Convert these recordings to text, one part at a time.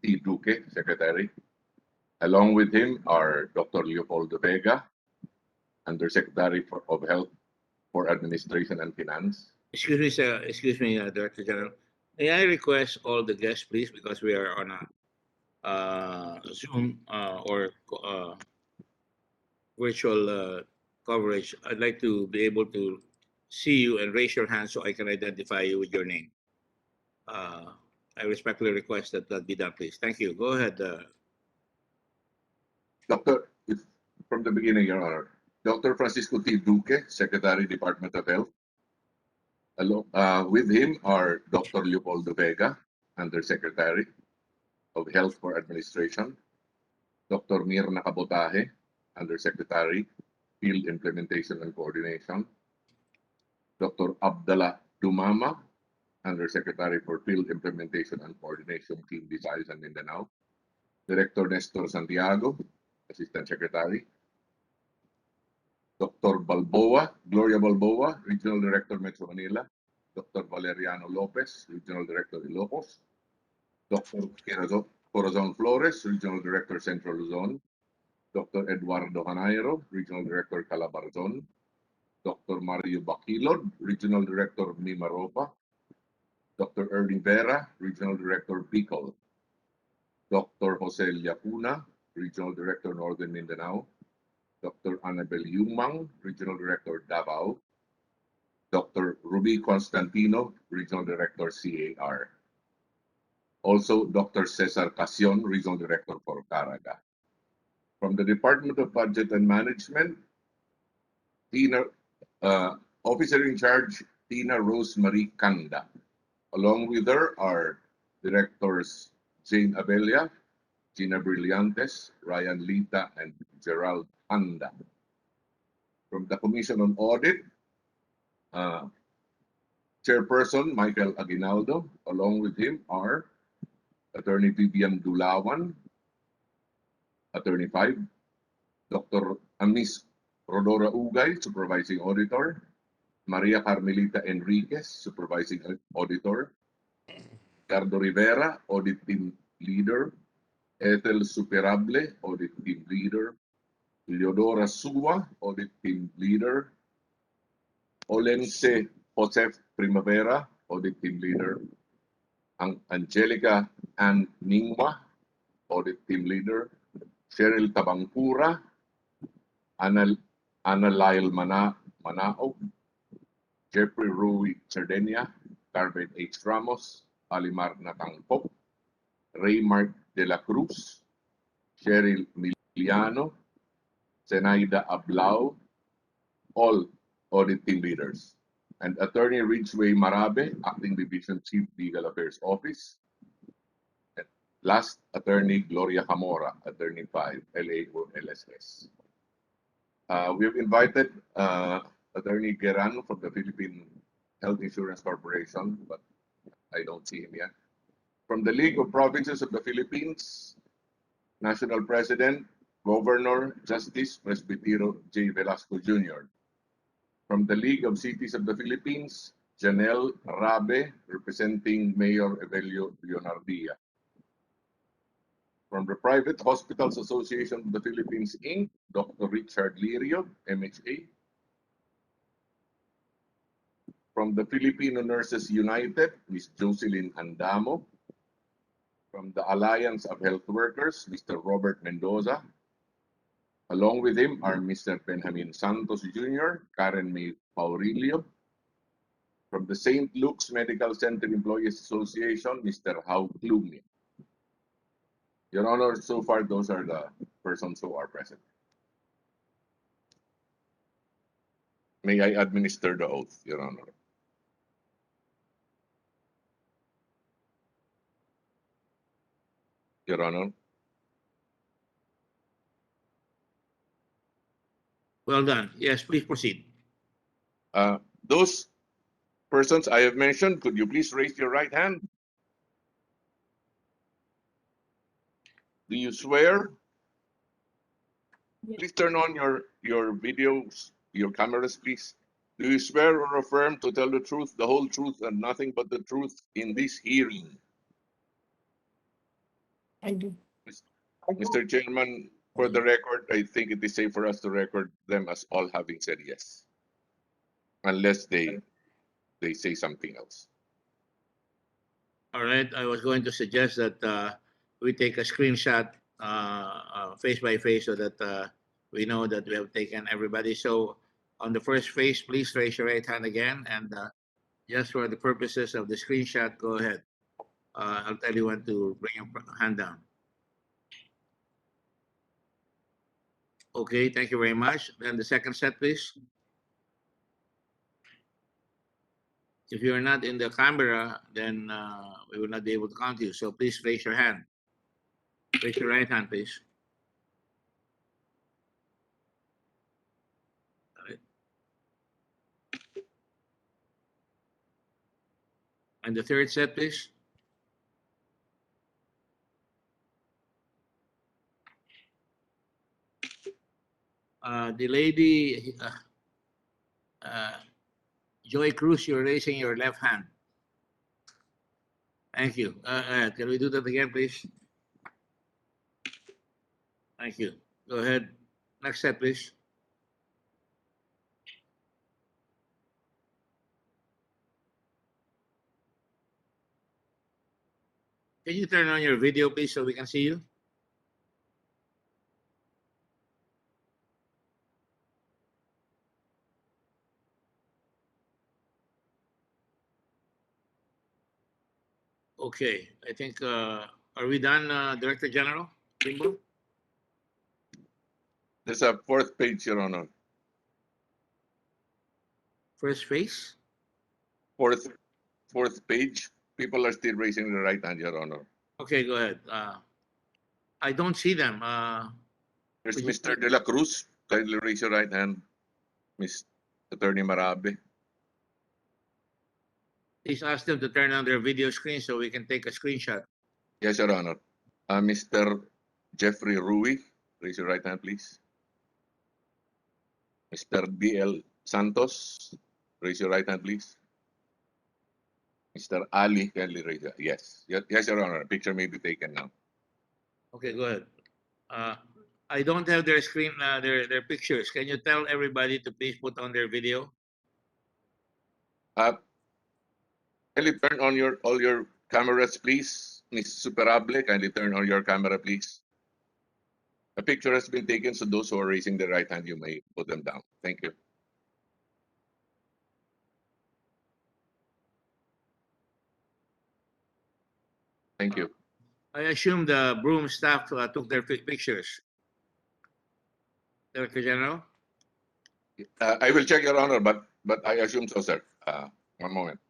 T. Duque, Secretary. Along with him are Dr. Leopoldo Vega, Undersecretary of Health for Administration and Finance. Excuse me, sir. Excuse me, Director General. May I request all the guests, please, because we are on a Zoom or virtual coverage. I'd like to be able to see you and raise your hand so I can identify you with your name. I respectfully request that that be done, please. Thank you. Go ahead. Doctor, from the beginning, Your Honor. Dr. Francisco T. Duque, Secretary, Department of Health. With him are Dr. Leopoldo Vega, Undersecretary of Health for Administration. Dr. Mirna Cabotaje, Undersecretary, Field Implementation and Coordination. Dr. Abdallah Dumama, Undersecretary for Field Implementation and Coordination, Team Visayas and Mindanao. Director Nestor Santiago, Assistant Secretary. Dr. Balboa, Gloria Balboa, Regional Director, Metro Manila. Dr. Valeriano Lopez, Regional Director, Ilocos. Dr. Corazon Flores, Regional Director, Central Luzon. Dr. Eduardo Canairo, Regional Director, Calabarzon. Dr. Mario Baquilod, Regional Director, Mimaropa. Dr. Ernie Vera, Regional Director, Bicol. Dr. Jose Llacuna, Regional Director, Northern Mindanao. Dr. Annabel Yumang, Regional Director, Davao. Dr. Ruby Constantino, Regional Director, CAR. Also, Dr. Cesar Casion, Regional Director for Caraga. From the Department of Budget and Management, Officer in Charge, Tina Rosemarie Kanda. Along with her are Directors Jane Abella, Gina Brillantes, Ryan Lita, and Gerald Anda. From the Commission on Audit, Chairperson Michael Aguinaldo. Along with him are Attorney Vivian Dulawan, Attorney 5, Dr. Miss Rodora Ugay, Supervising Auditor, Maria Carmelita Enriquez, Supervising Auditor, Ricardo Rivera, Audit Team Leader, Ethel Superable, Audit Team Leader, Leodora Suwa, Audit Team Leader, Olense Josef Primavera, Audit Team Leader, Angelica Ann Ningwa, Audit Team Leader, Cheryl Tabangpura, Ana Lyle Manao, Jeffrey Rui Cerdenia, Carmen H. Ramos, Alimar Natangpok, Raymark de la Cruz, Cheryl Miliano, Zenaida Ablao, all audit team leaders, and Attorney Ridgeway Marabe, Acting Division Chief Legal Affairs Office. And last, Attorney Gloria Camora, Attorney 5, LA or LSS. We have invited Attorney Geran from the Philippine Health Insurance Corporation, but I don't see him yet. From the League of Provinces of the Philippines, National President, Governor, Justice Presbitero J. Velasco Jr. From the League of Cities of the Philippines, Janelle Rabe, representing Mayor Evelio Leonardia. From the Private Hospitals Association of the Philippines, Inc., Dr. Richard Lirio, MHA. From the Filipino Nurses United, Ms. Jocelyn Andamo. From the Alliance of Health Workers, Mr. Robert Mendoza. Along with him are Mr. Benjamin Santos Jr., Karen May Paurilio. From the St. Luke's Medical Center Employees Association, Mr. Hao Klumi. Your Honor, so far those are the persons who are present. May I administer the oath, Your Honor? Your Honor. Well done. Yes, please proceed. Those persons I have mentioned, could you please raise your right hand? Do you swear? Please turn on your videos, your cameras, please. Do you swear or affirm to tell the truth, the whole truth, and nothing but the truth in this hearing? I do. Mr. Chairman, for the record, I think it is safe for us to record them as all having said yes, unless they say something else. All right, I was going to suggest that we take a screenshot face by face so that we know that we have taken everybody. So on the first face, please raise your right hand again. And just for the purposes of the screenshot, go ahead. I'll tell you when to bring your hand down. Okay, thank you very much. Then the second set, please. If you're not in the camera, then we will not be able to count you. So please raise your hand. Raise your right hand, please. All right. And the third set, please. The lady, Joy Cruz, you're raising your left hand. Thank you. Can we do that again, please? Thank you. Go ahead. Next set, please. Can you turn on your video, please, so we can see you? Okay, I think, are we done, Director General? Bimbo? There's a fourth page, Your Honor. First face? Fourth page. People are still raising their right hand, Your Honor. Okay, go ahead. I don't see them. There's Could you Mr. De La Cruz. Kindly raise your right hand. Miss Attorney Marabe. Please ask them to turn on their video screen so we can take a screenshot. Yes, Your Honor. Mr. Jeffrey Rui. Raise your right hand, please. Mr. B.L. Santos. Raise your right hand, please. Mr. Ali, kindly raise your yes. Yes, Your Honor. A picture may be taken now. Okay, go ahead. I don't have their screen, their pictures. Can you tell everybody to please put on their video? Kindly turn on all your cameras, please. Ms. Superable, kindly turn on your camera, please. A picture has been taken, so those who are raising their right hand, you may put them down. Thank you. Thank you. I assume the broom staff took their pictures. Director General? I will check, Your Honor, but I assume so, sir. One moment.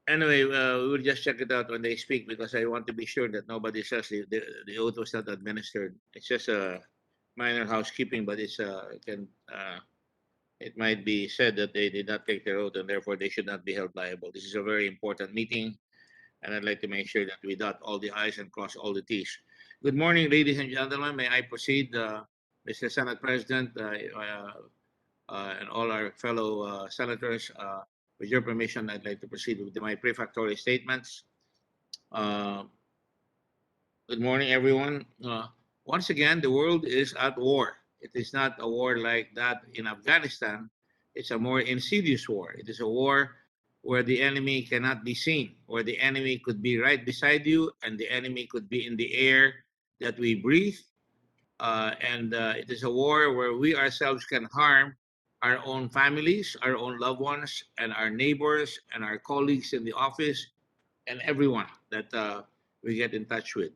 Anyway, we will just check it out when they speak because I want to be sure that nobody says the oath was not administered. It's just a minor housekeeping, but it might be said that they did not take their oath and therefore they should not be held liable. This is a very important meeting, and I'd like to make sure that we dot all the I's and cross all the T's. Good morning, ladies and gentlemen. May I proceed, Mr. Senate President and all our fellow senators? With your permission, I'd like to proceed with my prefatory statements. Good morning, everyone. Once again, the world is at war. It is not a war like that in Afghanistan. It's a more insidious war. It is a war where the enemy cannot be seen, where the enemy could be right beside you and the enemy could be in the air that we breathe. It is a war where we ourselves can harm our own families, our own loved ones, and our neighbors and our colleagues in the office and everyone that we get in touch with.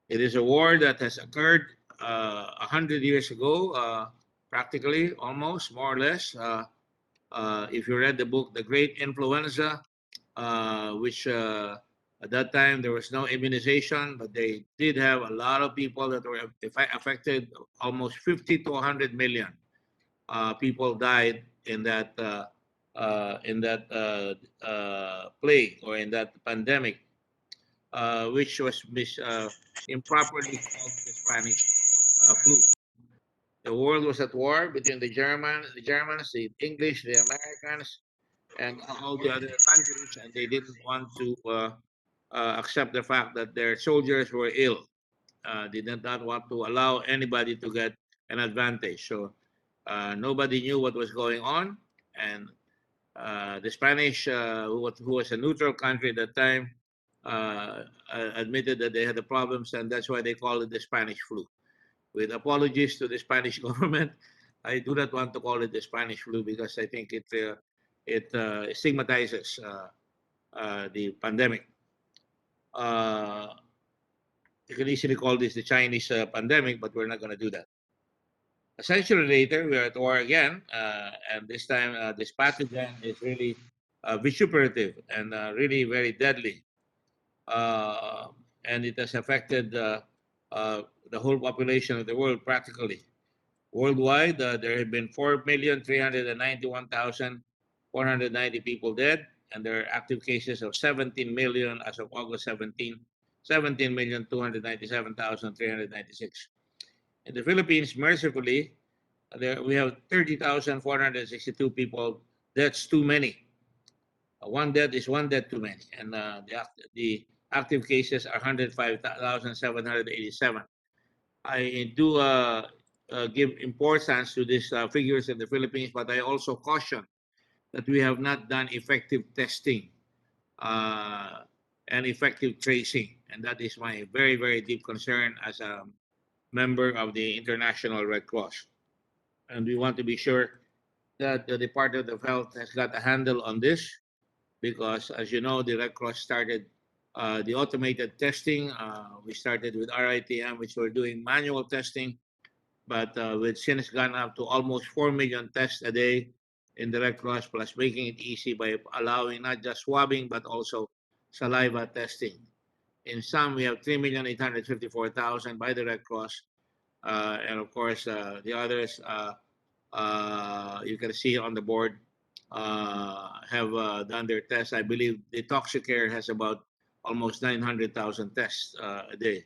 It is a war that has occurred 100 years ago, practically, almost, more or less. If you read the book, The Great Influenza, which at that time there was no immunization, but they did have a lot of people that were affected. Almost 50 to 100 million people died in that plague or in that pandemic, which was improperly called the Spanish flu. The world was at war between the Germans, the English, the Americans, and all the other countries, and they didn't want to accept the fact that their soldiers were ill. did not want to allow anybody to get an advantage. So nobody knew what was going on, and the Spanish, who was a neutral country at that time, admitted that they had the problems, and that's why they called it the Spanish flu. With apologies to the Spanish government, I do not want to call it the Spanish flu because I think it stigmatizes the pandemic. You can easily call this the Chinese pandemic, but we're not going to do that. A century later, we are at war again, and this time this pathogen is really vituperative and really very deadly. And it has affected the whole population of the world practically. Worldwide, there have been 4,391,490 people dead, and there are active cases of 17 million as of August 17, 17,297,396. In the Philippines, mercifully, we have 30,462 people. That's too many. One death is one death too many. And the active cases are 105,787. I do give importance to these figures in the Philippines, but I also caution that we have not done effective testing and effective tracing. And that is my very, very deep concern as a member of the International Red Cross. And we want to be sure that the Department of Health has got a handle on this because, as you know, the Red Cross started the automated testing. We started with RITM, which we're doing manual testing, but we've since gone up to almost 4 million tests a day in the Red Cross, plus making it easy by allowing not just swabbing, but also saliva testing. In some, we have 3,854,000 by the Red Cross. And of course, the others, you can see on the board, have done their tests. I believe the Toxicare has about almost 900,000 tests a day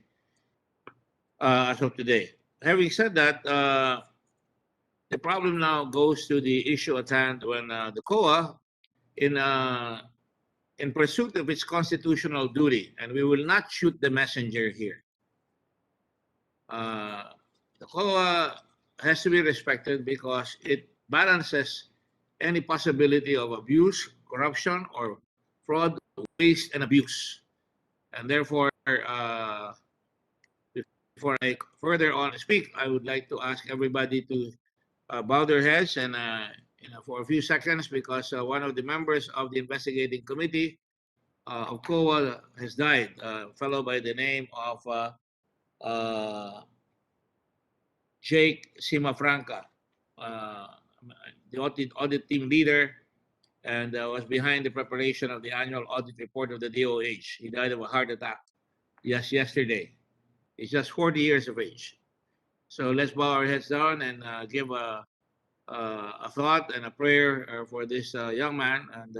as of today. Having said that, the problem now goes to the issue at hand when the COA, in pursuit of its constitutional duty, and we will not shoot the messenger here. The COA has to be respected because it balances any possibility of abuse, corruption, or fraud, waste, and abuse. And therefore, before I further on speak, I would like to ask everybody to bow their heads and for a few seconds because one of the members of the investigating committee of COA has died, a fellow by the name of Jake Simafranca, the audit team leader, and was behind the preparation of the annual audit report of the DOH. He died of a heart attack yesterday. He's just 40 years of age. So let's bow our heads down and give a thought and a prayer for this young man. And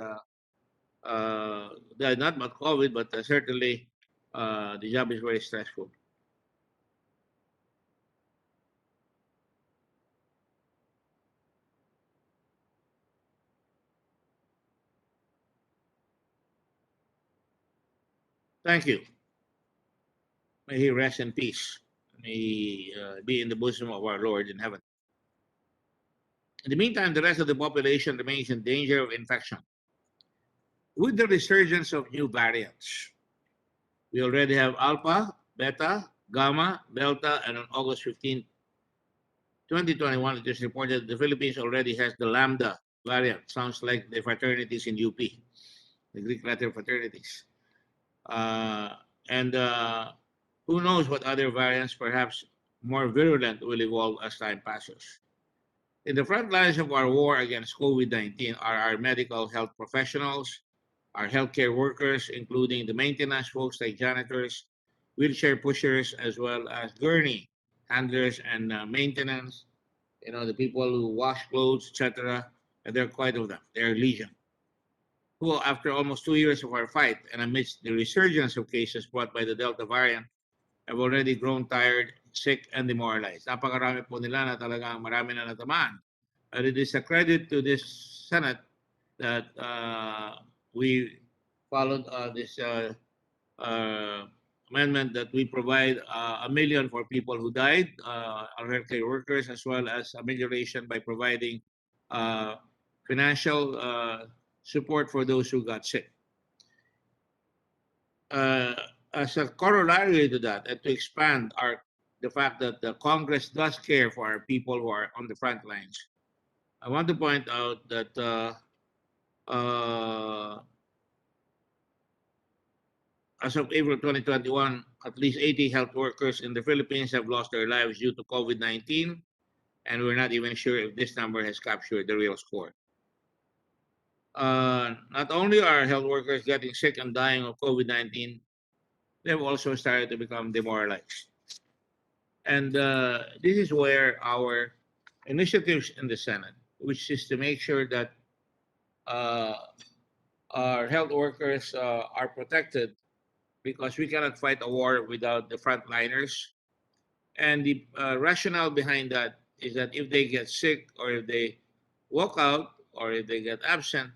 not about COVID, but certainly the job is very stressful. Thank you. May he rest in peace. May he be in the bosom of our Lord in heaven. In the meantime, the rest of the population remains in danger of infection. With the resurgence of new variants, we already have Alpha, Beta, Gamma, Delta, and on August 15, 2021, it is reported that the Philippines already has the Lambda variant. Sounds like the fraternities in UP, the Greek letter fraternities. And who knows what other variants, perhaps more virulent, will evolve as time passes. In the front lines of our war against COVID-19 are our medical health professionals, our healthcare workers, including the maintenance folks like janitors, wheelchair pushers, as well as gurney handlers and maintenance, the people who wash clothes, etc. And there are quite of them. There are legion. Who, after almost 2 years of our fight and amidst the resurgence of cases brought by the Delta variant, have already grown tired, sick, and demoralized. Napakarami po nila na talagang marami na natamaan. And it is a credit to this Senate that we followed this amendment that we provide $1 million for people who died, our healthcare workers, as well as amelioration by providing financial support for those who got sick. As a corollary to that, and to expand the fact that the Congress does care for our people who are on the front lines, I want to point out that as of April 2021, at least 80 health workers in the Philippines have lost their lives due to COVID-19, and we're not even sure if this number has captured the real score. Not only are health workers getting sick and dying of COVID-19, they've also started to become demoralized. And this is where our initiatives in the Senate, which is to make sure that our health workers are protected, because we cannot fight a war without the frontliners. And the rationale behind that is that if they get sick, or if they walk out, or if they get absent,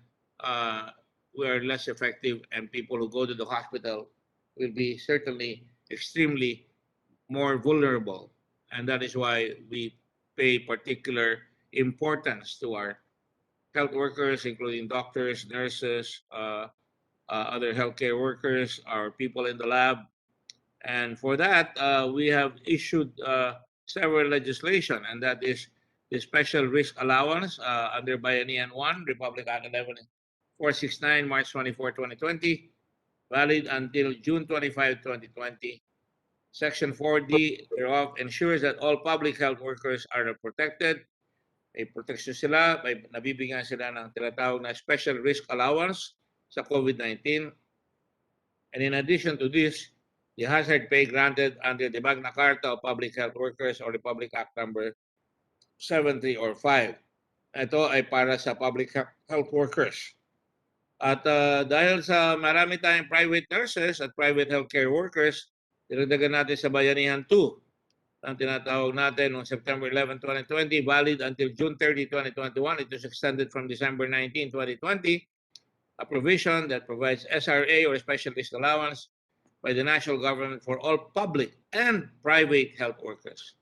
we are less effective, and people who go to the hospital will be certainly extremely more vulnerable. And that is why we pay particular importance to our health workers, including doctors, nurses, other healthcare workers, our people in the lab. And for that, we have issued several legislation, and that is the Special Risk Allowance under Bayanihan 1, Republic Act 11469, March 24, 2020, valid until June 25, 2020. Section 4D thereof ensures that all public health workers are protected. May protection sila, may nabibigyan sila ng tinatawag na Special Risk Allowance sa COVID-19. And in addition to this, the hazard pay granted under the Magna Carta of Public Health Workers or Republic Act number 73 or 5. Ito ay para sa public health workers. At dahil sa marami tayong private nurses at private healthcare workers, dinagdagan natin sa Bayanihan 2 ang tinatawag natin noong September 11, 2020, valid until June 30, 2021. It was extended from December 19, 2020. A provision that provides SRA or Special Risk Allowance by the national government for all public and private health workers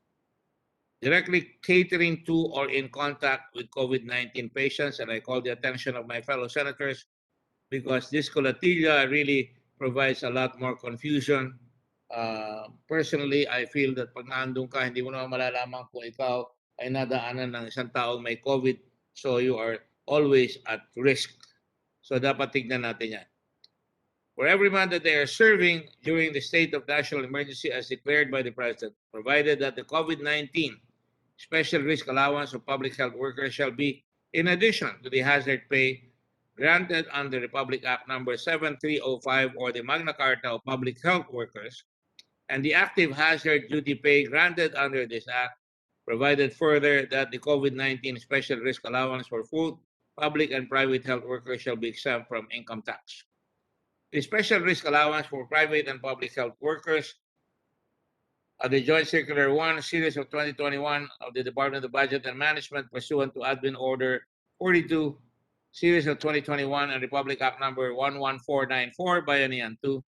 directly catering to or in contact with COVID-19 patients. And I call the attention of my fellow senators because this colatilla really provides a lot more confusion. Personally, I feel that pag naandun ka, hindi mo naman malalaman kung ikaw ay nadaanan ng isang taong may COVID. So you are always at risk. So dapat tignan natin yan. For every month that they are serving during the state of national emergency as declared by the President, provided that the COVID-19 Special Risk Allowance of public health workers shall be in addition to the hazard pay granted under Republic Act number 7305 or the Magna Carta of Public Health Workers, and the active hazard duty pay granted under this act, provided further that the COVID-19 Special Risk Allowance for full public and private health workers shall be exempt from income tax. The Special Risk Allowance for private and public health workers, the Joint Circular 1, Series of 2021 of the Department of Budget and Management pursuant to Admin Order 42, Series of 2021 and Republic Act number 11494, Bayanihan 2,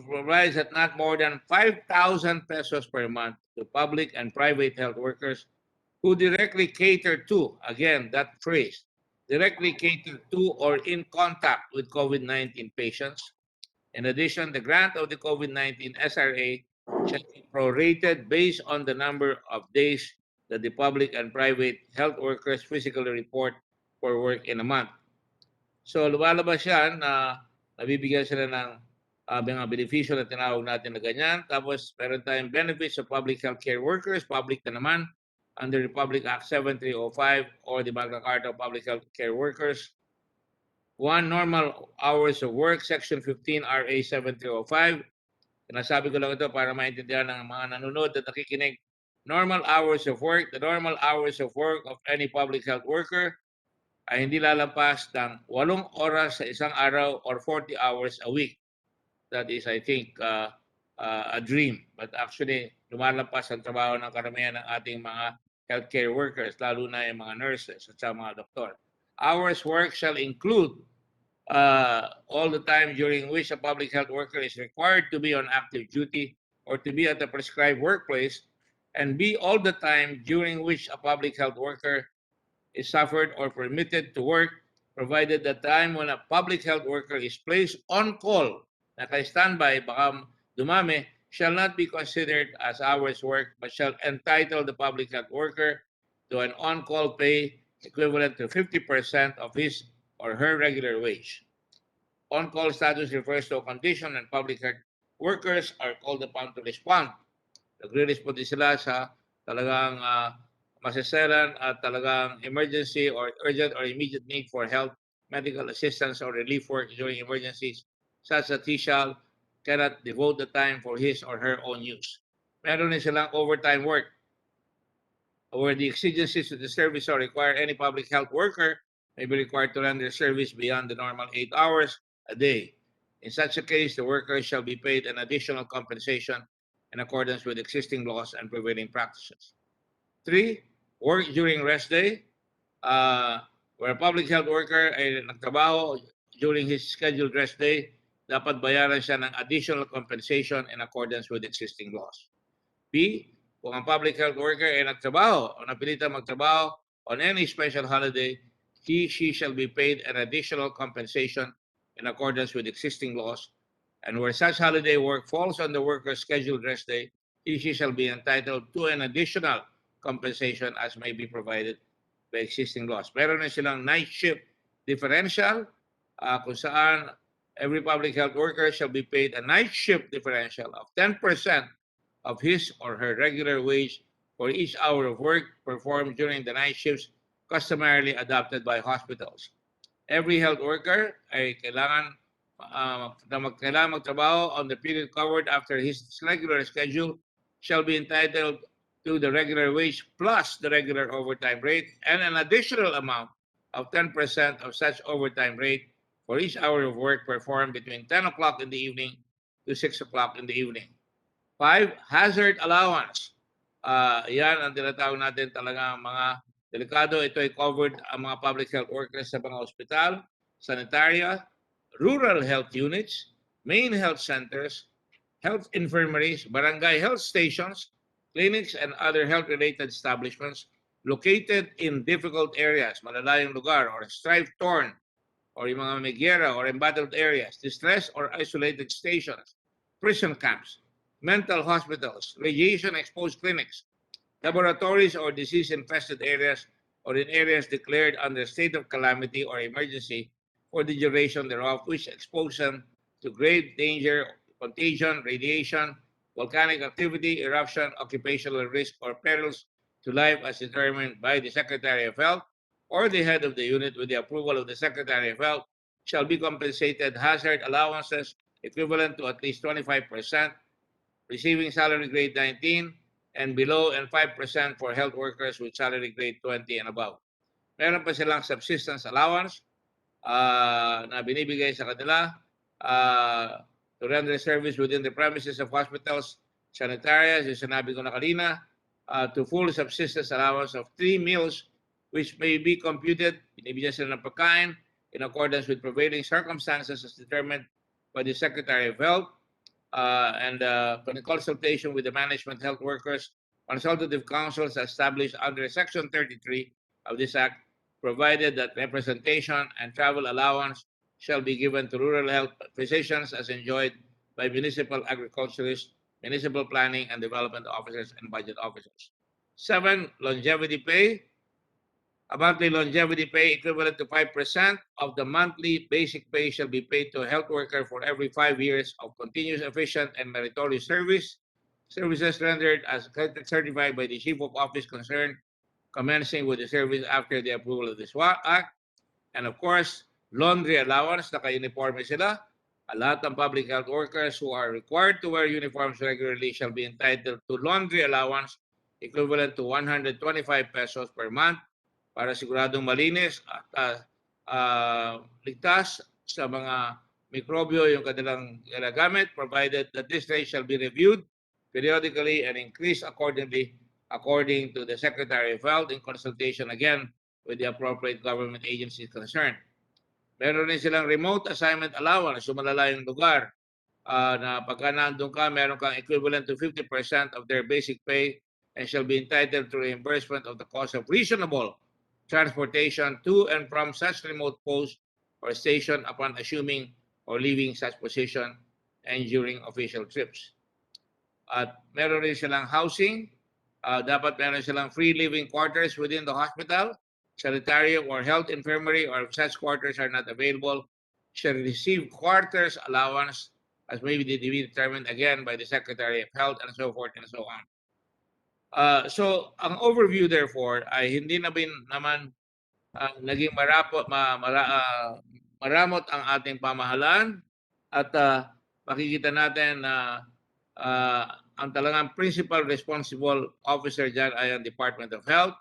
provides that not more than 5,000 pesos per month to public and private health workers who directly cater to, again, that phrase, directly cater to or in contact with COVID-19 patients. In addition, the grant of the COVID-19 SRA shall be prorated based on the number of days that the public and private health workers physically report for work in a month. So lumalabas yan na nabibigyan sila ng mga benepisyo na tinawag natin na ganyan. Tapos meron tayong benefits of public healthcare workers, public na naman, under Republic Act 7305 or the Magna Carta of Public Healthcare Workers. 1. Normal hours of work, Section 15 RA 7305. Sinasabi ko lang ito para maintindihan ng mga nanonood at nakikinig. Normal hours of work, the normal hours of work of any public health worker ay hindi lalampas ng 8 oras sa isang araw or 40 hours a week. That is, I think, a dream. But actually, lumalampas ang trabaho ng karamihan ng ating mga healthcare workers, lalo na yung mga nurses at sa mga doktor. Hours work shall include all the time during which a public health worker is required to be on active duty or to be at a prescribed workplace, and B, all the time during which a public health worker is suffered or permitted to work, provided the time when a public health worker is placed on call, naka-standby, baka dumami, shall not be considered as hours work, but shall entitle the public health worker to an on-call pay equivalent to 50% of his or her regular wage. On-call status refers to a condition and public health workers are called upon to respond. Nagre-respond din sila sa talagang maseselan at talagang emergency or urgent or immediate need for health, medical assistance or relief work during emergencies such that he shall cannot devote the time for his or her own use. Meron din silang overtime work where the exigencies of the service or require any public health worker may be required to render service beyond the normal 8 hours a day. In such a case, the worker shall be paid an additional compensation in accordance with existing laws and prevailing practices. 3, work during rest day. Where a public health worker ay nagtrabaho during his scheduled rest day, dapat bayaran siya ng additional compensation in accordance with existing laws. B, kung ang public health worker ay nagtrabaho o napilitan magtrabaho on any special holiday, she shall be paid an additional compensation in accordance with existing laws. And where such holiday work falls on the worker's scheduled rest day, she shall be entitled to an additional compensation as may be provided by existing laws. Meron na silang night shift differential kung saan every public health worker shall be paid a night shift differential of 10% of his or her regular wage for each hour of work performed during the night shifts customarily adopted by hospitals. Every health worker ay kailangan magtrabaho on the period covered after his regular schedule shall be entitled to the regular wage plus the regular overtime rate and an additional amount of 10% of such overtime rate for each hour of work performed between 10 o'clock in the evening to 6 o'clock in the evening. 5, hazard allowance. Yan ang tinatawag natin talaga mga delikado. Ito ay covered ang mga public health workers sa mga ospital, sanitaria, rural health units, main health centers, health infirmaries, barangay health stations, clinics, and other health-related establishments located in difficult areas, malalayong lugar, or strife-torn, or yung mga megera or embattled areas, distressed or isolated stations, prison camps, mental hospitals, radiation-exposed clinics, laboratories or disease-infested areas, or in areas declared under state of calamity or emergency for the duration thereof, which expose them to grave danger, contagion, radiation, volcanic activity, eruption, occupational risk, or perils to life as determined by the Secretary of Health or the head of the unit with the approval of the Secretary of Health, shall be compensated hazard allowances equivalent to at least 25%, receiving salary grade 19 and below, and 5% for health workers with salary grade 20 and above. Meron pa silang subsistence allowance na binibigay sa kanila to render service within the premises of hospitals, sanitarias, yung sinabi ko na kanina, to full subsistence allowance of 3 meals which may be computed, binibigyan sila ng pagkain, in accordance with prevailing circumstances as determined by the Secretary of Health, and in consultation with the management health workers, consultative councils established under Section 33 of this Act, provided that representation and travel allowance shall be given to rural health physicians as enjoyed by municipal agriculturists, municipal planning and development officers, and budget officers. 7, longevity pay. A monthly longevity pay equivalent to 5% of the monthly basic pay shall be paid to a health worker for every 5 years of continuous, efficient, and meritorious services rendered as certified by the Chief of Office concerned, commencing with the service after the approval of this Act. And of course, laundry allowance, naka-uniforme sila. Lahat ng public health workers who are required to wear uniforms regularly shall be entitled to laundry allowance equivalent to 125 pesos per month para siguradong malinis at ligtas sa mga mikrobyo yung kanilang ginagamit, provided that this rate shall be reviewed periodically and increased accordingly according to the Secretary of Health in consultation again with the appropriate government agencies concerned. Meron rin silang remote assignment allowance, so malalayong lugar. Na pagka nandun ka, meron kang equivalent to 50% of their basic pay and shall be entitled to reimbursement of the cost of reasonable transportation to and from such remote post or station upon assuming or leaving such position and during official trips. At meron rin silang housing. Dapat meron silang free living quarters within the hospital, sanitarium or health infirmary, or if such quarters are not available, shall receive quarters allowance as may be determined again by the Secretary of Health and so forth and so on. So, ang overview therefore ay hindi naman naging maramot ang ating pamahalaan at makikita natin na ang talagang principal responsible officer dyan ay ang Department of Health,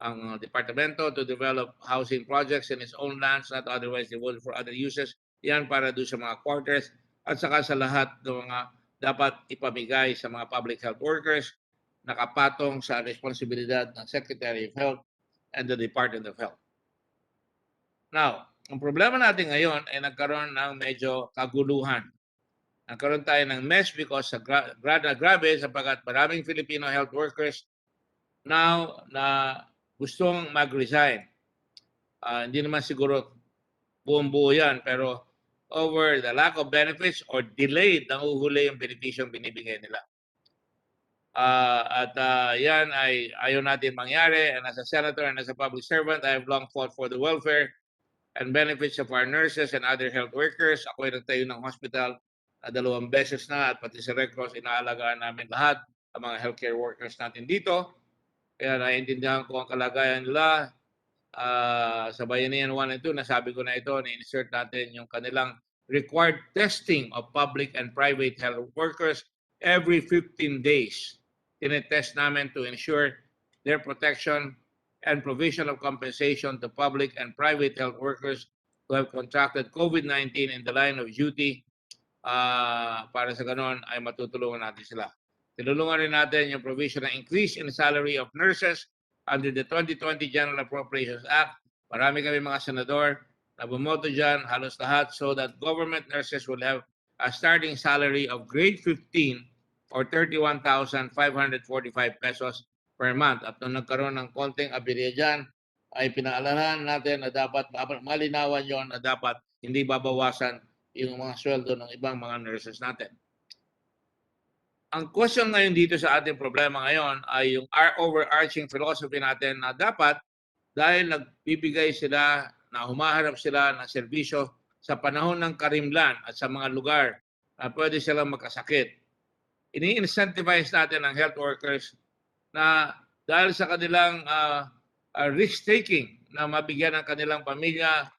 ang departamento to develop housing projects in its own lands, not otherwise devoted for other uses. Yan para doon sa mga quarters at saka sa lahat ng mga dapat ipamigay sa mga public health workers, nakapatong sa responsibilidad ng Secretary of Health and the Department of Health. Now, ang problema natin ngayon ay nagkaroon ng medyo kaguluhan. Nagkaroon tayo ng mess because sa grabe sapagkat maraming Filipino health workers now na gustong mag-resign. Hindi naman siguro buong-buo yan, pero over the lack of benefits or delayed nang uhuli yung benepisyong binibigay nila. Yan ay ayaw natin mangyari, and as a senator and as a public servant, I have long fought for the welfare and benefits of our nurses and other health workers. Ako ay nagtayo ng hospital na 2 beses na at pati sa Red Cross inaalagaan namin lahat ang mga healthcare workers natin dito. Kaya naiintindihan ko ang kalagayan nila. Sa Bayanihan 1 and 2, nasabi ko na ito, na-insert natin yung kanilang required testing of public and private health workers every 15 days. Tinetest namin to ensure their protection and provision of compensation to public and private health workers who have contracted COVID-19 in the line of duty. Para sa ganon ay matutulungan natin sila. Tinulungan rin natin yung provision ng increase in salary of nurses under the 2020 General Appropriations Act. Marami kami mga senador na bumoto dyan, halos lahat, so that government nurses will have a starting salary of grade 15 or 31,545 pesos per month. At nung nagkaroon ng konting aberya dyan, ay pinaalalahan natin na dapat malinawan yon na dapat hindi babawasan yung mga sweldo ng ibang mga nurses natin. Ang question ngayon dito sa ating problema ngayon ay yung overarching philosophy natin na dapat dahil nagbibigay sila, na humaharap sila ng serbisyo sa panahon ng karimlan at sa mga lugar na pwede silang magkasakit. Ini-incentivize natin ang health workers na dahil sa kanilang risk-taking na mabigyan ng kanilang pamilya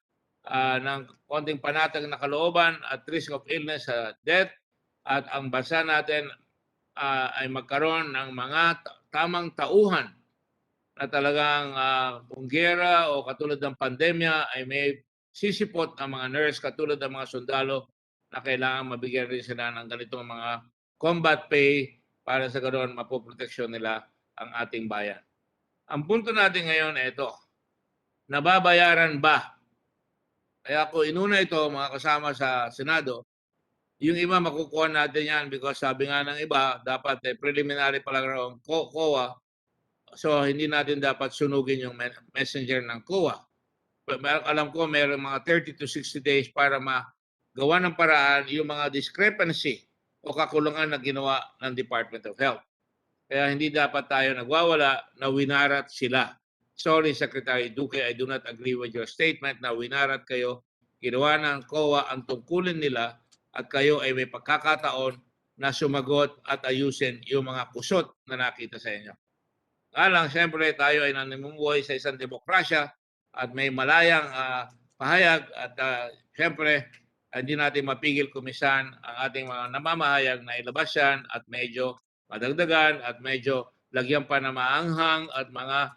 ng konting panatag na kalooban at risk of illness, death, at ang bansa natin ay magkaroon ng mga tamang tauhan na talagang kung gera o katulad ng pandemya ay may sisipot ang mga nurse katulad ng mga sundalo na kailangan mabigyan rin sila ng ganitong mga combat pay para sa ganoon mapoproteksyon nila ang ating bayan. Ang punto natin ngayon ay ito, nababayaran ba? Kaya ako inuna ito mga kasama sa Senado. Yung iba makukuha natin yan because sabi nga ng iba, dapat preliminary pa lang raw ang COA. So hindi natin dapat sunugin yung messenger ng COA. Alam ko mayroong mga 30 to 60 days para magawa ng paraan yung mga discrepancy o kakulangan na ginawa ng Department of Health. Kaya hindi dapat tayo nagwawala na winarat sila. Sorry, Secretary Duque, I do not agree with your statement na winarat kayo. Ginawa ng COA ang tungkulin nila at kayo ay may pagkakataon na sumagot at ayusin yung mga kusot na nakita sa inyo. Nga lang, siyempre tayo ay nanimumuhay sa isang demokrasya at may malayang pahayag at siyempre hindi natin mapigil kumisan ang ating mga namamahayag na ilabas yan at medyo madagdagan at medyo lagyan pa na maanghang at mga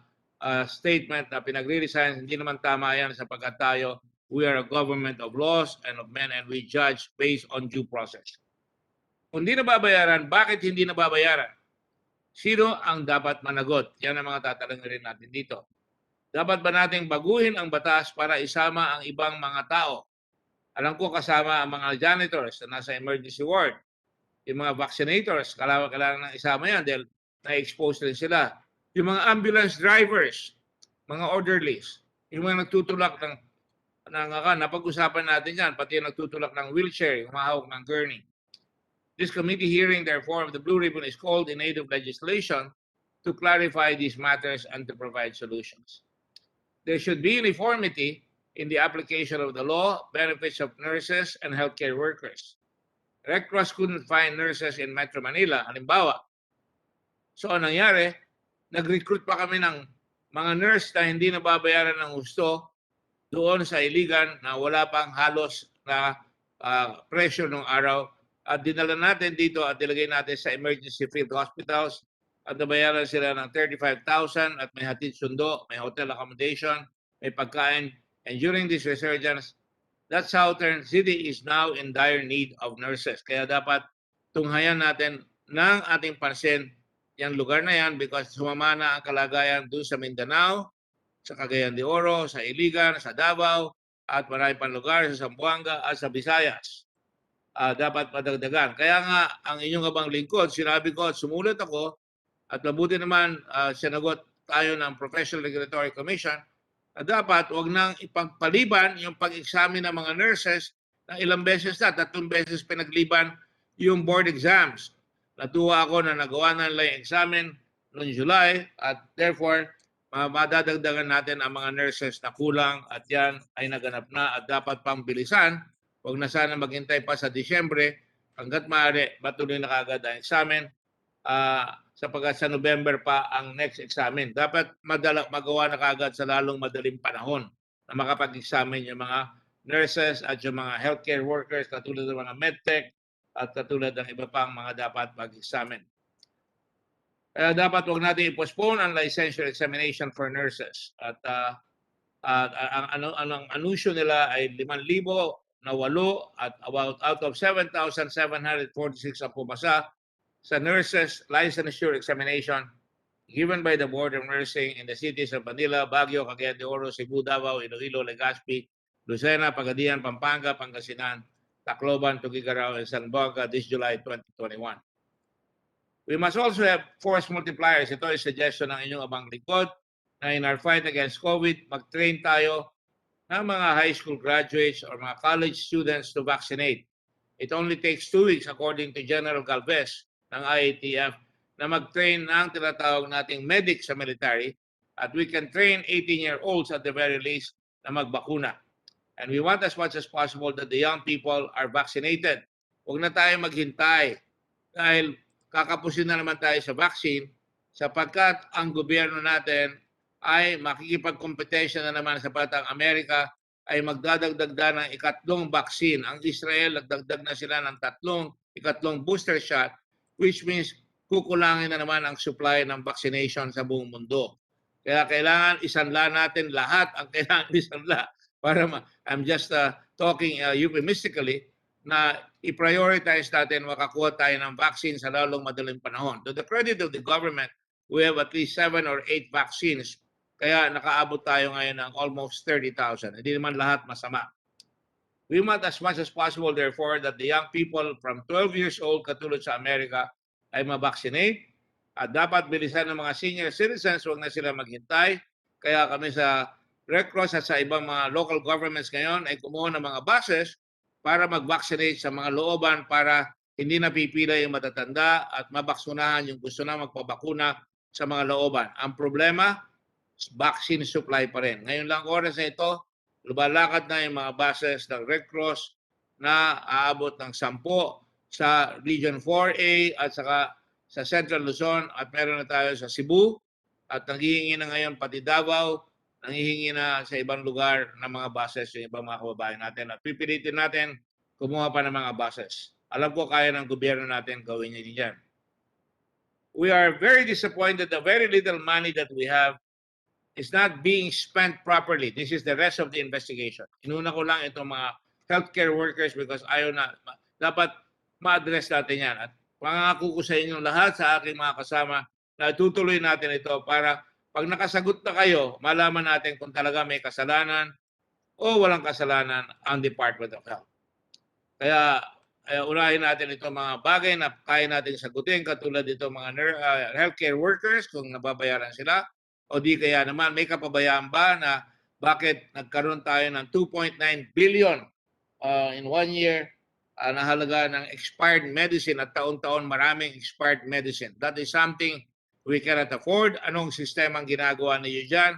statement na pinagre-resign. Hindi naman tama yan sapagkat tayo, we are a government of laws and of men and we judge based on due process. Kung hindi nababayaran, bakit hindi nababayaran? Sino ang dapat managot? Yan ang mga tatalangin rin natin dito. Dapat ba nating baguhin ang batas para isama ang ibang mga tao? Alam ko kasama ang mga janitors na nasa emergency ward, yung mga vaccinators, kailangan ng isama yan dahil na-expose rin sila. Yung mga ambulance drivers, mga orderlies, yung mga nagtutulak napag-usapan natin yan, pati yung nagtutulak ng wheelchair, yung mahawak ng gurney. This committee hearing, therefore, of the Blue Ribbon is called in aid of legislation to clarify these matters and to provide solutions. There should be uniformity in the application of the law, benefits of nurses and healthcare workers. Red Cross couldn't find nurses in Metro Manila, halimbawa. So, anong nangyari? Nag-recruit pa kami ng mga nurse na hindi nababayaran ng gusto doon sa Iligan na wala pang halos na presyo ng araw. At dinala natin dito at nilagay natin sa emergency field hospitals at nabayaran sila ng 35,000 at may hatid sundo, may hotel accommodation, may pagkain. And during this resurgence, that's how City is now in dire need of nurses. Kaya dapat tunghayan natin ng ating pansin yung lugar na yan because sumama na ang kalagayan doon sa Mindanao, sa Cagayan de Oro, sa Iligan, sa Davao, at marami pang lugar sa Zamboanga at sa Visayas. Dapat padagdagan. Kaya nga, ang inyong abang lingkod, sinabi ko at sumulat ako, at mabuti naman sinagot tayo ng Professional Regulatory Commission, na dapat wag nang ipagpaliban yung pag-examine ng mga nurses na ilang beses na, 3 beses pinagliban yung board exams. Natuwa ako na nagawa na nila yung examen noong July at therefore, madadagdagan natin ang mga nurses na kulang at yan ay naganap na at dapat pang bilisan. Huwag na sana maghintay pa sa Disyembre hanggat maaari matuloy na kagad ang examen sapagkat sa November pa ang next examen. Dapat magawa na kagad sa lalong madaling panahon na makapag-examine yung mga nurses at yung mga healthcare workers katulad ng mga medtech at katulad ng iba pang mga dapat mag-examine. Kaya dapat huwag natin i-postpone ang licensure examination for nurses. At ang anunsyo nila ay 5,000 na 8 at about out of 7,746 ang pumasa sa nurses licensure examination given by the Board of Nursing in the cities of Manila, Baguio, Cagayan de Oro, Cebu, Davao, Iloilo, Legazpi, Lucena, Pagadian, Pampanga, Pangasinan, Tacloban, Tuguegarao, and Zamboanga this July 2021. We must also have force multipliers. Ito ay suggestion ng inyong abang lingkod na in our fight against COVID, mag-train tayo ng mga high school graduates or mga college students to vaccinate. It only takes 2 weeks according to General Galvez ng IATF na mag-train ng tinatawag nating medic sa military at we can train 18-year-olds at the very least na magbakuna. And we want as much as possible that the young people are vaccinated. Huwag na tayo maghintay dahil kakapusin na naman tayo sa vaccine sapagkat ang gobyerno natin ay makikipagkompetensya na naman sapagkat ang Amerika ay magdadagdag na ng ikatlong vaccine. Ang Israel, nagdagdag na sila ng ikatlong booster shot, which means kukulangin na naman ang supply ng vaccination sa buong mundo. Kaya kailangan isanla natin lahat ang kailangan isanla. I'm just talking euphemistically na i-prioritize natin makakuha tayo ng vaccine sa lalong madaling panahon. To the credit of the government, we have at least 7 or 8 vaccines. Kaya nakaabot tayo ngayon ng almost 30,000. Hindi naman lahat masama. We want as much as possible, therefore, that the young people from 12 years old, katulad sa Amerika, ay mabaksinate. At dapat bilisan ng mga senior citizens, huwag na sila maghintay. Kaya kami sa Red Cross at sa ibang mga local governments ngayon ay kumuha ng mga buses para mag-vaccinate sa mga looban para hindi napipila yung matatanda at mabaksunahan yung gusto na magpabakuna sa mga looban. Ang problema, vaccine supply pa rin. Ngayon lang oras na ito, lumalakad na yung mga buses ng Red Cross na aabot ng 10 sa Region 4A at saka sa Central Luzon at meron na tayo sa Cebu at nanghihingi na ngayon pati Davao, nanghihingi na sa ibang lugar ng mga buses yung ibang mga kababayan natin at pipilitin natin kumuha pa ng mga buses. Alam ko kaya ng gobyerno natin gawin niya diyan. We are very disappointed that very little money that we have is not being spent properly. This is the rest of the investigation. Inuna ko lang itong mga healthcare workers because ayaw na, dapat ma-address natin yan. At pangako ko sa inyo lahat, sa aking mga kasama, na tutuloy natin ito para Pag nakasagot na kayo, malaman natin kung talaga may kasalanan o walang kasalanan ang Department of Health. Kaya unahin natin itong mga bagay na kaya natin sagutin, katulad dito mga healthcare workers kung nababayaran sila, o di kaya naman may kapabayaan ba na bakit nagkaroon tayo ng 2.9 billion in 1 year na halaga ng expired medicine at taon-taon maraming expired medicine. That is something we cannot afford. Anong sistema ang ginagawa niyo dyan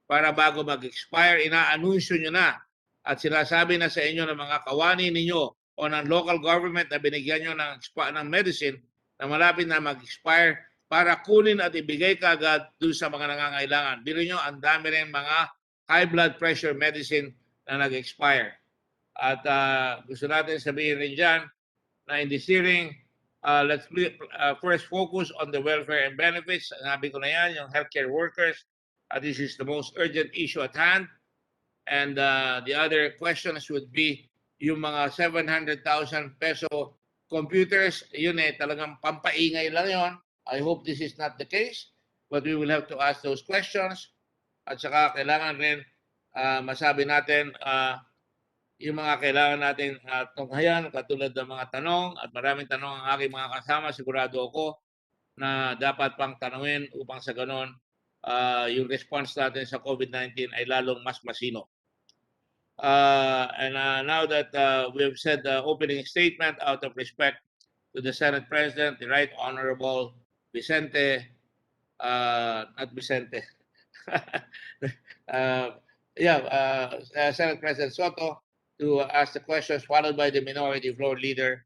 para bago mag-expire, inaanunsyo nyo na at sinasabi na sa inyo ng mga kawani ninyo o ng local government na binigyan nyo ng medicine na malapit na mag-expire para kunin at ibigay kagad doon sa mga nangangailangan. Biro nyo, ang dami rin mga high blood pressure medicine na nag-expire. At gusto natin sabihin rin dyan na in this hearing, let's first focus on the welfare and benefits. Sabi ko na yan, yung healthcare workers. This is the most urgent issue at hand. And the other questions would be yung mga 700,000 peso computers, yun talagang pampaingay lang yon. I hope this is not the case, but we will have to ask those questions. At saka kailangan rin masabi natin yung mga kailangan natin tunghayan, katulad ng mga tanong, at maraming tanong ang aking mga kasama, sigurado ako na dapat pang tanungin upang sa ganon yung response natin sa COVID-19 ay lalong mas masino. Now that we have said the opening statement, out of respect to the Senate President, the Right Honorable Vicente, not Vicente, Senate President Soto, to ask the questions, followed by the Minority Floor Leader.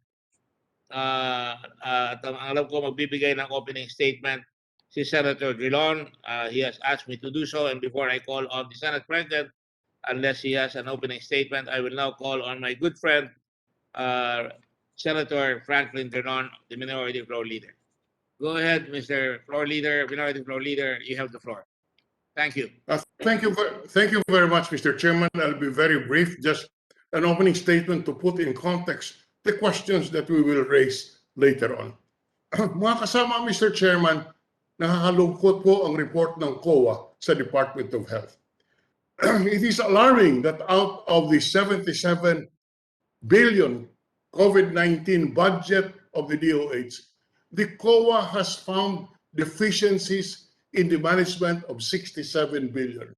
Alam ko magbibigay ng opening statement si Senator Drilon. He has asked me to do so, and before I call on the Senate President, unless he has an opening statement, I will now call on my good friend, Senator Franklin Drilon, the Minority Floor Leader. Go ahead, Mr. Floor Leader, Minority Floor Leader, you have the floor. Thank you. Thank you very much, Mr. Chairman. I'll be very brief. Just an opening statement to put in context the questions that we will raise later on. Mga kasama, Mr. Chairman, nakakalungkot po ang report ng COA sa Department of Health. It is alarming that out of the 77 billion COVID-19 budget of the DOH, the COA has found deficiencies in the management of 67 billion.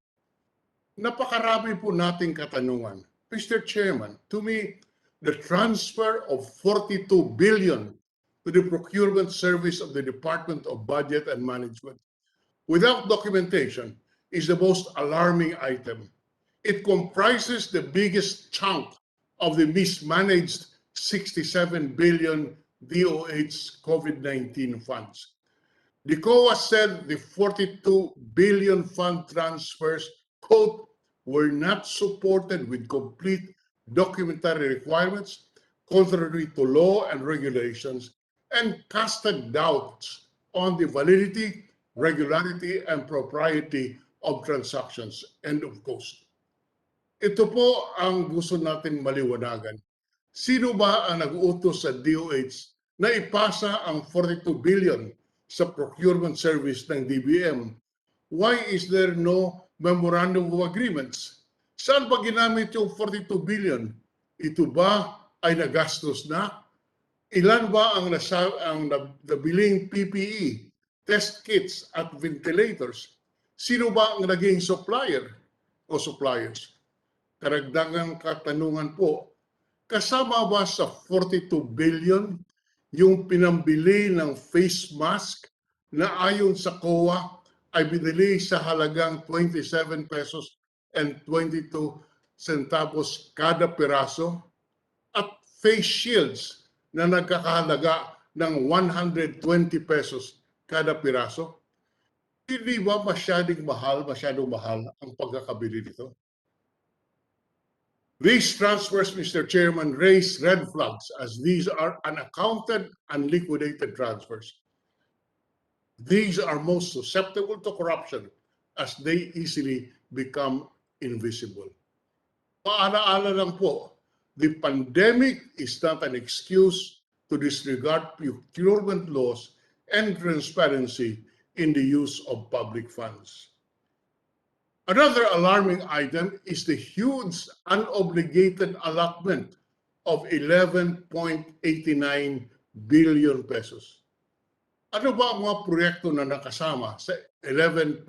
Napakarami po nating katanungan. Mr. Chairman, to me, the transfer of 42 billion to the procurement service of the Department of Budget and Management without documentation is the most alarming item. It comprises the biggest chunk of the mismanaged 67 billion DOH COVID-19 funds. The COA said the 42 billion fund transfers, quote, were not supported with complete documentary requirements, contrary to law and regulations, and casted doubts on the validity, regularity, and propriety of transactions. End of quote. Ito po ang gusto natin maliwanagan. Sino ba ang nag-utos sa DOH na ipasa ang 42 billion sa procurement service ng DBM? Why is there no memorandum of agreements? Saan ba ginamit yung 42 billion? Ito ba ay nagastos na? Ilan ba ang nabiling PPE, test kits at ventilators? Sino ba ang naging supplier o suppliers? Karagdagang katanungan po, kasama ba sa 42 billion yung pinambili ng face mask na ayon sa COA ay binili sa halagang 27 pesos and 22 centavos kada piraso, at face shields na nagkakahalaga ng 120 pesos kada piraso? Hindi ba masyadong mahal ang pagkakabili nito? These transfers, Mr. Chairman, raise red flags as these are unaccounted and liquidated transfers. These are most susceptible to corruption as they easily become invisible. Paalaala lang po, the pandemic is not an excuse to disregard procurement laws and transparency in the use of public funds. Another alarming item is the huge unobligated allotment of 11.89 billion pesos. Ano ba ang mga proyekto na nakasama sa 11.89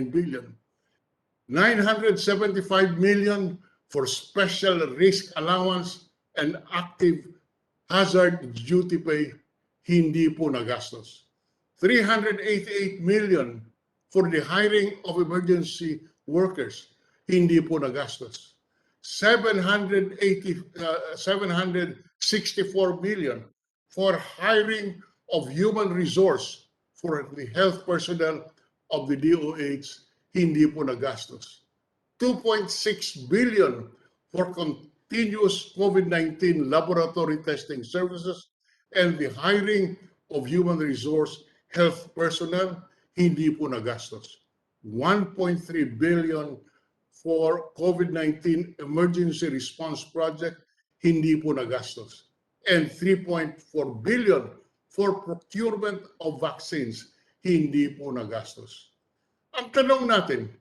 billion? 975 million for special risk allowance and active hazard duty pay, hindi po nagastos. 388 million for the hiring of emergency workers, hindi po nagastos. 764 million for hiring of human resource for the health personnel of the DOH, hindi po nagastos. 2.6 billion for continuous COVID-19 laboratory testing services and the hiring of human resource health personnel, hindi po nagastos. 1.3 billion for COVID-19 emergency response project, hindi po nagastos. And 3.4 billion for procurement of vaccines, hindi po nagastos. Ang tanong natin,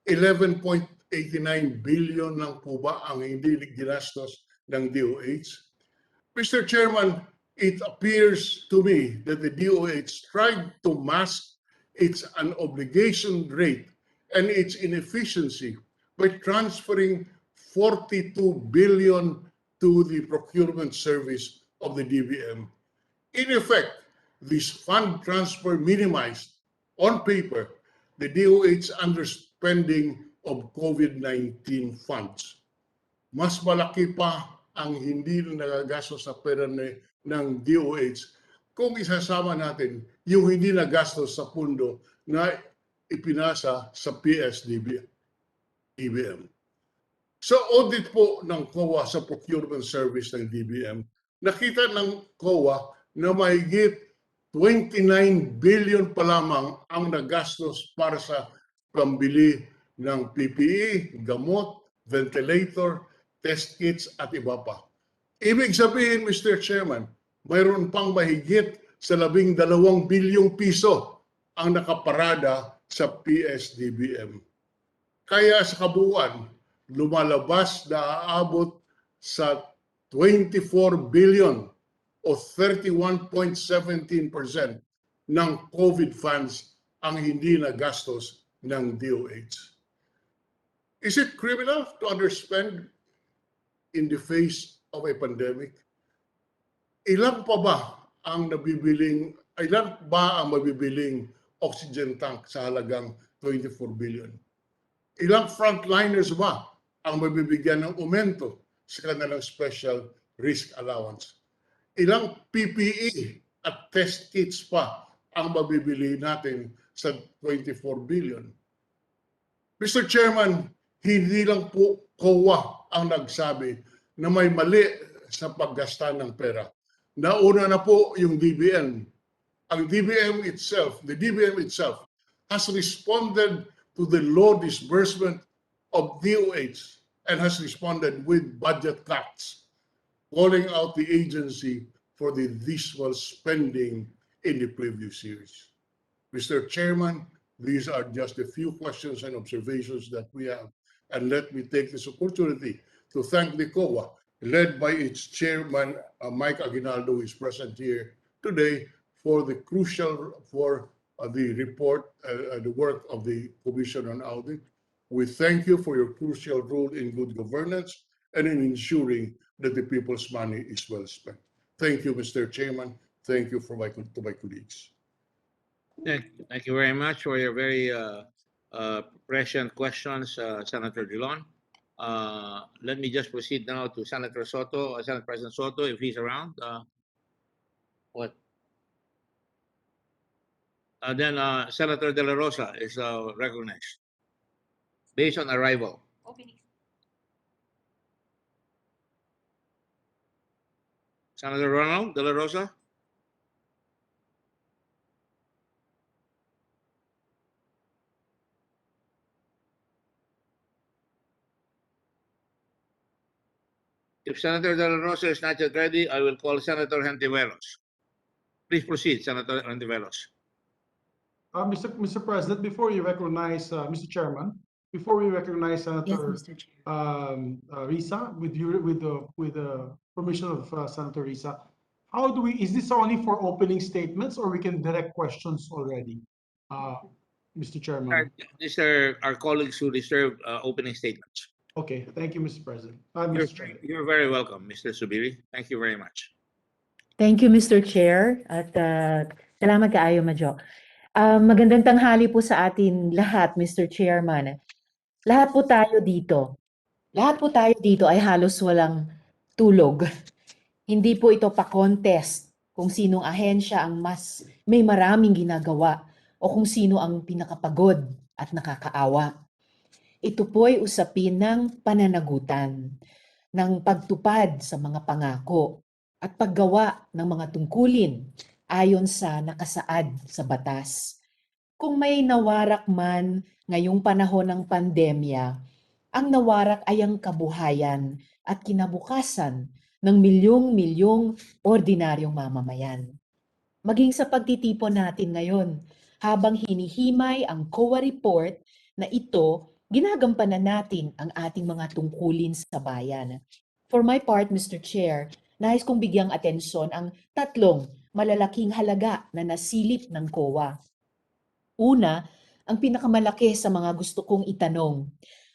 11.89 billion lang po ba ang hindi ginastos ng DOH? Mr. Chairman, it appears to me that the DOH tried to mask its unobligation rate and its inefficiency by transferring 42 billion to the procurement service of the DBM. In effect, this fund transfer minimized, on paper, the DOH underspending of COVID-19 funds. Mas malaki pa ang hindi nagagastos sa pera ng DOH kung isasama natin yung hindi nagastos sa pundo na ipinasa sa DBM. Sa audit po ng COA sa procurement service ng DBM, nakita ng COA na mahigit 29 billion pa lamang ang nagastos para sa pambili ng PPE, gamot, ventilator, test kits at iba pa. Ibig sabihin, Mr. Chairman, mayroon pang mahigit sa 12 bilyong piso ang nakaparada sa DBM. Kaya sa kabuuan, lumalabas na aabot sa 24 billion o 31.17% ng COVID funds ang hindi nagastos ng DOH. Is it criminal to underspend in the face of a pandemic? Ilan ang mabibiling oxygen tank sa halagang 24 billion? Ilang frontliners ba ang mabibigyan ng aumento sa kanilang special risk allowance? Ilang PPE at test kits pa ang mabibili natin sa 24 billion? Mr. Chairman, hindi lang po COA ang nagsabi na may mali sa paggasta ng pera. Nauna na po yung DBM. Ang DBM itself, the DBM itself, has responded to the low disbursement of DOH and has responded with budget cuts, calling out the agency for the visual spending in the previous years. Mr. Chairman, these are just a few questions and observations that we have. And let me take this opportunity to thank the COA, led by its chairman, Mike Aguinaldo, who is present here today, for the the report, the work of the Commission on Audit. We thank you for your crucial role in good governance and in ensuring that the people's money is well spent. Thank you, Mr. Chairman. Thank you to my colleagues. Thank you very much for your very prescient questions, Senator Drilon. Let me just proceed now to Senator Soto, Senate President Soto, if he's around. Then Senator De La Rosa is recognized based on arrival. Senator Ronald De La Rosa. If Senator De La Rosa is not yet ready, I will call Senator Hentiveros. Please proceed, Senator Hentiveros. Mr. President, before you recognize Mr. Chairman, before we recognize Yes, Senator Mr. Chair. Risa, with the permission of Senator Risa, how do we? Is this only for opening statements, or we can direct questions already, Mr. Chairman? These are our colleagues who reserve opening statements. Okay, thank you, Mr. President. You're, Mr. Chairman. you're very welcome, Mr. Subiri. Thank you very much. Thank you, Mr. Chair. At salamat kaayo, Madjo. Magandang tanghali po sa atin lahat, Mr. Chairman. Lahat po tayo dito. Lahat po tayo dito ay halos walang tulog. Hindi po ito pa-contest kung sinong ahensya ang mas may maraming ginagawa o kung sino ang pinakapagod at nakakaawa. Ito po ay usapin ng pananagutan, ng pagtupad sa mga pangako at paggawa ng mga tungkulin ayon sa nakasaad sa batas. Kung may nawarak man ngayong panahon ng pandemya, ang nawarak ay ang kabuhayan at kinabukasan ng milyong-milyong ordinaryong mamamayan. Maging sa pagtitipon natin ngayon, habang hinihimay ang COA report na ito, ginagampanan natin ang ating mga tungkulin sa bayan. For my part, Mr. Chair, nais kong bigyang atensyon ang tatlong malalaking halaga na nasilip ng COA. Una, ang pinakamalaki sa mga gusto kong itanong,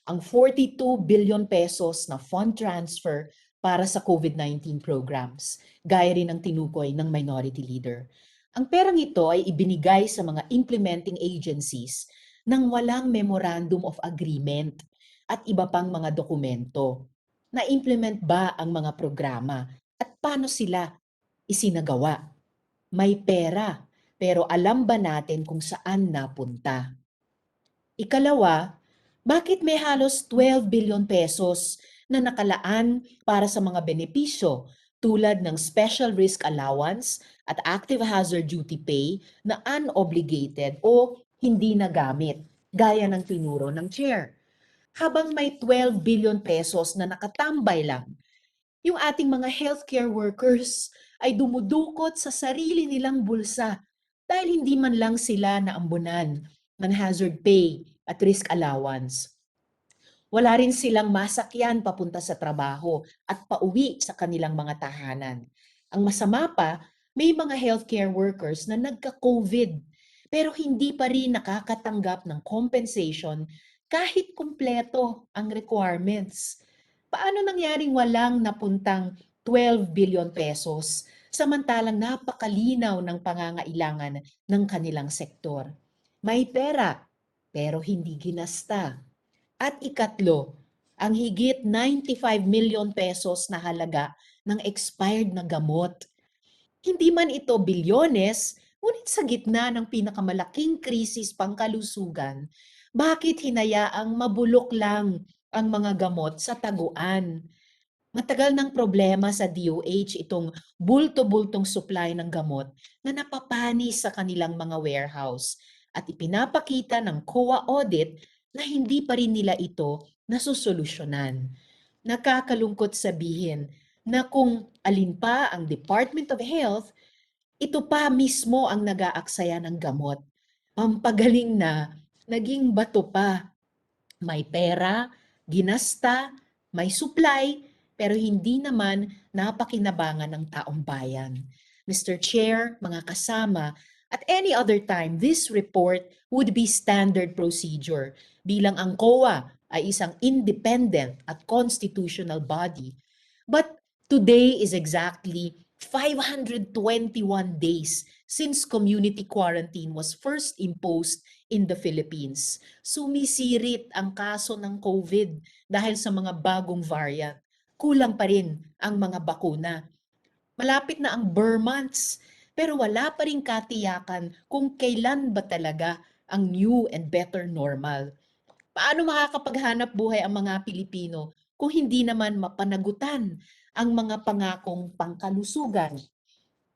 ang 42 billion pesos na fund transfer para sa COVID-19 programs, gaya rin ang tinukoy ng Minority Leader. Ang perang ito ay ibinigay sa mga implementing agencies nang walang Memorandum of Agreement at iba pang mga dokumento. Na-implement ba ang mga programa at paano sila isinagawa? May pera, pero alam ba natin kung saan napunta? Ikalawa, bakit may halos 12 billion pesos na nakalaan para sa mga benepisyo tulad ng Special Risk Allowance at Active Hazard Duty Pay na unobligated o hindi nagamit, gaya ng tinuro ng chair? Habang may 12 billion pesos na nakatambay lang, yung ating mga healthcare workers ay dumudukot sa sarili nilang bulsa dahil hindi man lang sila naambunan ng hazard pay at risk allowance. Wala rin silang masakyan papunta sa trabaho at pauwi sa kanilang mga tahanan. Ang masama pa, may mga healthcare workers na nagka-COVID pero hindi pa rin nakakatanggap ng compensation kahit kumpleto ang requirements. Paano nangyaring walang napuntang 12 billion pesos samantalang napakalinaw ng pangangailangan ng kanilang sektor? May pera pero hindi ginasta. At ikatlo, ang higit 95 million pesos na halaga ng expired na gamot. Hindi man ito bilyones, ngunit sa gitna ng pinakamalaking krisis pangkalusugan, bakit hinayaang mabulok lang ang mga gamot sa taguan? Matagal ng problema sa DOH itong bulto-bultong supply ng gamot na napapanis sa kanilang mga warehouse at ipinapakita ng COA audit na hindi pa rin nila ito nasusolusyonan. Nakakalungkot sabihin na kung alin pa ang Department of Health, ito pa mismo ang nag-aaksaya ng gamot. Pampagaling na, naging bato pa. May pera, ginasta, may supply, pero hindi naman napakinabangan ng taong bayan. Mr. Chair, mga kasama, at any other time, this report would be standard procedure bilang ang COA ay isang independent at constitutional body. But today is exactly 521 days since community quarantine was first imposed in the Philippines. Sumisirit ang kaso ng COVID dahil sa mga bagong variant. Kulang pa rin ang mga bakuna. Malapit na ang Burr months, pero wala pa rin katiyakan kung kailan ba talaga ang new and better normal. Paano makakapaghanap buhay ang mga Pilipino kung hindi naman mapanagutan ang mga pangakong pangkalusugan?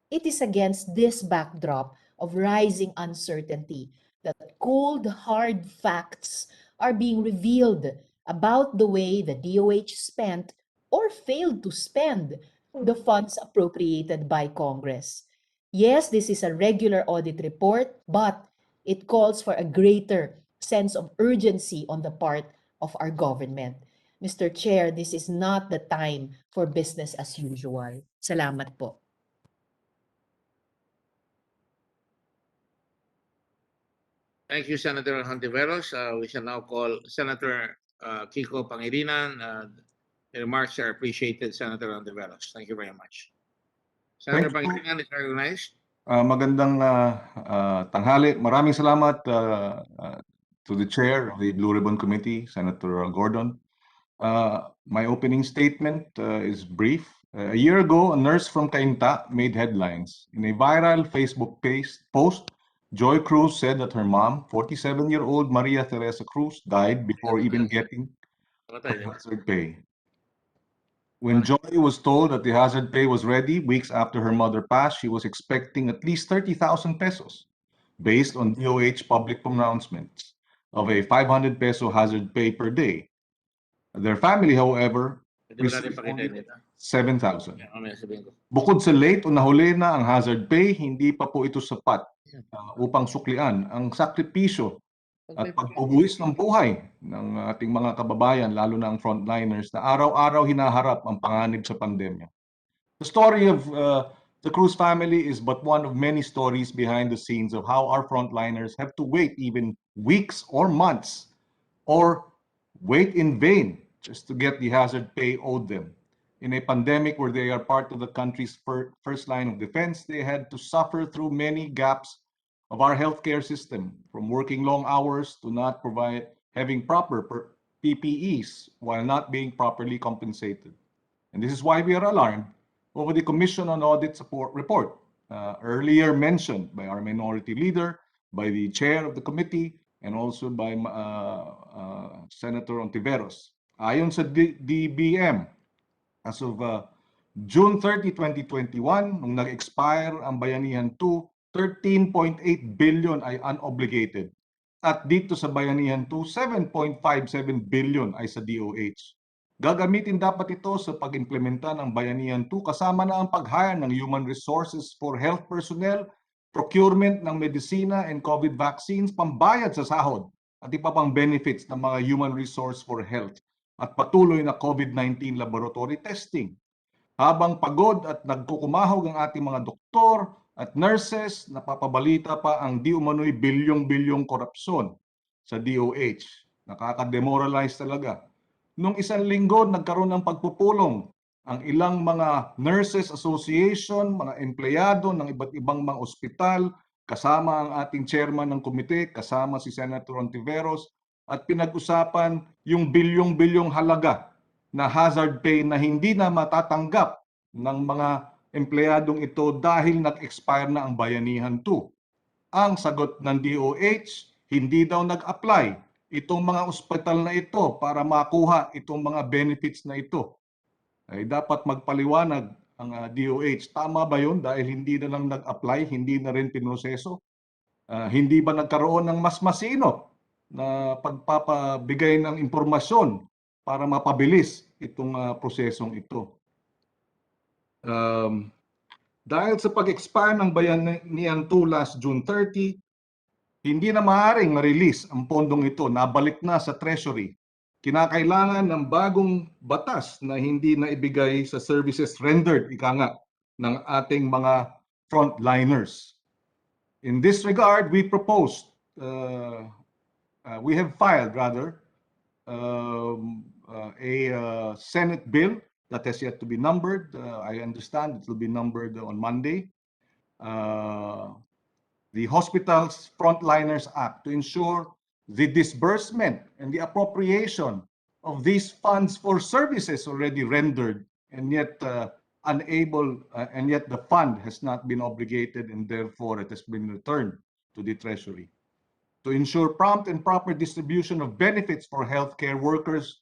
It is against this backdrop of rising uncertainty that cold, hard facts are being revealed about the way the DOH spent or failed to spend the funds appropriated by Congress. Yes, this is a regular audit report, but it calls for a greater sense of urgency on the part of our government. Mr. Chair, this is not the time for business as usual. Salamat po. Thank you, Senator Hontiveros. We shall now call Senator Kiko Pangilinan. The remarks are appreciated, Senator Hontiveros. Thank you very much. Senator Thank you. Pangilinan is recognized. Magandang tanghali. Maraming salamat to the chair of the Blue Ribbon Committee, Senator Gordon. My opening statement is brief. A year ago, a nurse from Cainta made headlines. In a viral Facebook post, Joy Cruz said that her mom, 47-year-old Maria Teresa Cruz, died before even getting her hazard pay. When Joy was told that the hazard pay was ready weeks after her mother passed, she was expecting at least 30,000 pesos based on DOH public pronouncements of a 500 peso hazard pay per day. Their family, however, received only 7,000. Bukod sa late o nahuli na ang hazard pay, hindi pa po ito sapat upang suklian ang sakripisyo at pagbubuwis ng buhay ng ating mga kababayan, lalo na ang frontliners na araw-araw hinaharap ang panganib sa pandemya. The story of the Cruz family is but one of many stories behind the scenes of how our frontliners have to wait even weeks or months or wait in vain just to get the hazard pay owed them. In a pandemic where they are part of the country's first line of defense, they had to suffer through many gaps of our healthcare system, from working long hours to not having proper PPEs while not being properly compensated. And this is why we are alarmed over the Commission on Audit report, earlier mentioned by our minority leader, by the chair of the committee, and also by Senator Hontiveros. Ayon sa DBM, as of June 30, 2021, nung nag-expire ang Bayanihan 2, 13.8 billion ay unobligated. At dito sa Bayanihan 2, 7.57 billion ay sa DOH. Gagamitin dapat ito sa pag-implementa ng Bayanihan 2 kasama na ang pag-hire ng human resources for health personnel, procurement ng medisina and COVID vaccines, pambayad sa sahod at iba pang benefits ng mga human resource for health at patuloy na COVID-19 laboratory testing. Habang pagod at nagkukumahog ang ating mga doktor at nurses, napapabalita pa ang di umano'y bilyong-bilyong korupsyon sa DOH. Nakaka-demoralize talaga. Nung isang linggo, nagkaroon ng pagpupulong ang ilang mga nurses association, mga empleyado ng iba't ibang mga ospital, kasama ang ating chairman ng komite, kasama si Senator Hontiveros, at pinag-usapan yung bilyong-bilyong halaga na hazard pay na hindi na matatanggap ng mga empleyadong ito dahil nag-expire na ang Bayanihan 2. Ang sagot ng DOH, hindi daw nag-apply itong mga ospital na ito para makuha itong mga benefits na ito. Ay dapat magpaliwanag ang DOH. Tama ba yun dahil hindi na lang nag-apply, hindi na rin pinoseso? Hindi ba nagkaroon ng mas masino na pagpapabigay ng impormasyon para mapabilis itong prosesong ito? Dahil sa pag-expire ng Bayanihan 2 last June 30, hindi na maaaring ma-release ang pondong ito, nabalik na sa Treasury. Kinakailangan ng bagong batas na hindi na ibigay sa services rendered, ika nga, ng ating mga frontliners. In this regard, we have filed a Senate bill that has yet to be numbered. I understand it will be numbered on Monday. The Hospitals Frontliners Act to ensure the disbursement and the appropriation of these funds for services already rendered and yet and yet the fund has not been obligated and therefore it has been returned to the Treasury. To ensure prompt and proper distribution of benefits for healthcare workers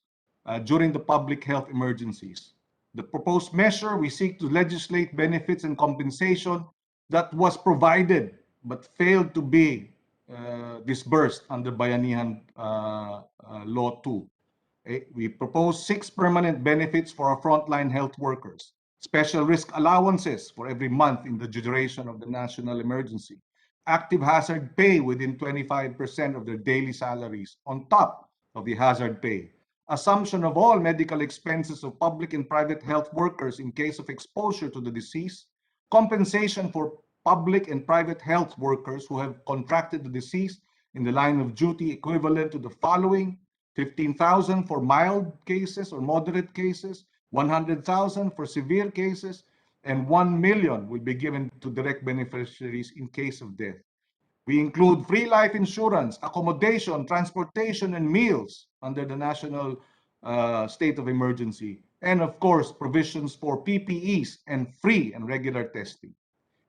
during the public health emergencies. The proposed measure, we seek to legislate benefits and compensation that was provided but failed to be disbursed under Bayanihan Law 2. We propose 6 permanent benefits for our frontline health workers, special risk allowances for every month in the duration of the national emergency, active hazard pay within 25% of their daily salaries on top of the hazard pay, assumption of all medical expenses of public and private health workers in case of exposure to the disease, compensation for public and private health workers who have contracted the disease in the line of duty equivalent to the following: 15,000 for mild cases or moderate cases, 100,000 for severe cases, and 1 million will be given to direct beneficiaries in case of death. We include free life insurance, accommodation, transportation, and meals under the national state of emergency, and of course, provisions for PPEs and free and regular testing.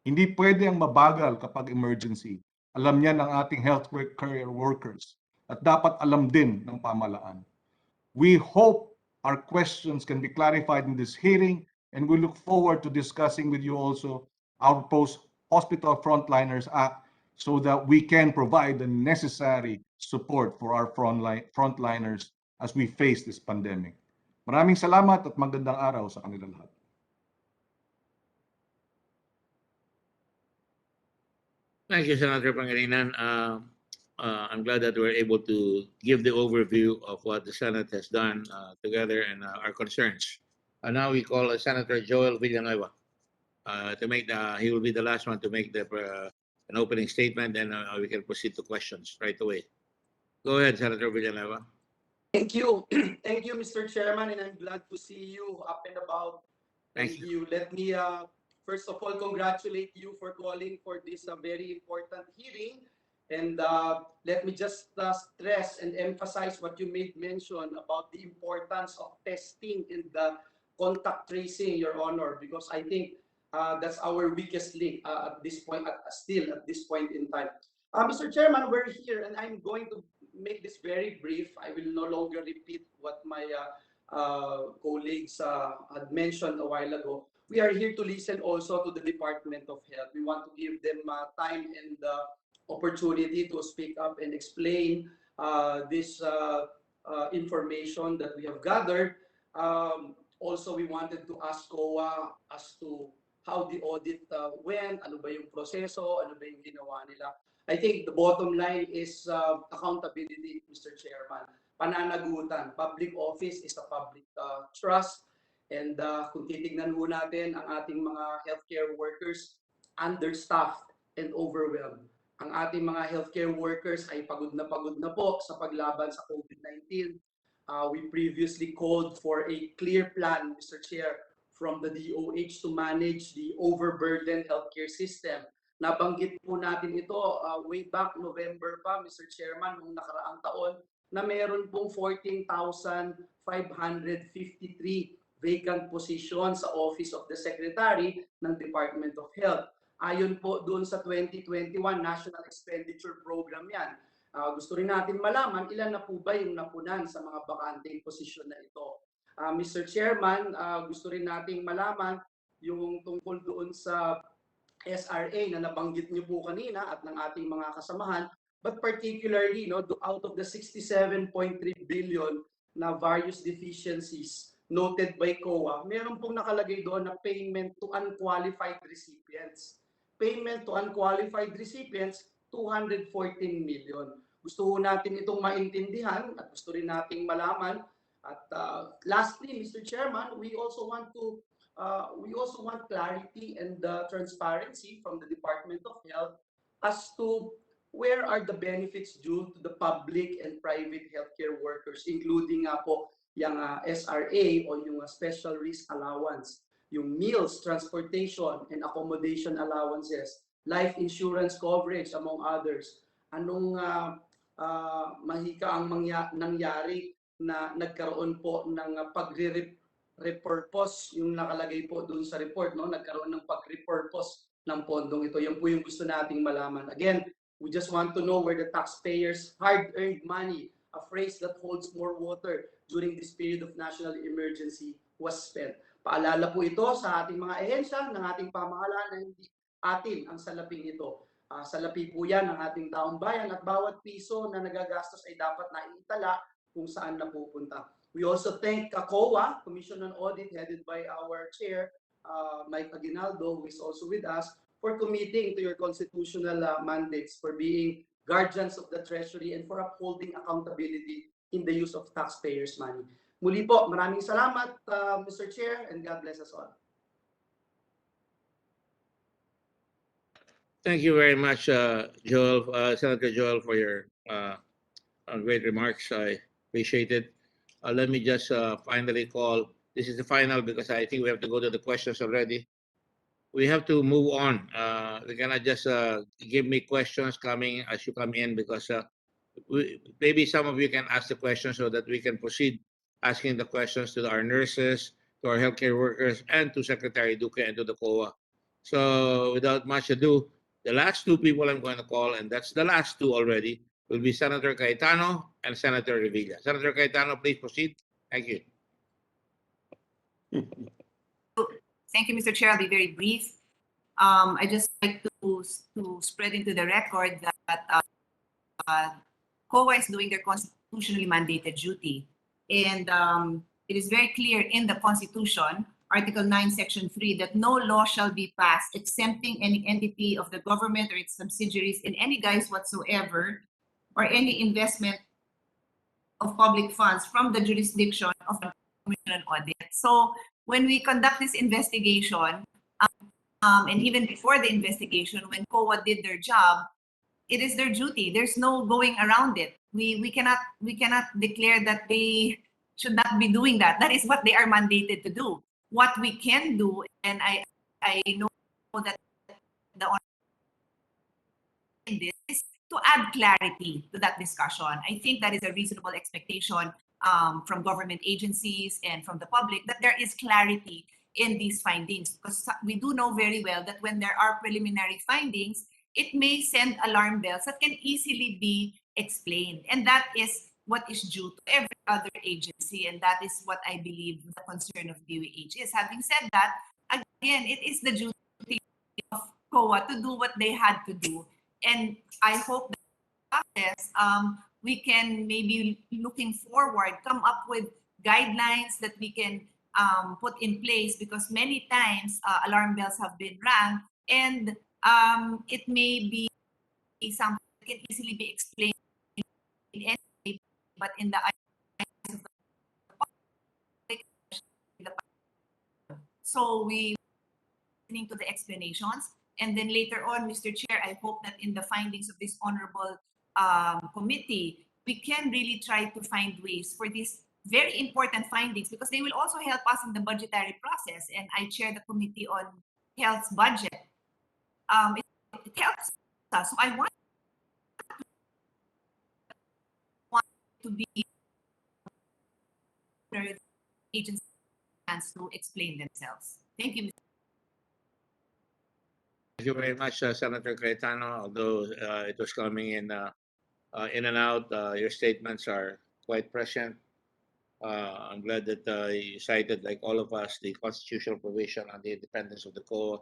Hindi pwede ang mabagal kapag emergency. Alam niyan ng ating healthcare workers at dapat alam din ng pamahalaan. We hope our questions can be clarified in this hearing, and we look forward to discussing with you also our Post-Hospital Frontliners Act so that we can provide the necessary support for our frontliners as we face this pandemic. Maraming salamat at magandang araw sa kanila lahat. Thank you, Senator Pangilinan. I'm glad that we're able to give the overview of what the Senate has done together and our concerns. Now we call Senator Joel Villanueva to make he will be the last one to make an opening statement, and we can proceed to questions right away. Go ahead, Senator Villanueva. Thank you. Thank you, Mr. Chairman, and I'm glad to see you up and about. Thank you. Let me, first of all, congratulate you for calling for this very important hearing. And let me just stress and emphasize what you made mention about the importance of testing and the contact tracing, Your Honor, because I think that's our weakest link at this point, still at this point in time. Mr. Chairman, we're here, and I'm going to make this very brief. I will no longer repeat what my colleagues had mentioned a while ago. We are here to listen also to the Department of Health. We want to give them time and opportunity to speak up and explain this information that we have gathered. Also, we wanted to ask COA as to how the audit went, ano ba yung proseso, ano ba yung ginawa nila. I think the bottom line is accountability, Mr. Chairman. Pananagutan. Public office is a public trust. And kung titignan ho natin ang ating mga healthcare workers, understaffed and overwhelmed. Ang ating mga healthcare workers ay pagod na po sa paglaban sa COVID-19. We previously called for a clear plan, Mr. Chair, from the DOH to manage the overburdened healthcare system. Nabanggit po natin ito way back November pa, Mr. Chairman, noong nakaraang taon, na meron pong 14,553 vacant positions sa Office of the Secretary ng Department of Health. Ayon po doon sa 2021 National Expenditure Program yan. Gusto rin natin malaman ilan na po ba yung napunan sa mga bakanteng posisyon na ito. Mr. Chairman, gusto rin nating malaman yung tungkol doon sa SRA na nabanggit niyo po kanina at ng ating mga kasamahan, but particularly out of the 67.3 billion na various deficiencies noted by COA, meron pong nakalagay doon na payment to unqualified recipients. Payment to unqualified recipients, 214 million. Gusto ho natin itong maintindihan at gusto rin nating malaman. At lastly, Mr. Chairman, we also want clarity and transparency from the Department of Health as to where are the benefits due to the public and private healthcare workers, including po yung SRA o yung special risk allowance, yung meals, transportation, and accommodation allowances, life insurance coverage, among others. Anong mahika ang nangyari na nagkaroon po ng repurpose, yung nakalagay po doon sa report, nagkaroon ng pag-repurpose ng pondong ito. Yan po yung gusto nating malaman. Again, we just want to know where the taxpayers' hard-earned money, a phrase that holds more water during this period of national emergency, was spent. Paalala po ito sa ating mga ehensya ng ating pamahalaan na hindi atin ang salaping ito. Salapi po yan ng ating taong bayan at bawat piso na nagagastos ay dapat naiitala kung saan napupunta. We also thank COA, Commission on Audit, headed by our chair, Mike Aguinaldo, who is also with us, for committing to your constitutional mandates, for being guardians of the treasury, and for upholding accountability in the use of taxpayers' money. Muli po, maraming salamat, Mr. Chair, and God bless us all. Thank you very much, Joel, Senator Joel, for your great remarks. I appreciate it. Let me just finally call. This is the final because I think we have to go to the questions already. We have to move on. We cannot just give me questions coming as you come in because maybe some of you can ask the questions so that we can proceed asking the questions to our nurses, to our healthcare workers, and to Secretary Duque and to the COA. So without much ado, the last two people I'm going to call, and that's the last two already, will be Senator Cayetano and Senator Revilla. Senator Cayetano, please proceed. Thank you. Thank you, Mr. Chair. I'll be very brief. I just like to spread into the record that COA is doing their constitutionally mandated duty. And it is very clear in the Constitution, Article 9, Section 3, that no law shall be passed exempting any entity of the government or its subsidiaries in any guise whatsoever, or any investment of public funds from the jurisdiction of the Commission on Audit. So when we conduct this investigation, and even before the investigation, when COA did their job, it is their duty. There's no going around it. We cannot declare that they should not be doing that. That is what they are mandated to do. What we can do, and I know that the in this is to add clarity to that discussion. I think that is a reasonable expectation from government agencies and from the public, that there is clarity in these findings, because we do know very well that when there are preliminary findings, it may send alarm bells that can easily be explained. And that is what is due to every other agency. And that is what I believe the concern of DOH is. Having said that, again, it is the duty of COA to do what they had to do. And I hope that process, we can maybe looking forward, come up with guidelines that we can put in place, because many times alarm bells have been rang, and it may be something that can easily be explained in any way, but in the eyes of the public. So we listening to the explanations, and then later on, Mr. Chair, I hope that in the findings of this honorable committee, we can really try to find ways for these very important findings, because they will also help us in the budgetary process. And I chair the Committee on Health's budget. It helps us. So I want to be agencies to explain themselves. Thank you, Mr. Thank you very much, Senator Cayetano. Although it was coming in and out, your statements are quite prescient. I'm glad that you cited, like all of us, the constitutional provision on the independence of the COA,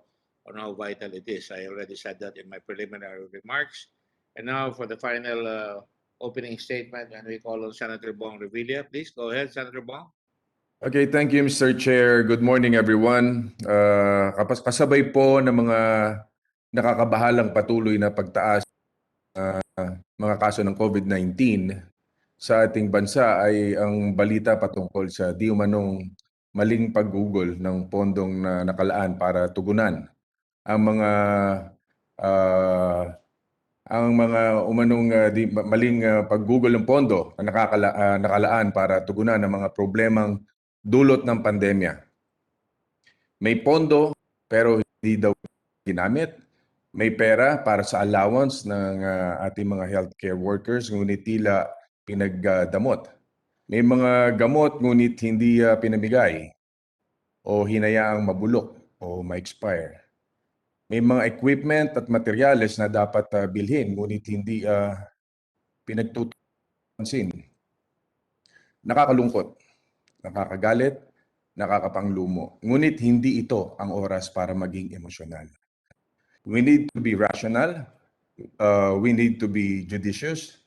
on how vital it is. I already said that in my preliminary remarks. And now for the final opening statement, and we call on Senator Bong Revilla. Please go ahead, Senator Bong. Okay, thank you, Mr. Chair. Good morning, everyone. Kasabay po ng mga nakakabahalang patuloy na pagtaas mga kaso ng COVID-19 sa ating bansa ay ang balita patungkol sa di umanong maling paggugol ng pondong na nakalaan para tugunan ang mga umanong maling paggugol ng pondo na nakalaan para tugunan ang mga problemang dulot ng pandemya. May pondo pero hindi daw ginamit. May pera para sa allowance ng ating mga healthcare workers, ngunit tila pinagdamot. May mga gamot ngunit hindi pinamigay o hinayaang mabulok o ma-expire. May mga equipment at materyales na dapat bilhin ngunit hindi pinagtutunan. Nakakalungkot, nakakagalit, nakakapanglumo. Ngunit hindi ito ang oras para maging emosyonal. We need to be rational. We need to be judicious.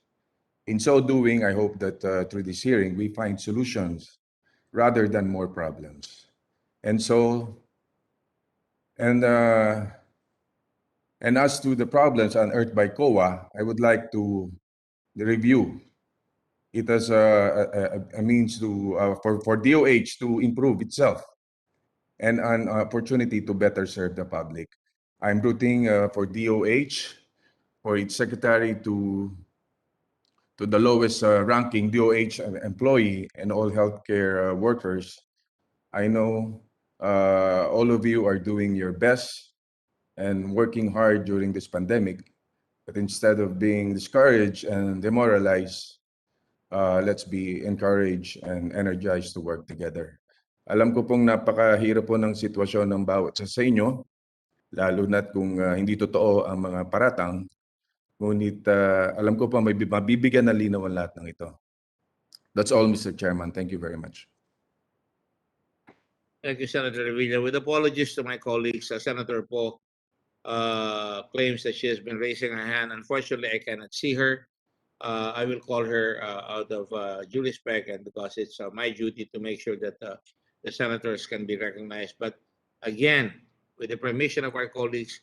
In so doing, I hope that through this hearing, we find solutions rather than more problems. And And as to the problems unearthed by COA, I would like to review it as a means to for DOH to improve itself and an opportunity to better serve the public. I'm rooting for DOH, for its secretary to the lowest ranking DOH employee and all healthcare workers. I know all of you are doing your best and working hard during this pandemic, but instead of being discouraged and demoralized, let's be encouraged and energized to work together. Alam ko pong napakahirap po ng sitwasyon ng bawat sa inyo, lalo na't kung hindi totoo ang mga paratang, ngunit alam ko pa may mabibigyan ng linaw ang lahat ng ito. That's all, Mr. Chairman. Thank you very much. Thank you, Senator Revilla. With apologies to my colleagues, Senator Po claims that she has been raising her hand. Unfortunately, I cannot see her. I will call her out of due respect and because it's my duty to make sure that the senators can be recognized. But again, with the permission of our colleagues,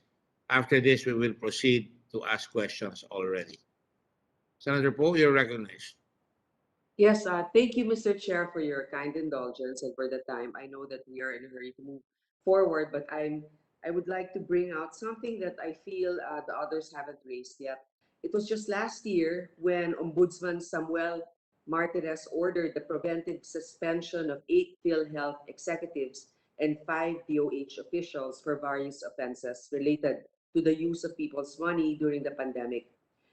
after this, we will proceed to ask questions already. Senator Po, you're recognized. Yes, thank you, Mr. Chair, for your kind indulgence and for the time. I know that we are in a hurry to move forward, but I would like to bring out something that I feel the others haven't raised yet. It was just last year when Ombudsman Samuel Martinez ordered the preventive suspension of 8 PhilHealth executives and 5 DOH officials for various offenses related to the use of people's money during the pandemic.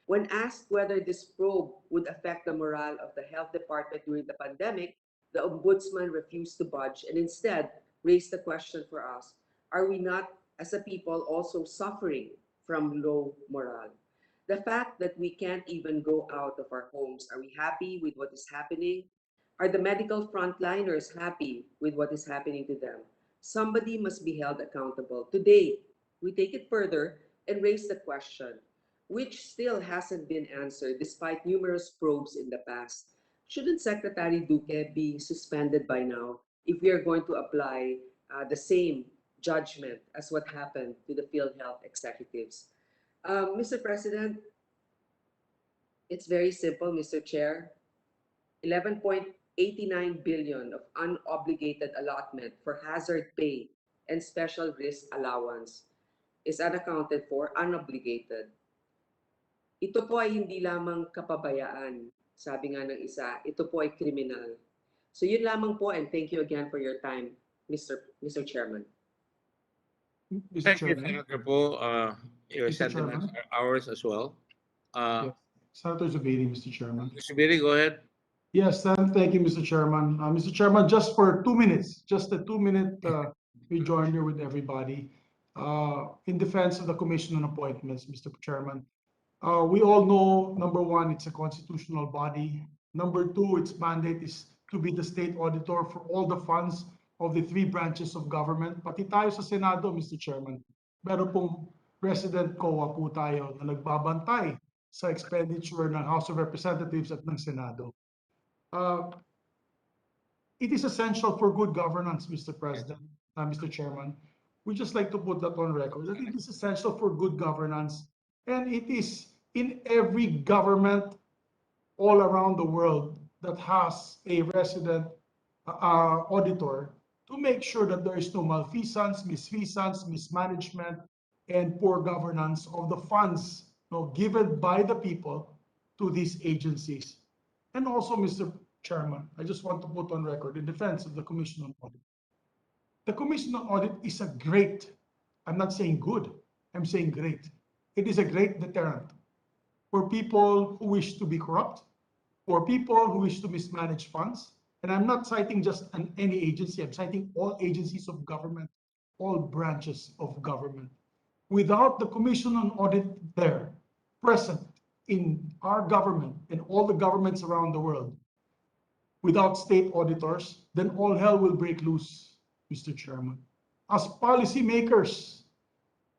When asked whether this probe would affect the morale of the health department during the pandemic, the ombudsman refused to budge and instead raised the question for us, are we not as a people also suffering from low morale? The fact that we can't even go out of our homes, are we happy with what is happening? Are the medical frontliners happy with what is happening to them? Somebody must be held accountable. Today, we take it further and raise the question, which still hasn't been answered despite numerous probes in the past. Shouldn't Secretary Duque be suspended by now if we are going to apply the same judgment as what happened to the PhilHealth executives? Mr. President, it's very simple, Mr. Chair. 11.89 billion of unobligated allotment for hazard pay and special risk allowance is unaccounted for, unobligated. Ito po ay hindi lamang kapabayaan, sabi nga ng isa, ito po ay kriminal. So yun lamang po and thank you again for your time, Mr. Chairman. Mr. Thank you, Chairman. Senator Po. Your Mr. sentiments Chairman. are ours as well. Yes. Senator Zubiri, Mr. Chairman. Mr. Biri, go ahead. Yes, thank you, Mr. Chairman. Mr. Chairman, just for 2 minutes, just a 2-minute rejoinder with everybody in defense of the Commission on Appointments, Mr. Chairman. We all know, number one, it's a constitutional body. Number two, its mandate is to be the state auditor for all the funds of the 3 branches of government. Pati tayo sa Senado, Mr. Chairman, meron pong resident COA po tayo na nagbabantay sa expenditure ng House of Representatives at ng Senado. It is essential for good governance, Mr. President, Mr. Chairman. We just like to put that on record, that it is essential for good governance, and it is in every government all around the world that has a resident auditor to make sure that there is no malfeasance, misfeasance, mismanagement, and poor governance of the funds given by the people to these agencies. And also, Mr. Chairman, I just want to put on record in defense of the Commission on Audit. The Commission on Audit is a great, I'm not saying good, I'm saying great. It is a great deterrent for people who wish to be corrupt, for people who wish to mismanage funds. And I'm not citing just any agency, I'm citing all agencies of government, all branches of government. Without the Commission on Audit there, present in our government and all the governments around the world, without state auditors, then all hell will break loose, Mr. Chairman. As policymakers,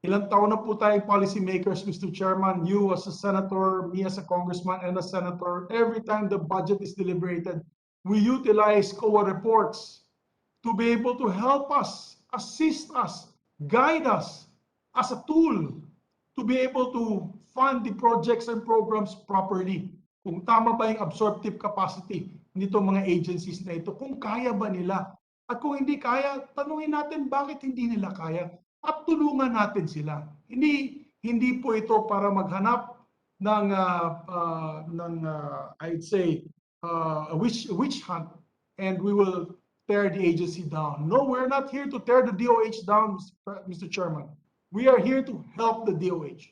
ilang taon na po tayong policymakers, Mr. Chairman, you as a senator, me as a congressman and a senator, every time the budget is deliberated, we utilize COA reports to be able to help us, assist us, guide us as a tool to to be able to fund the projects and programs properly. Kung tama ba yung absorptive capacity nito mga agencies na ito, kung kaya ba nila. At kung hindi kaya, tanungin natin bakit hindi nila kaya at tulungan natin sila. Hindi po ito para maghanap ng I'd say a witch hunt and we will tear the agency down. No, we're not here to tear the DOH down, Mr. Chairman. We are here to help the DOH.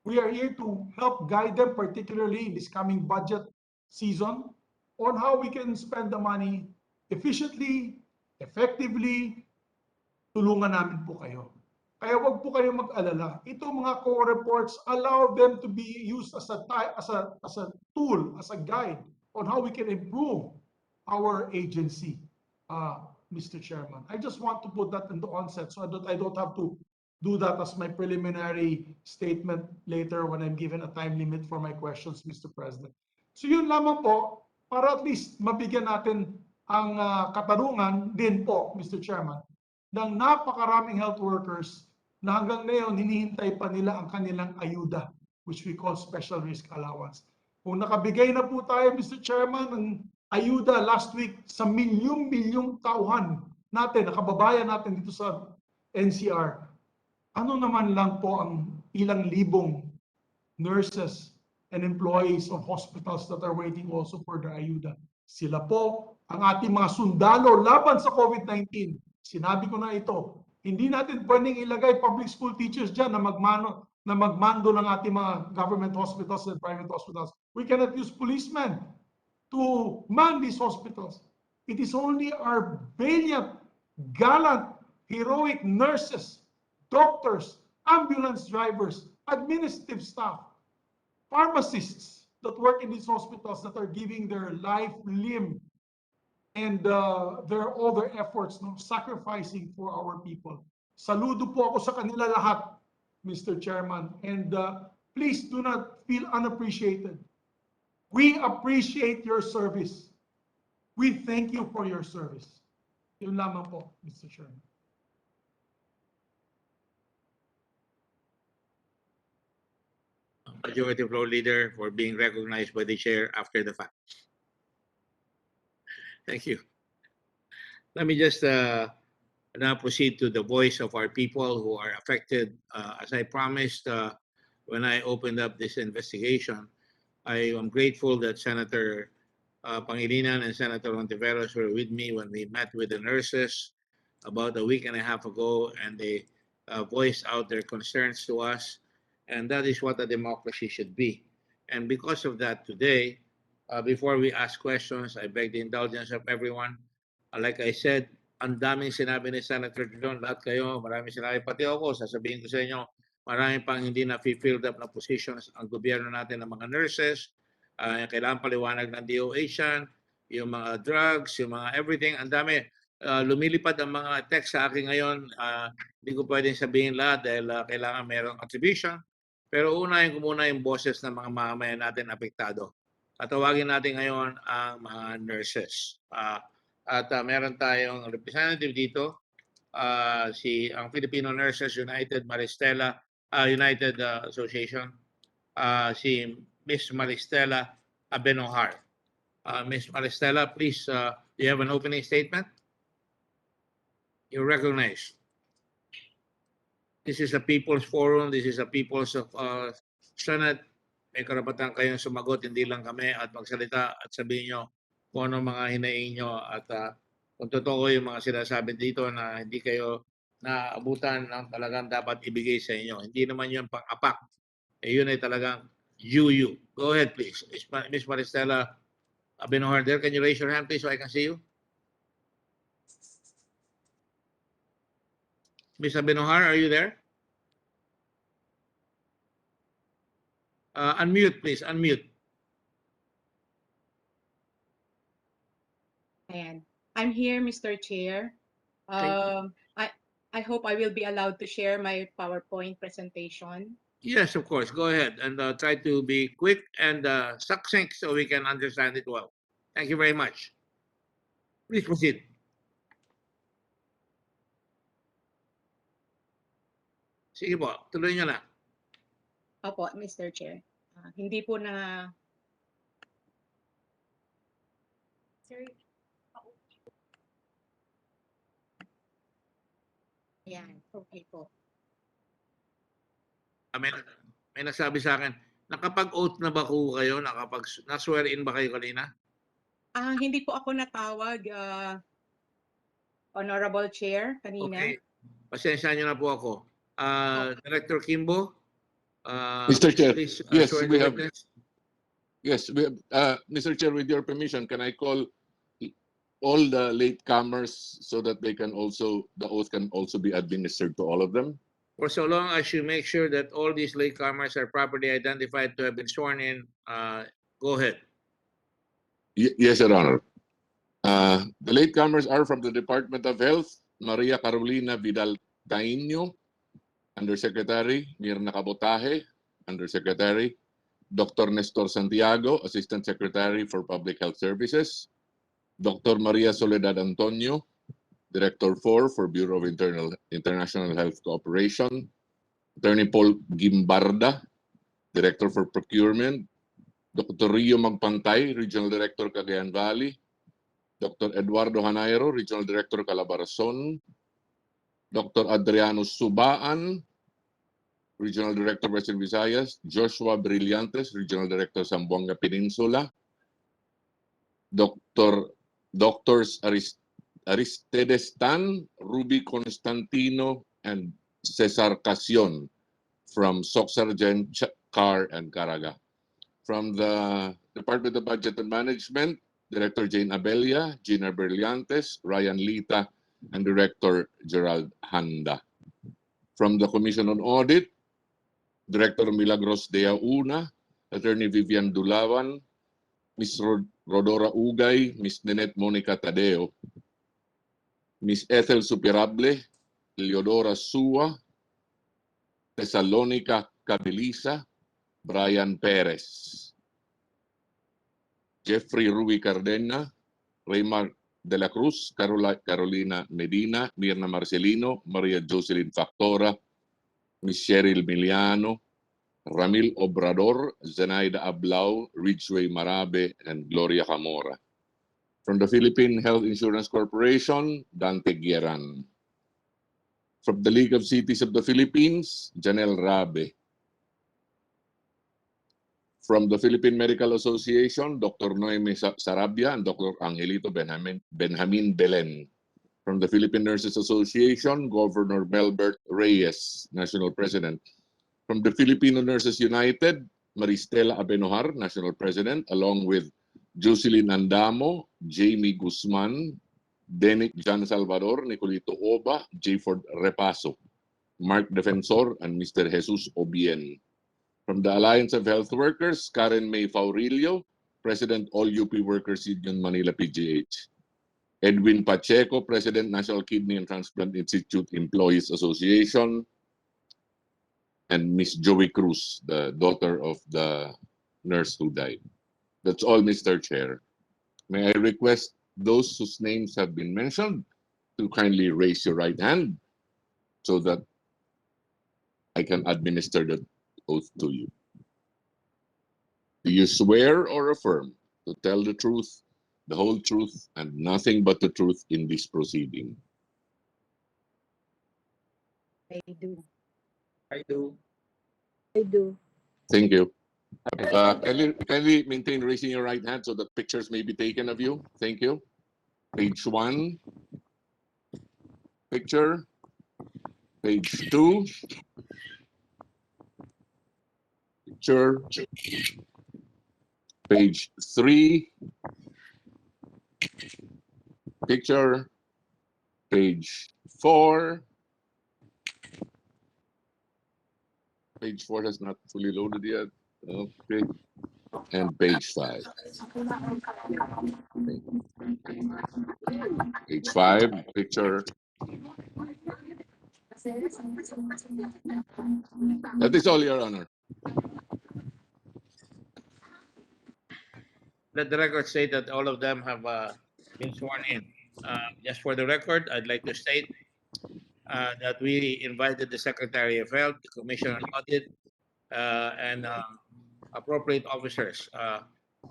We are here to help guide them, particularly in this coming budget season, on how we can spend the money efficiently, effectively. Tulungan namin po kayo. Kaya wag po kayo mag-alala. Ito mga COA reports, allow them to be used as a tool, as a guide on how we can improve our agency, Mr. Chairman. I just want to put that in the onset so that I don't have to do that as my preliminary statement later when I'm given a time limit for my questions, Mr. President. So yun lamang po, para at least mabigyan natin ang katarungan din po, Mr. Chairman, ng napakaraming health workers na hanggang ngayon hinihintay pa nila ang kanilang ayuda, which we call special risk allowance. Kung nakabigay na po tayo, Mr. Chairman, ng ayuda last week sa milyong-milyong tauhan natin, nakababayan natin dito sa NCR, ano naman lang po ang ilang libong nurses and employees of hospitals that are waiting also for their ayuda. Sila po ang ating mga sundalo laban sa COVID-19. Sinabi ko na ito, hindi natin pwedeng ilagay public school teachers dyan na magmando ng ating mga government hospitals and private hospitals. We cannot use policemen to man these hospitals. It is only our valiant, gallant, heroic nurses, doctors, ambulance drivers, administrative staff, pharmacists that work in these hospitals that are giving their life, limb, and all their efforts, sacrificing for our people. Saludo po ako sa kanila lahat, Mr. Chairman, and please do not feel unappreciated. We appreciate your service. We thank you for your service. Yun lamang po, Mr. Chairman. Majority Floor Leader for being recognized by the chair after the fact. Thank you. Let me just now proceed to the voice of our people who are affected. As I promised when I opened up this investigation, I am grateful that Senator Pangilinan and Senator Ontiveros were with me when we met with the nurses about a week and a half ago, and they voiced out their concerns to us. And that is what a democracy should be. And because of that, today, before we ask questions, I beg the indulgence of everyone. Like I said, ang daming sinabi ni Senator John, lahat kayo, maraming sinabi, pati ako, sasabihin ko sa inyo, maraming pang hindi na filled up na positions ang gobyerno natin ng mga nurses, kailangan paliwanag ng DOH yan, yung mga drugs, yung mga everything, ang dami. Lumilipad ang mga text sa akin ngayon, hindi ko pwedeng sabihin lahat dahil kailangan mayroong attribution. Pero unahin ko muna yung boses ng mga mamamayan natin apektado. Tatawagin natin ngayon ang mga nurses. At meron tayong representative dito, ang Filipino Nurses United United Association, si Miss Maristela Abenohar. Miss Maristela, please, do you have an opening statement? You're recognized. This is a People's Forum. This is a People's Senate. May karapatan kayong sumagot, hindi lang kami, at magsalita at sabihin nyo kung ano mga hinaing nyo at kung totoo yung mga sinasabi dito na hindi kayo naabutan ng talagang dapat ibigay sa inyo. Hindi naman yun pang-apak. Yun ay talagang you. Go ahead, please. Miss Maristela Abenohar there. Can you raise your hand, please, so I can see you? Miss Abenohar, are you there? Unmute, please. Unmute. And I'm here, Mr. Chair. I hope I will be allowed to share my PowerPoint presentation. Yes, of course. Go ahead and try to be quick and succinct so we can understand it well. Thank you very much. Please proceed. Sige po, tuloy nyo na. Opo, Mr. Chair. Hindi po na... Sir, yan, okay po. May nagsabi sa akin, nakapag-oath na ba ko kayo? Na-swear in ba kayo kanina? Hindi po ako natawag, Honorable Chair, kanina. Okay. Pasensya nyo na po ako. Director Kimbo, Mr. Chair, please yes, swear we the have. witness. Yes, Mr. Chair, with your permission, can I call all the latecomers so that the oath can also be administered to all of them? For so long as you make sure that all these latecomers are properly identified to have been sworn in, go ahead. Yes, Your Honor. The latecomers are from the Department of Health, Maria Carolina Vidal Taino, Undersecretary, Mirna Cabotaje, Undersecretary, Dr. Nestor Santiago, Assistant Secretary for Public Health Services, Dr. Maria Soledad Antonio, Director 4 for Bureau of International Health Cooperation, Attorney Paul Gimbarda, Director for Procurement, Dr. Rio Magpantay, Regional Director Cagayan Valley, Dr. Eduardo Hanairo, Regional Director Calabarzon, Dr. Adriano Subaan, Regional Director Western Visayas, Joshua Brillantes, Regional Director Zamboanga Peninsula, Doctors Aristides Tan, Ruby Constantino, and Cesar Casion from Socsargen, Car, and Caraga. From the Department of Budget and Management, Director Jane Abelia, Gina Brillantes, Ryan Lita, and Director Gerald Handa. From the Commission on Audit, Director Milagros de Auna, Attorney Vivian Dulawan, Ms. Rodora Ugay, Ms. Ninette Monica Tadeo, Ms. Ethel Supirable, Leodora Sua, Thessalonica Cabilisa, Brian Perez, Jeffrey Rui Cardena, Raymar de la Cruz, Carolina Medina, Mirna Marcelino, Maria Jocelyn Factora, Ms. Cheryl Miliano, Ramil Obrador, Zenaida Ablao, Ridgeway Marabe, and Gloria Camora. From the Philippine Health Insurance Corporation, Dante Guieran. From the League of Cities of the Philippines, Janelle Rabe. From the Philippine Medical Association, Dr. Noemi Sarabia and Dr. Angelito Benjamin Belen. From the Philippine Nurses Association, Governor Melbert Reyes, National President. From the Filipino Nurses United, Maristela Abenojar, National President, along with Jocelyn Andamo, Jamie Guzman, Denick Jan Salvador, Nicolito Oba, Jayford Repaso, Mark Defensor, and Mr. Jesus Obien. From the Alliance of Health Workers, Karen May Faurilio, President All UP Workers Union Manila PGH. Edwin Pacheco, President National Kidney and Transplant Institute Employees Association. And Miss Joey Cruz, the daughter of the nurse who died. That's all, Mr. Chair. May I request those whose names have been mentioned to kindly raise your right hand so that I can administer the oath to you. Do you swear or affirm to tell the truth, the whole truth, and nothing but the truth in this proceeding? I do. I do. I do. Thank you. Kindly maintain raising your right hand so that pictures may be taken of you. Thank you. Page 1. Picture. Page 2. Picture. Page 3. Picture. Page 4. Page 4 has not fully loaded yet. Okay. And page 5. Page 5. Picture. That is all, Your Honor. Let the record state that all of them have been sworn in. Just for the record, I'd like to state that we invited the Secretary of Health, the Commission on Audit, and appropriate officers.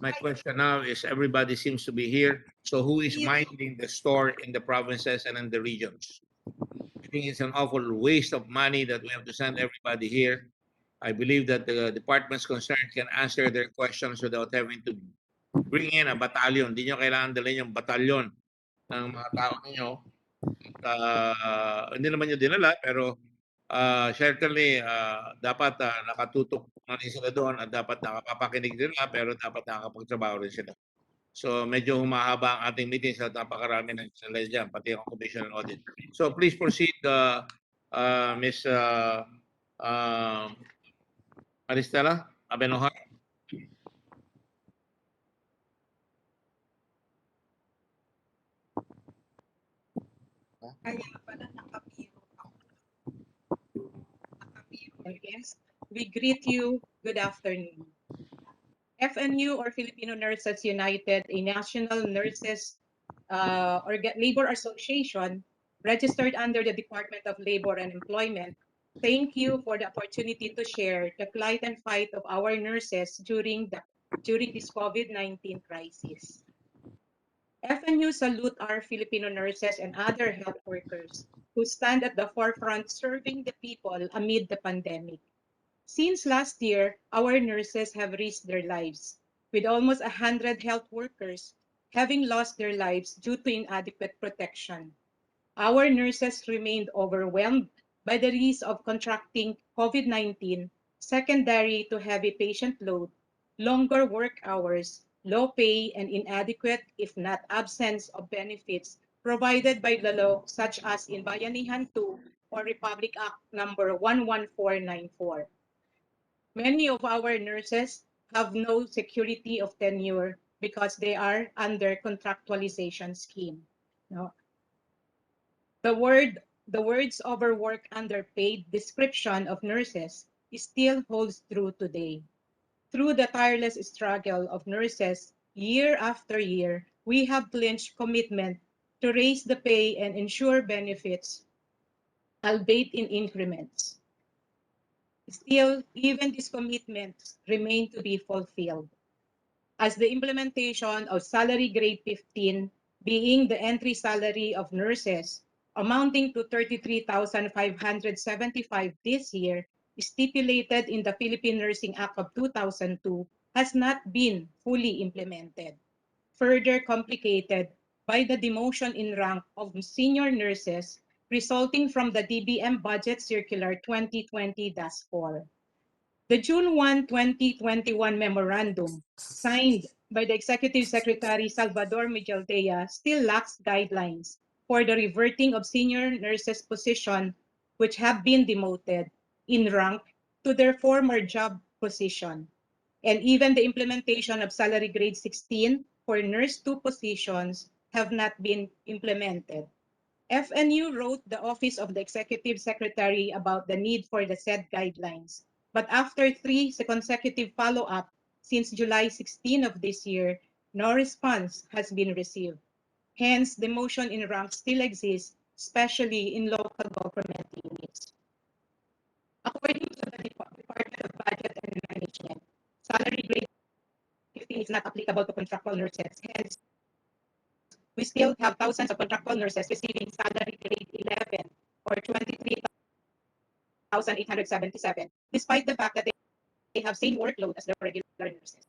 My question now is, everybody seems to be here. So who is minding the store in the provinces and in the regions? I think it's an awful waste of money that we have to send everybody here. I believe that the departments concerned can answer their questions without having to bring in a battalion. Hindi nyo kailangan dalhin yung batalyon ng mga tao ninyo. Hindi naman nyo dinala, pero certainly dapat nakatutok na rin sila doon at dapat nakapapakinig nila, pero dapat nakakapagtrabaho rin sila. So medyo humahaba ang ating meetings at napakarami ng sila dyan, pati ang Commission on Audit. So please proceed, Ms. Maristela Abenohar. Yes, we greet you. Good afternoon. FNU, or Filipino Nurses United, a national nurses labor association registered under the Department of Labor and Employment. Thank you for the opportunity to share the plight and fight of our nurses during this COVID-19 crisis. FNU salute our Filipino nurses and other health workers who stand at the forefront serving the people amid the pandemic. Since last year, our nurses have risked their lives, with almost 100 health workers having lost their lives due to inadequate protection. Our nurses remained overwhelmed by the risk of contracting COVID-19, secondary to heavy patient load, longer work hours, low pay, and inadequate, if not absence, of benefits provided by the law, such as in Bayanihan 2 or Republic Act number 11494. Many of our nurses have no security of tenure because they are under contractualization scheme. No. The words overwork, underpaid description of nurses still holds true today. Through the tireless struggle of nurses year after year, we have pledged commitment to raise the pay and ensure benefits, albeit in increments. Still, even these commitments remain to be fulfilled, as the implementation of salary grade 15, being the entry salary of nurses, amounting to 33,575 this year, stipulated in the Philippine Nursing Act of 2002, has not been fully implemented, further complicated by the demotion in rank of senior nurses resulting from the DBM Budget Circular 2020-4. The June 1, 2021 memorandum, signed by the Executive Secretary Salvador Mijaldea, still lacks guidelines for the reverting of senior nurses' position which have been demoted in rank to their former job position. And even the implementation of salary grade 16 for nurse 2 positions have not been implemented. FNU wrote the Office of the Executive Secretary about the need for the said guidelines. But after 3 consecutive follow-up since July 16 of this year, no response has been received. Hence, the motion in rank still exists, especially in local government units. According to the Department of Budget and Management, salary grade 15 is not applicable to contractual nurses. Hence, we still have thousands of contractual nurses receiving salary grade 11 or 23,877, despite the fact that they have same workload as the regular nurses.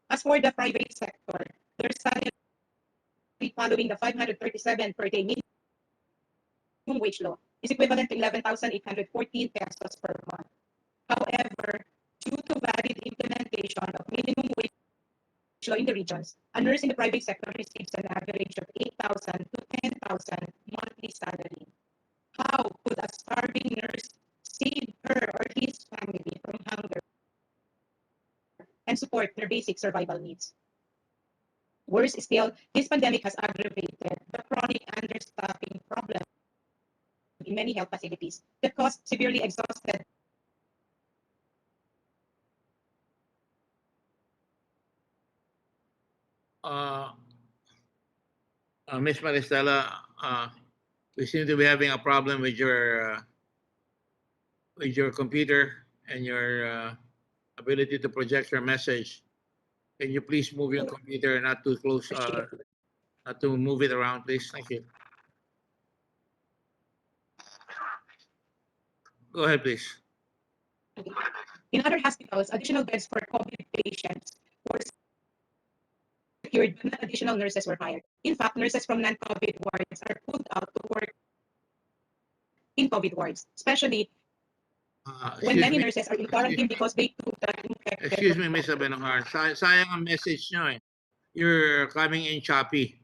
As for the private sector, their salary following the 537 per day minimum wage law is equivalent to 11,814 pesos per month. However, due to valid implementation of minimum wage law in the regions, a nurse in the private sector receives an average of 8,000 to 10,000 monthly salary. How could a starving nurse save her or his family from hunger and support their basic survival needs? Worse still, this pandemic has aggravated the chronic understaffing problem in many health facilities that caused severely exhausted Ms. Maristela, we seem to be having a problem with your computer, and your ability to project your message. Can you please move your computer not too close, not to move it around, please? Thank you. Go ahead, please. In other hospitals, additional beds for COVID patients were secured, but not additional nurses were hired. In fact, nurses from non-COVID wards are pulled out to work in COVID wards, especially when Excuse many me. nurses are in quarantine because they too got infected. Excuse me, Ms. Abenahar. Sayang ang message nyo eh. You're coming in choppy.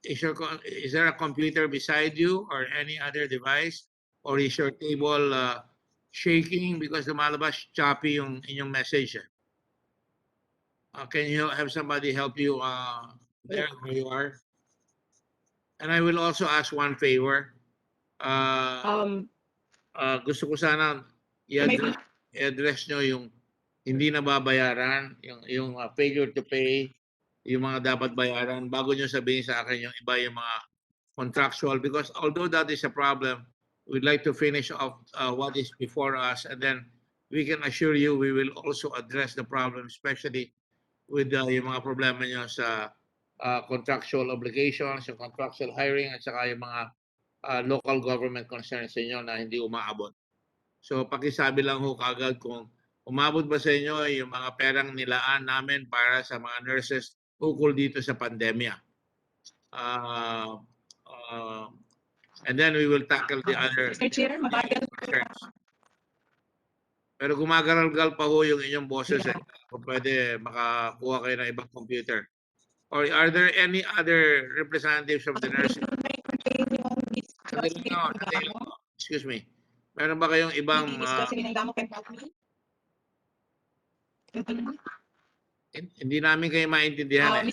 Is there a computer beside you or any other device? Or is your table shaking because lumalabas choppy yung inyong message? Can you have somebody help you there where you are? And I will also ask one favor. Gusto ko sana i-address nyo yung hindi nababayaran, yung failure to pay, yung mga dapat bayaran, bago nyo sabihin sa akin yung iba yung mga contractual, because although that is a problem, we'd like to finish off what is before us, and then we can assure you we will also address the problem, especially with yung mga problema nyo sa contractual obligations, yung contractual hiring, at saka yung mga local government concerns sa inyo na hindi umaabot. So pakisabi lang ho kagad kung umabot ba sa inyo yung mga perang nilaan namin para sa mga nurses ukol dito sa pandemya. And then we will tackle the other concerns. Pero gumagaral-gal pa ho yung inyong boses. Kung pwede makakuha kayo ng ibang computer. Or are there any other representatives from the nursing? Excuse me. Meron ba kayong ibang... hindi namin kayo maintindihan.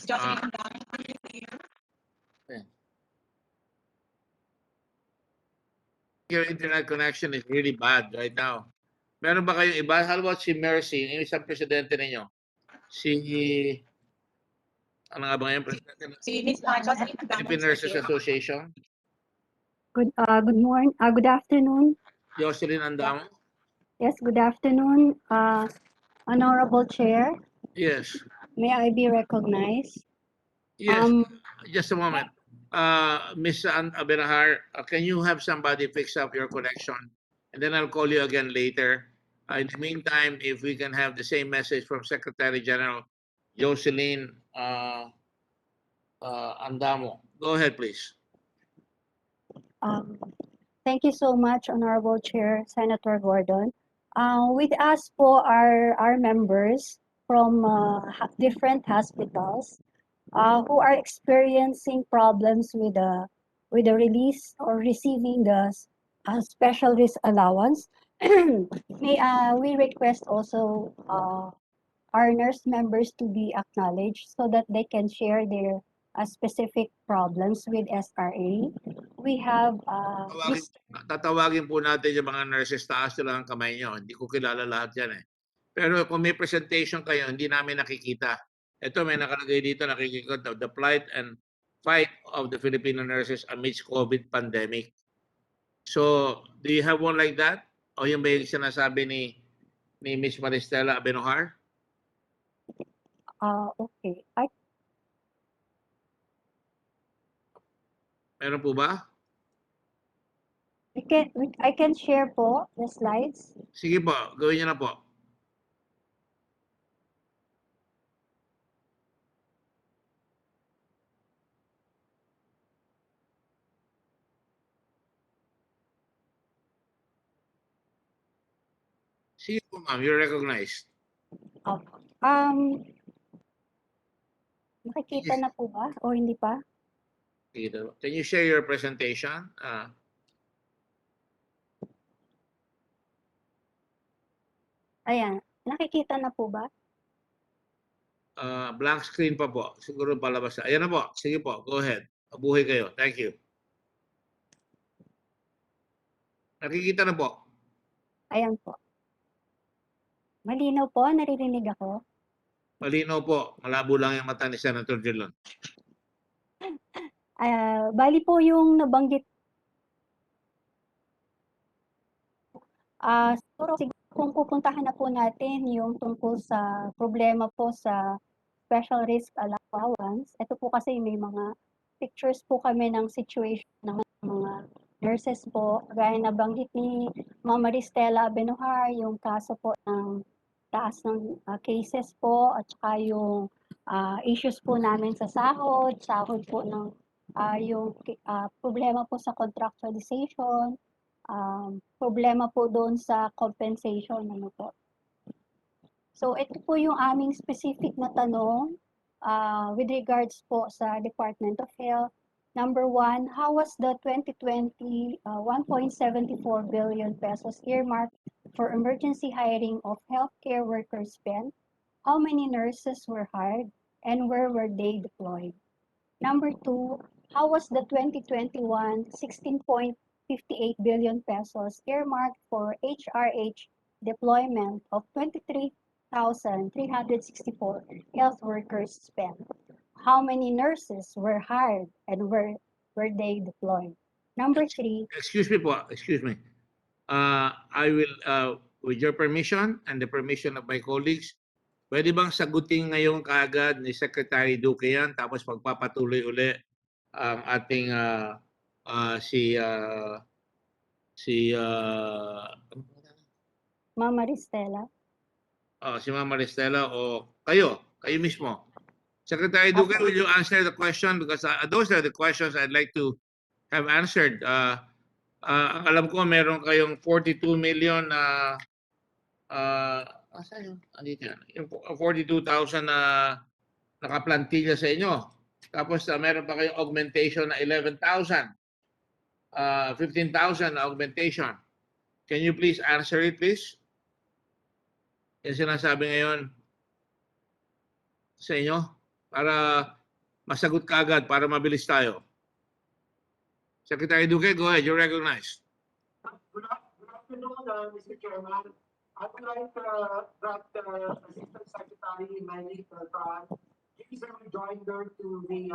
Your internet connection is really bad right now. Meron ba kayong iba? How about si Mercy, yung isang presidente ninyo? Ano nga ba ngayon? Presidente ng Philippine Nurses Association? Good morning. Good afternoon. Jocelyn Andamo? Yes, good afternoon. Honorable Chair, Yes. may I be recognized? Yes. Just a moment. Ms. Abenahar, can you have somebody fix up your connection? And then I'll call you again later. In the meantime, if we can have the same message from Secretary General Jocelyn Andamo. Go ahead, please. Thank you so much, Honorable Chair, Senator Gordon. With us po our members from different hospitals who are experiencing problems with the release or receiving the special risk allowance. We request also our nurse members to be acknowledged so that they can share their specific problems with SRA. We have Tatawagin po natin yung mga nurses, taas nyo lang ang kamay nyo. Hindi ko kilala lahat yan eh. Pero kung may presentation kayo, hindi namin nakikita. Ito may nakalagay dito, nakikita, the plight and fight of the Filipino nurses amidst COVID pandemic. So, do you have one like that? O yung may sinasabi ni Ms. Maristela Abenahar? okay. Meron po ba? I can share po the slides. Sige po, gawin niyo na po. Sige po ma'am, you're recognized. Nakikita na po ba o hindi pa? Can you share your presentation? Ayan, nakikita na po ba? Blank screen pa po. Siguro palabas na. Ayan na po. Sige po, go ahead. Mabuhay kayo. Thank you. Nakikita na po. Ayan po. Malinaw po, naririnig ako. Malinaw po. Malabo lang yung mata ni Senator Dillon. Bali po yung nabanggit Siguro kung pupuntahan na po natin yung tungkol sa problema po sa special risk allowance, ito po kasi may mga pictures po kami ng situation ng mga nurses po. Gaya na banggit ni Mama Ristela Benohar, yung kaso po ng taas ng cases po at saka yung issues po namin sa sahod po ng yung problema po sa contractualization, problema po doon sa compensation, ano po. So ito po yung aming specific na tanong with regards po sa Department of Health. Number one, how was the 2020 1.74 billion pesos earmarked for emergency hiring of healthcare workers spent? How many nurses were hired and where were they deployed? Number two, how was the 2021 16.58 billion pesos earmarked for HRH deployment of 23,364 health workers spent? How many nurses were hired and where were they deployed? Number three, Excuse me po, excuse me. I will, with your permission and the permission of my colleagues, pwede bang sagutin ngayon kaagad ni Secretary Duque yan, tapos magpapatuloy uli ang ating si Mama Ristela. si Mama Ristela o kayo mismo. Secretary Duque, will you answer the question? Because those are the questions I'd like to have answered. Ang alam ko meron kayong 42 million asan yun? Andito yan. Yung 42,000 na nakaplantilla sa inyo. Tapos meron pa kayong augmentation na 11,000. 15,000 na augmentation. Can you please answer it, please? Yan sinasabi ngayon sa inyo para masagot ka agad, para mabilis tayo. Secretary Duque, go ahead. You're recognized. Good afternoon, Mr. Chairman. I would like that Assistant Secretary Manny Beltran gives a rejoinder to the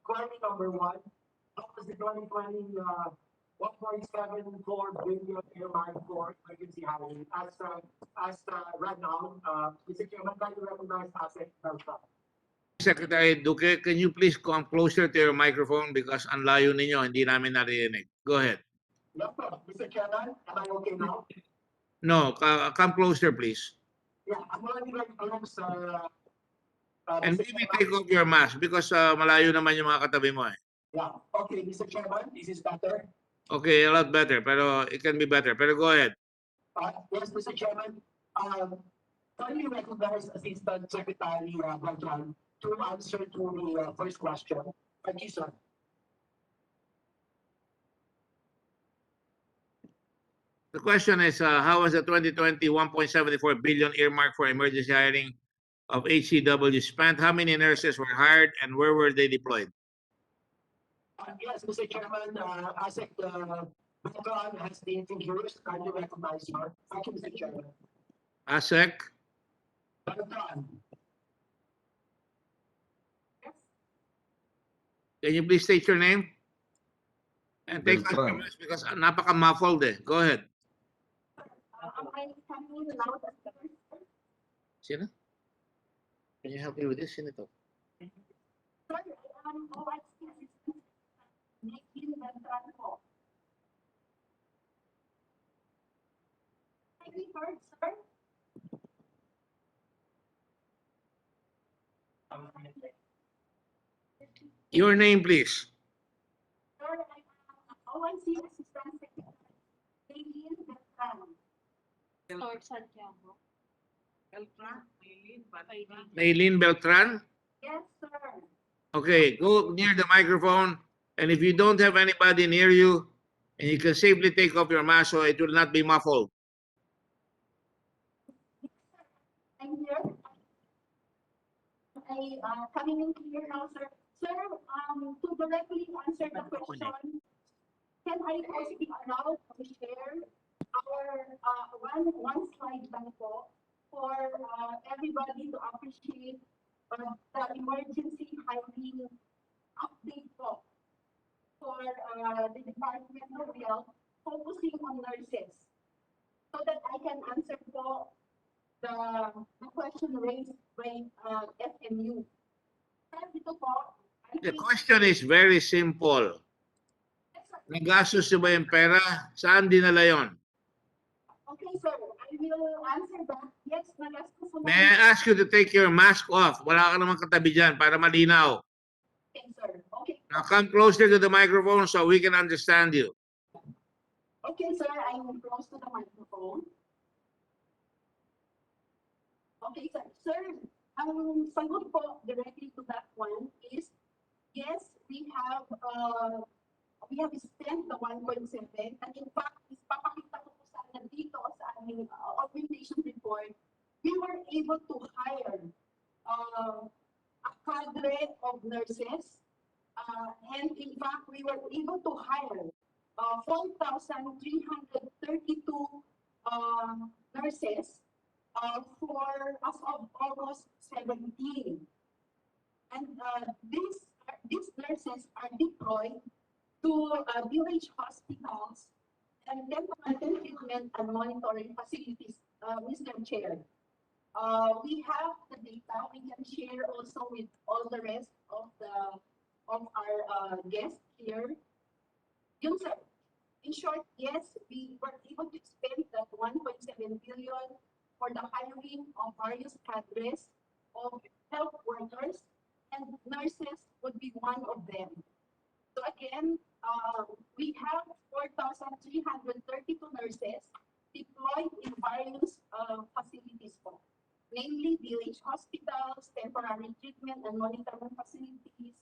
query number one. That was the 2020 1.74 billion earmarked for emergency hiring. As right now, Mr. Chairman, can you recognize Asset Beltran? Secretary Duque, can you please come closer to your microphone because ang layo ninyo, hindi namin narinig. Go ahead. No, Mr. Chairman, am I okay now? No, come closer, please. Yeah, I'm already right close. And maybe take off your mask because malayo naman yung mga katabi mo eh. Yeah, okay, Mr. Chairman, this is better. Okay, a lot better, pero it can be better. Pero go ahead. Yes, Mr. Chairman. Can you recognize Assistant Secretary Beltran to answer to the first question? Thank you, sir. The question is, how was the 2020 1.74 billion earmarked for emergency hiring of HCW spent? How many nurses were hired and where were they deployed? Yes, Mr. Chairman, ASEC Beltran has the figures. Can you recognize her? Thank you, Mr. Chairman. ASEC? Beltran. Can you please state your name? And take off your Beltran. mask because napaka-muffled eh. Go ahead. Sino? Can you help me with this? Sino to? Your name, please. Maylene Beltran? Yes, sir. Okay, go near the microphone. And if you don't have anybody near you, and you can safely take off your mask so it will not be muffled. I'm here. Coming in here now, sir. Sir, to directly answer the question, can I also be allowed to share our one slide lang po for everybody to appreciate the emergency hiring update po for the Department of Health focusing on nurses. so that I can answer po the question raised by FMU. Sir, dito po, I The think- question is very simple. Yes, sir. Nagastos nyo ba yung pera? Saan dinala yon? Okay, sir, I will answer that. Yes, nagastos po May I ask you to take your mask off? Wala ka naman katabi dyan para malinaw. Okay, sir. Okay. Now come closer to the microphone so we can understand you. Okay, sir, I am close to the microphone. Okay, sir. Sir, ang sagot po directly to that one is, yes, we have spent the 1.7, and in fact, papakita ko po sana dito sa aming augmentation report, we were able to hire a cadre of nurses, and in fact, we were able to hire 4,332 nurses for as of August 17. And these nurses are deployed to DOH hospitals and dental treatment and monitoring facilities, Mr. Chair. We have the data. We can share also with all the rest of our guests here. Yun, sir. In short, yes, we were able to spend that 1.7 billion for the hiring of various cadres of health workers, and nurses would be one of them. So again, we have 4,332 nurses deployed in various facilities, namely DOH hospitals, temporary treatment and monitoring facilities,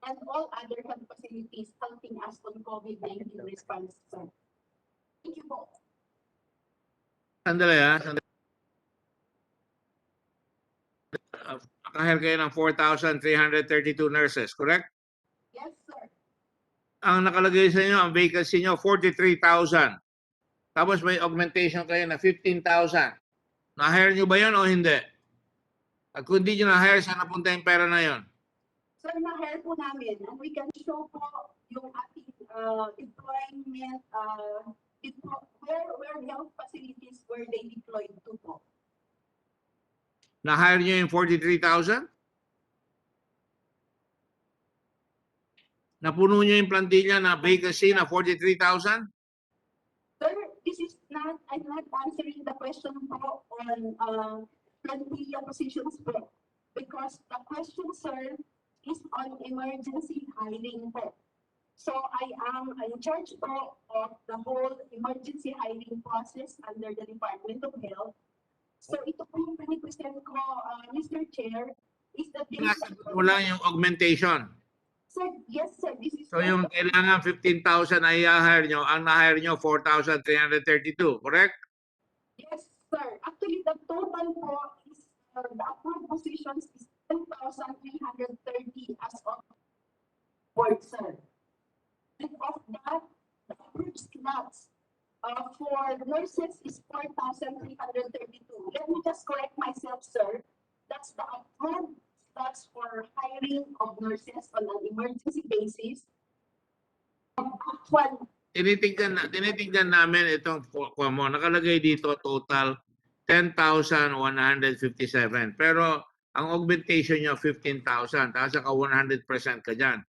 and all other health facilities helping us on COVID-19 response. Sir. Thank you po. Sandali ha. Nakahire kayo ng 4,332 nurses, correct? Yes, sir. Ang nakalagay sa inyo, ang vacancy nyo, 43,000. Tapos may augmentation kayo na 15,000. Na-hire nyo ba yun o hindi? At kung hindi nyo na-hire, saan napunta yung pera na yun? Sir, na-hire po namin, and we can show po yung ating deployment, where health facilities were they deployed to po. Na-hire nyo yung 43,000? Napuno nyo yung plantilla na vacancy na 43,000? Sir, this is not, I'm not answering the question po on plantilla positions po, because the question, sir, is on emergency hiring po. So I am in charge po of the whole emergency hiring process under the Department of Health. So ito po yung pinipresent ko, Mr. Chair, is that Nasagot mo lang yung augmentation. Sir, yes, sir. This is So yung kailangan 15,000 na i-hire nyo, ang na-hire nyo 4,332, correct? Yes, sir. Actually, the total po is the approved positions is 10,330 as of board, sir. And of that, the approved slots for nurses is 4,332. Let me just correct myself, sir. That's the approved slots for hiring of nurses on an emergency basis. Actual Tinitignan namin itong kuha mo. Nakalagay dito total 10,157. Pero ang augmentation nyo 15,000. Tapos ka 100% ka dyan.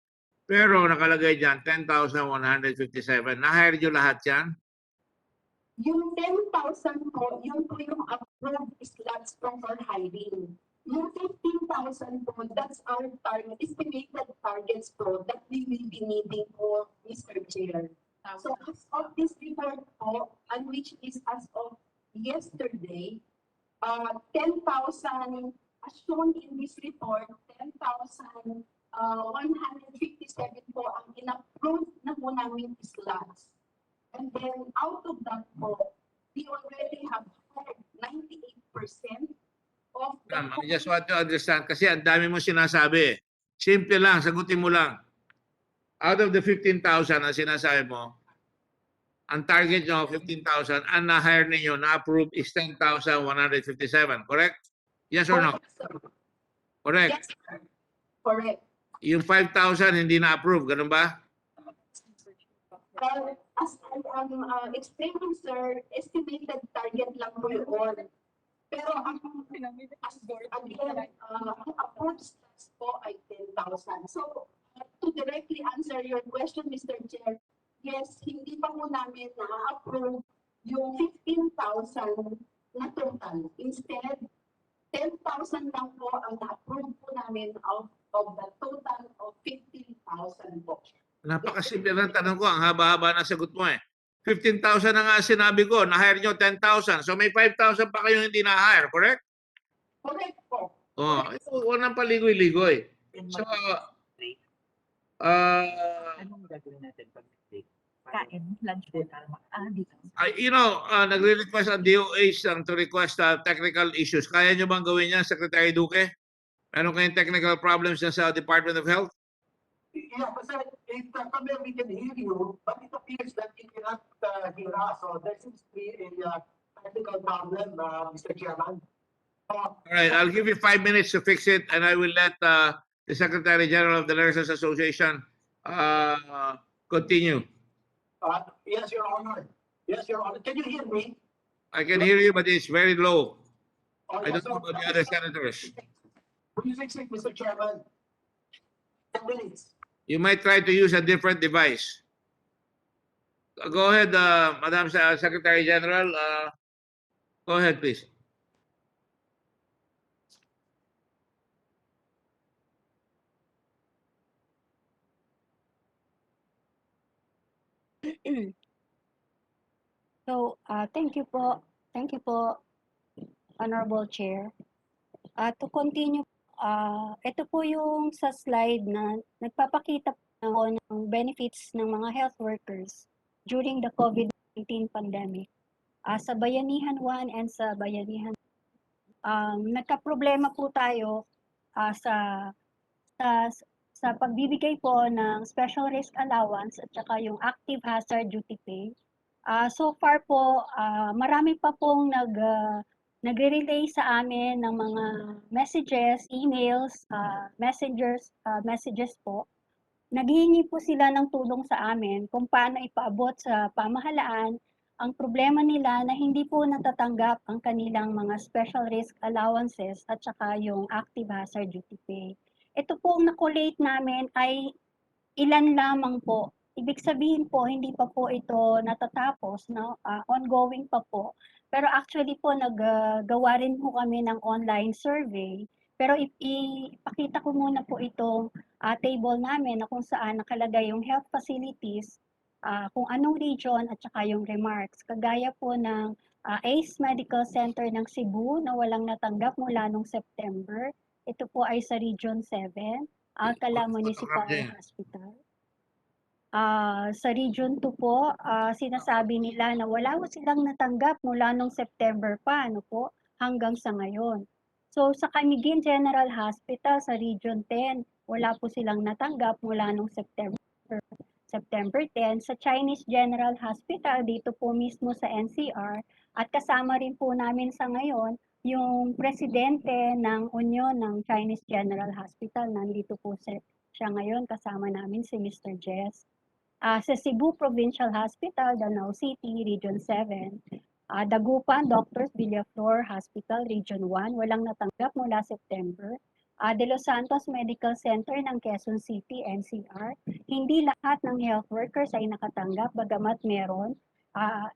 Pero nakalagay dyan 10,157. Na-hire nyo lahat yan? yung 10,000 po, yun po yung approved slots po for hiring. Yung 15,000 po, that's our target, estimated targets po that we will be needing po, Mr. Chair. So as of this report po, and which is as of yesterday, 10,000, as shown in this report, 10,157 po ang in-approve na po namin slots. And then out of that po, we already have hired 98% of the... I just want to understand kasi ang dami mo sinasabi. Simple lang, sagutin mo lang. Out of the 15,000 na sinasabi mo, ang target nyo 15,000, ang na-hire ninyo, na-approve is 10,157, correct? Yes or no? Correct, sir. Correct. Yes, sir. Correct. Yung 5,000 hindi na-approve, ganun ba? as I am explaining, sir, estimated target lang po yun. Pero ang approved stats po ay 10,000. So, to directly answer your question, Mr. Chair, yes, hindi pa po namin na-approve yung 15,000 na total. Instead, 10,000 lang po ang na-approve po namin of the total of 15,000 po. Napakasimple ng tanong ko. Ang haba-haba ng sagot mo eh. 15,000 na nga sinabi ko. Na-hire nyo 10,000. So may 5,000 pa kayong hindi na-hire, correct? Correct po. Oh, huwag nang paligoy-ligoy. So, Anong gagawin natin pag kain, lunch din, dito. nagre-request ang DOH to request technical issues. Kaya nyo bang gawin yan, Secretary Duque? Meron kayong technical problems na sa Department of Health? Yeah, but sir, if we can hear you, but it appears that you cannot hear us. So there seems to be a technical problem, Mr. Chairman. All right, I'll give you 5 minutes to fix it, and I will let the Secretary General of the Nurses Association continue. Yes, Your Honor. Yes, Your Honor. Can you hear me? I can hear you, but it's very low. I Yeah, don't know about the other senators. Will you fix it, Mr. Chairman? 10 minutes. You might try to use a different device. Go ahead, Madam Secretary General. Go ahead, please. So, thank you po. Thank you po, Honorable Chair. To continue, ito po yung sa slide na nagpapakita po ng benefits ng mga health workers during the COVID-19 pandemic. Sa Bayanihan 1 and sa Bayanihan, nagka-problema po tayo sa pagbibigay po ng special risk allowance at saka yung active hazard duty pay. So far po, marami pa pong nagre-relay sa amin ng mga messages, emails, messages po. Naghihingi po sila ng tulong sa amin kung paano ipaabot sa pamahalaan ang problema nila na hindi po natatanggap ang kanilang mga special risk allowances at saka yung active hazard duty pay. Ito po ang na-collate namin ay ilan lamang po. Ibig sabihin po, hindi pa po ito natatapos, no? Ongoing pa po. Pero actually po, naggawa rin po kami ng online survey. Pero ipakita ko muna po itong table namin na kung saan nakalagay yung health facilities, kung anong region at saka yung remarks. Kagaya po ng ACE Medical Center ng Cebu na walang natanggap mula nung September. Ito po ay sa Region 7, Alcala Municipal Hospital. Sa Region 2 po, sinasabi nila na wala po silang natanggap mula nung September pa, hanggang sa ngayon. So sa Camiguin General Hospital sa Region 10, wala po silang natanggap mula nung September 10. Sa Chinese General Hospital, dito po mismo sa NCR, at kasama rin po namin sa ngayon, yung presidente ng Union ng Chinese General Hospital, nandito po siya ngayon, kasama namin si Mr. Jess. Sa Cebu Provincial Hospital, Danao City, Region 7. Dagupan, Doctors Villaflor Hospital, Region 1, walang natanggap mula September. De Los Santos Medical Center ng Quezon City, NCR. Hindi lahat ng health workers ay nakatanggap, bagamat meron.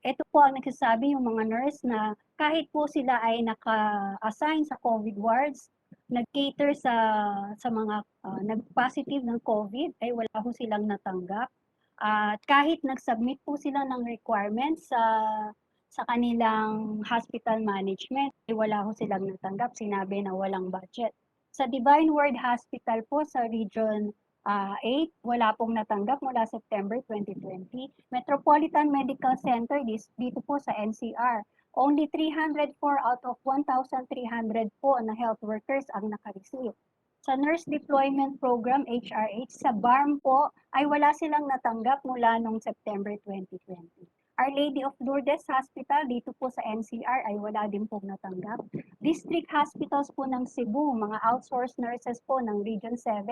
Ito po ang nagsasabi yung mga nurse na kahit po sila ay naka-assign sa COVID wards, nag-cater sa mga nag-positive ng COVID, ay wala po silang natanggap. At kahit nag-submit po sila ng requirements sa kanilang hospital management, ay wala po silang natanggap, sinabi na walang budget. Sa Divine Word Hospital po sa Region 8, wala pong natanggap mula September 2020. Metropolitan Medical Center, dito po sa NCR, only 304 out of 1,300 po na health workers ang naka-receive. Sa Nurse Deployment Program, HRH, sa BARM po, ay wala silang natanggap mula noong September 2020. Our Lady of Lourdes Hospital, dito po sa NCR, ay wala din pong natanggap. District hospitals po ng Cebu, mga outsourced nurses po ng Region 7,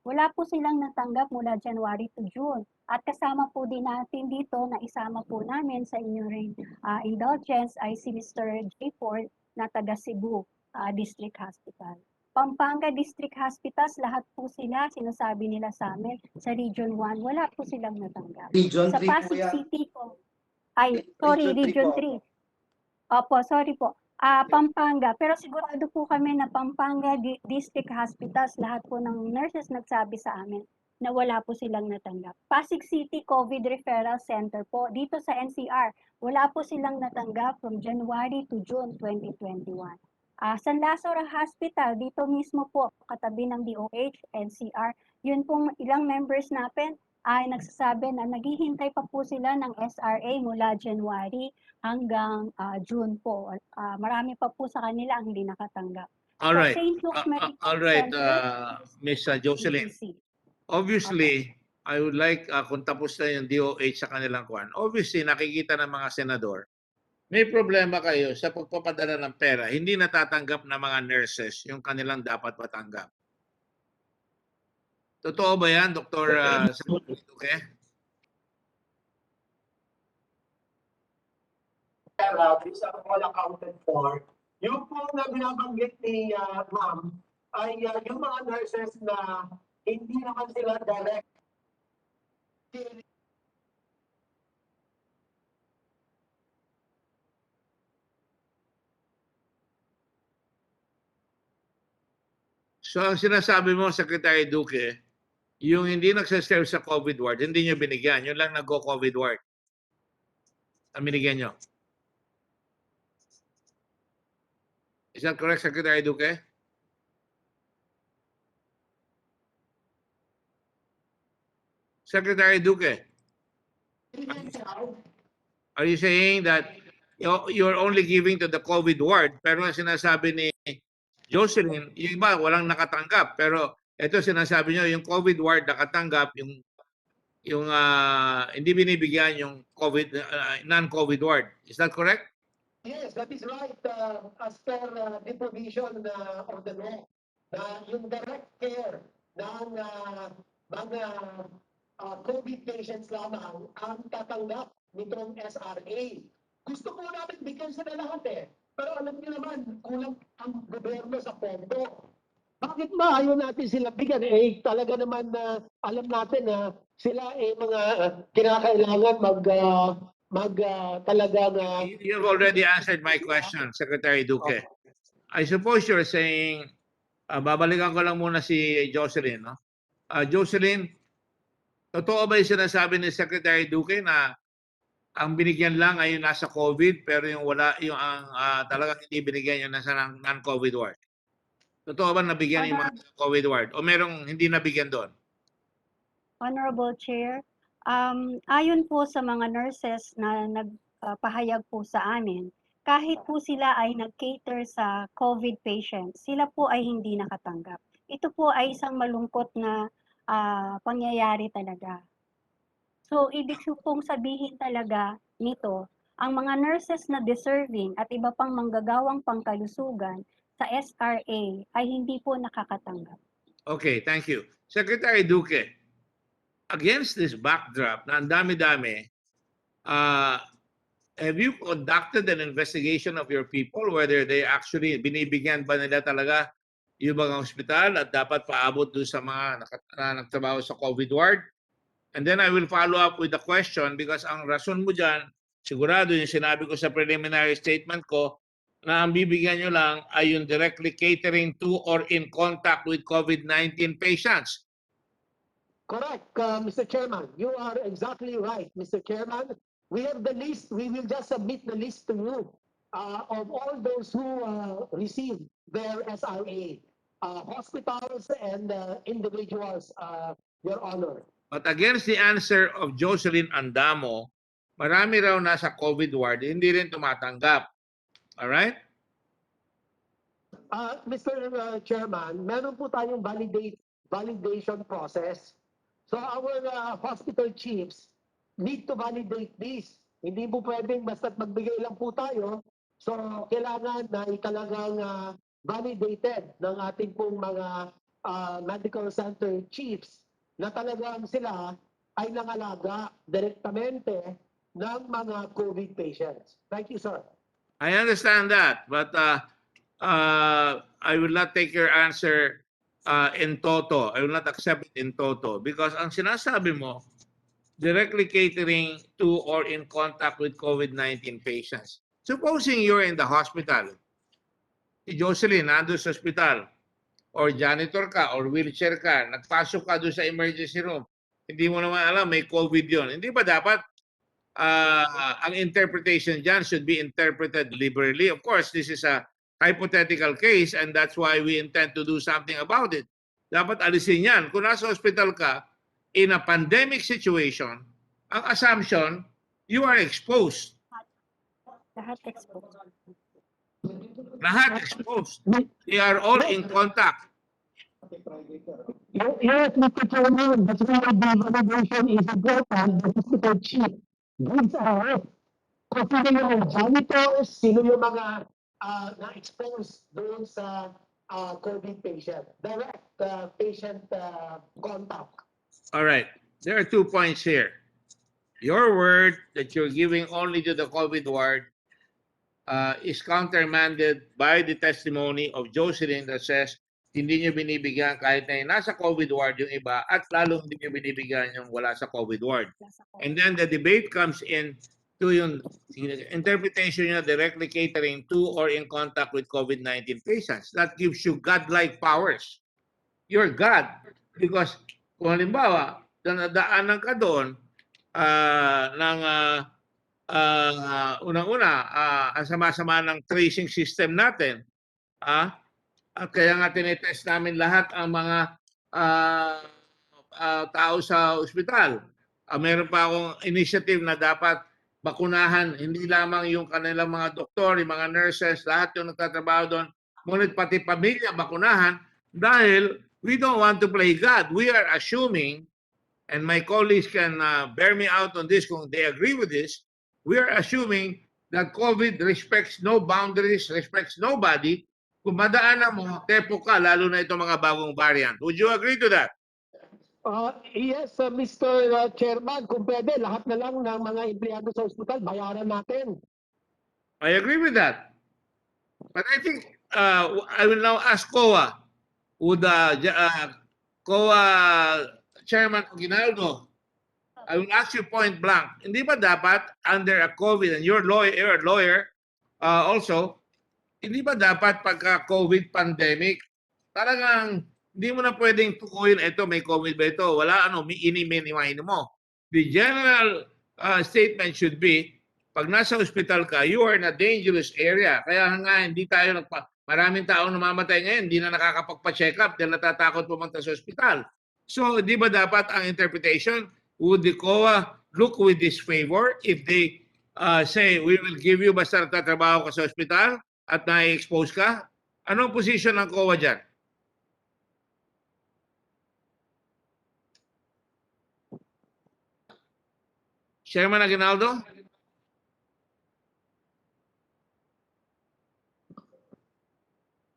Wala po silang natanggap mula January to June. At kasama po din natin dito na isama po namin sa inyong ring indulgence ay si Mr. J. Ford na taga Cebu District Hospital. Pampanga District Hospitals, lahat po sila, sinasabi nila sa amin, sa Region 1, wala po silang natanggap. Region Sa 3 po Pasig yan. City po, sorry, Region 3 Region po. 3. Opo, sorry po. Pampanga, pero sigurado po kami na Pampanga District Hospitals, lahat po ng nurses nagsabi sa amin na wala po silang natanggap. Pasig City COVID Referral Center po, dito sa NCR, wala po silang natanggap from January to June 2021. San Lazaro Hospital, dito mismo po, katabi ng DOH, NCR, yun pong ilang members natin ay nagsasabi na naghihintay pa po sila ng SRA mula January hanggang June po. Marami pa po sa kanila ang hindi nakatanggap. All right. St. Luke's Medical All right, Center, Ms. Jocelyn. CTC. Obviously, I would like, kung tapos na yung DOH sa kanilang kwan, obviously, nakikita ng mga senador, may problema kayo sa pagpapadala ng pera. Hindi natatanggap ng mga nurses yung kanilang dapat matanggap. Totoo ba yan, Dr. Duque? These are all accounted for. Yung po na binabanggit ni ma'am ay yung mga nurses na hindi naman sila direct. So, ang sinasabi mo, Secretary Duque, yung hindi nagsaserve sa COVID ward, hindi nyo binigyan. Yun lang nag-go-COVID ward. Ang binigyan nyo. Is that correct, Secretary Duque? Secretary Duque, are you saying that you're only giving to the COVID ward, pero ang sinasabi ni Jocelyn, yung iba walang nakatanggap, pero ito sinasabi nyo, yung COVID ward nakatanggap, yung hindi binibigyan yung COVID, non-COVID ward. Is that correct? Yes, that is right. As per the provision of the law, yung direct care ng mga COVID patients lamang ang tatanggap nitong SRA. Gusto po namin bigyan sila lahat eh. Pero alam niyo naman, kulang ang gobyerno sa pondo. Bakit ba ayaw natin sila bigyan? Eh, talaga naman na alam natin na sila eh mga kinakailangan talagang You've already answered my question, Secretary Duque. I suppose you're saying, babalikan ko lang muna si Jocelyn. No? Jocelyn, totoo ba yung sinasabi ni Secretary Duque na ang binigyan lang ay yung nasa COVID, pero yung wala, yung talagang hindi binigyan yung nasa non-COVID ward? Totoo ba nabigyan yung mga COVID ward? O merong hindi nabigyan doon? Honorable Chair, ayon po sa mga nurses na nagpahayag po sa amin, kahit po sila ay nag-cater sa COVID patients, sila po ay hindi nakatanggap. Ito po ay isang malungkot na pangyayari talaga. So, ibig pong sabihin talaga nito, ang mga nurses na deserving at iba pang manggagawang pangkalusugan sa SRA ay hindi po nakakatanggap. Okay, thank you. Secretary Duque, against this backdrop na ang dami-dami, have you conducted an investigation of your people whether they actually binibigyan ba nila talaga yung mga hospital at dapat paabot doon sa mga nagtrabaho sa COVID ward? And then I will follow up with the question because ang rason mo dyan, sigurado yung sinabi ko sa preliminary statement ko, na ang bibigyan nyo lang ay yung directly catering to or in contact with COVID-19 patients. Correct, Mr. Chairman. You are exactly right, Mr. Chairman. We have the list. We will just submit the list to you of all those who receive their SRA, hospitals and individuals, Your Honor. But against the answer of Jocelyn Andamo, marami raw nasa COVID ward, hindi rin tumatanggap. All right? Mr. Chairman, meron po tayong validation process. So our hospital chiefs need to validate this. Hindi po pwedeng basta't magbigay lang po tayo. So kailangan na talagang validated ng ating pong mga medical center chiefs na talagang sila ay nangalaga direktamente ng mga COVID patients. Thank you, sir. I understand that, but I will not take your answer in toto. I will not accept it in toto because ang sinasabi mo, directly catering to or in contact with COVID-19 patients. Supposing you're in the hospital, si Jocelyn nandun sa hospital, or janitor ka, or wheelchair ka, nagpasok ka doon sa emergency room, hindi mo naman alam may COVID yun. Hindi ba dapat ang interpretation dyan should be interpreted liberally? Of course, this is a hypothetical case and that's why we intend to do something about it. Dapat alisin yan. Kung nasa hospital ka, in a pandemic situation, ang assumption, you are exposed. Lahat exposed. Lahat exposed. They are all in contact. Yes, Mr. Chairman, that's why the validation is important. The hospital chief gives us kung sino yung janitors, sino yung mga na-expose doon sa COVID patient, direct patient contact. All right. There are 2 points here. Your word that you're giving only to the COVID ward is countermanded by the testimony of Jocelyn that says hindi niyo binibigyan kahit na nasa COVID ward yung iba at lalong hindi niyo binibigyan yung wala sa COVID ward. And then the debate comes in to yung interpretation niya directly catering to or in contact with COVID-19 patients. That gives you God-like powers. You're God. Because kung halimbawa, nadaanan ka doon ng unang-una, ang sama-sama ng tracing system natin, kaya nga tinetest namin lahat ang mga tao sa ospital. Meron pa akong initiative na dapat bakunahan hindi lamang yung kanilang mga doktor, yung mga nurses, lahat yung nagtatrabaho doon, ngunit pati pamilya bakunahan dahil we don't want to play God. We are assuming, and my colleagues can bear me out on this kung they agree with this, we are assuming that COVID respects no boundaries, respects nobody. Kung madaanan mo, tepo ka, lalo na itong mga bagong variant. Would you agree to that? Yes, Mr. Chairman, kung pwede, lahat na lang ng mga empleyado sa ospital, bayaran natin. I agree with that. But I think I will now ask COA. Would COA Chairman Aguinaldo, I will ask you point blank, hindi ba dapat under a COVID, and you're a lawyer also, hindi ba dapat pagka-COVID pandemic, talagang hindi mo na pwedeng tukuyin, ito may COVID ba ito? Wala, ini mo. The general statement should be, pag nasa hospital ka, you are in a dangerous area. Kaya nga, hindi tayo maraming taong namamatay ngayon, hindi na nakakapagpa-check up dahil natatakot pumunta sa hospital. So, di ba dapat ang interpretation, would the COA look with disfavor if they say, we will give you basta nagtatrabaho ka sa hospital at na-expose ka? Anong position ng COA dyan? Chairman Aguinaldo?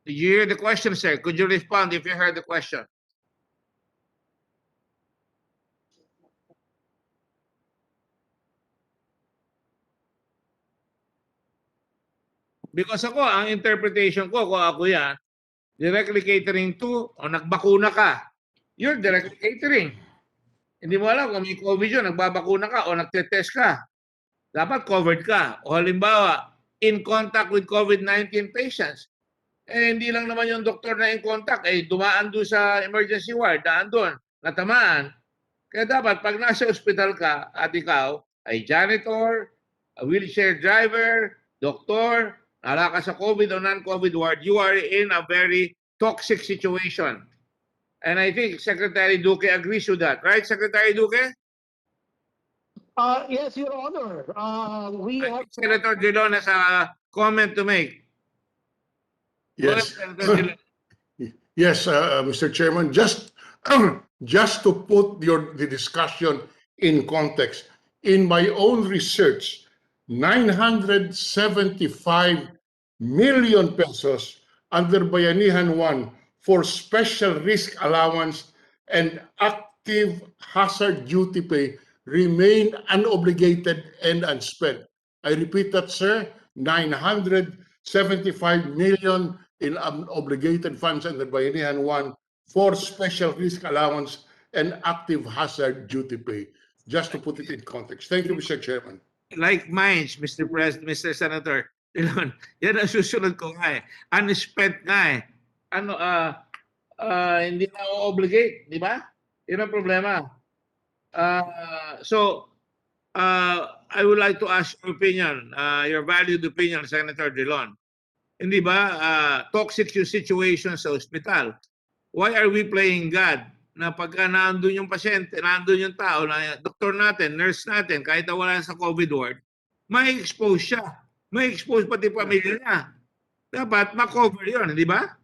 Did you hear the question, sir? Could you respond if you heard the question? Because ako, ang interpretation ko, kung ako yan, directly catering to, o nagbakuna ka, you're directly catering. Hindi mo alam kung may COVID yun, nagbabakuna ka o nagtetest ka. Dapat covered ka. O halimbawa, in contact with COVID-19 patients. Hindi lang naman yung doktor na in contact, dumaan doon sa emergency ward, daan doon, natamaan. Kaya dapat, pag nasa ospital ka at ikaw ay janitor, a wheelchair driver, doktor, nala ka sa COVID o non-COVID ward, you are in a very toxic situation. And I think Secretary Duque agrees with that. Right, Secretary Duque? Yes, Your Honor. We have... Senator Dillon has a comment to make. Yes. Well, Yes, Mr. Chairman, just to put the discussion in context, in my own research, 975 million pesos under Bayanihan 1 for special risk allowance and active hazard duty pay remain unobligated and unspent. I repeat that, sir, 975 million in unobligated funds under Bayanihan 1 for special risk allowance and active hazard duty pay. Just to put it in context. Thank you, Mr. Chairman. Like mines, Mr. President, Mr. Senator. Yan ang susunod ko nga eh. Unspent nga eh. Ano, hindi na obligate, di ba? Yun ang problema. I would like to ask your opinion, your valued opinion, Senator Drilon. Hindi ba, toxic yung situation sa ospital? Why are we playing God? Na pagka nandun yung pasyente, nandun yung tao, na doktor natin, nurse natin, kahit na wala sa COVID ward, may expose siya. May expose pati pamilya niya. Dapat ma-cover yun, di ba?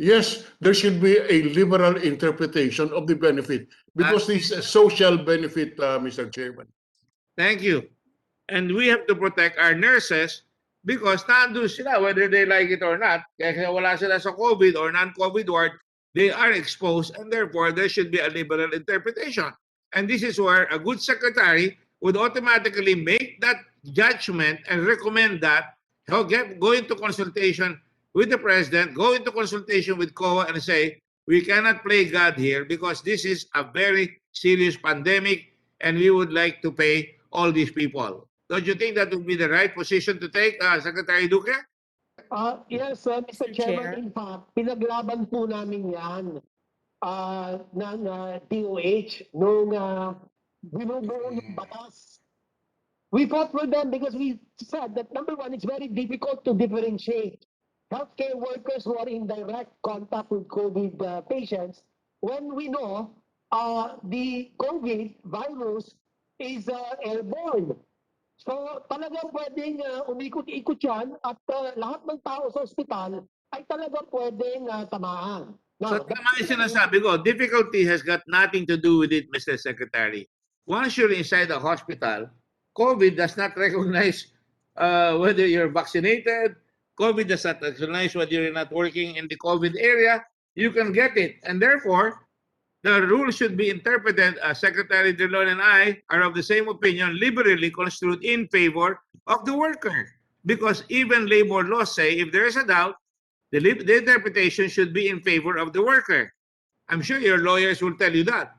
Yes, there should be a liberal interpretation of the benefit because this is a social benefit, Mr. Chairman. Thank you. And we have to protect our nurses because nandun sila, whether they like it or not, kaya wala sila sa COVID or non-COVID ward, they are exposed and therefore there should be a liberal interpretation. And this is where a good secretary would automatically make that judgment and recommend that, go into consultation with the president, go into consultation with COA and say, we cannot play God here because this is a very serious pandemic and we would like to pay all these people. Don't you think that would be the right position to take, Secretary Duque? Yes, Mr. Chairman, in fact, pinaglaban po namin yan ng DOH nung binubuo yung batas. We fought with them because we said that number one, it's very difficult to differentiate healthcare workers who are in direct contact with COVID patients when we know the COVID virus is airborne. So talagang pwedeng umikot-ikot yan at lahat ng tao sa ospital ay talagang pwedeng tamaan. So tama yung sinasabi ko, difficulty has got nothing to do with it, Mr. Secretary. Once you're inside the hospital, COVID does not recognize whether you're vaccinated, COVID does not recognize whether you're not working in the COVID area, you can get it. And therefore, the rule should be interpreted, Secretary Drilon and I are of the same opinion, liberally construed in favor of the worker. Because even labor laws say, if there is a doubt, the interpretation should be in favor of the worker. I'm sure your lawyers will tell you that.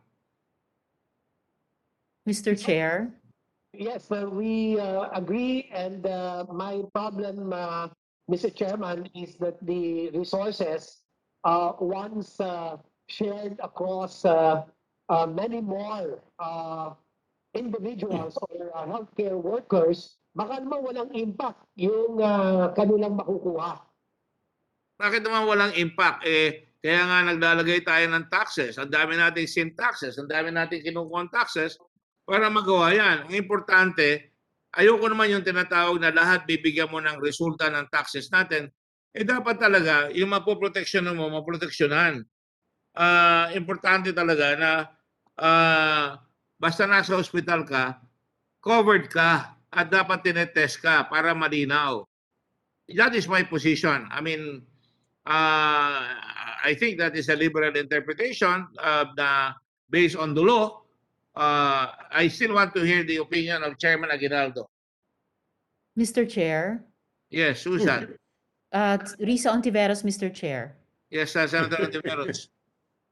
Mr. Chair? Yes, we agree. And my problem, Mr. Chairman, is that the resources, once shared across many more individuals or healthcare workers, baka naman walang impact yung kanilang makukuha. Bakit naman walang impact? Kaya nga naglalagay tayo ng taxes. Ang dami nating sin taxes, ang dami nating kinukuha taxes para magawa yan. Ang importante, ayoko naman yung tinatawag na lahat bibigyan mo ng resulta ng taxes natin. Dapat talaga, yung mapoproteksyonan mo, maproteksyonan. Importante talaga na basta nasa hospital ka, covered ka at dapat tinetest ka para malinaw. That is my position. I mean, I think that is a liberal interpretation based on the law. I still want to hear the opinion of Chairman Aguinaldo. Mr. Chair? Yes, Susan. Risa Ontiveros, Mr. Chair. Yes, Senator Ontiveros.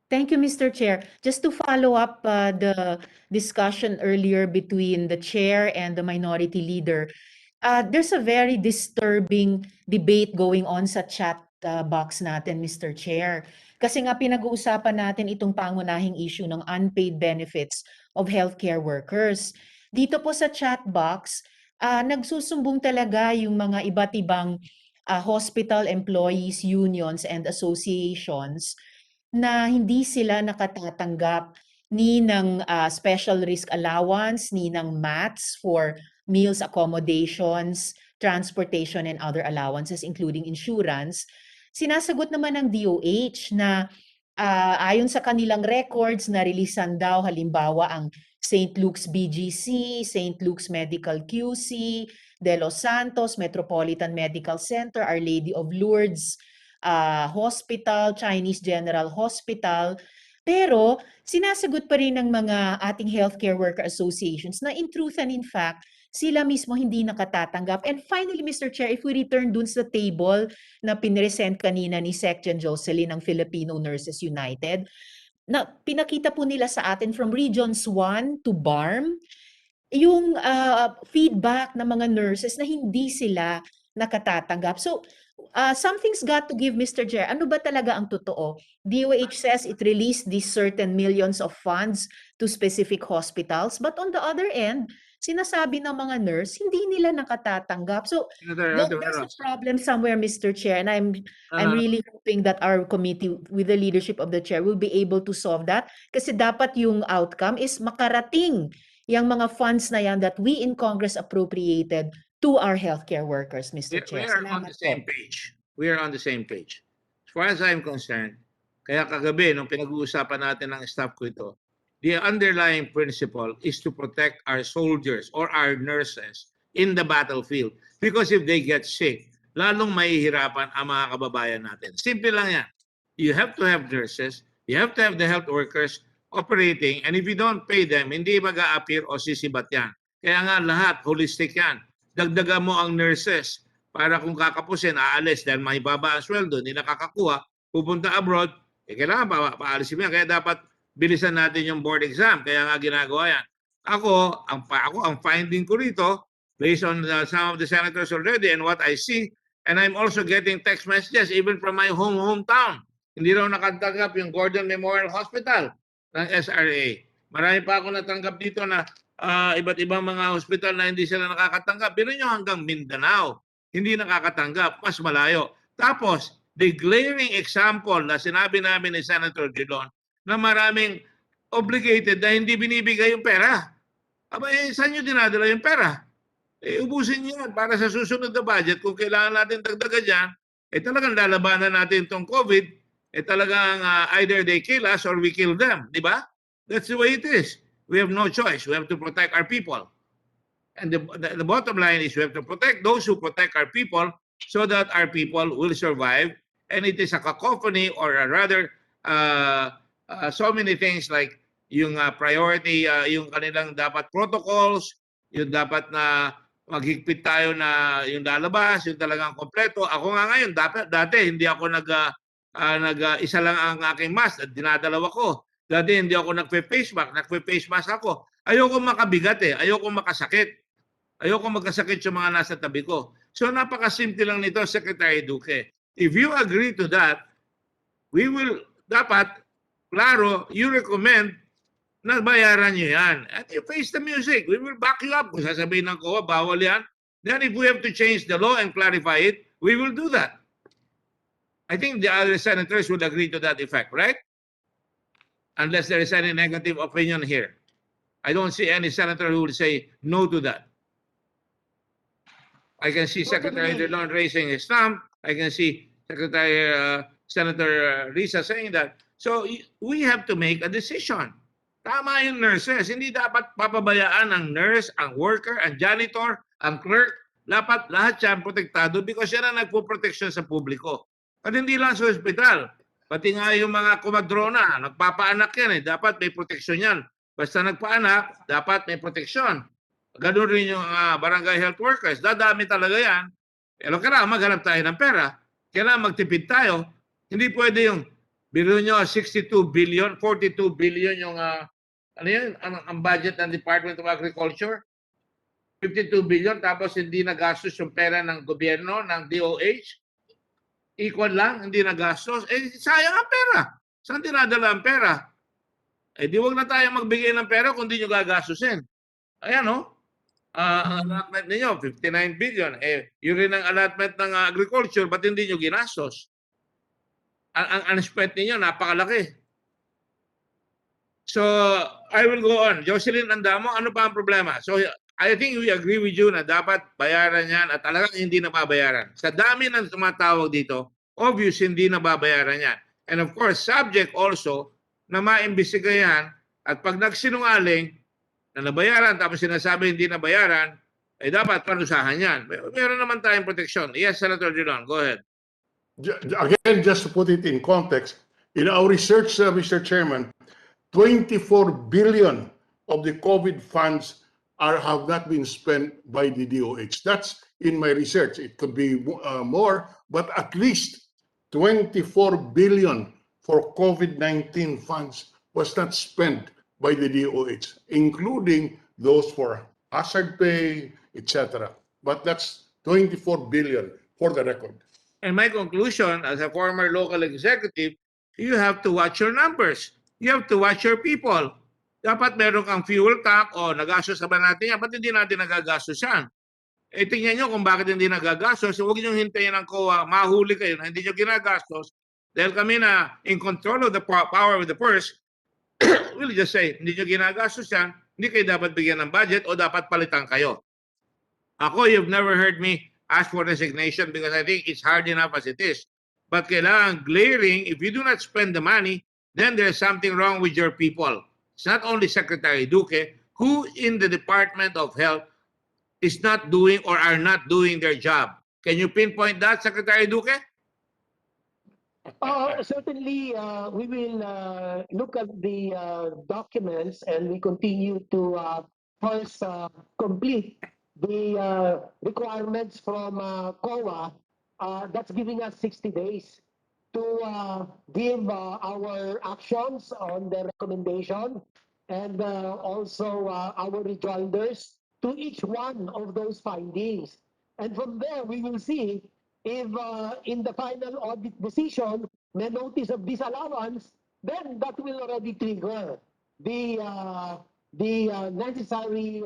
Thank you, Mr. Chair. Just to follow up the discussion earlier between the chair and the minority leader, there's a very disturbing debate going on sa chat box natin, Mr. Chair. Kasi nga pinag-uusapan natin itong pangunahing issue ng unpaid benefits of healthcare workers. Dito po sa chat box, nagsusumbong talaga yung mga iba't ibang hospital employees, unions, and associations na hindi sila nakatatanggap ni ng special risk allowance, ni ng mats for meals, accommodations, transportation, and other allowances, including insurance. Sinasagot naman ng DOH na ayon sa kanilang records, na-releasan daw halimbawa ang St. Luke's BGC, St. Luke's Medical QC, De Los Santos Metropolitan Medical Center, Our Lady of Lourdes hospital, Chinese General Hospital. Pero sinasagot pa rin ng mga ating healthcare worker associations na in truth and in fact, sila mismo hindi nakatatanggap. And finally, Mr. Chair, if we return dun sa table na pinresent kanina ni Secretary Jocelyn ng Filipino Nurses United, na pinakita po nila sa atin from Regions 1 to BARM, yung feedback ng mga nurses na hindi sila nakatatanggap. So, something's got to give, Mr. Chair. Ano ba talaga ang totoo? DOH says it released these certain millions of funds to specific hospitals, but on the other end, sinasabi ng mga nurse, hindi nila nakatatanggap. So, there's a problem somewhere, Mr. Chair, and I'm really hoping that our committee, with the leadership of the chair, will be able to solve that. Kasi dapat yung outcome is makarating yung mga funds na yan that we in Congress appropriated to our healthcare workers, Mr. We Chair. are on Salamat the same po. page. We are on the same page. As far as I'm concerned, kaya kagabi, nung pinag-uusapan natin ng staff ko ito, the underlying principle is to protect our soldiers or our nurses in the battlefield. Because if they get sick, lalong mahihirapan ang mga kababayan natin. Simple lang yan. You have to have nurses, you have to have the health workers operating, and if you don't pay them, hindi mag-a-appear o sisibat yan. Kaya nga lahat, holistic yan. Dagdagan mo ang nurses para kung kakapusin, aalis dahil mahibaba ang sweldo, hindi nakakakuha, pupunta abroad, kailangan paalisin mo yan. Kaya dapat bilisan natin yung board exam. Kaya nga ginagawa yan. Ako, ang finding ko rito, based on some of the senators already and what I see, and I'm also getting text messages even from my hometown. Hindi raw nakatanggap yung Gordon Memorial Hospital ng SRA. Marami pa ako natanggap dito na iba't ibang mga hospital na hindi sila nakakatanggap. Pero nyo hanggang Mindanao, hindi nakakatanggap, mas malayo. Tapos, the glaring example na sinabi namin ni Senator Dillon na maraming obligated na hindi binibigay yung pera. Aba, saan nyo dinadala yung pera? Ubusin nyo yan para sa susunod na budget. Kung kailangan natin dagdagan dyan, talagang lalabanan natin itong COVID, talagang either they kill us or we kill them. Di ba? That's the way it is. We have no choice. We have to protect our people. And the bottom line is we have to protect those who protect our people so that our people will survive. And it is a cacophony or rather so many things like yung priority, yung kanilang dapat protocols, yung dapat na maghigpit tayo na yung lalabas, yung talagang kompleto. Ako nga ngayon, dati hindi ako isa lang ang aking mask at dinadalawa ko. Dati hindi ako nagpe-face mask ako. Ayoko makabigat ayoko makasakit. Ayoko magkasakit yung mga nasa tabi ko. So napakasimple lang nito, Secretary Duque. If you agree to that, we will, dapat, klaro, you recommend na bayaran nyo yan. At you face the music. We will back you up. Kung sasabihin ng COA, bawal yan. Then if we have to change the law and clarify it, we will do that. I think the other senators would agree to that effect, right? Unless there is any negative opinion here. I don't see any senator who would say no to that. I can see Secretary Dillon raising his thumb. I can see Senator Risa saying that. So we have to make a decision. Tama yung nurses. Hindi dapat papabayaan ang nurse, ang worker, ang janitor, ang clerk. Dapat lahat yan protektado because yan ang nagpo-protection sa publiko. At hindi lang sa hospital. Pati nga yung mga kumadrona, nagpapaanak yan Dapat may protection yan. Basta nagpaanak, dapat may protection. Ganun rin yung barangay health workers. Dadami talaga yan. Pero kailangan maghanap tayo ng pera. Kailangan magtipid tayo. Hindi pwede yung biro nyo 62 billion, 42 billion yung ang budget ng Department of Agriculture. 52 billion tapos hindi nagastos yung pera ng gobyerno, ng DOH. Equal lang, hindi nagastos. Sayang ang pera. Saan dinadala ang pera? Di wag na tayo magbigay ng pera kung di nyo gagastusin. Ayan ang allotment ninyo, 59 billion. Yun rin ang allotment ng agriculture, ba't hindi nyo ginastos? Ang spent ninyo, napakalaki. So, I will go on. Jocelyn Andamo, ano pa ang problema? So, I think we agree with you na dapat bayaran yan at talagang hindi na babayaran. Sa dami ng tumatawag dito, obvious hindi na babayaran yan. And of course, subject also na maimbestiga yan at pag nagsinungaling na nabayaran tapos sinasabi hindi nabayaran, dapat parusahan yan. Meron naman tayong proteksyon. Yes, Senator Dillon, go ahead. Again, just to put it in context, in our research, Mr. Chairman, 24 billion of the COVID funds have not been spent by the DOH. That's in my research. It could be more, but at least 24 billion for COVID-19 funds was not spent by the DOH, including those for hazard pay, etc. But that's 24 billion for the record. And my conclusion as a former local executive, you have to watch your numbers. You have to watch your people. Dapat meron kang fuel tank o nagastos na ba natin yan? Ba't hindi natin nagagastos yan? Eh tingnan nyo kung bakit hindi nagagastos. Huwag nyo hintayin ng COA, mahuli kayo na hindi nyo ginagastos. Dahil kami na in control of the power of the purse, we'll just say, hindi nyo ginagastos yan, hindi kayo dapat bigyan ng budget o dapat palitan kayo. Ako, you've never heard me ask for resignation because I think it's hard enough as it is. But kailangan glaring, if you do not spend the money, then there's something wrong with your people. It's not only Secretary Duque, who in the Department of Health is not doing or are not doing their job. Can you pinpoint that, Secretary Duque? Certainly, we will look at the documents and we continue to first complete the requirements from COA. That's giving us 60 days to give our actions on the recommendation and also our rejoinders to each one of those findings. And from there, we will see if in the final audit decision, may notice of disallowance, then that will already trigger the necessary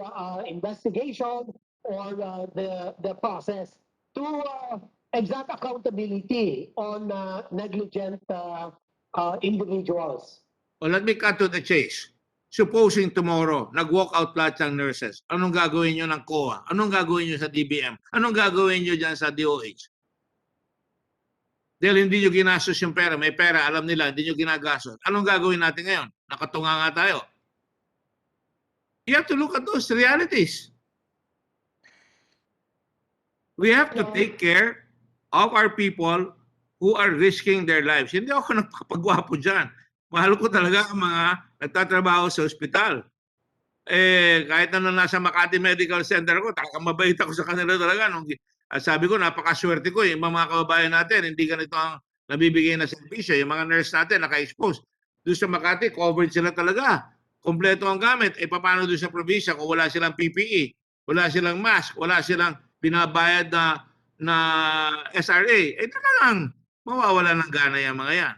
investigation or the process to exact accountability on negligent individuals. Well, let me cut to the chase. Supposing tomorrow, nag-walk out lahat ng nurses, anong gagawin nyo ng COA? Anong gagawin nyo sa DBM? Anong gagawin nyo dyan sa DOH? Dahil hindi nyo ginastos yung pera, may pera, alam nila, hindi nyo ginagastos. Anong gagawin natin ngayon? Nakatunga nga tayo. You have to look at those realities. We have to take care of our people who are risking their lives. Hindi ako nagpapagwapo dyan. Mahal ko talaga ang mga nagtatrabaho sa ospital. Eh, kahit na nasa Makati Medical Center ko, talagang mabait ako sa kanila talaga. At sabi ko, napakaswerte ko. Yung mga kababayan natin, hindi ganito ang nabibigay na servisyo. Yung mga nurse natin, naka-expose. Doon sa Makati, covered sila talaga. Kompleto ang gamit. Eh, paano doon sa probinsya kung wala silang PPE, wala silang mask, wala silang binabayad na SRA? Eh, talagang mawawala ng gana yung mga yan.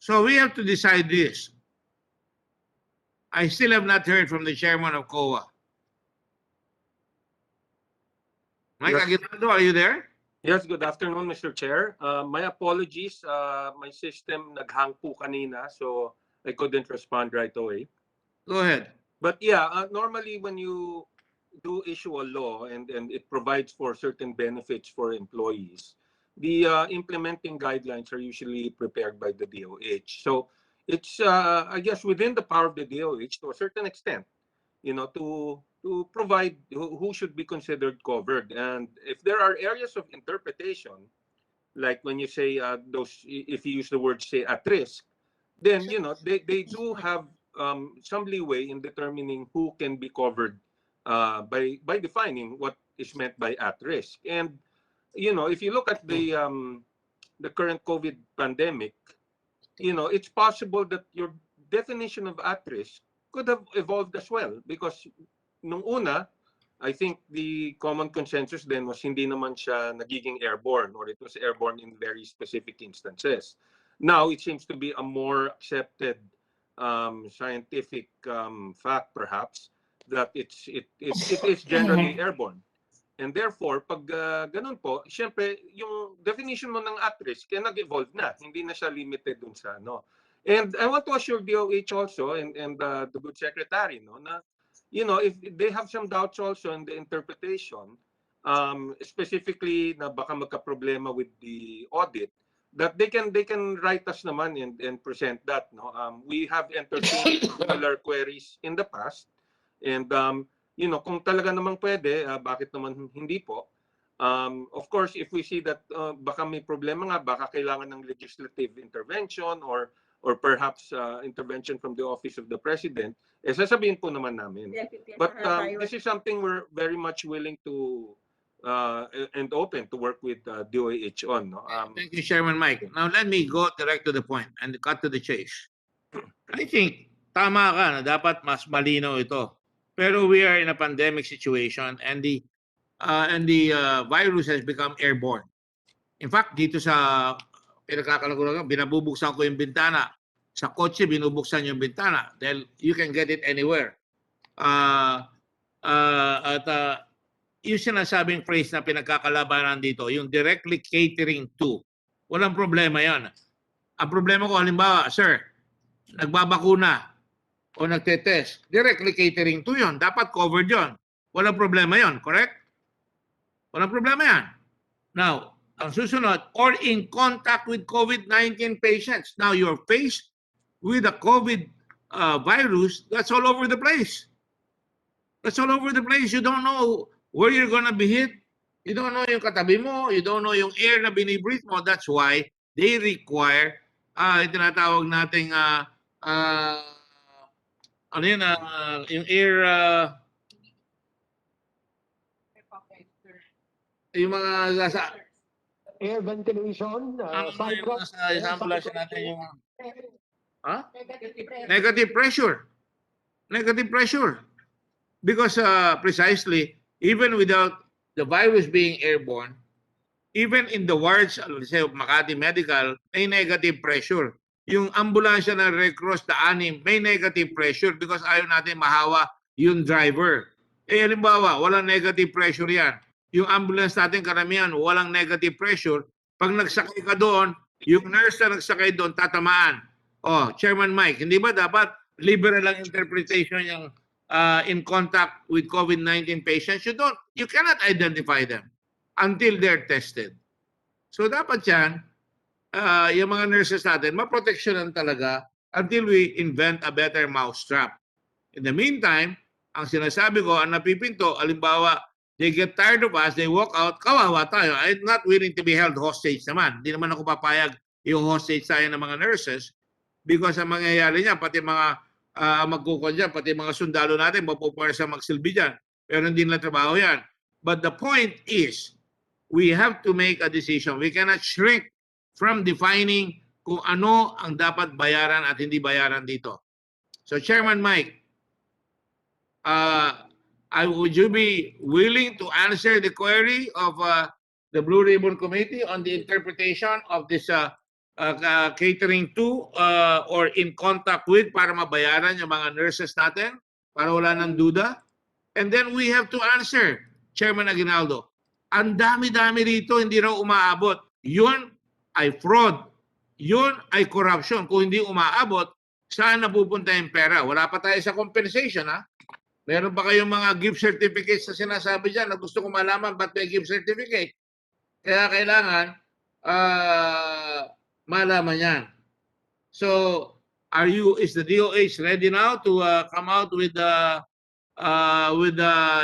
So we have to decide this. I still have not heard from the chairman of COA. Mike Aguinaldo, are you there? Yes, good afternoon, Mr. Chair. My apologies. My system naghang po kanina, so I couldn't respond right away. Go ahead. But yeah, normally when you do issue a law and it provides for certain benefits for employees, the implementing guidelines are usually prepared by the DOH. So it's, I guess, within the power of the DOH to a certain extent, you know, to provide who should be considered covered. And if there are areas of interpretation, like when you say those, if you use the word, say, at risk, then, you know, they do have some leeway in determining who can be covered by defining what is meant by at risk. And you know, if you look at the current COVID pandemic, you know, it's possible that your definition of at risk could have evolved as well, because nung una, I think the common consensus then was hindi naman siya nagiging airborne, or it was airborne in very specific instances. Now it seems to be a more accepted scientific fact, perhaps, that it is generally airborne. And therefore, pag ganun po, siyempre, yung definition mo ng at-risk, kaya nag-evolve na. Hindi na siya limited dun sa ano. And I want to assure DOH also and the good secretary, no, na, you know, if they have some doubts also in the interpretation, specifically na baka magka-problema with the audit, that they can write us naman and present that. No, we have entertained similar queries in the past, and you know, kung talaga namang pwede, bakit naman hindi po? Of course, if we see that baka may problema nga, baka kailangan ng legislative intervention or perhaps intervention from the office of the president, sasabihin po naman namin. But this is something we're very much willing to and open to work with DOH on. No? Thank you, Chairman Mike. Now let me go direct to the point and cut to the chase. I think tama ka na dapat mas malinaw ito. Pero we are in a pandemic situation and the virus has become airborne. In fact, dito sa pinagkakalaguran, binabubuksan ko yung bintana. Sa kotse, binubuksan yung bintana dahil you can get it anywhere. Yung sinasabing phrase na pinagkakalabanan dito, yung directly catering to, walang problema yan. Ang problema ko, halimbawa, sir, nagbabakuna o nagtetest, directly catering to yon, dapat covered yon. Walang problema yon, correct? Walang problema yan. Now, ang susunod, or in contact with COVID-19 patients. Now, you're faced with a COVID virus that's all over the place. That's all over the place. You don't know where you're gonna be hit. You don't know yung katabi mo. You don't know yung air na binibreathe mo. That's why they require tinatawag nating ano yun, yung air yung mga Air ventilation, ambulance natin yung negative pressure. Negative pressure. Because precisely, even without the virus being airborne, even in the wards, let's say, of Makati Medical, may negative pressure. Yung ambulansya ng Red Cross, daanin, may negative pressure because ayaw natin mahawa yung driver. Halimbawa, walang negative pressure yan. Yung ambulance natin, karamihan, walang negative pressure. Pag nagsakay ka doon, yung nurse na nagsakay doon, tatamaan. Chairman Mike, hindi ba dapat liberal ang interpretation yung in contact with COVID-19 patients? You cannot identify them until they're tested. So dapat yan, yung mga nurses natin, maproteksyonan talaga until we invent a better mousetrap. In the meantime, ang sinasabi ko, ang napipinto, alimbawa, they get tired of us, they walk out, kawawa tayo. I'm not willing to be held hostage naman. Hindi naman ako papayag yung hostage tayo ng mga nurses because ang mangyayari niya, pati mga magkukon dyan, pati mga sundalo natin, mapupwera sa magsilbi dyan. Pero hindi nila trabaho yan. But the point is, we have to make a decision. We cannot shrink from defining kung ano ang dapat bayaran at hindi bayaran dito. So, Chairman Mike, would you be willing to answer the query of the Blue Ribbon Committee on the interpretation of this catering to or in contact with para mabayaran yung mga nurses natin para wala nang duda? And then we have to answer, Chairman Aguinaldo, ang dami-dami rito hindi raw umaabot. Yun ay fraud. Yun ay corruption. Kung hindi umaabot, saan napupunta yung pera? Wala pa tayo sa compensation, ha? Meron pa kayong mga gift certificates na sinasabi dyan na gusto ko malaman ba't may gift certificate. Kaya kailangan malaman yan. So, is the DOH ready now to come out with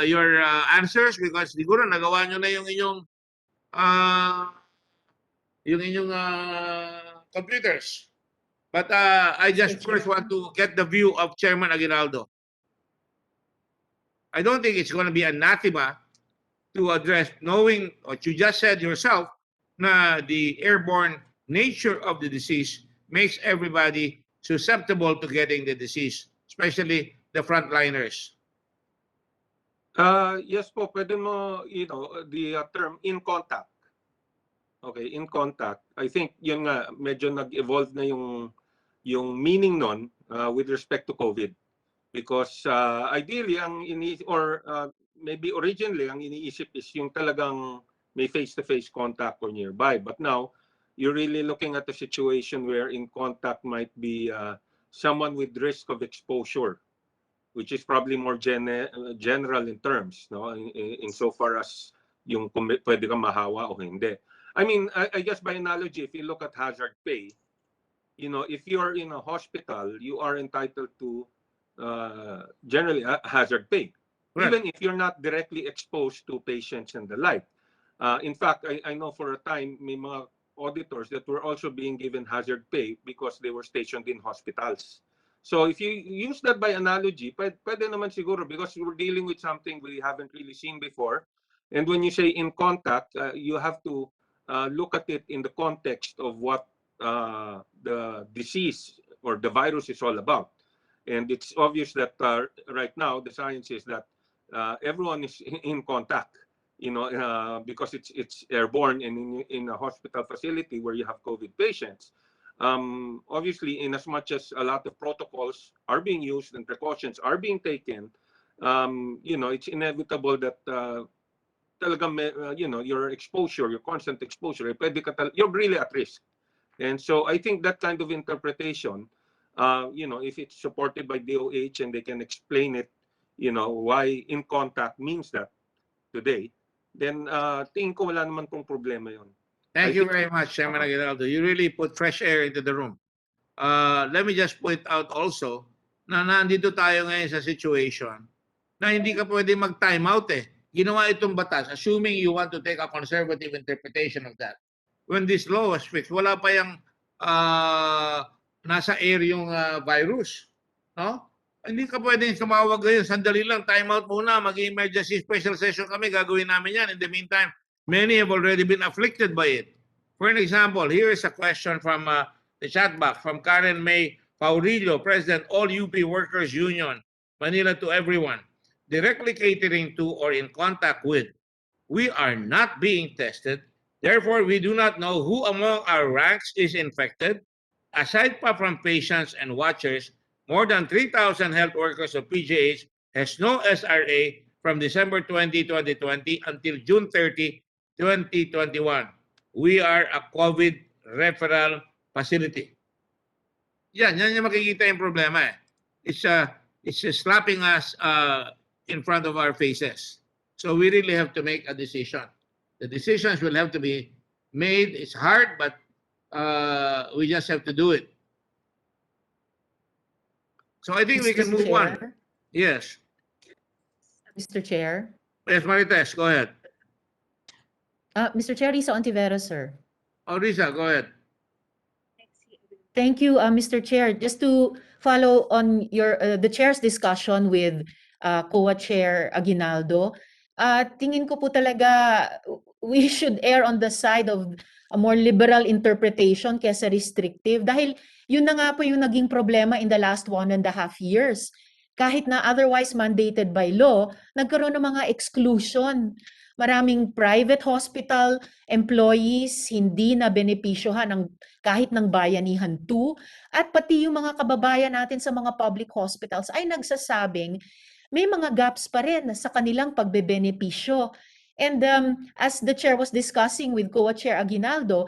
your answers? Because siguro nagawa nyo na yung inyong computers. But I just first want to get the view of Chairman Aguinaldo. I don't think it's going to be anathema to address, knowing what you just said yourself, na the airborne nature of the disease makes everybody susceptible to getting the disease, especially the frontliners. Yes po, pwede mo, the term in contact. Okay, in contact. I think yun nga, medyo nag-evolve na yung meaning nun with respect to COVID. Because ideally, maybe originally, ang iniisip is yung talagang may face-to-face contact or nearby. But now, you're really looking at a situation where in contact might be someone with risk of exposure, which is probably more general in terms, no? In so far as yung pwede kang mahawa o hindi. I mean, I guess by analogy, if you look at hazard pay, if you're in a hospital, you are entitled to generally hazard pay, right, even if you're not directly exposed to patients and the like. In fact, I know for a time may mga auditors that were also being given hazard pay because they were stationed in hospitals. So if you use that by analogy, pwede naman siguro because we're dealing with something we haven't really seen before. And when you say in contact, you have to look at it in the context of what the disease or the virus is all about. And it's obvious that right now the science is that everyone is in contact, because it's airborne and in a hospital facility where you have COVID patients. Obviously, in as much as a lot of protocols are being used and precautions are being taken, it's inevitable that your exposure, your constant exposure, you're really at risk. And so I think that kind of interpretation, if it's supported by DOH and they can explain it, why in contact means that today, then tingin ko wala naman pong problema yun. Thank you very much, Chairman Aguinaldo. You really put fresh air into the room. Let me just point out also na nandito tayo ngayon sa situation na hindi ka pwede mag-time out eh. Ginawa itong batas, assuming you want to take a conservative interpretation of that. When this law was fixed, wala pa yung nasa air yung virus. No? Hindi ka pwedeng tumawag ngayon, sandali lang, time out muna, mag-emergency special session kami, gagawin namin yan. In the meantime, many have already been afflicted by it. For an example, here is a question from the chat box from Karen May Paurillo, President, All UP Workers Union, Manila to everyone. Directly catering to or in contact with. We are not being tested. Therefore, we do not know who among our ranks is infected. Aside pa from patients and watchers, more than 3,000 health workers of PGH has no SRA from December 20, 2020 until June 30, 2021. We are a COVID referral facility. Yan yung makikita yung problema eh. It's slapping us in front of our faces. So we really have to make a decision. The decisions will have to be made. It's hard, but we just have to do it. So I think we can move on. Yes. Mr. Chair. Yes, Marites, go ahead. Mr. Chair, Risa Ontiveros, sir. Oh, Risa, go ahead. Thank you, Mr. Chair. Just to follow on the chair's discussion with COA Chair Aguinaldo, tingin ko po talaga we should err on the side of a more liberal interpretation kesa restrictive dahil yun na nga po yung naging problema in the last 1.5 years. Kahit na otherwise mandated by law, nagkaroon ng mga exclusion. Maraming private hospital employees hindi na benepisyohan kahit ng bayanihan 2 at pati yung mga kababayan natin sa mga public hospitals ay nagsasabing may mga gaps pa rin sa kanilang pagbebenepisyo. And as the chair was discussing with COA Chair Aguinaldo,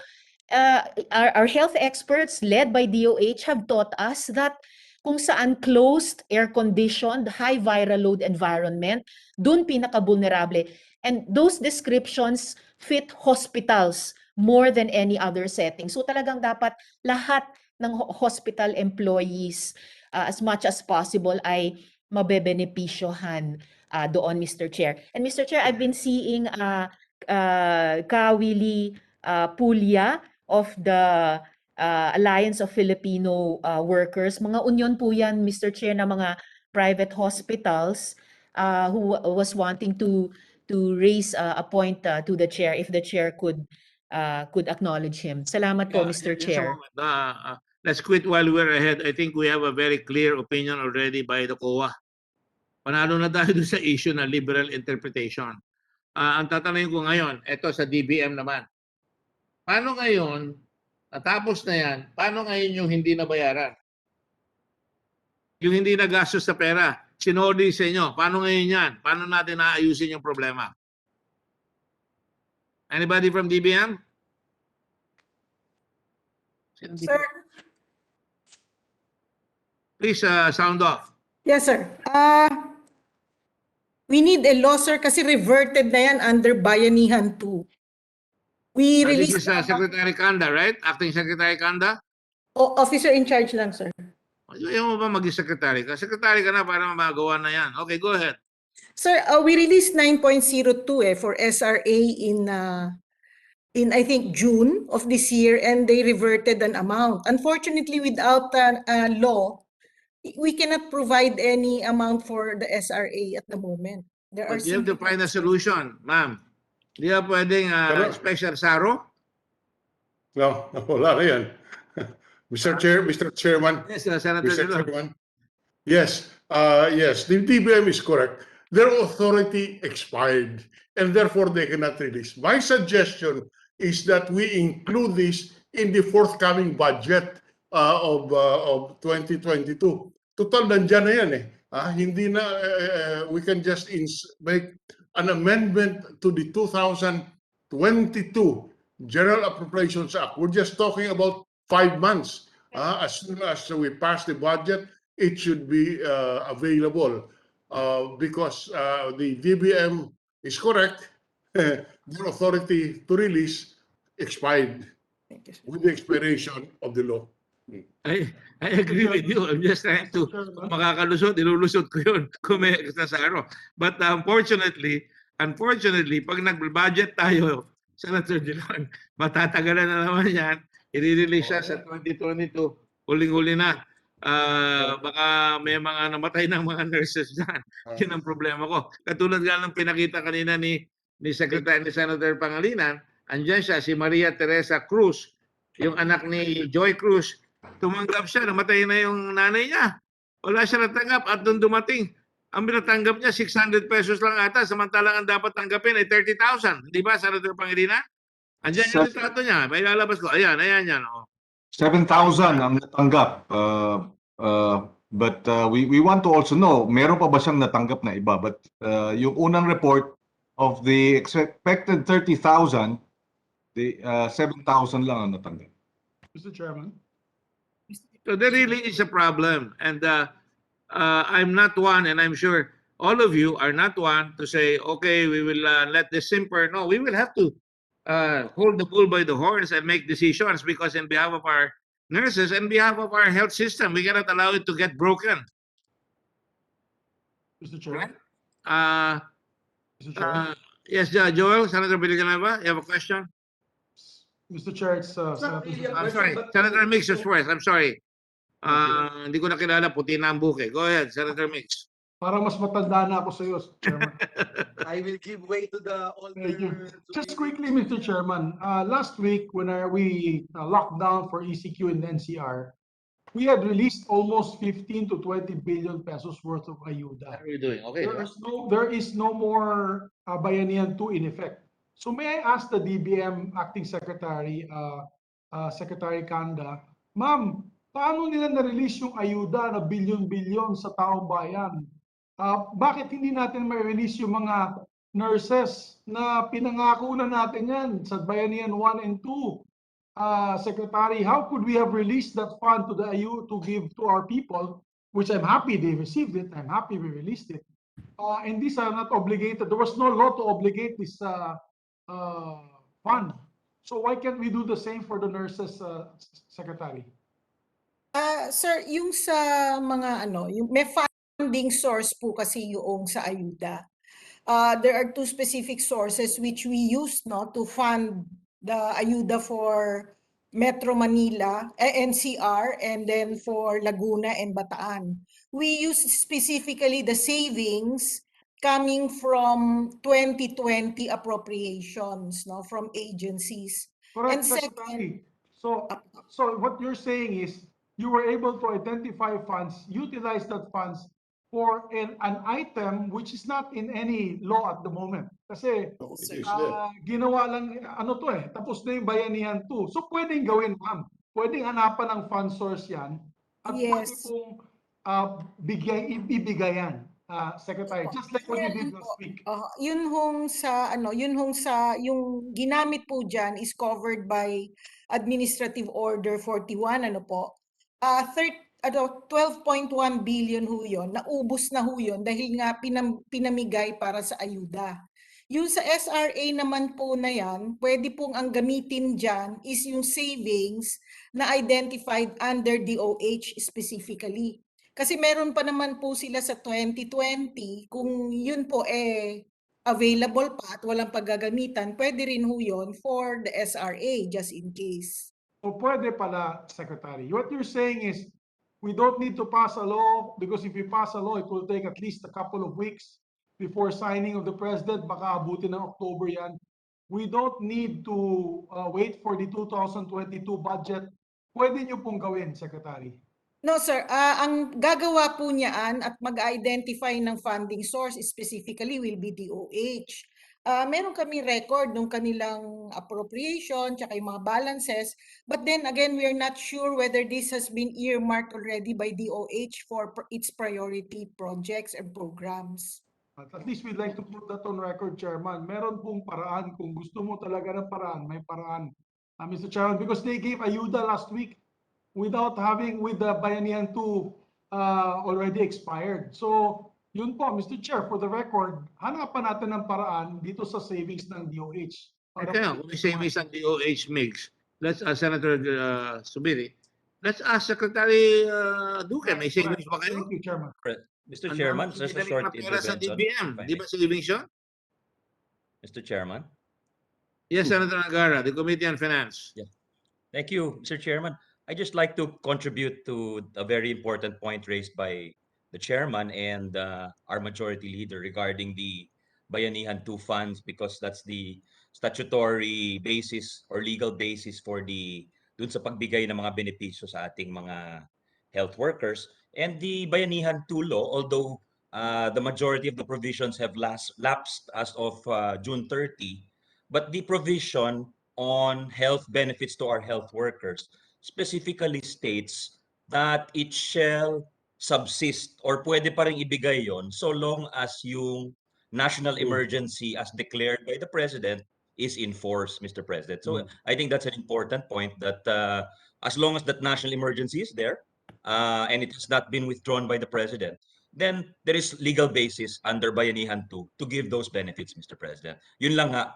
our health experts led by DOH have taught us that kung saan closed, air-conditioned, high viral load environment, dun pinaka-vulnerable. And those descriptions fit hospitals more than any other setting. So talagang dapat lahat ng hospital employees as much as possible ay mabebenepisyohan doon, Mr. Chair. And Mr. Chair, I've been seeing Kawili Pulya of the Alliance of Filipino Workers. Mga union po yan, Mr. Chair, na mga private hospitals who was wanting to raise a point to the chair if the chair could acknowledge him. Salamat po, Mr. Chair. Let's quit while we're ahead. I think we have a very clear opinion already by the COA. Panalo na tayo sa issue na liberal interpretation. Ang tatanungin ko ngayon, ito sa DBM naman. Paano ngayon, natapos na yan, paano ngayon yung hindi nabayaran? Yung hindi nagastos sa pera, sinodi sa inyo, paano ngayon yan? Paano natin naayusin yung problema? Anybody from DBM? Sir? Please sound off. Yes, sir. We need a law, sir, kasi reverted na yan under Bayanihan 2. We This released... is Secretary Kanda, right? Acting Secretary Kanda? Officer in charge lang, sir. Ayaw mo ba maging secretary ka? Secretary ka na para magawa na yan. Okay, go ahead. Sir, we released 9.02 for SRA in I think June of this year, and they reverted an amount. Unfortunately, without a law, we cannot provide any amount for the SRA at the moment. There are But you have to simply find a solution, ma'am. Di ba pwedeng Pero- special SARO? No, wala na yan. Mr. Chair, Mr. Chairman, Yes, Senator Mr. Dilo. Chairman. Yes, yes, the DBM is correct. Their authority expired and therefore they cannot release. My suggestion is that we include this in the forthcoming budget of 2022. Total, nandyan na yan eh. Hindi na, we can just make an amendment to the 2022 General Appropriations Act. We're just talking about 5 months. As soon as we pass the budget, it should be available because the DBM is correct. Their authority to release expired with the expiration of the law. I agree with you. I'm just trying to, kung makakalusot, ilulusot ko yun kung may SARO. But unfortunately, pag nag-budget tayo, Senator Dillon, matatagalan na naman yan. I-release siya sa 2022. Huling-huli na. Baka may mga namatay ng mga nurses dyan. Yun ang problema ko. Katulad nga ng pinakita kanina ni Secretary ni Senator Pangilinan, andyan siya, si Maria Teresa Cruz, yung anak ni Joy Cruz. Tumanggap siya, namatay na yung nanay niya. Wala siya natanggap at nung dumating, ang binatanggap niya 600 pesos lang ata, samantalang ang dapat tanggapin ay 30,000. Di ba, Senator Pangilinan? Andiyan yung litrato niya. May lalabas ko. Ayan, yan. Oh. 7,000 ang natanggap. But we want to also know, meron pa ba siyang natanggap na iba? But yung unang report of the expected 30,000, the 7,000 lang ang natanggap. Mr. Chairman. So there really is a problem. And I'm not one, and I'm sure all of you are not one to say, okay, we will let this simper. No, we will have to hold the bull by the horns and make decisions, because in behalf of our nurses and behalf of our health system, we cannot allow it to get broken. Mr. Chairman. Mr. Chair. Yes, Joel, Senator Villanueva, you have a question? Mr. Chair, it's Senator. I'm sorry, Senator Mix is first. I'm sorry. Hindi ko nakilala, puti na ang buke. Go ahead, Senator Mix. Para mas matanda na ako sa iyo, Chairman. I will give way to the older. Just quickly, Mr. Chairman, last week when we locked down for ECQ in the NCR, we had released almost 15 to 20 billion pesos worth of ayuda. How are you doing? Okay. There is no more Bayanihan 2 in effect. So may I ask the DBM Acting Secretary, Secretary Kanda, Ma'am, paano nila na-release yung ayuda na bilyon-bilyon sa taong bayan? Bakit hindi natin ma-release yung mga nurses na pinangako na natin yan sa Bayanihan 1 and 2? Secretary, how could we have released that fund to the IU to give to our people, which I'm happy they received it, I'm happy we released it. And these are not obligated. There was no law to obligate this fund. So why can't we do the same for the nurses, Secretary? Sir, yung sa mga yung may funding source po kasi yung sa ayuda. There are two specific sources which we use to fund the ayuda for Metro Manila, NCR, and then for Laguna and Bataan. We use specifically the savings coming from 2020 appropriations from agencies. Correct, And Secretary. So what you're saying is you were able to identify funds, utilize that funds for an item which is not in any law at the moment. Kasi ginawa lang, tapos na yung Bayanihan 2. So pwedeng gawin, ma'am. Pwedeng hanapan ng fund source yan. At pwede pong ibigayan, Secretary. Just like what you did last week. Yun hong sa, yung ginamit po dyan is covered by Administrative Order 41, 12.1 billion ho yun, naubos na ho yun dahil nga pinamigay para sa ayuda. Yung sa SRA naman po na yan, pwede pong ang gamitin dyan is yung savings na identified under DOH specifically. Kasi meron pa naman po sila sa 2020, kung yun po available pa at walang paggagamitan, pwede rin ho yun for the SRA just in case. O pwede pala, Secretary. What you're saying is, we don't need to pass a law because if we pass a law, it will take at least a couple of weeks before signing of the President. Baka abutin ng October yan. We don't need to wait for the 2022 budget. Pwede nyo pong gawin, Secretary. No, sir. Ang gagawa po niyaan at mag-identify ng funding source specifically will be DOH. Meron kami record ng kanilang appropriation tsaka yung mga balances. But then again, we are not sure whether this has been earmarked already by DOH for its priority projects and programs. At least we'd like to put that on record, Chairman. Meron pong paraan. Kung gusto mo talaga ng paraan, may paraan. Mr. Chairman, because they gave ayuda last week without having with the Bayanihan 2 already expired. So, yun po, Mr. Chair, for the record, hanapan natin ng paraan dito sa savings ng DOH. Kaya kung may savings ang DOH mix, let's ask Senator Subiri, let's ask Secretary Duque, may savings ba kayo? Thank you, Chairman. Mr. Chairman, just a short Sa intervention. DBM, if I di ba savings yun? Mr. Chairman. Yes, Senator Angara, the Committee on Finance. Yeah. Thank you, Mr. Chairman. I just like to contribute to a very important point raised by the chairman and our majority leader regarding the Bayanihan 2 funds, because that's the statutory basis or legal basis for dun sa pagbigay ng mga benepisyo sa ating mga health workers. And the Bayanihan 2 law, although the majority of the provisions have lapsed as of June 30, but the provision on health benefits to our health workers specifically states that it shall subsist or pwede pa rin ibigay yon so long as yung national emergency as declared by the President is in force, Mr. President. So I think that's an important point, that as long as that national emergency is there and it has not been withdrawn by the President, then there is legal basis under Bayanihan 2 to give those benefits, Mr. President. Yun lang nga,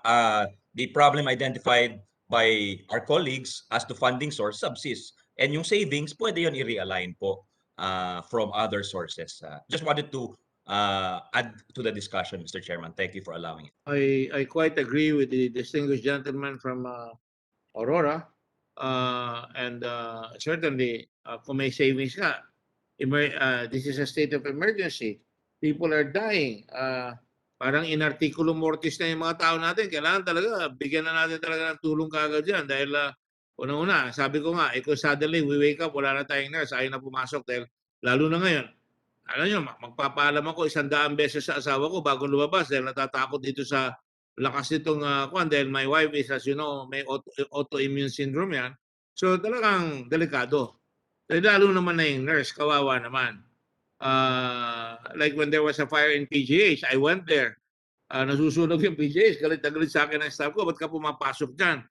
the problem identified by our colleagues as to funding source subsists. And yung savings, pwede yun i-realign po from other sources. Just wanted to add to the discussion, Mr. Chairman. Thank you for allowing it. I quite agree with the distinguished gentleman from Aurora. And certainly, kung may savings ka, this is a state of emergency. People are dying. Parang in articulo mortis na yung mga tao natin. Kailangan talaga, bigyan na natin talaga ng tulong kagad dyan. Dahil unang-una, sabi ko nga, kung suddenly we wake up, wala na tayong nurse, ayaw na pumasok. Dahil lalo na ngayon, alam nyo, magpapaalam ako 100 beses sa asawa ko bago lumabas dahil natatakot dito sa lakas nitong dahil my wife is, as you know, may autoimmune syndrome yan. So talagang delikado. Dahil lalo naman na yung nurse, kawawa naman. Like when there was a fire in PGH, I went there. Nasusunog yung PGH, galit na galit sa akin ng staff ko, ba't ka pumapasok dyan?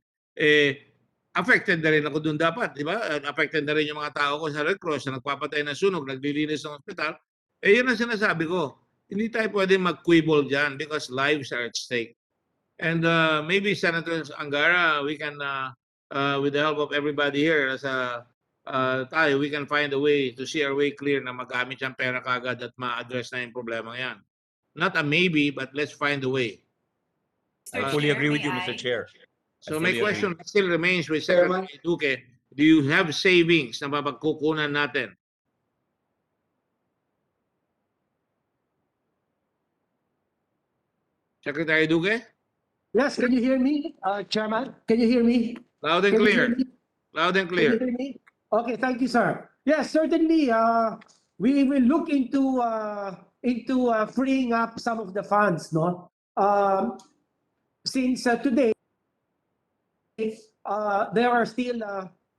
Affected na rin ako dun dapat, di ba? Affected na rin yung mga tao ko sa Red Cross na nagpapatay ng sunog, naglilinis ng hospital. Yun ang sinasabi ko. Hindi tayo pwede mag-quibble dyan because lives are at stake. And maybe Senator Angara, we can, with the help of everybody here, tayo, we can find a way to see our way clear na magamit yung pera kagad at ma-address na yung problema yan. Not a maybe, but let's find a way. I fully agree with you, Mr. Chair. So my question still remains with Secretary Duque, do you have savings na mapagkukunan natin? Secretary Duque? Yes, can you hear me, Chairman? Can you hear me? Loud and clear. Loud and clear. Can you hear me? Okay, thank you, sir. Yes, certainly, we will look into freeing up some of the funds, no? Since today, there are still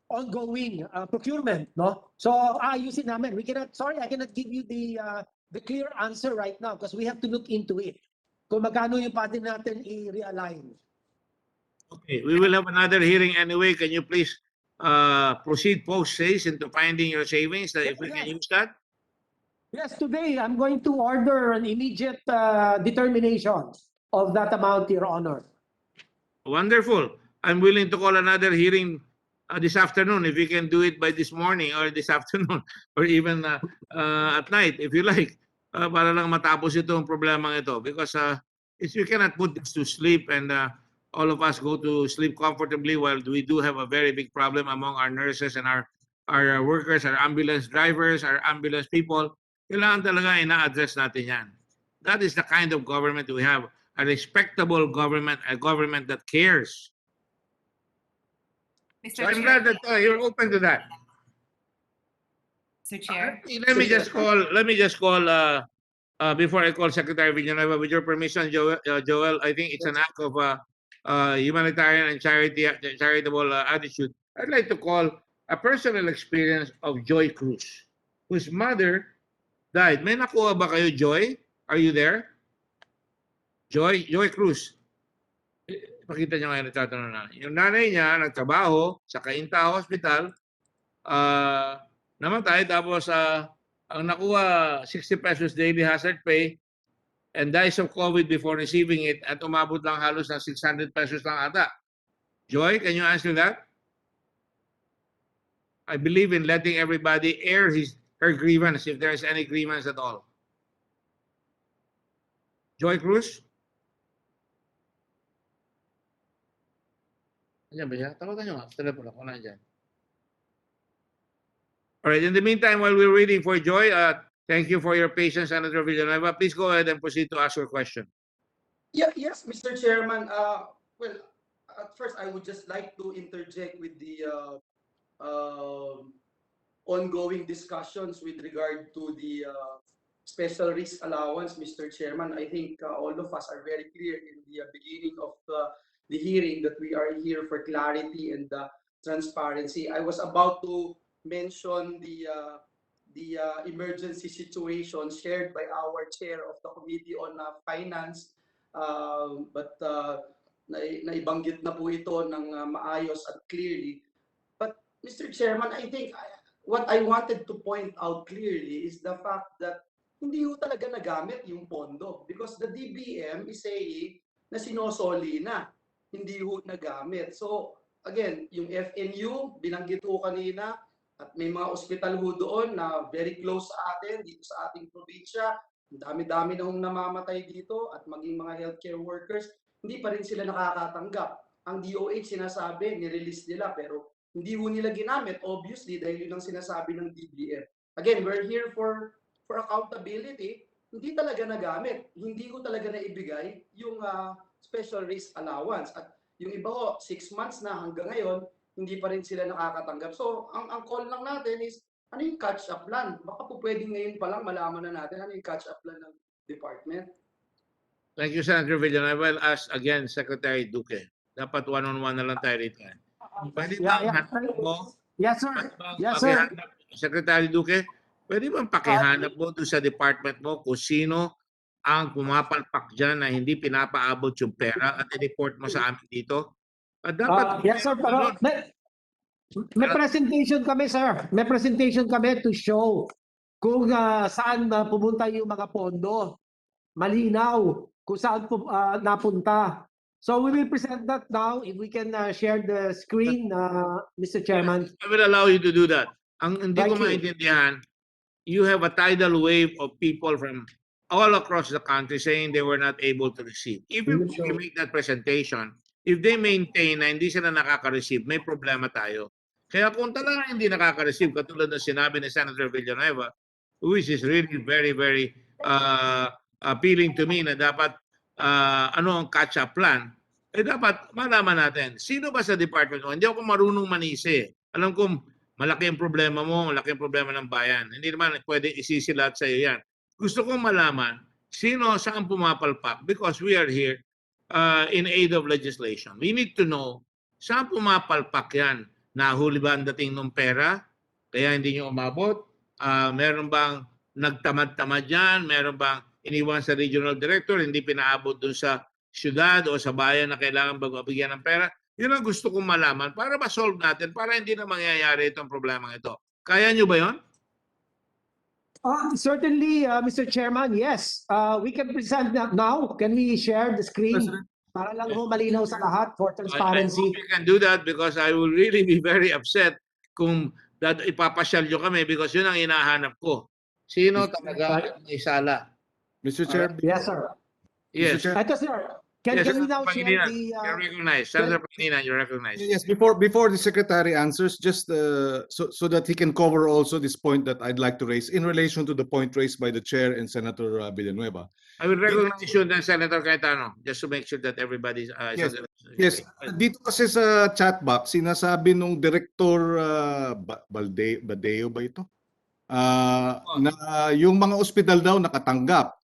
ongoing procurement, no? So ayusin namin. I cannot give you the clear answer right now because we have to look into it. Kung magkano yung pwede natin i-realign. Okay, we will have another hearing anyway. Can you please proceed post-haste into finding your savings that if we can use that? Yes, today I'm going to order an immediate determination of that amount, Your Honor. Wonderful. I'm willing to call another hearing this afternoon, if you can do it by this morning or this afternoon or even at night, if you like, para lang matapos itong problema ito. Because we cannot put this to sleep and all of us go to sleep comfortably while we do have a very big problem among our nurses and our workers, our ambulance drivers, our ambulance people. Kailangan talaga ina-address natin yan. That is the kind of government we have. A respectable government, a government that cares. Mr. So I'm Chair. glad that you're open to that. Mr. Chair. Let me just call. Before I call Secretary Villanueva, with your permission, Joel, I think it's an act of humanitarian and charitable attitude. I'd like to call a personal experience of Joy Cruz, whose mother died. May nakuha ba kayo, Joy? Are you there? Joy Cruz. Pakita niyo ngayon nagtatanong na. Yung nanay niya nagtrabaho sa Cainta Hospital, namatay, tapos ang nakuha 60 pesos daily hazard pay and dies of COVID before receiving it at umabot lang halos ng 600 pesos lang ata. Joy, can you answer that? I believe in letting everybody air her grievance if there is any grievance at all. Joy Cruz? Ayan ba siya? Tawagan nyo nga. Telepono ko na dyan. All right. In the meantime, while we're waiting for Joy, thank you for your patience, Senator Villanueva. Please go ahead and proceed to ask your question. Yes, Mr. Chairman. Well, at first, I would just like to interject with the ongoing discussions with regard to the special risk allowance, Mr. Chairman. I think all of us are very clear in the beginning of the hearing that we are here for clarity and transparency. I was about to mention the emergency situation shared by our chair of the Committee on Finance, but naibanggit na po ito ng maayos at clearly. But Mr. Chairman, I think what I wanted to point out clearly is the fact that hindi ho talaga nagamit yung pondo because the DBM is saying na sinosoli na, hindi ho nagamit. So again, yung FNU, binanggit ho kanina, at may mga ospital ho doon na very close sa atin, dito sa ating probinsya. Dami-dami na hong namamatay dito at maging mga healthcare workers, hindi pa rin sila nakakatanggap. Ang DOH sinasabi, nirelease nila pero hindi ho nila ginamit, obviously, dahil yun ang sinasabi ng DBM. Again, we're here for accountability. Hindi talaga nagamit. Hindi ko talaga naibigay yung special risk allowance. At yung iba ho, 6 months na hanggang ngayon, hindi pa rin sila nakakatanggap. So, ang call lang natin is, ano yung catch-up plan? Baka po pwedeng ngayon pa lang malaman na natin ano yung catch-up plan ng department. Thank you, Senator Villanueva. I'll ask again, Secretary Duque. Dapat one-on-one na lang tayo rito. Pwede bang hanap mo? Yes, sir. Yes, sir. Secretary Duque, pwede bang pakihanap mo doon sa department mo kung sino ang pumapalpak dyan na hindi pinapaabot yung pera at i-report mo sa amin dito? Dapat Yes, sir. Pero may presentation kami, sir. May presentation kami to show kung saan pumunta yung mga pondo. Malinaw kung saan napunta. So we will present that now. If we can share the screen, Mr. Chairman. I will allow you to do that. Ang hindi ko maintindihan, you have a tidal wave of people from all across the country saying they were not able to receive. Even if we make that presentation, if they maintain na hindi sila nakaka-receive, may problema tayo. Kaya kung talaga hindi nakaka-receive, katulad ng sinabi ni Senator Villanueva, which is really very, very appealing to me na dapat ano ang catch-up plan, dapat malaman natin, sino ba sa department mo? Hindi ako marunong manisi. Alam ko, malaki ang problema mo, malaki ang problema ng bayan. Hindi naman pwede isisilat sa iyo yan. Gusto kong malaman, sino saan pumapalpak? Because we are here in aid of legislation. We need to know, saan pumapalpak yan? Nahuli ba ang dating ng pera? Kaya hindi nyo umabot? Meron bang nagtamad-tamad yan? Meron bang iniwan sa regional director, hindi pinaabot dun sa syudad o sa bayan na kailangan bigyan ng pera? Yun ang gusto kong malaman para ma-solve natin, para hindi na mangyayari itong problema ito. Kaya nyo ba yun? Certainly, Mr. Chairman, yes. We can present that now. Can we share the screen? Para lang ho malinaw sa lahat for I transparency. hope you can do that because I will really be very upset kung ipapasyal nyo kami because yun ang hinahanap ko. Sino talaga ang may sala? Mr. Chair, Yes, sir. Yes. Chair. Ito, sir. Can Yes, we Senator now share Pangilinan, the... you're recognized. Senator Pangilinan, you're recognized. Yes, before the secretary answers, just so that he can cover also this point that I'd like to raise in relation to the point raised by the chair and Senator Villanueva. I will recognize you then, Senator Cayetano, just to make sure that everybody's... Yes. Yes, dito kasi sa chat box, sinasabi nung Director Badeo ba ito? Na yung mga ospital daw nakatanggap.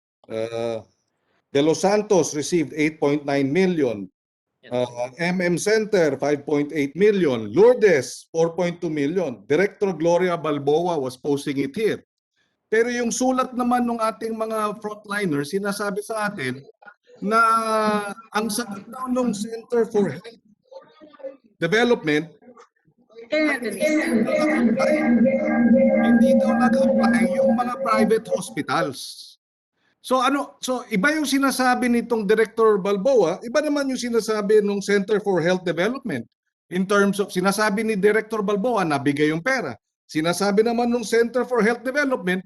De Los Santos received 8.9 million. MM Center, 5.8 million. Lourdes, 4.2 million. Director Gloria Balboa was posting it here. Pero yung sulat naman ng ating mga frontliners, sinasabi sa atin na ang sagot daw ng Center for Health Development hindi daw nag-apply yung mga private hospitals. So iba yung sinasabi nitong Director Balboa, iba naman yung sinasabi ng Center for Health Development. In terms of, sinasabi ni Director Balboa, nabigay yung pera. Sinasabi naman ng Center for Health Development,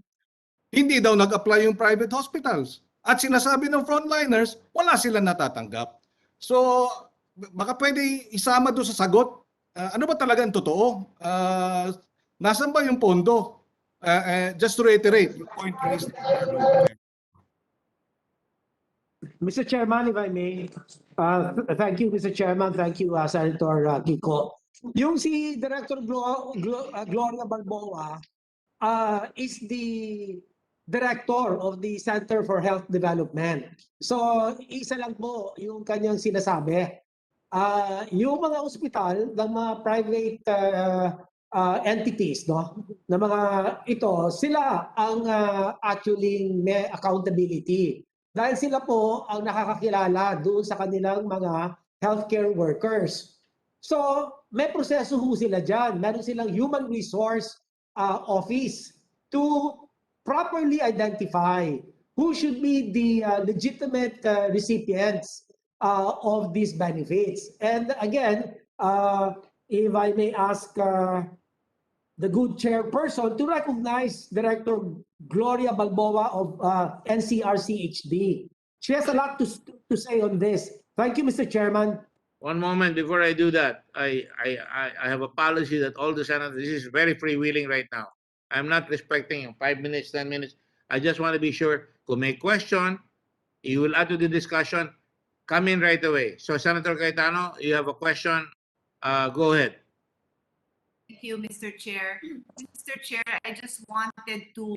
hindi daw nag-apply yung private hospitals. At sinasabi ng frontliners, wala sila natatanggap. So, baka pwede isama doon sa sagot. Ano ba talaga ang totoo? Nasaan ba yung pondo? Just to reiterate, yung point raised. Mr. Chairman, if I may, thank you, Mr. Chairman. Thank you, Senator Kiko. Yung si Director Gloria Balboa is the director of the Center for Health Development. So, isa lang po yung kanyang sinasabi. Yung mga ospital ng mga private entities, no, na mga ito, sila ang actually may accountability. Dahil sila po ang nakakakilala doon sa kanilang mga healthcare workers. So, may proseso ho sila dyan. Meron silang human resource office to properly identify who should be the legitimate recipients of these benefits. And again, if I may ask the good chairperson to recognize Director Gloria Balboa of NCRCHD. She has a lot to say on this. Thank you, Mr. Chairman. One moment before I do that, I have a policy that all the senators, this is very freewheeling right now. I'm not respecting 5 minutes, 10 minutes. I just want to be sure, kung may question, you will add to the discussion, come in right away. So Senator Cayetano, you have a question, go ahead. Thank you, Mr. Chair. Mr. Chair, I just wanted to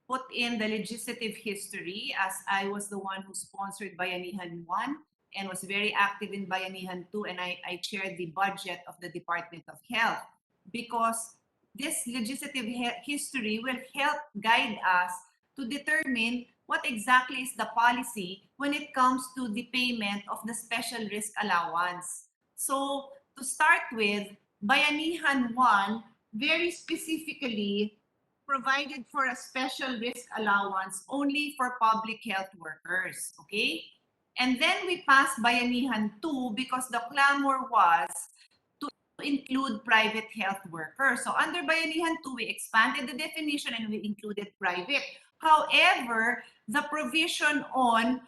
put in the legislative history as I was the one who sponsored Bayanihan 1 and was very active in Bayanihan 2, and I chaired the budget of the Department of Health, because this legislative history will help guide us to determine what exactly is the policy when it comes to the payment of the special risk allowance. So to start with, Bayanihan 1 very specifically provided for a special risk allowance only for public health workers, okay? And then we passed Bayanihan 2 because the clamor was to include private health workers. So under Bayanihan 2, we expanded the definition and we included private. However, the provision on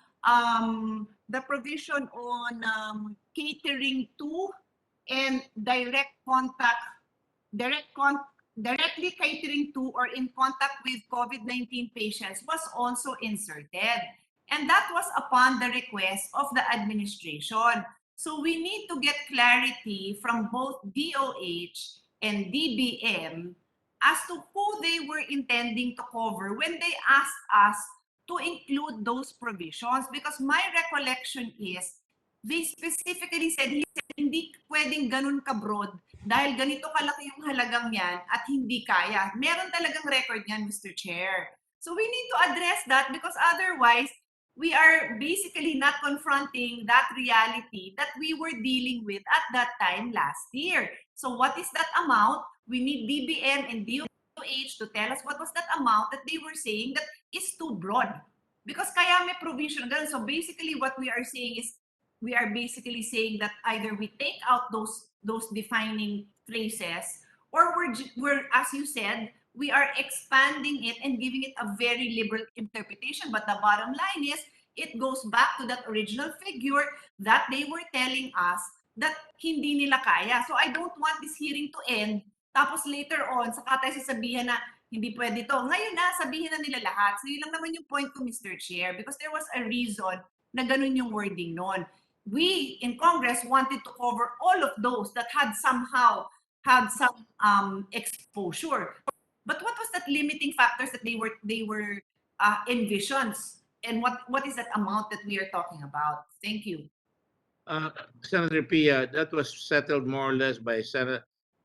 catering to and directly catering to or in contact with COVID-19 patients was also inserted. And that was upon the request of the administration. So we need to get clarity from both DOH and DBM as to who they were intending to cover when they asked us to include those provisions. Because my recollection is, they specifically said, hindi pwedeng ganun ka-broad dahil ganito kalaki yung halagang yan at hindi kaya. Meron talagang record yan, Mr. Chair. So we need to address that because otherwise, we are basically not confronting that reality that we were dealing with at that time last year. So what is that amount? We need DBM and DOH to tell us what was that amount that they were saying that is too broad. Because kaya may provision. So basically what we are saying is we are basically saying that either we take out those defining phrases, or we're, as you said, we are expanding it and giving it a very liberal interpretation. But the bottom line is, it goes back to that original figure that they were telling us that hindi nila kaya. So I don't want this hearing to end, tapos later on, saka tayo sasabihan na hindi pwede to. Ngayon na, sabihin na nila lahat. So yun lang naman yung point ko, Mr. Chair, because there was a reason na ganun yung wording nun. We in Congress wanted to cover all of those that had somehow had some exposure. But what was that limiting factors that they were envisions? And what is that amount that we are talking about? Thank you. Senator Pia, that was settled more or less by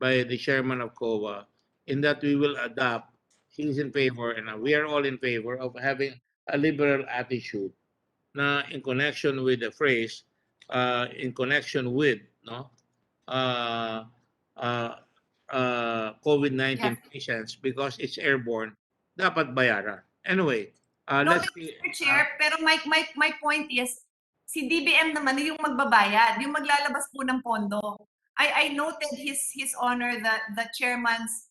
the chairman of COA, in that we will adopt. He's in favor, and we are all in favor of having a liberal attitude. Na in connection with the phrase, in connection with COVID-19 patients, because it's airborne, dapat bayaran. Anyway, No, let's see. Mr. Chair, pero my point is, si DBM naman yung magbabayad, yung maglalabas po ng pondo. I noted his honor, the chairman's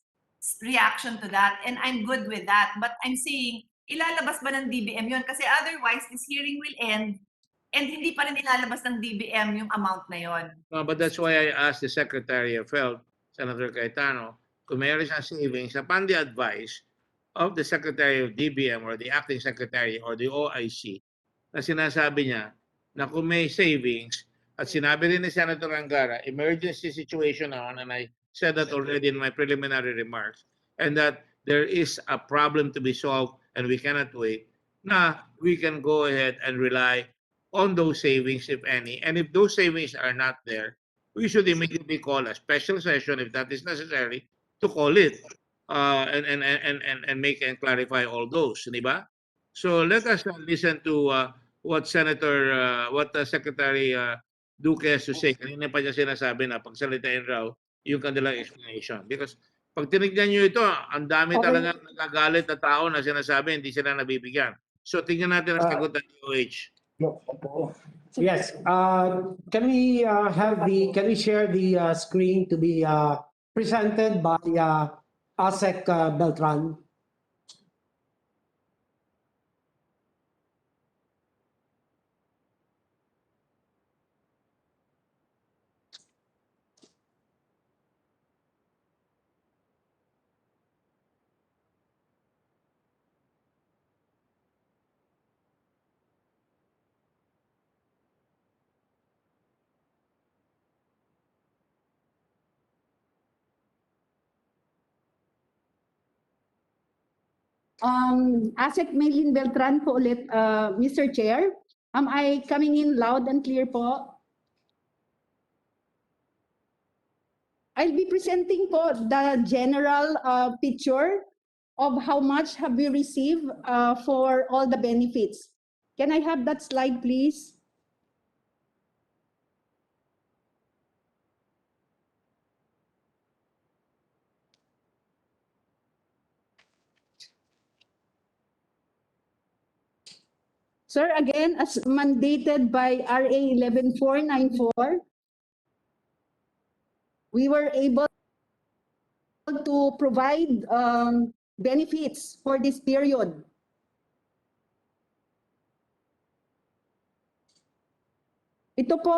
reaction to that, and I'm good with that. But I'm saying, ilalabas ba ng DBM yun? Kasi otherwise, this hearing will end, and hindi pa rin ilalabas ng DBM yung amount na yun. No, but that's why I asked the Secretary of Health, Senator Cayetano, kung meron siyang savings upon the advice of the Secretary of DBM or the Acting Secretary or the OIC, na sinasabi niya na kung may savings, at sinabi rin ni Senator Angara, emergency situation on, and I said that already in my preliminary remarks, and that there is a problem to be solved and we cannot wait, na we can go ahead and rely on those savings, if any. And if those savings are not there, we should immediately call a special session, if that is necessary, to call it and make and clarify all those, di ba? So let us listen to what Secretary Duque has to say. Kanina pa niya sinasabi na pagsalitain raw yung kanilang explanation. Because pag tinignan nyo ito, ang dami talaga nagagalit na tao na sinasabi hindi sila nabibigyan. So tingnan natin ang sagot ng DOH. Yes. Can we share the screen to be presented by ASEC Beltran? ASEC Maylin Beltran po ulit, Mr. Chair. Am I coming in loud and clear po? I'll be presenting po the general picture of how much have we received for all the benefits. Can I have that slide, please? Sir, again, as mandated by RA 11494, we were able to provide benefits for this period. Ito po,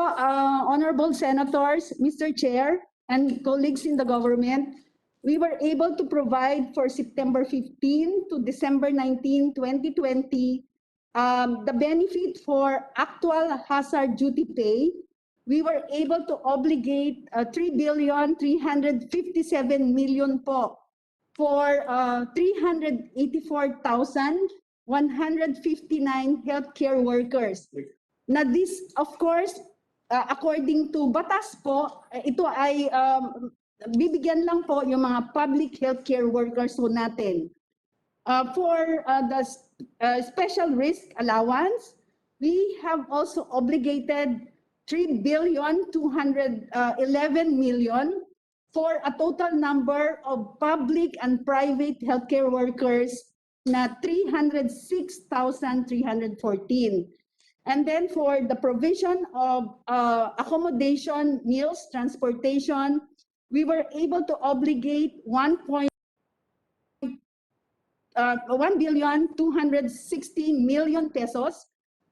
honorable senators, Mr. Chair, and colleagues in the government, we were able to provide for September 15 to December 19, 2020, the benefit for actual hazard duty pay. We were able to obligate 3,357 million po for 384,159 healthcare workers. Na this, of course, according to batas po, ito ay bibigyan lang po yung mga public healthcare workers po natin. For the special risk allowance, we have also obligated 3,211 million for a total number of public and private healthcare workers na 306,314. And then for the provision of accommodation, meals, transportation, we were able to obligate 1,260,000,000 pesos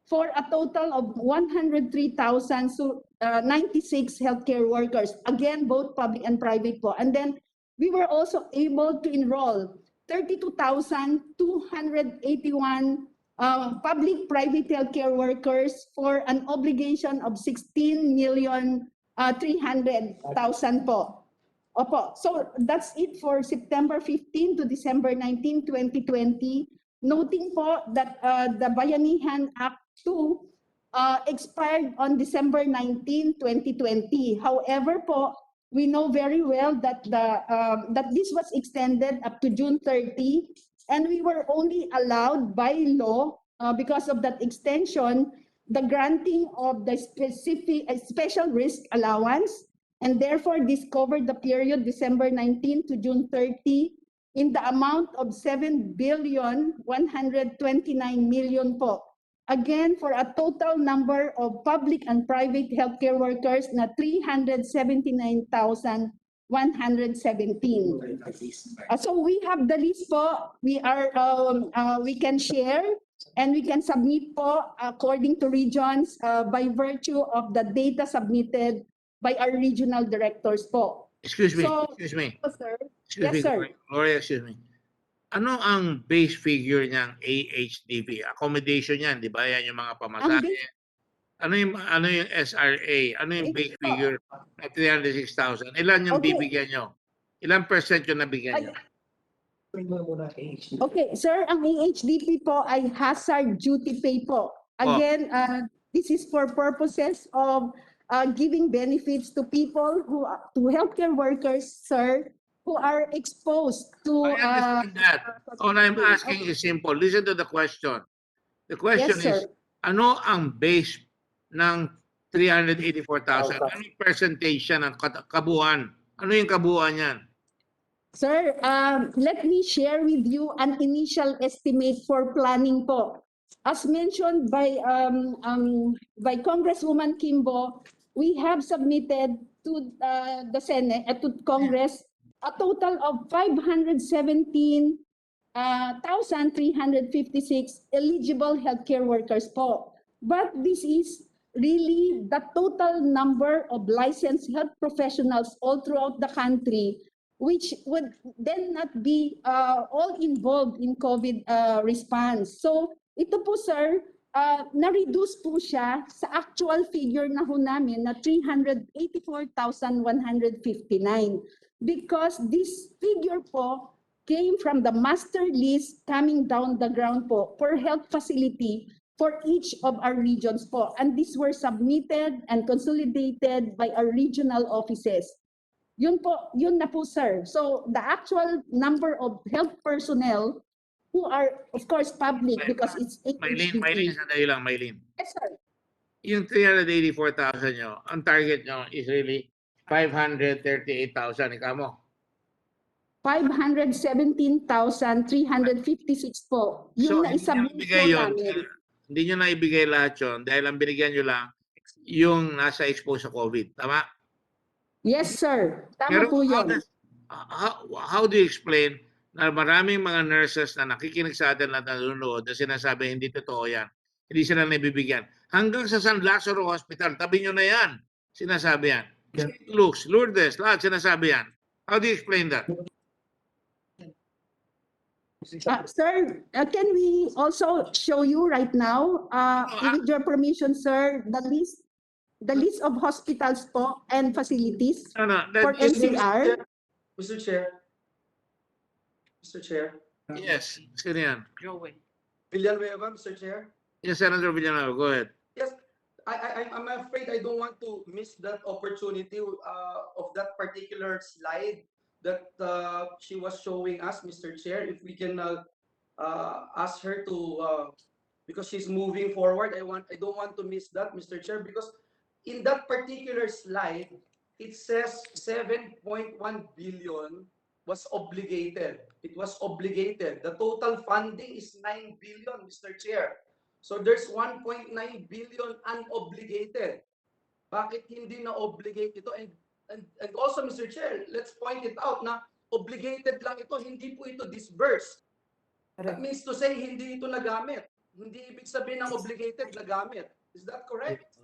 for a total of 103,096 healthcare workers. Again, both public and private po. And then we were also able to enroll 32,281 public-private healthcare workers for an obligation of 16,300,000 po. Opo. So that's it for September 15 to December 19, 2020. Noting po that the Bayanihan Act 2 expired on December 19, 2020. However po, we know very well that that this was extended up to June 30, and we were only allowed by law because of that extension, the granting of the special risk allowance, and therefore this covered the period December 19 to June 30 in the amount of 7,129,000,000 po. Again, for a total number of public and private healthcare workers na 379,117. So we have the list po. We can share and we can submit po according to regions by virtue of the data submitted by our regional directors po. Excuse me, So, excuse me. Sir. Excuse Yes, me, sir. Gloria, excuse me. Ano ang base figure niyang AHDP? Accommodation yan, di ba? Yan yung mga pamasahe. Ano yung SRA? Ano yung base figure na 306,000? Ilan yung bibigyan nyo? Ilan percent yung nabigyan nyo? Okay, sir, ang AHDP po ay hazard duty pay po. Again, this is for purposes of giving benefits to people to healthcare workers, sir, who are exposed to. I understand that. All I'm asking is simple. Listen to the question. The question is, ano ang base ng 384,000? Ano yung percentage ng kabuuan? Ano yung kabuuan yan? Sir, let me share with you an initial estimate for planning po. As mentioned by Congresswoman Kimbo, we have submitted to the Senate, to Congress, a total of 517,356 eligible healthcare workers po. But this is really the total number of licensed health professionals all throughout the country, which would then not be all involved in COVID response. So ito po, sir, na-reduce po siya sa actual figure na ho namin na 384,159 because this figure po came from the master list coming down the ground po for health facility for each of our regions po. And these were submitted and consolidated by our regional offices. Yun na po, sir. So the actual number of health personnel who are, of course, public because it's Maylin, sandali lang, Maylin. Yes, sir. Yung 384,000 nyo, ang target nyo is really 538,000. Ikaw mo? 517,356 po. Yung na-submit po namin. Hindi nyo na ibigay lahat yun dahil ang binigyan nyo lang yung nasa expose sa COVID. Tama? Yes, sir. Tama po yun. How do you explain na maraming mga nurses na nakikinig sa atin at nanonood na sinasabi hindi totoo yan? Hindi sila nabibigyan. Hanggang sa San Lazaro Hospital, tabi nyo na yan. Sinasabi yan. St. Luke's, Lourdes, lahat sinasabi yan. How do you explain that? Sir, can we also show you right now, with your permission, sir, the list of hospitals po and facilities for NCR? Mr. Chair. Mr. Chair. Yes, sino yan? Villanueva, Mr. Chair. Yes, Senator Villanueva, go ahead. Yes, I'm afraid I don't want to miss that opportunity of that particular slide that she was showing us, Mr. Chair. If we can ask her to, because she's moving forward, I don't want to miss that, Mr. Chair, because in that particular slide, it says 7.1 billion was obligated. It was obligated. The total funding is 9 billion, Mr. Chair. So there's 1.9 billion unobligated. Bakit hindi na-obligate ito? And also, Mr. Chair, let's point it out na obligated lang ito, hindi po ito disbursed. That means to say, hindi ito nagamit. Hindi ibig sabihin ng obligated nagamit. Is that correct?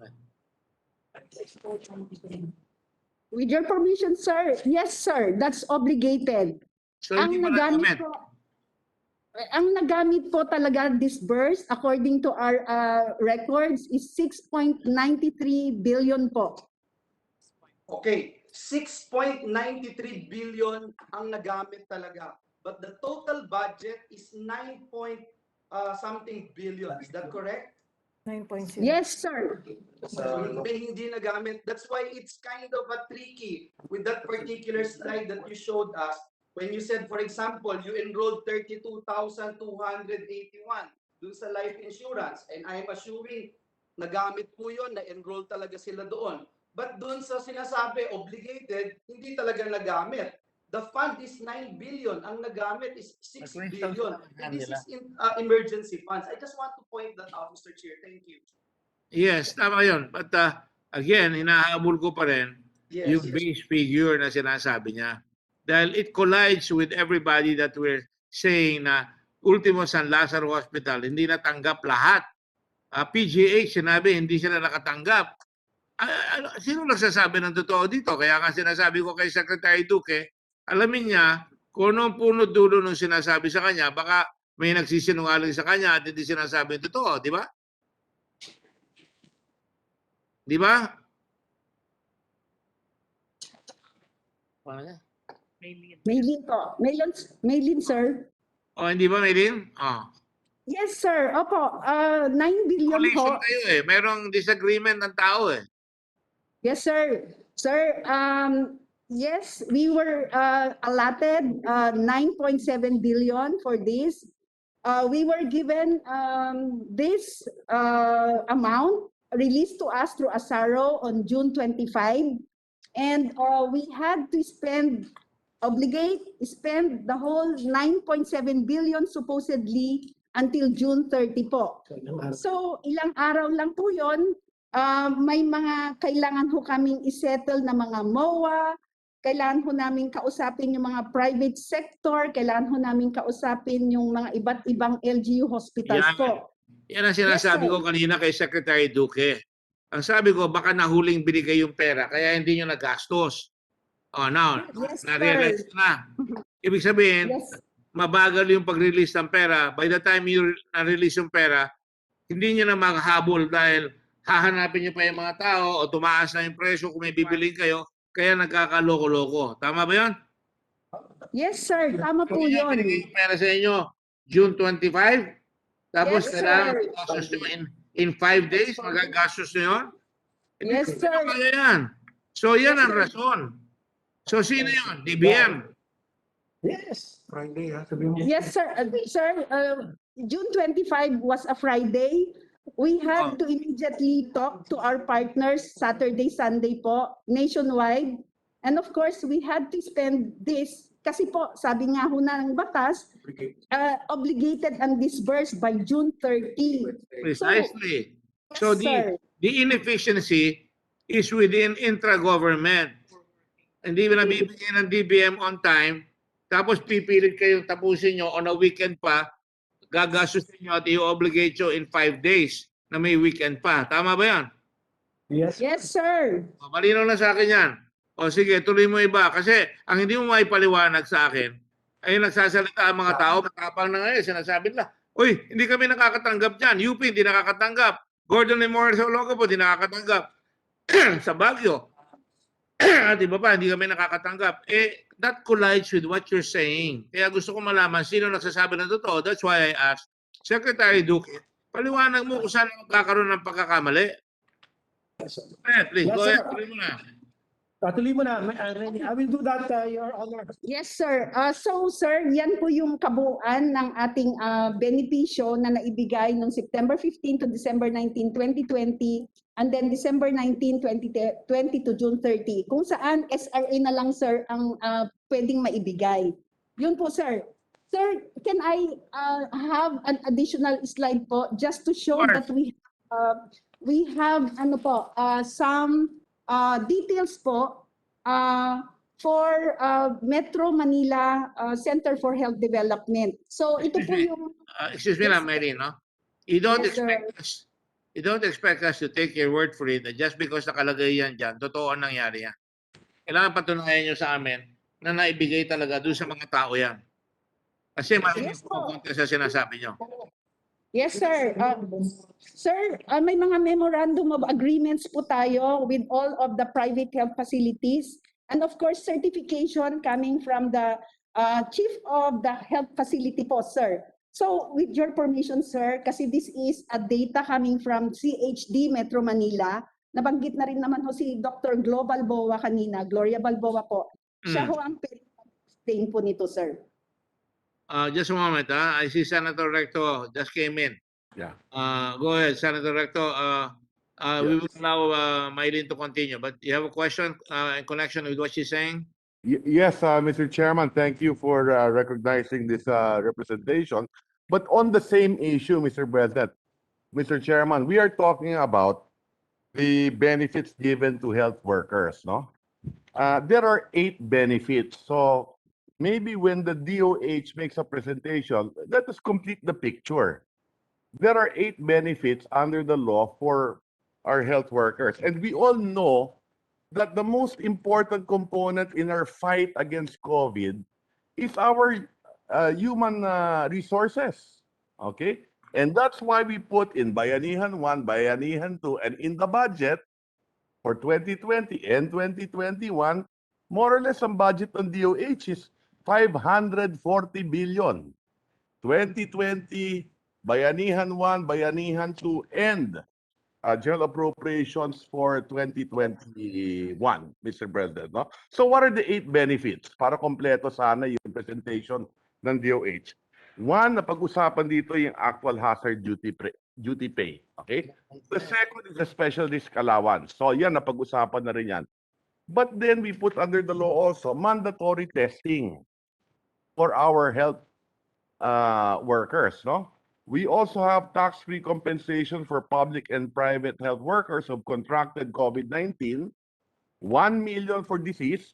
With your permission, sir. Yes, sir. That's obligated. So hindi pa nagamit. Ang nagamit po talaga disbursed according to our records is 6.93 billion po. Okay, 6.93 billion ang nagamit talaga. But the total budget is 9 billion. Is that correct? 9.0. Yes, sir. Hindi nagamit. That's why it's kind of a tricky with that particular slide that you showed us. When you said, for example, you enrolled 32,281 dun sa life insurance. And I'm assuming nagamit po yun, na-enroll talaga sila doon. But dun sa sinasabi, obligated, hindi talaga nagamit. The fund is 9 billion. Ang nagamit is 6 billion. And this is emergency funds. I just want to point that out, Mr. Chair. Thank you. Yes, tama yun. But again, hinahabol ko pa rin yung base figure na sinasabi niya. Dahil it collides with everybody that we're saying na Ultimo San Lazaro Hospital, hindi natanggap lahat. PGH, sinabi, hindi sila nakatanggap. Sino nagsasabi ng totoo dito? Kaya nga sinasabi ko kay Secretary Duque, alamin niya kung anong punot dulo nung sinasabi sa kanya, baka may nagsisinungaling sa kanya at hindi sinasabi ng totoo, di ba? Di ba? Maylin po. Maylin, sir. O, hindi ba, Maylin? Yes, sir. Opo, 9 billion Collision po. kayo eh. Merong disagreement ng tao eh. Yes, sir. Sir, yes, we were allotted 9.7 billion for this. We were given this amount released to us through ASARO on June 25. And we had to spend the whole 9.7 billion supposedly until June 30 po. So ilang araw lang po yun. May mga kailangan ho kaming isettle na mga MOA, kailangan ho namin kausapin yung mga private sector, kailangan ho namin kausapin yung mga iba't ibang LGU hospitals po. Yan ang sinasabi ko kanina kay Secretary Duque. Ang sabi ko, baka nahuling binigay yung pera, kaya hindi nyo nagastos. Now, na-realize na. Ibig sabihin, mabagal yung pag-release ng pera. By the time you na-release yung pera, hindi nyo na maghabol dahil hahanapin nyo pa yung mga tao o tumaas na yung presyo kung may bibiling kayo, kaya nagkakaloko-loko. Tama ba yun? Yes, sir. Tama po yun. Binigay yung pera sa inyo June 25, tapos Yes, kailangan sir. gastos nyo in 5 days, magagastos nyo yun? Yes, sir. Kaya yan. So yan ang rason. So sino yun? DBM? Yes. Friday, Yes, sir. Sir, June 25 was a Friday. We had to immediately talk to our partners Saturday, Sunday po, nationwide. And of course, we had to spend this kasi po, sabi nga ho ng batas, obligated and disbursed by June 30. Precisely. So, the inefficiency is within intra-government. Hindi ba nabibigyan ng DBM on time, tapos pipilit kayong tapusin nyo on a weekend pa, gagastusin nyo at i-obligate nyo in 5 days na may weekend pa. Tama ba yan? Yes. Yes, sir. Malinaw na sa akin yan. O sige, tuloy mo iba. Kasi ang hindi mo maipaliwanag sa akin, ay nagsasalita ang mga tao, matapang na ngayon, sinasabi nila, uy, hindi kami nakakatanggap dyan. UP, hindi nakakatanggap. Gordon Memorial Olongapo, hindi nakakatanggap. Sa Baguio, at iba pa, hindi kami nakakatanggap. That collides with what you're saying. Kaya gusto ko malaman sino nagsasabi ng totoo. That's why I asked Secretary Duque, paliwanag mo kung saan magkakaroon ng pagkakamali. Please, Yes, go sir. ahead. Tuloy mo na. Tuloy mo na. I will do that, Your Honor. Yes, sir. So, sir, yan po yung kabuuan ng ating benepisyo na naibigay noong September 15 to December 19, 2020, and then December 19, 2020 to June 30, kung saan SRA na lang, sir, ang pwedeng maibigay. Yun po, sir. Sir, can I have an additional slide po just to show that we have ano po some details po for Metro Manila Center for Health Development. So ito po yung Excuse me lang, Mary, no? You don't Yes, sir. expect us to take your word for it that just because nakalagay yan dyan, totoo ang nangyari yan. Kailangan patunayan nyo sa amin na naibigay talaga doon sa mga tao yan. Kasi Yes po. maraming sa sinasabi nyo. Yes, sir. Sir, may mga memorandum of agreements po tayo with all of the private health facilities. And of course, certification coming from the chief of the health facility po, sir. So with your permission, sir, kasi this is a data coming from CHD Metro Manila. Nabanggit na rin naman ho si Dr. Glo Balboa kanina, Gloria Balboa po. Siya ho ang explain po nito, sir. Just a moment, I see Senator Recto just came in. Yeah. Go ahead, Senator Recto. We will Yes. allow Mylene to continue, but you have a question in connection with what she's saying? Yes, Mr. Chairman, thank you for recognizing this representation. But on the same issue, Mr. President, Mr. Chairman, we are talking about the benefits given to health workers, no? There are 8 benefits. So maybe when the DOH makes a presentation, let us complete the picture. There are 8 benefits under the law for our health workers. And we all know that the most important component in our fight against COVID is our human resources. Okay? And that's why we put in Bayanihan 1, Bayanihan 2, and in the budget for 2020 and 2021, more or less ang budget ng DOH is 540 billion. 2020, Bayanihan 1, Bayanihan 2, and general appropriations for 2021, Mr. President. No? So what are the 8 benefits? Para kompleto sana yung presentation ng DOH. One, napag-usapan dito yung actual hazard duty pay. Okay? The second is the special risk allowance. So yan, napag-usapan na rin yan. But then we put under the law also mandatory testing for our health workers. No? We also have tax-free compensation for public and private health workers who have contracted COVID-19, 1 million for disease,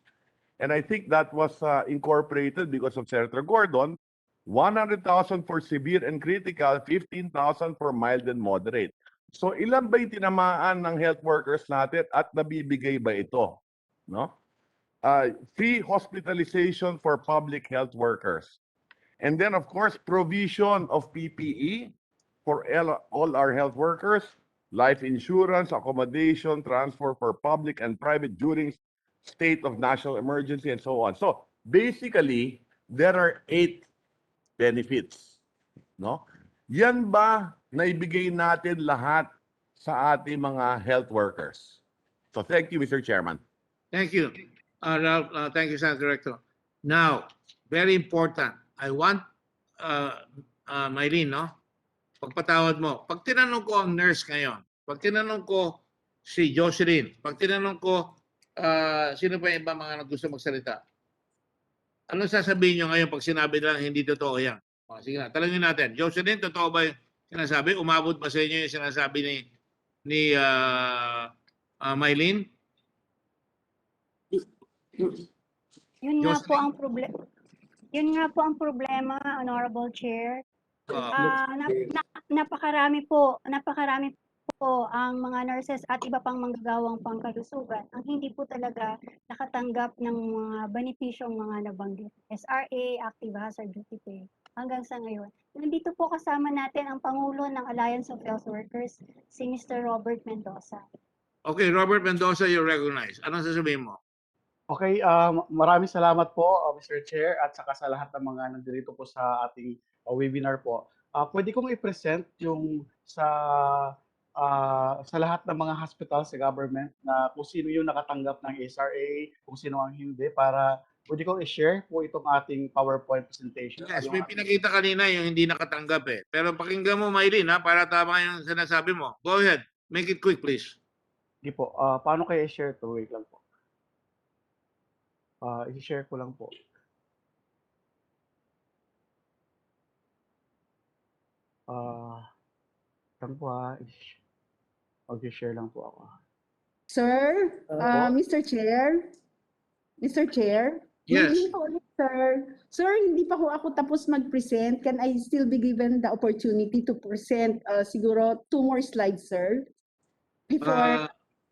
and I think that was incorporated because of Senator Gordon, 100,000 for severe and critical, 15,000 for mild and moderate. So ilan ba yung tinamaan ng health workers natin at nabibigay ba ito? No? Free hospitalization for public health workers. And then, of course, provision of PPE for all our health workers, life insurance, accommodation, transport for public and private during state of national emergency, and so on. So, basically, there are 8 benefits. No? Yan ba naibigay natin lahat sa ating mga health workers? So, thank you, Mr. Chairman. Thank you. Ralph, thank you, Senator Recto. Now, very important. I want, Mylene, no? Pagpatawad mo. Pag tinanong ko ang nurse ngayon, pag tinanong ko si Jocelyn, pag tinanong ko, sino pa yung iba mga gusto magsalita? Anong sasabihin nyo ngayon pag sinabi nila hindi totoo yan? O, sige na, talangin natin. Jocelyn, totoo ba yung sinasabi? Umabot ba sa inyo yung sinasabi ni Mylene? Yun nga po ang problema. Yun nga po ang problema, Honorable Chair. Napakarami po ang mga nurses at iba pang manggagawang pangkalusugan ang hindi po talaga nakatanggap ng mga benepisyong mga nabanggit. SRA, Active Hazard Duty Pay, hanggang sa ngayon. Nandito po kasama natin ang Pangulo ng Alliance of Health Workers, si Mr. Robert Mendoza. Okay, Robert Mendoza, you're recognized. Anong sasabihin mo? Okay, maraming salamat po, Mr. Chair, at saka sa lahat ng mga nandito po sa ating webinar po. Pwede kong i-present yung sa lahat ng mga hospital sa government na kung sino yung nakatanggap ng SRA, kung sino ang hindi, para pwede kong i-share po itong ating PowerPoint presentation. Yes, may pinakita kanina yung hindi nakatanggap eh. Pero pakinggan mo, Mylene, para tama yung sinasabi mo. Go ahead. Make it quick, please. Hindi po. Paano kayo i-share to? Wait lang po. I-share ko lang po. Lang po mag-share lang po ako. Sir, Opo. Mr. Chair, Yes. Maylin po ulit, sir. Sir, hindi pa ako tapos mag-present. Can I still be given the opportunity to present siguro 2 more slides, sir? Before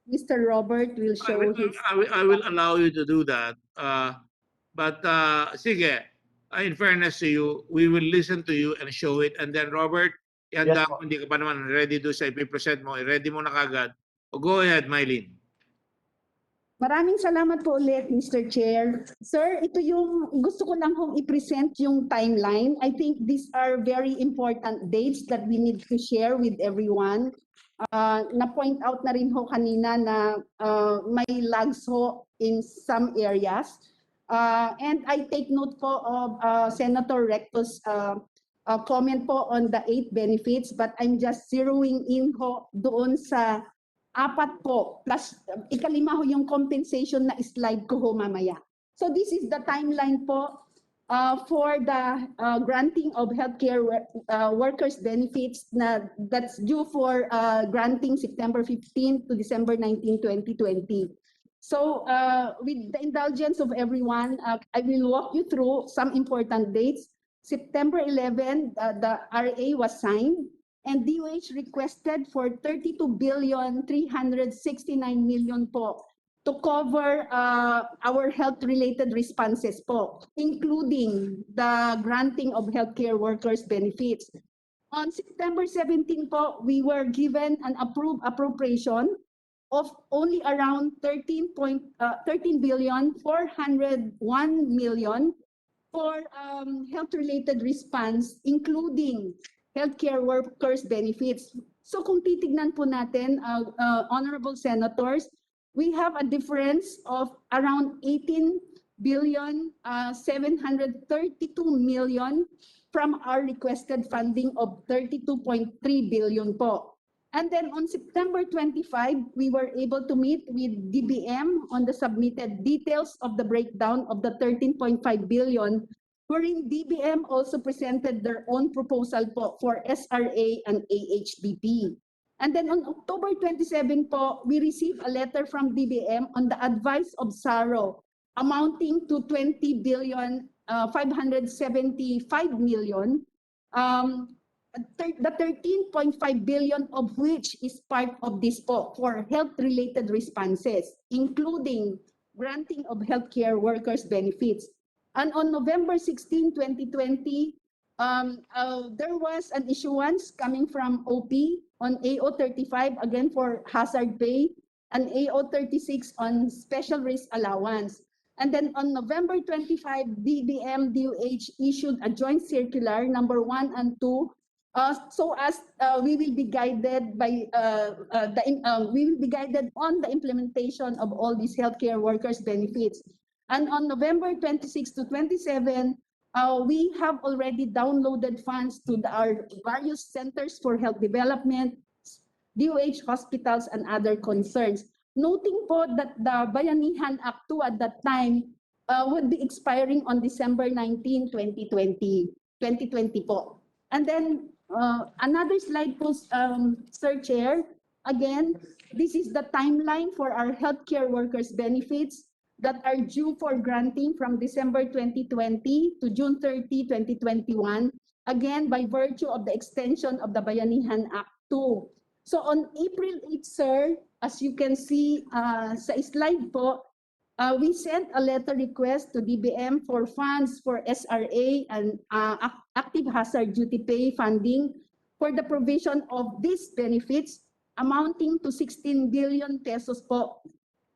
Mr. Robert will show his... I will allow you to do that. But sige, in fairness to you, we will listen to you and show it. And then Robert, ihanda mo, hindi ka pa naman ready do sa ipipresent mo. I-ready mo na kagad. Go ahead, Mylene. Maraming salamat po ulit, Mr. Chair. Sir, ito yung gusto ko lang hong i-present yung timeline. I think these are very important dates that we need to share with everyone. Na-point out na rin ho kanina na may lags ho in some areas. And I take note po of Senator Recto's comment po on the 8 benefits, but I'm just zeroing in ho doon sa 4 po, plus ikalima ho yung compensation na slide ko ho mamaya. So this is the timeline po for the granting of healthcare workers benefits that's due for granting September 15 to December 19, 2020. So with the indulgence of everyone, I will walk you through some important dates. September 11, the RA was signed. And DOH requested for 32,369 million po to cover our health-related responses po, including the granting of healthcare workers benefits. On September 17 po, we were given an approved appropriation of only around 13,401 million for health-related response, including healthcare workers benefits. So kung titignan po natin, honorable senators, we have a difference of around 18,732 million from our requested funding of 32.3 billion po. And then on September 25, we were able to meet with DBM on the submitted details of the breakdown of the 13.5 billion, wherein DBM also presented their own proposal po for SRA and AHBP. And then on October 27 po, we received a letter from DBM on the advice of SARO amounting to 20,575 million, the 13.5 billion of which is part of this po for health-related responses, including granting of healthcare workers benefits. And on November 16, 2020, there was an issuance coming from OP on AO 35, again for hazard pay, and AO 36 on special risk allowance. And then on November 25, DBM DOH issued a joint circular number 1 and 2, so as we will be guided by we will be guided on the implementation of all these healthcare workers benefits. And on November 26 to 27, we have already downloaded funds to our various centers for health development, DOH hospitals, and other concerns. Noting po that the Bayanihan Act 2 at that time would be expiring on December 19, 2020 po. And then another slide po, Sir Chair. Again, this is the timeline for our healthcare workers benefits that are due for granting from December 2020 to June 30, 2021, again by virtue of the extension of the Bayanihan Act 2. So on April 8, sir, as you can see sa slide po, we sent a letter request to DBM for funds for SRA and active hazard duty pay funding for the provision of these benefits amounting to 16 billion pesos po.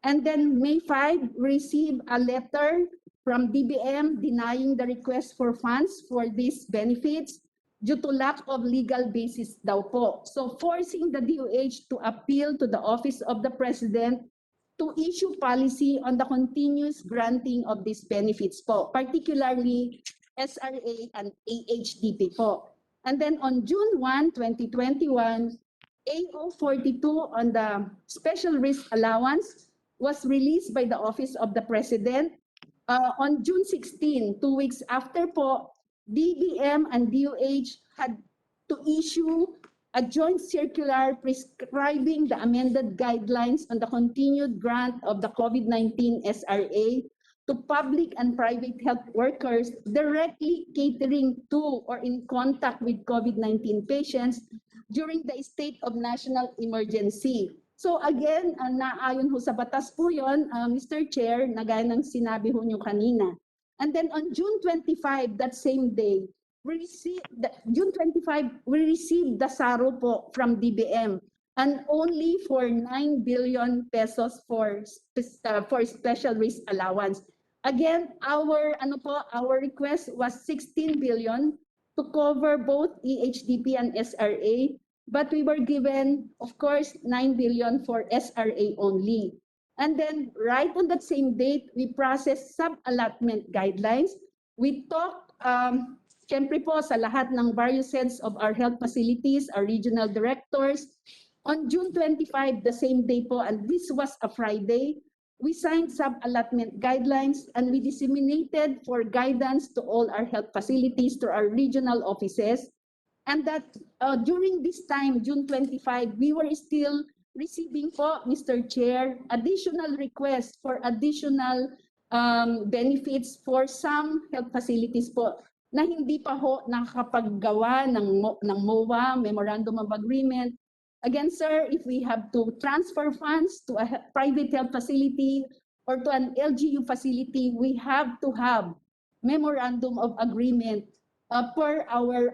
And then May 5, we received a letter from DBM denying the request for funds for these benefits due to lack of legal basis daw po. So forcing the DOH to appeal to the Office of the President to issue policy on the continuous granting of these benefits po, particularly SRA and AHDP po. And then on June 1, 2021, AO 42 on the special risk allowance was released by the Office of the President. On June 16, 2 weeks after po, DBM and DOH had to issue a joint circular prescribing the amended guidelines on the continued grant of the COVID-19 SRA to public and private health workers directly catering to or in contact with COVID-19 patients during the state of national emergency. So again, naayon ho sa batas po yun, Mr. Chair, na gaya ng sinabi ho nyo kanina. And then on June 25, that same day, we received the SARO po from DBM, and only for 9 billion pesos for special risk allowance. Again, our request was 16 billion to cover both EHDP and SRA, but we were given, of course, 9 billion for SRA only. And then right on that same date, we processed sub-allotment guidelines. We talked, syempre po, sa lahat ng various heads of our health facilities, our regional directors. On June 25, the same day po, and this was a Friday, we signed sub-allotment guidelines and we disseminated for guidance to all our health facilities, to our regional offices. And that during this time, June 25, we were still receiving po, Mr. Chair, additional requests for additional benefits for some health facilities po na hindi pa ho nakakapaggawa ng MOA, Memorandum of Agreement. Again, sir, if we have to transfer funds to a private health facility or to an LGU facility, we have to have Memorandum of Agreement per our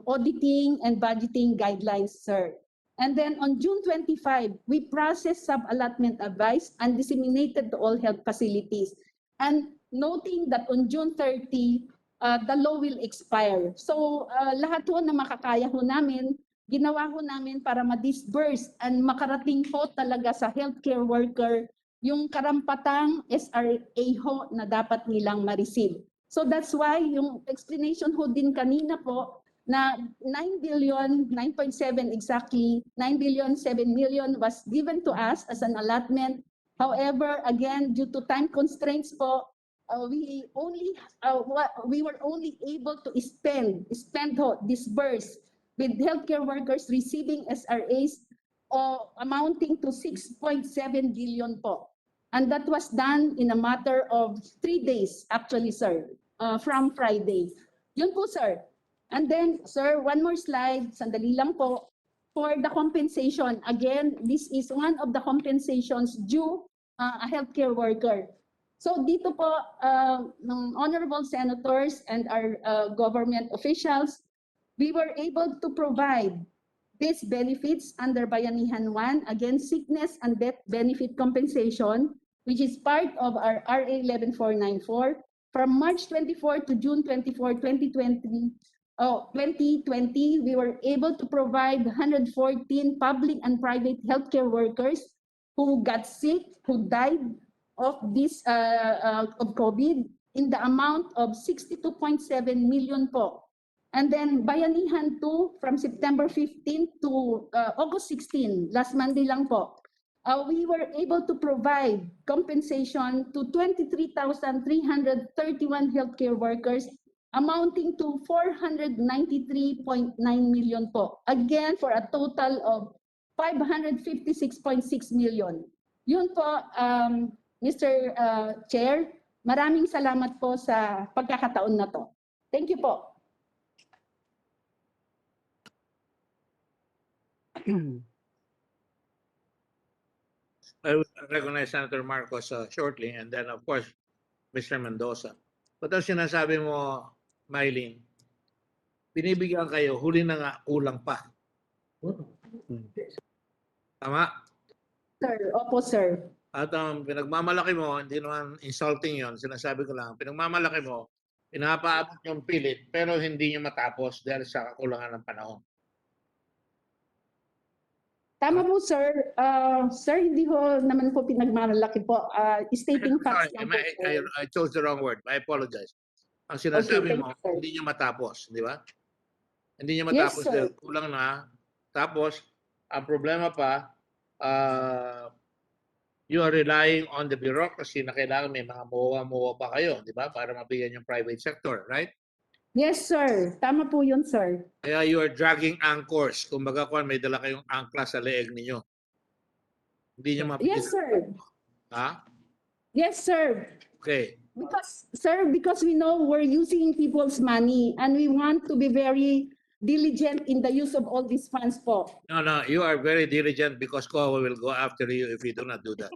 auditing and budgeting guidelines, sir. And then on June 25, we processed sub-allotment advice and disseminated to all health facilities. And noting that on June 30, the law will expire. So lahat ho na makakaya ho namin, ginawa ho namin para ma-disburse and makarating ho talaga sa healthcare worker yung karampatang SRA ho na dapat nilang ma-receive. So that's why yung explanation ho din kanina po, na 9 billion, 9.7 exactly, 9 billion, 7 million was given to us as an allotment. However, again, due to time constraints po, we were only able to disburse with healthcare workers receiving SRAs amounting to 6.7 billion po. And that was done in a matter of 3 days, actually, sir, from Friday. Yun po, sir. And then, sir, one more slide, sandali lang po. For the compensation, again, this is one of the compensations due a healthcare worker. So dito po, ng honorable senators and our government officials, we were able to provide these benefits under Bayanihan 1, again, sickness and death benefit compensation, which is part of our RA 11494, from March 24 to June 24, 2020, we were able to provide 114 public and private healthcare workers who got sick, who died of this of COVID in the amount of 62.7 million po. And then Bayanihan 2 from September 15 to August 16, last Monday lang po. We were able to provide compensation to 23,331 healthcare workers amounting to 493.9 million po. Again, for a total of 556.6 million. Yun po, Mr. Chair, maraming salamat po sa pagkakataon na to. Thank you po. I will recognize Senator Marcos shortly, and then of course, Mr. Mendoza. But ang sinasabi mo, Mylene, binibigyan kayo, huli na nga, kulang pa. Tama? Sir, opo sir. At pinagmamalaki mo, hindi naman insulting yon, sinasabi ko lang, pinagmamalaki mo, pinapaabot yung pilit, pero hindi nyo matapos dahil sa kakulangan ng panahon. Tama po sir. Sir, hindi ho naman po pinagmamalaki po. Stating facts lang po. I chose the wrong word. I apologize. Ang sinasabi mo, hindi nyo matapos, di ba? Hindi nyo matapos dahil kulang na. Tapos, ang problema pa, you are relying on the bureaucracy na kailangan may mga MOA pa kayo, di ba? Para mabigyan yung private sector, right? Yes, sir. Tama po yun, sir. Kaya you are dragging anchors. Kumbaga kung may dala kayong angkla sa leeg ninyo. Hindi nyo Yes, mapigil. sir. Ha? Yes, sir. Okay. Because, sir, because we know we're using people's money and we want to be very diligent in the use of all these funds po. No, you are very diligent because COA will go after you if you do not do that.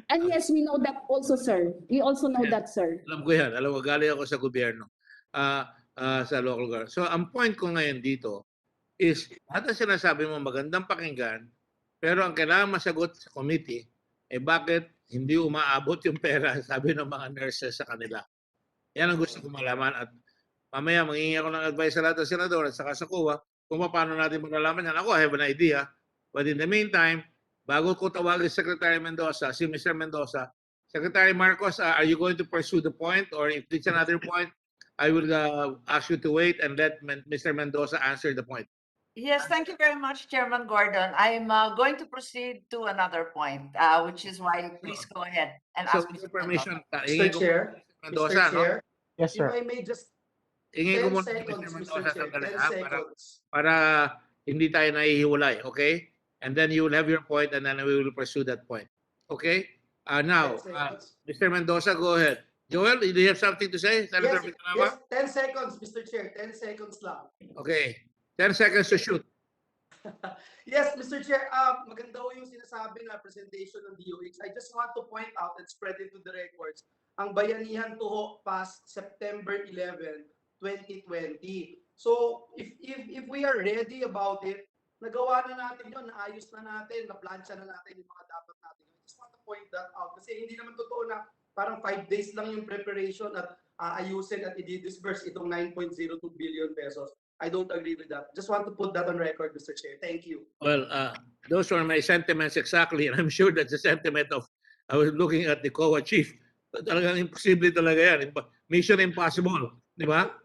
And yes, we know that also, sir. We also know that, sir. Alam ko yan. Alam mo, galing ako sa gobyerno. Sa local government. So, ang point ko ngayon dito is, lahat ng sinasabi mo magandang pakinggan, pero ang kailangan masagot sa committee, bakit hindi umaabot yung pera, sabi ng mga nurses sa kanila. Yan ang gusto ko malaman at mamaya mangingi ako ng advice sa lahat ng senador at saka sa COA kung paano natin malalaman yan. Ako, I have an idea. But in the meantime, bago ko tawagin Secretary Mendoza, si Mr. Mendoza, Secretary Marcos, are you going to pursue the point? Or if it's another point, I will ask you to wait and let Mr. Mendoza answer the point. Yes, thank you very much, Chairman Gordon. I'm going to proceed to another point, which is why please go ahead and So, ask with Mr. permission, Mr. Chair, Mendoza, Mr. Chair, Yes, if sir. I may just Ingin ko 10 muna si seconds, Mr. Mr. Mendoza Chair, sandali, 10 seconds. para hindi tayo nahihiwalay, okay? And then you will have your point and then we will pursue that point. Okay? Now, 10 seconds. Mr. Mendoza, go ahead. Joel, do you have something to say? Senator Yes, 10 seconds, Mr. Chair, 10 seconds lang. Okay. 10 seconds to shoot. Yes, Mr. Chair, maganda ho yung sinasabi na presentation ng DOH. I just want to point out and spread into the records, ang Bayanihan Tuho passed September 11, 2020. So, if we are ready about it, nagawa na natin yun, naayos na natin, naplansya na natin yung mga dapat natin. I just want to point that out kasi hindi naman totoo na parang 5 days lang yung preparation at ayusin at i-disburse itong 9.02 billion pesos. I don't agree with that. Just want to put that on record, Mr. Chair. Thank you. Well, those are my sentiments exactly, and I'm sure that's the sentiment of, I was looking at the COA chief. Talagang imposible talaga yan. Mission impossible. Di ba?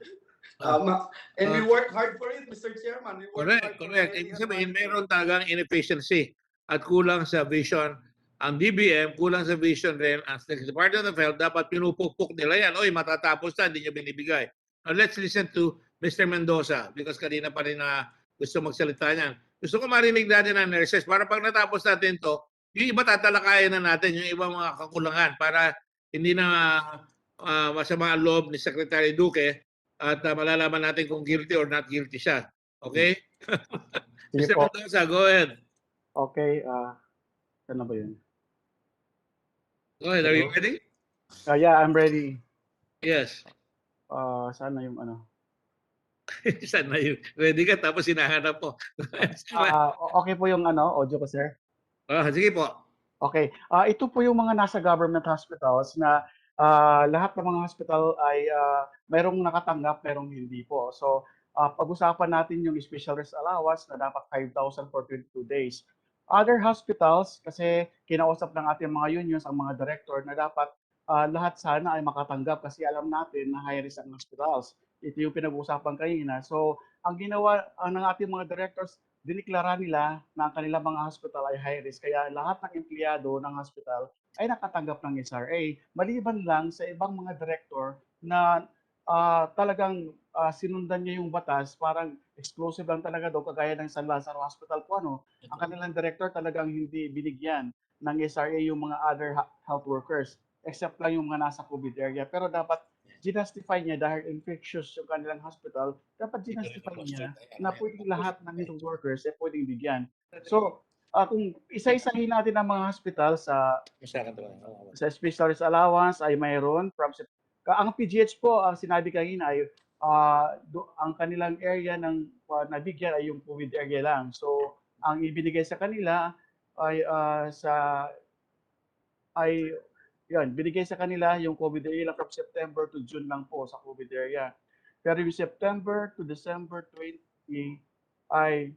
And we work hard for it, Mr. Chairman. We work hard for Correct. Ibig sabihin, meron talagang inefficiency at kulang sa vision. Ang DBM, kulang sa vision rin. Ang Department of Health, dapat pinupukpuk nila yan. Oy, matatapos na, hindi nyo binibigay. Now, let's listen to Mr. Mendoza because kanina pa rin na gusto magsalita niyan. Gusto ko marinig natin ang nurses para pag natapos natin to, yung iba tatalakayan na natin, yung ibang mga kakulangan para hindi na masama ang loob ni Secretary Duque at malalaman natin kung guilty or not guilty siya. Okay? Sige Mr. po. Mendoza, go ahead. Okay, ano ba yun? Go ahead. Are you ready? Yeah, I'm ready. Yes. Sana yung ano. Sana yun. Ready ka tapos hinahanap mo. Okay po yung ano, audio ko, sir? Sige po. Okay. Ito po yung mga nasa government hospitals na lahat ng mga hospital ay mayroong nakatanggap, mayroong hindi po. So, pag-usapan natin yung special rest allowance na dapat 5,000 for 22 days. Other hospitals, kasi kinausap ng ating mga unions, ang mga director, na dapat lahat sana ay makatanggap kasi alam natin na high risk ang hospitals. Ito yung pinag-uusapan kanina. So, ang ginawa ng ating mga directors, diniklara nila na ang kanilang mga hospital ay high risk. Kaya lahat ng empleyado ng hospital ay nakatanggap ng SRA. Maliban lang sa ibang mga director na talagang sinundan niya yung batas, parang exclusive lang talaga daw, kagaya ng San Lazaro Hospital po. Ang kanilang director talagang hindi binigyan ng SRA yung mga other health workers, except lang yung mga nasa COVID area. Pero dapat ginastify niya dahil infectious yung kanilang hospital, dapat ginastify niya na pwedeng lahat ng health workers ay pwedeng bigyan. So, kung isa-isahin natin ang mga hospital sa specialist allowance ay mayroon from ang PGH po, ang sinabi kanina ay ang kanilang area ng nabigyan ay yung COVID area lang. So, ang ibinigay sa kanila ay yan, binigay sa kanila yung COVID area lang from September to June lang po sa COVID area. Pero yung September to December 20 ay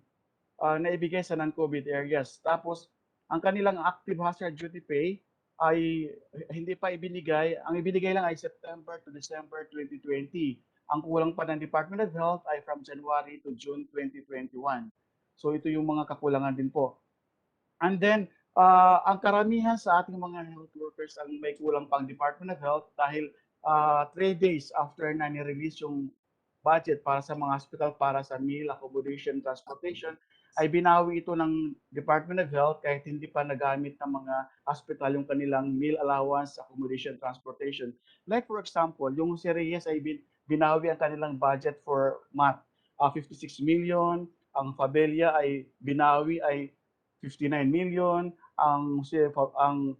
naibigay sa non-COVID areas. Tapos, ang kanilang active hazard duty pay ay hindi pa ibinigay. Ang ibinigay lang ay September to December 2020. Ang kulang pa ng Department of Health ay from January to June 2021. So, ito yung mga kakulangan din po. And then, ang karamihan sa ating mga health workers ang may kulang pang Department of Health dahil 3 days after na ni-release yung budget para sa mga hospital para sa meal, accommodation, transportation, ay binawi ito ng Department of Health kahit hindi pa nagamit ng mga hospital yung kanilang meal allowance, accommodation, transportation. Like for example, yung si Reyes ay binawi ang kanilang budget for MAT, 56 million, ang Fabella ay binawi ay 59 million, ang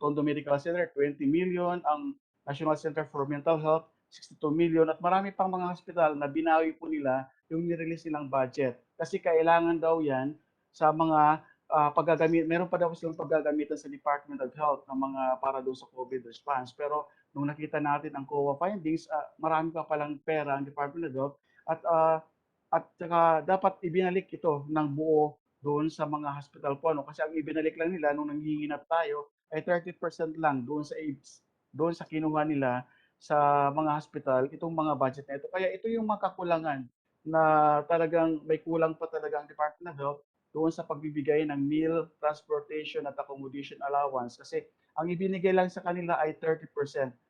Tondo Medical Center 20 million, ang National Center for Mental Health 62 million, at marami pang mga hospital na binawi po nila yung nirelease nilang budget. Kasi kailangan daw yan sa mga paggagamit, meron pa daw silang paggagamitan sa Department of Health ng mga para doon sa COVID response. Pero nung nakita natin ang COA findings, marami pa palang pera ang Department of Health, at saka dapat ibinalik ito ng buo doon sa mga hospital po, ano? Kasi ang ibinalik lang nila nung nanghihinap tayo ay 30% lang doon sa AIDS, doon sa kinuha nila sa mga hospital, itong mga budget na ito. Kaya ito yung mga kakulangan na talagang may kulang pa talaga ang Department of Health doon sa pagbibigay ng meal, transportation at accommodation allowance. Kasi ang ibinigay lang sa kanila ay 30%.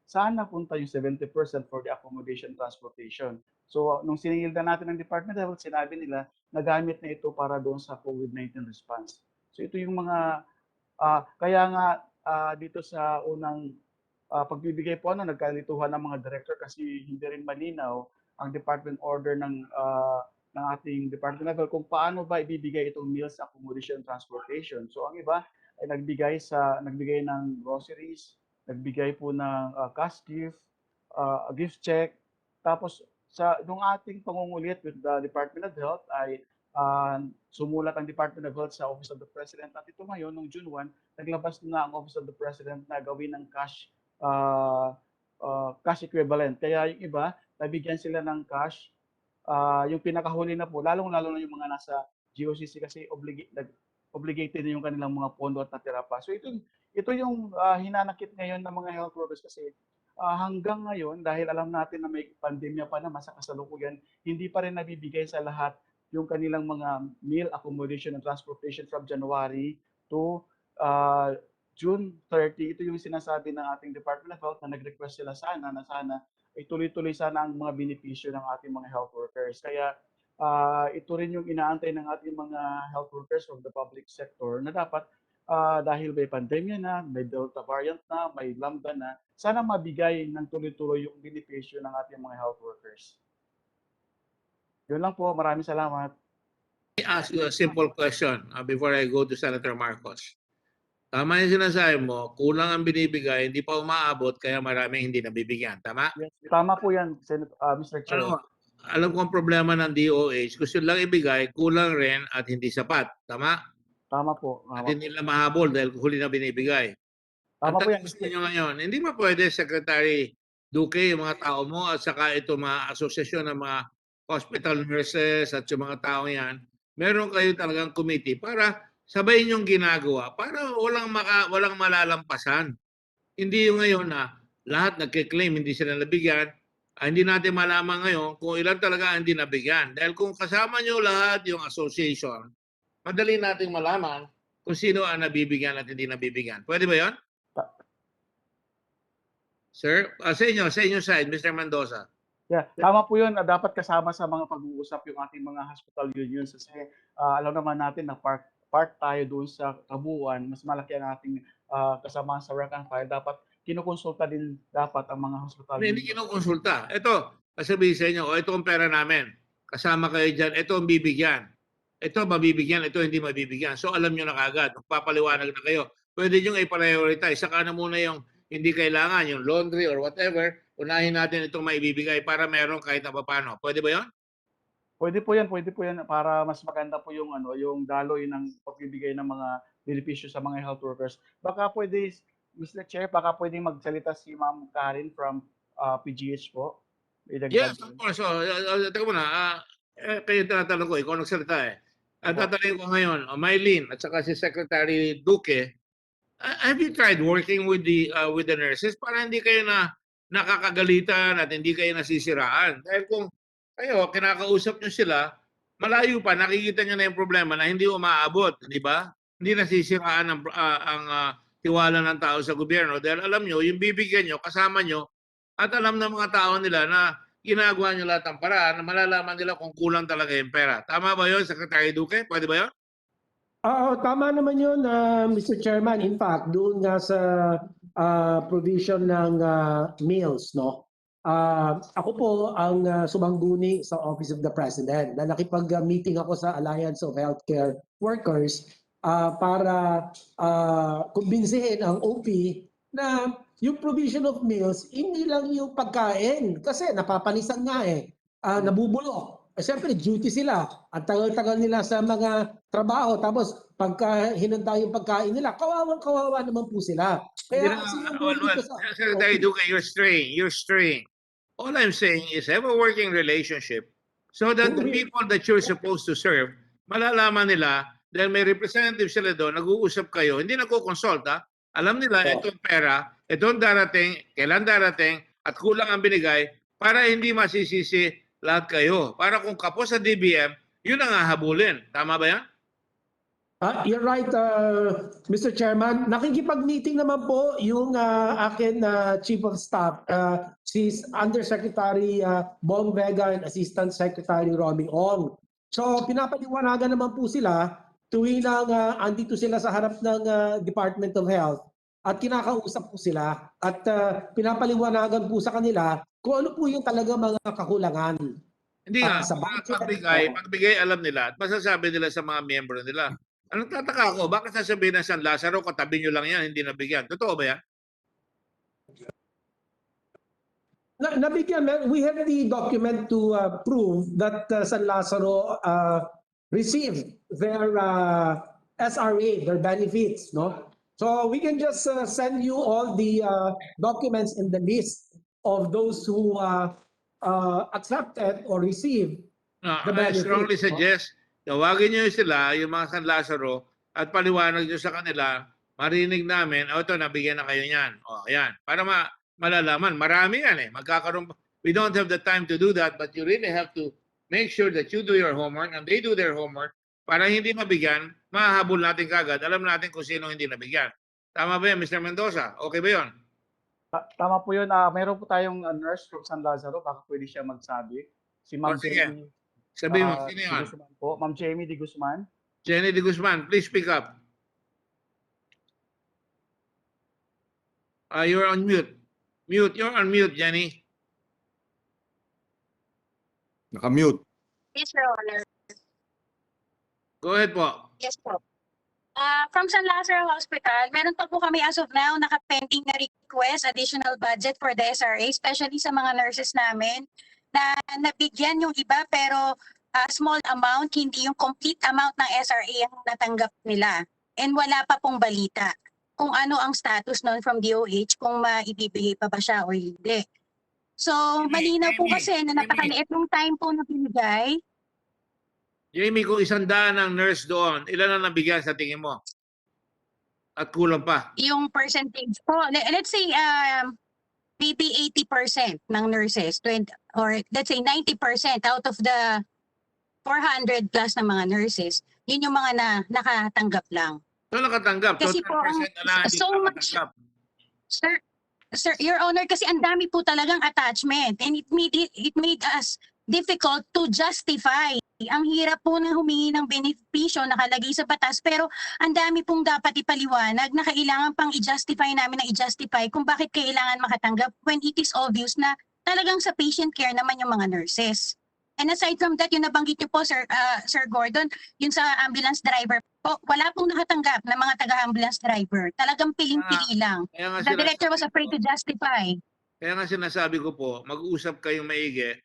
Saan napunta yung 70% for the accommodation transportation? So nung siningil na natin ng Department of Health, sinabi nila nagamit na ito para doon sa COVID-19 response. So ito yung mga, kaya nga dito sa unang pagbibigay po, nagkalituhan ng mga director kasi hindi rin malinaw ang department order ng ating Department of Health kung paano ba ibibigay itong meals, accommodation, transportation. So ang iba ay nagbigay ng groceries, nagbigay po ng cash gift, gift check. Tapos nung ating pangungulit with the Department of Health ay sumulat ang Department of Health sa Office of the President, at ito ngayon, noong June 1, naglabas na ang Office of the President na gawin ng cash equivalent. Kaya yung iba, nabigyan sila ng cash. Yung pinakahuli na po, lalong-lalo na yung mga nasa GOCC kasi obligated na yung kanilang mga pondo at natira pa. So ito yung hinanakit ngayon ng mga health workers kasi hanggang ngayon, dahil alam natin na may pandemya pa naman sa kasalukuyan, hindi pa rin nabibigay sa lahat yung kanilang mga meal, accommodation, and transportation from January to June 30. Ito yung sinasabi ng ating Department of Health na nag-request sila sana ay tuloy-tuloy sana ang mga benepisyo ng ating mga health workers. Kaya ito rin yung inaantay ng ating mga health workers from the public sector na dapat dahil may pandemya na, may Delta variant na, may Lambda na, sana mabigay ng tuloy-tuloy yung benepisyo ng ating mga health workers. Yun lang po. Maraming salamat. Let me ask you a simple question before I go to Senator Marcos. Tama yung sinasabi mo, kulang ang binibigay, hindi pa umaabot, kaya maraming hindi nabibigyan. Tama? Yes, tama po yan, Mr. Chair. Alam ko ang problema ng DOH, gusto lang ibigay, kulang rin at hindi sapat. Tama? Tama po. At hindi nila mahabol dahil huli na binibigay. Ang Tama po yan. tanong sa inyo ngayon, hindi ba pwede, Secretary Duque, yung mga tao mo at saka ito mga asosasyon ng mga hospital nurses at yung mga tao yan, meron kayo talagang committee para sabayin yung ginagawa para walang malalampasan. Hindi yung ngayon na lahat nagke-claim hindi sila nabigyan. Hindi natin malaman ngayon kung ilan talaga hindi nabigyan. Dahil kung kasama nyo lahat yung association, madali nating malaman kung sino ang nabibigyan at hindi nabibigyan. Pwede ba yun? Sir, sa inyo side, Mr. Mendoza. Yeah, tama po yun. Dapat kasama sa mga pag-uusap yung ating mga hospital unions kasi alam naman natin na part tayo doon sa kabuuan, mas malaki ang ating kasama sa rank and file. Dapat kinukonsulta din dapat ang mga hospital unions. Hindi kinukonsulta. Ito, sasabihin sa inyo, ito ang pera namin. Kasama kayo dyan, ito ang bibigyan. Ito mabibigyan, ito hindi mabibigyan. So alam nyo na kagad, magpapaliwanag na kayo. Pwede nyo i-prioritize. Saka na muna yung hindi kailangan, yung laundry or whatever, unahin natin itong maibibigay para meron kahit na paano. Pwede ba yun? Pwede po yan para mas maganda po yung yung daloy ng pagbibigay ng mga benepisyo sa mga health workers. Baka pwede, Mr. Chair, baka pwede magsalita si Ma'am Karen from PGH po. Yes, of course. Teka muna, kayo tinatanong ko, ikaw nagsalita eh. At tatanungin ko ngayon, Mylene at saka si Secretary Duque, have you tried working with the nurses para hindi kayo nakakagalitan at hindi kayo nasisiraan? Dahil kung kayo, kinakausap nyo sila, malayo pa, nakikita nyo na yung problema na hindi umaabot, di ba? Hindi nasisiraan ang tiwala ng tao sa gobyerno dahil alam nyo, yung bibigyan nyo, kasama nyo, at alam ng mga tao nila na ginagawa nyo lahat ng paraan na malalaman nila kung kulang talaga yung pera. Tama ba yun, Secretary Duque? Pwede ba yun? Oo, tama naman yun, Mr. Chairman. In fact, doon nga sa provision ng meals, no? Ako po ang sumangguni sa Office of the President na nakipag-meeting ako sa Alliance of Healthcare Workers para kumbinsihin ang OP na yung provision of meals, hindi lang yung pagkain. Kasi napapanisan nga nabubulok. Siyempre, duty sila. Ang tagal-tagal nila sa mga trabaho. Tapos, pagka hinanda yung pagkain nila, kawawang-kawawa naman po sila. Kaya, sinubuhin ko sa... Secretary Duque, you're straying. You're straying. All I'm saying is have a working relationship so that the people that you're supposed to serve, malalaman nila dahil may representative sila doon, nag-uusap kayo, hindi nagko-consult ha. Alam nila, itong pera, itong darating, kailan darating, at kulang ang binigay para hindi masisisi lahat kayo. Para kung kapos sa DBM, yun ang hahabulin. Tama ba yan? You're right, Mr. Chairman. Nakikipag-meeting naman po yung akin Chief of Staff, si Undersecretary Bong Vega and Assistant Secretary Romy Ong. So pinapaliwanagan naman po sila tuwing andito sila sa harap ng Department of Health at kinakausap po sila at pinapaliwanagan po sa kanila kung ano po yung talaga mga kakulangan. Hindi nga, pagbigay alam nila at masasabi nila sa mga miyembro nila. Anong tataka ako? Bakit sasabihin ng San Lazaro, katabi nyo lang yan, hindi nabigyan? Totoo ba yan? Nabigyan, we have the document to prove that San Lazaro received their SRA, their benefits, no? So we can just send you all the documents in the list of those who accepted or received the benefits. I strongly suggest, tawagin nyo sila, yung mga San Lazaro, at paliwanag nyo sa kanila, marinig namin, ito, nabigyan na kayo niyan. O, ayan. Para malalaman, marami yan magkakaroon. We don't have the time to do that, but you really have to make sure that you do your homework and they do their homework para hindi mabigyan, mahahabol natin kagad. Alam natin kung sino hindi nabigyan. Tama ba yan, Mr. Mendoza? Okay ba yun? Tama po yun. Mayroon po tayong nurse from San Lazaro. Baka pwede siya magsabi. Si Ma'am Jamie. Sabihin mo, sino yan? Po. Ma'am Jamie de Guzman. Jenny de Guzman, please speak up. You're on mute. You're on mute, Jenny. Naka-mute. Yes, Your Honor. Go ahead po. Yes po. From San Lazaro Hospital, meron pa po kami as of now naka-pending na request, additional budget for the SRA, especially sa mga nurses namin na nabigyan yung iba pero small amount, hindi yung complete amount ng SRA ang natanggap nila. And wala pa pong balita kung ano ang status nun from DOH, kung maibibigay pa ba siya o hindi. So, malinaw po kasi na napakaliit ng time po na binigay. Jamie, kung 100 ang nurse doon, ilan ang nabigyan sa tingin mo? At kulang pa? Yung percentage po, let's say maybe 80% ng nurses, 20, or let's say 90% out of the 400 plus na mga nurses, yun yung mga nakatanggap lang. So nakatanggap? Kasi so po, so much, Sir, Your Honor, kasi ang dami po talagang attachment and it made us difficult to justify. Ang hirap po na humingi ng benepisyo nakalagay sa batas pero ang dami pong dapat ipaliwanag na kailangan pang i-justify namin na i-justify kung bakit kailangan makatanggap when it is obvious na talagang sa patient care naman yung mga nurses. And aside from that, yung nabanggit niyo po, Sir Gordon, yun sa ambulance driver po, wala pong nakatanggap na mga taga-ambulance driver. Talagang piling-pili lang. The director was afraid to justify. Kaya nga sinasabi ko po, mag-uusap kayong maigi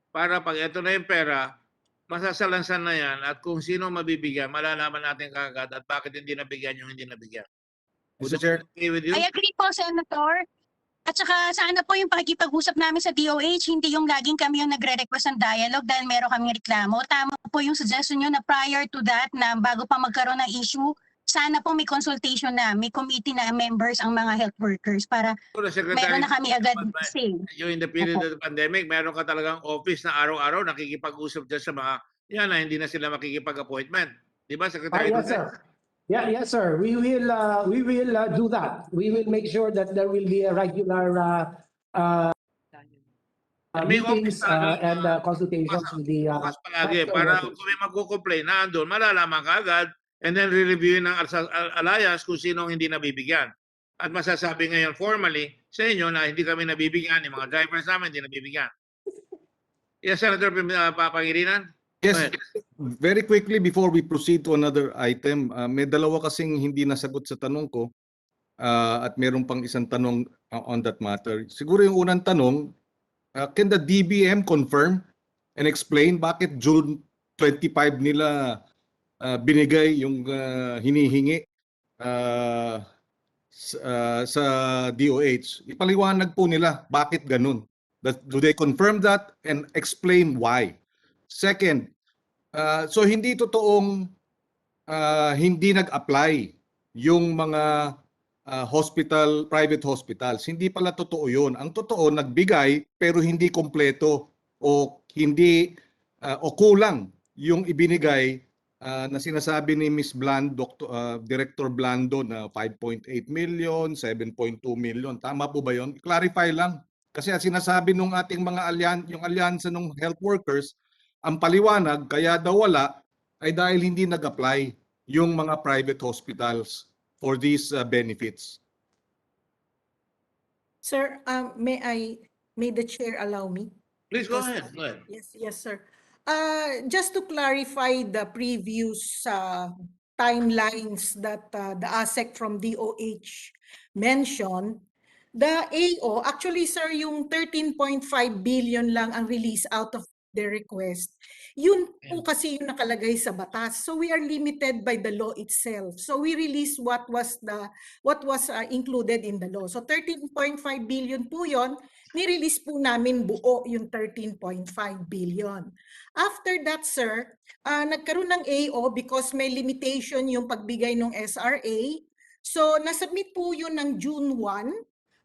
para pag ito na yung pera, masasalansan na yan at kung sino mabibigyan, malalaman natin kagad at bakit hindi nabigyan yung hindi nabigyan. Mr. Chair. Okay with you? I agree po, Senator. At saka sana po yung pakikipag-usap namin sa DOH, hindi yung laging kami yung nagre-request ng dialogue dahil meron kaming reklamo. Tama po yung suggestion nyo na prior to that, na bago pa magkaroon ng issue, sana po may consultation na, may committee na members ang mga health workers para meron na kami agad say. During the period of the pandemic, meron ka talagang office na araw-araw nakikipag-usap dyan sa mga yan na hindi na sila makikipag-appointment. Di ba, Secretary? Yes, sir. Yeah, yes, sir. We will do that. We will make sure that there will be a regular May office meetings talaga and consultations with the bukas palagi healthcare para workers. kung may magko-complain na andun, malalaman ka agad and then re-reviewin ng alliance kung sino ang hindi nabibigyan. At masasabi ngayon formally sa inyo na hindi kami nabibigyan, yung mga drivers namin hindi nabibigyan. Yes, Senator Pangilinan? Yes, very quickly before we proceed to another item, may dalawa kasing hindi nasagot sa tanong ko at meron pang isang tanong on that matter. Siguro yung unang tanong, can the DBM confirm and explain bakit June 25 nila binigay yung hinihingi sa DOH? Ipaliwanag po nila bakit ganun. Do they confirm that and explain why? Second, so hindi totoong hindi nag-apply yung mga private hospitals. Hindi pala totoo yun. Ang totoo, nagbigay pero hindi kompleto o hindi o kulang yung ibinigay na sinasabi ni Ms. Director Blando na 5.8 million, 7.2 million. Tama po ba yun? Clarify lang. Kasi sinasabi nung ating mga yung alyansa ng health workers, ang paliwanag kaya daw wala ay dahil hindi nag-apply yung mga private hospitals for these benefits. Sir, may the chair allow me? Please go Because- ahead. Go ahead. Yes, sir. Just to clarify the previous timelines that the ASEC from DOH mentioned, the AO, actually sir, yung 13.5 billion lang ang release out of the request. Yun po kasi yung nakalagay sa batas. So we are limited by the law itself. So we release what was included in the law. So 13.5 billion po yun, ni-release po namin buo yung 13.5 billion. After that, sir, nagkaroon ng AO because may limitation yung pagbigay ng SRA. So nasubmit po yun ng June 1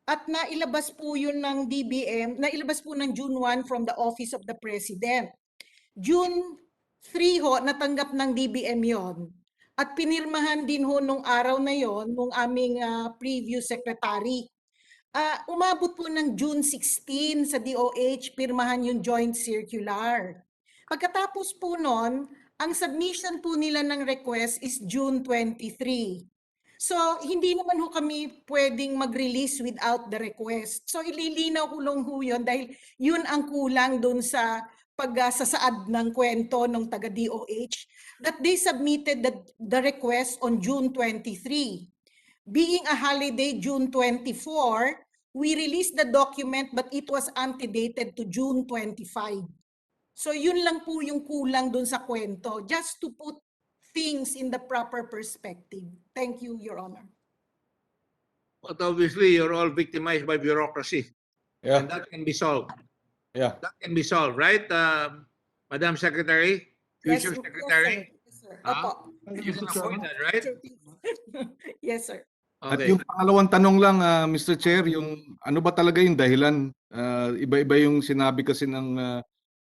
at nailabas po yun ng DBM, nailabas po ng June 1 from the Office of the President. June 3 ho, natanggap ng DBM yon. At pinirmahan din ho nung araw na yon nung aming previous secretary. Umabot po ng June 16 sa DOH, pirmahan yung joint circular. Pagkatapos po nun, ang submission po nila ng request is June 23. So, hindi naman ho kami pwedeng mag-release without the request. So, ililinaw ko lang ho yun dahil yun ang kulang dun sa pagsasaad ng kwento ng taga-DOH that they submitted the request on June 23. Being a holiday June 24, we released the document but it was antedated to June 25. So yun lang po yung kulang dun sa kwento, just to put things in the proper perspective. Thank you, Your Honor. But obviously, you're all victimized by bureaucracy. Yeah. And that can be solved. Yeah. That can be solved, right, Madam Secretary? Future Yes, Secretary? yes, sir. Huh? Opo. You can avoid that, right? Yes, sir. At Okay. yung pangalawang tanong lang, Mr. Chair, yung ano ba talaga yung dahilan? Iba-iba yung sinabi kasi ng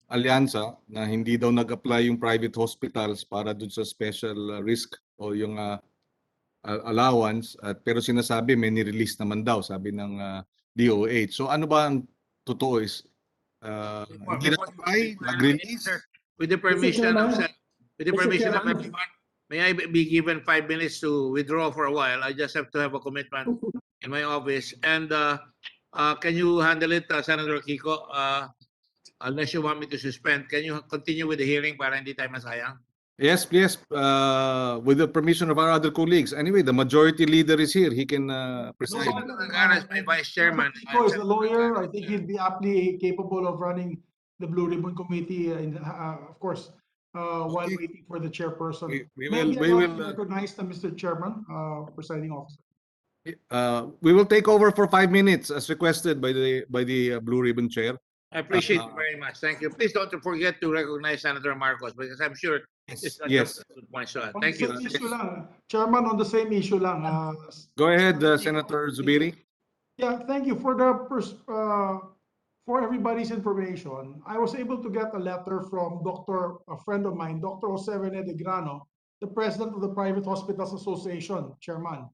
alyansa na hindi daw nag-apply yung private hospitals para dun sa special risk o yung allowance, pero sinasabi may ni-release naman daw, sabi ng DOH. So ano ba ang totoo is hindi nag-apply, nag-release? With the permission of Mr. Chairman. everyone, may I be given 5 minutes to withdraw for a while? I just have to have a commitment in my office. And can you handle it, Senator Kiko? Unless you want me to suspend, can you continue with the hearing para hindi tayo masayang? Yes, please, with the permission of our other colleagues. Anyway, the majority leader is here. He can preside. As my vice chairman. Kiko is a lawyer. I think he'd be aptly capable of running the Blue Ribbon Committee, of course, while waiting for the chairperson. We Maybe I will recognize the Mr. Chairman, presiding officer. we will take over for 5 minutes as requested by the Blue Ribbon Chair. I appreciate it very much. Thank you. Please don't forget to recognize Senator Marcos because I'm sure it's a Yes. good point. So, On thank the you. same issue lang, Chairman, on the same issue lang. Go ahead, Senator Zubiri. Yeah, thank you. For everybody's information, I was able to get a letter from a friend of mine, Dr. Jose Rene de Grano, the president of the Private Hospitals Association, chairman.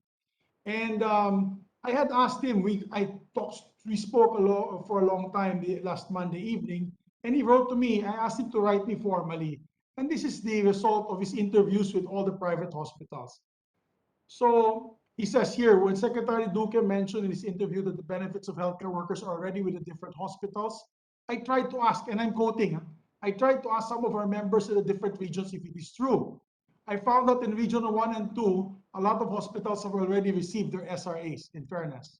And I had asked him, I talked we spoke for a long time last Monday evening, and he wrote to me. I asked him to write me formally, and this is the result of his interviews with all the private hospitals. So he says here, when Secretary Duque mentioned in his interview that the benefits of healthcare workers are already with the different hospitals, I tried to ask, and I'm quoting, I tried to ask some of our members in the different regions if it is true. I found that in Region 1 and 2, a lot of hospitals have already received their SRAs, in fairness.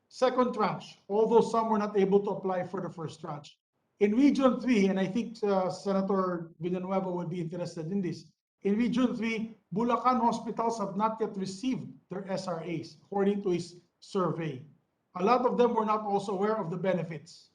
Second tranche, although some were not able to apply for the first tranche. In Region 3, and I think Senator Villanueva would be interested in this, in Region 3, Bulacan hospitals have not yet received their SRAs, according to his survey. A lot of them were not also aware of the benefits.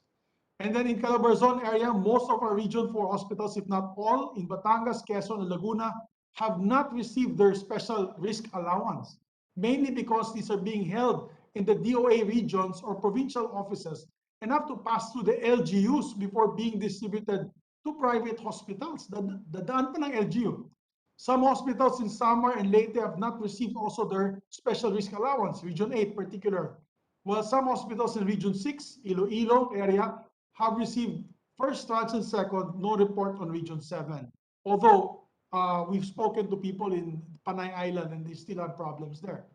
And then in Calabarzon area, most of our Region 4 hospitals, if not all, in Batangas, Quezon, and Laguna, have not received their special risk allowance, mainly because these are being held in the DOA regions or provincial offices and have to pass through the LGUs before being distributed to private hospitals. Dadaan pa ng LGU. Some hospitals in Samar and Leyte have not received also their special risk allowance, Region 8 particular, while some hospitals in Region 6, Iloilo area, have received first tranche and second, no report on Region 7. Although we've spoken to people in Panay Island and they still have problems there.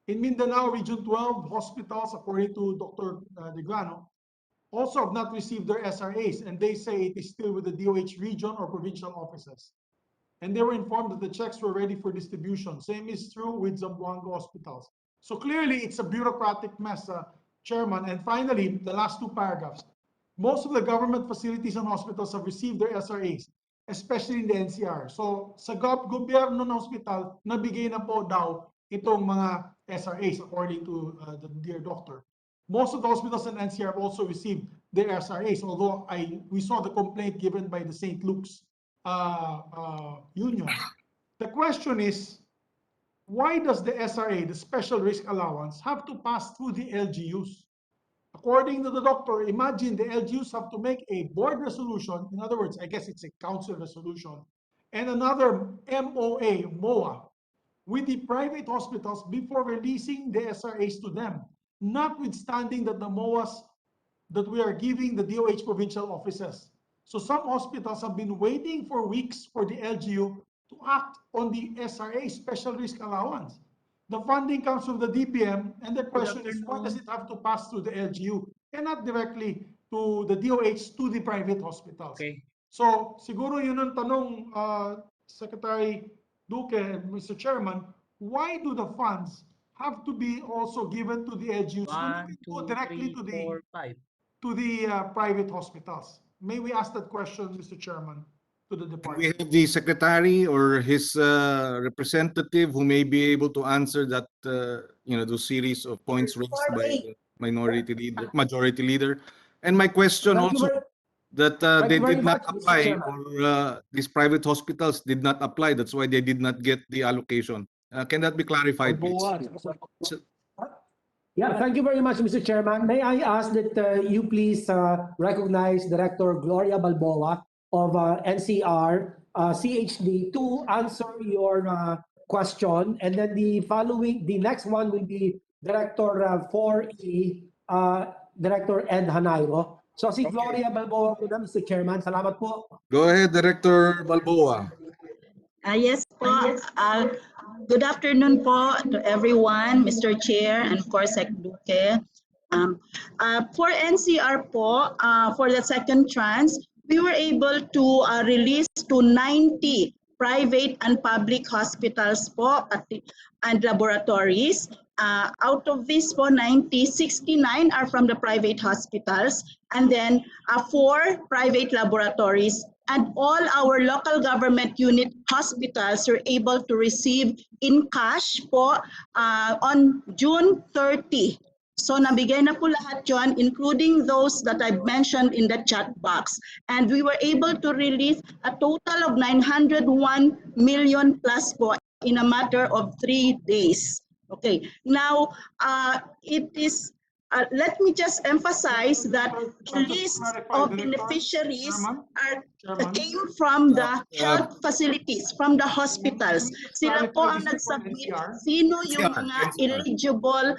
In Mindanao, Region 12, hospitals, according to Dr. Deglano, also have not received their SRAs, and they say it is still with the DOH region or provincial offices. And they were informed that the checks were ready for distribution. Same is true with Zamboanga hospitals. So clearly, it's a bureaucratic mess, Chairman. And finally, the last two paragraphs. Most of the government facilities and hospitals have received their SRAs, especially in the NCR. So sa gobyerno ng hospital, nabigay na po daw itong mga SRAs, according to the dear doctor. Most of the hospitals in NCR have also received their SRAs, although we saw the complaint given by the St. Luke's union. The question is, why does the SRA, the special risk allowance, have to pass through the LGUs? According to the doctor, imagine the LGUs have to make a board resolution. In other words, I guess it's a council resolution, and another MOA, with the private hospitals before releasing the SRAs to them, notwithstanding that the MOAs that we are giving the DOH provincial offices. So some hospitals have been waiting for weeks for the LGU to act on the SRA, special risk allowance. The funding comes from the DBM, and the question is, why does it have to pass through the LGU and not directly to the DOH to the private hospitals? Okay. So siguro yun ang tanong, Secretary Duque and Mr. Chairman, why do the funds have to be also given to the LGUs when they go directly to the private hospitals? May we ask that question, Mr. Chairman, to the We department? have the secretary or his representative who may be able to answer that, those series of points raised by the majority leader. And my question also that they did not apply, or these private hospitals did not apply. That's why they did not get the allocation. Can that be clarified, please? Yeah, thank you very much, Mr. Chairman. May I ask that you please recognize Director Gloria Balboa of NCR CHD to answer your question, and then the next one will be Director 4E, Director Ed Hanairo. So si Gloria Balboa po na, Mr. Chairman. Salamat po. Go ahead, Director Balboa. Yes po. Good afternoon po to everyone, Mr. Chair, and of course, Sec Duque. For NCR po, for the second tranche, we were able to release to 90 private and public hospitals po and laboratories. Out of these po, 69 are from the private hospitals, and then 4 private laboratories, and all our local government unit hospitals are able to receive in cash po on June 30. So nabigay na po lahat yun, including those that I've mentioned in the chat box. And we were able to release a total of 901 million plus po in a matter of 3 days. Okay, now it is let me just emphasize that the Just to list clarify, of Director, beneficiaries Chairman, came from the health facilities, from the hospitals. Sila po ang nagsubmit sino yung mga eligible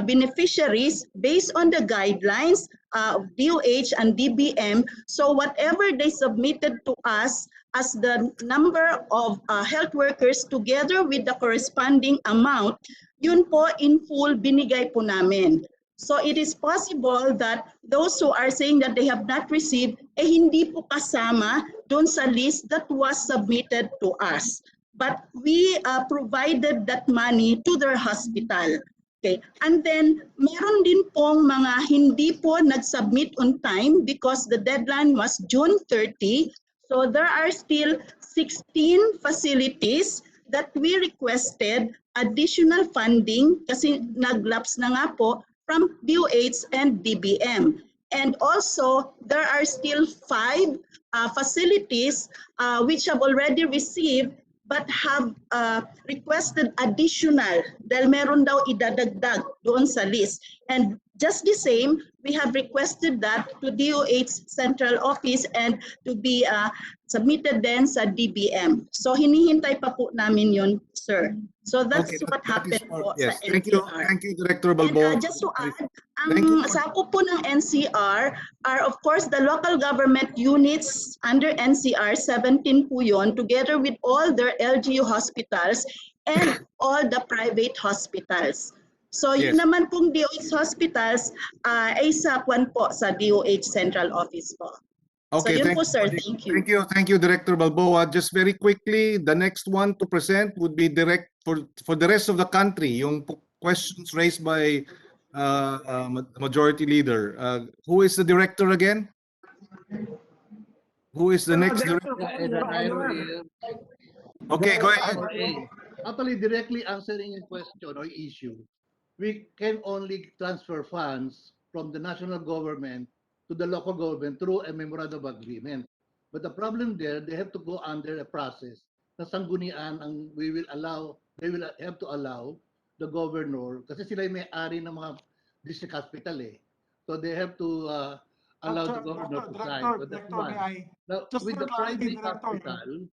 beneficiaries based on the guidelines of DOH and DBM. So whatever they submitted to us as the number of health workers together with the corresponding amount, yun po in full binigay po namin. So it is possible that those who are saying that they have not received, hindi po kasama doon sa list that was submitted to us. But we provided that money to their hospital. Okay. And then, meron din pong mga hindi po nag-submit on time because the deadline was June 30. So there are still 16 facilities that we requested additional funding kasi nag-lapse na nga po from DOH and DBM. And also, there are still 5 facilities which have already received but have requested additional dahil meron daw idadagdag doon sa list. And just the same, we have requested that to DOH Central Office and to be submitted then sa DBM. So hinihintay pa po namin yun, sir. So that's what happened po sa NCR. Thank you, Director Balboa. And just to add, ang sakop po ng NCR are of course the local government units under NCR, 17 po yun, together with all their LGU hospitals and all the private hospitals. So yun naman pong DOH hospitals ay sa kwan po sa DOH Central Office po. Okay, so yun po sir, thank you. Thank you, Director Balboa. Just very quickly, the next one to present would be direct for the rest of the country. Yung questions raised by Majority Leader. Who is the director again? Who is the next director? Okay, go ahead. Actually, directly answering your question or issue, we can only transfer funds from the national government to the local government through a memorandum of agreement. But the problem there, they have to go under a process na sanggunian ang they will have to allow the governor, kasi sila yung may-ari ng mga district hospital eh. So they have to allow the governor to sign. So that's one. Now, with the private hospital,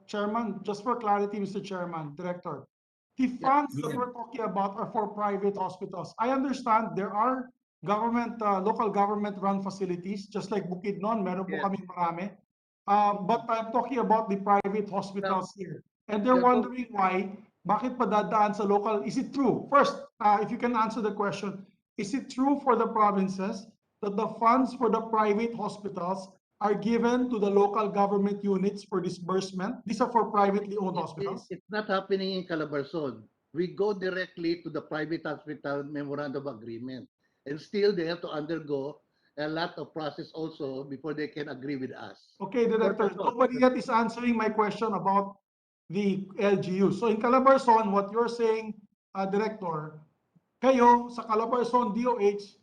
Chairman, just for clarity, Mr. Chairman, Director, the funds that we're talking about are for private hospitals. I understand there are local government-run facilities, just like Bukidnon, meron po kaming marami. But I'm talking about the private hospitals here. And they're wondering why, bakit pa dadaan sa local? Is it true? First, if you can answer the question, is it true for the provinces that the funds for the private hospitals are given to the local government units for disbursement? These are for privately owned hospitals? It's not happening in Calabarzon. We go directly to the private hospital memorandum of agreement. And still, they have to undergo a lot of process also before they can agree with us. Okay, Director, nobody yet is answering my question about the LGU. So in Calabarzon, what you're saying, Director, kayo sa Calabarzon DOH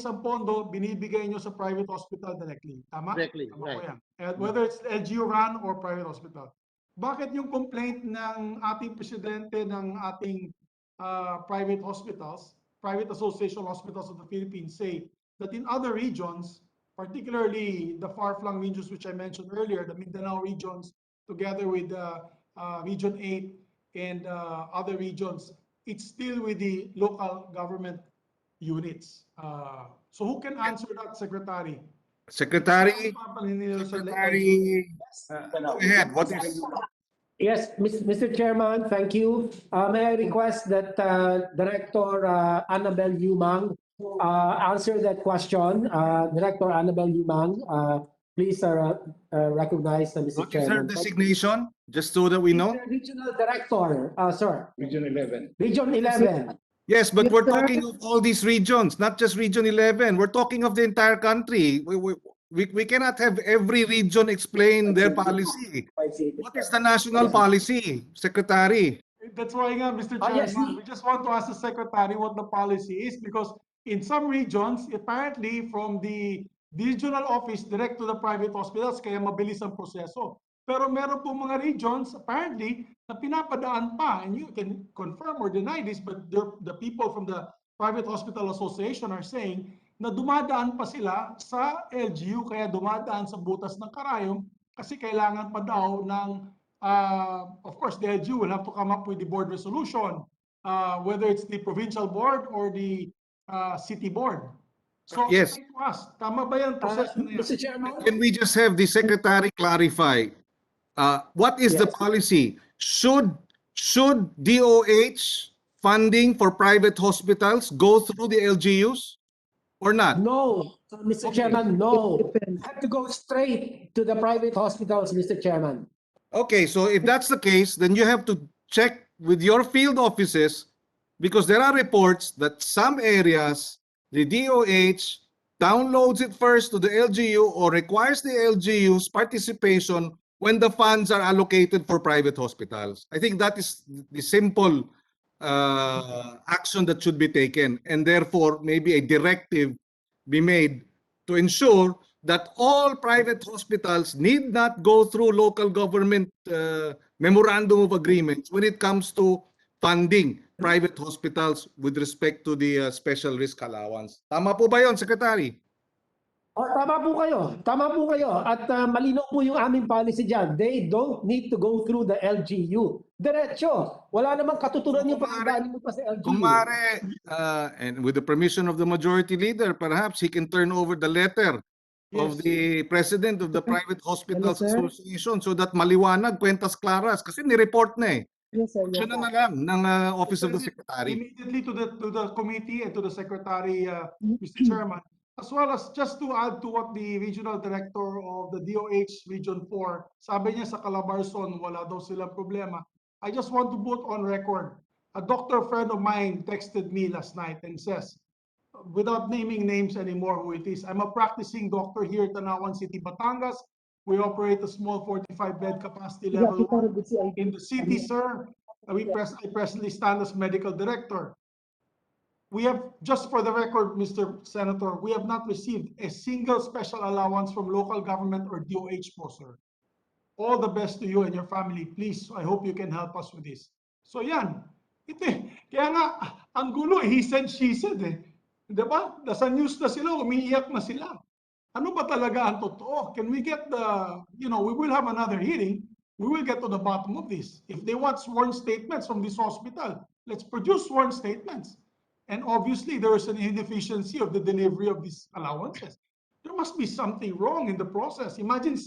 ang pondo, binibigay nyo sa private hospital directly. Tama? Directly, Tama right. po yan. And whether it's LGU run or private hospital. Bakit yung complaint ng ating presidente ng ating private hospitals, Private Association of Hospitals of the Philippines, say that in other regions, particularly the far-flung regions which I mentioned earlier, the Mindanao regions, together with Region 8 and other regions, it's still with the local government units. So who can answer that, Secretary? Secretary, go ahead. What is... Yes, Mr. Chairman, thank you. May I request that Director Annabel Yumang answer that question. Director Annabel Yumang, please recognize Mr. What is her Chairman. designation? Just so that we know. Regional Director, sir. Region 11. Region 11. Yes, but we're talking of all these regions, not just Region 11. We're talking of the entire country. We cannot have every region explain their policy. What is the national policy, Secretary? That's why, Mr. Chairman, we just want to ask the Secretary what the policy is, because in some regions, apparently from the regional office direct to the private hospitals, kaya mabilis ang proseso. Pero meron po mga regions, apparently, na pinapadaan pa, and you can confirm or deny this, but the people from the Private Hospital Association are saying na dumadaan pa sila sa LGU, kaya dumadaan sa butas ng karayom kasi kailangan pa daw ng, of course, the LGU will have to come up with the board resolution, whether it's the provincial board or the city board. So, Yes. explain to us, tama ba yan proseso na yan? Mr. Chairman? Can we just have the secretary clarify what is the Yes. policy? Should DOH funding for private hospitals go through the LGUs or not? No, Mr. Chairman, no. Have to go straight to the private hospitals, Mr. Chairman. Okay, so if that's the case, then you have to check with your field offices because there are reports that some areas, the DOH downloads it first to the LGU or requires the LGU's participation when the funds are allocated for private hospitals. I think that is the simple action that should be taken, and therefore maybe a directive be made to ensure that all private hospitals need not go through local government memorandum of agreements when it comes to funding private hospitals with respect to the special risk allowance. Tama po ba yon, Secretary? Tama po kayo. Tama po kayo. At malinaw po yung aming policy dyan. They don't need to go through the LGU. Diretso. Wala namang katuturan yung pagdaanin mo pa sa LGU. Kung maaari, and with the permission of the majority leader, perhaps he can turn over the letter of the president of the Private Hospitals Association so that maliwanag, kwentas claras. Kasi ni-report na eh. Yes, sir. Action na lang ng Office of the Secretary. Immediately to the committee and to the secretary, Mr. Chairman, as well as just to add to what the regional director of the DOH Region 4, sabi niya sa Calabarzon, wala daw silang problema. I just want to put on record, a doctor friend of mine texted me last night and says, without naming names anymore who it is, I'm a practicing doctor here at Tanawan City, Batangas. We operate a small 45-bed capacity level 1 in the city, sir. I presently stand as medical director. We have, just for the record, Mr. Senator, we have not received a single special allowance from local government or DOH po, sir. All the best to you and your family. Please, I hope you can help us with this. So yan. Ito eh. Kaya nga, ang gulo, he said, she said eh. Diba? Nasa news na sila, umiiyak na sila. Ano ba talaga ang totoo? Can we get the, we will have another hearing. We will get to the bottom of this. If they want sworn statements from this hospital, let's produce sworn statements. And obviously, there is an inefficiency of the delivery of these allowances. There must be something wrong in the process. Imagine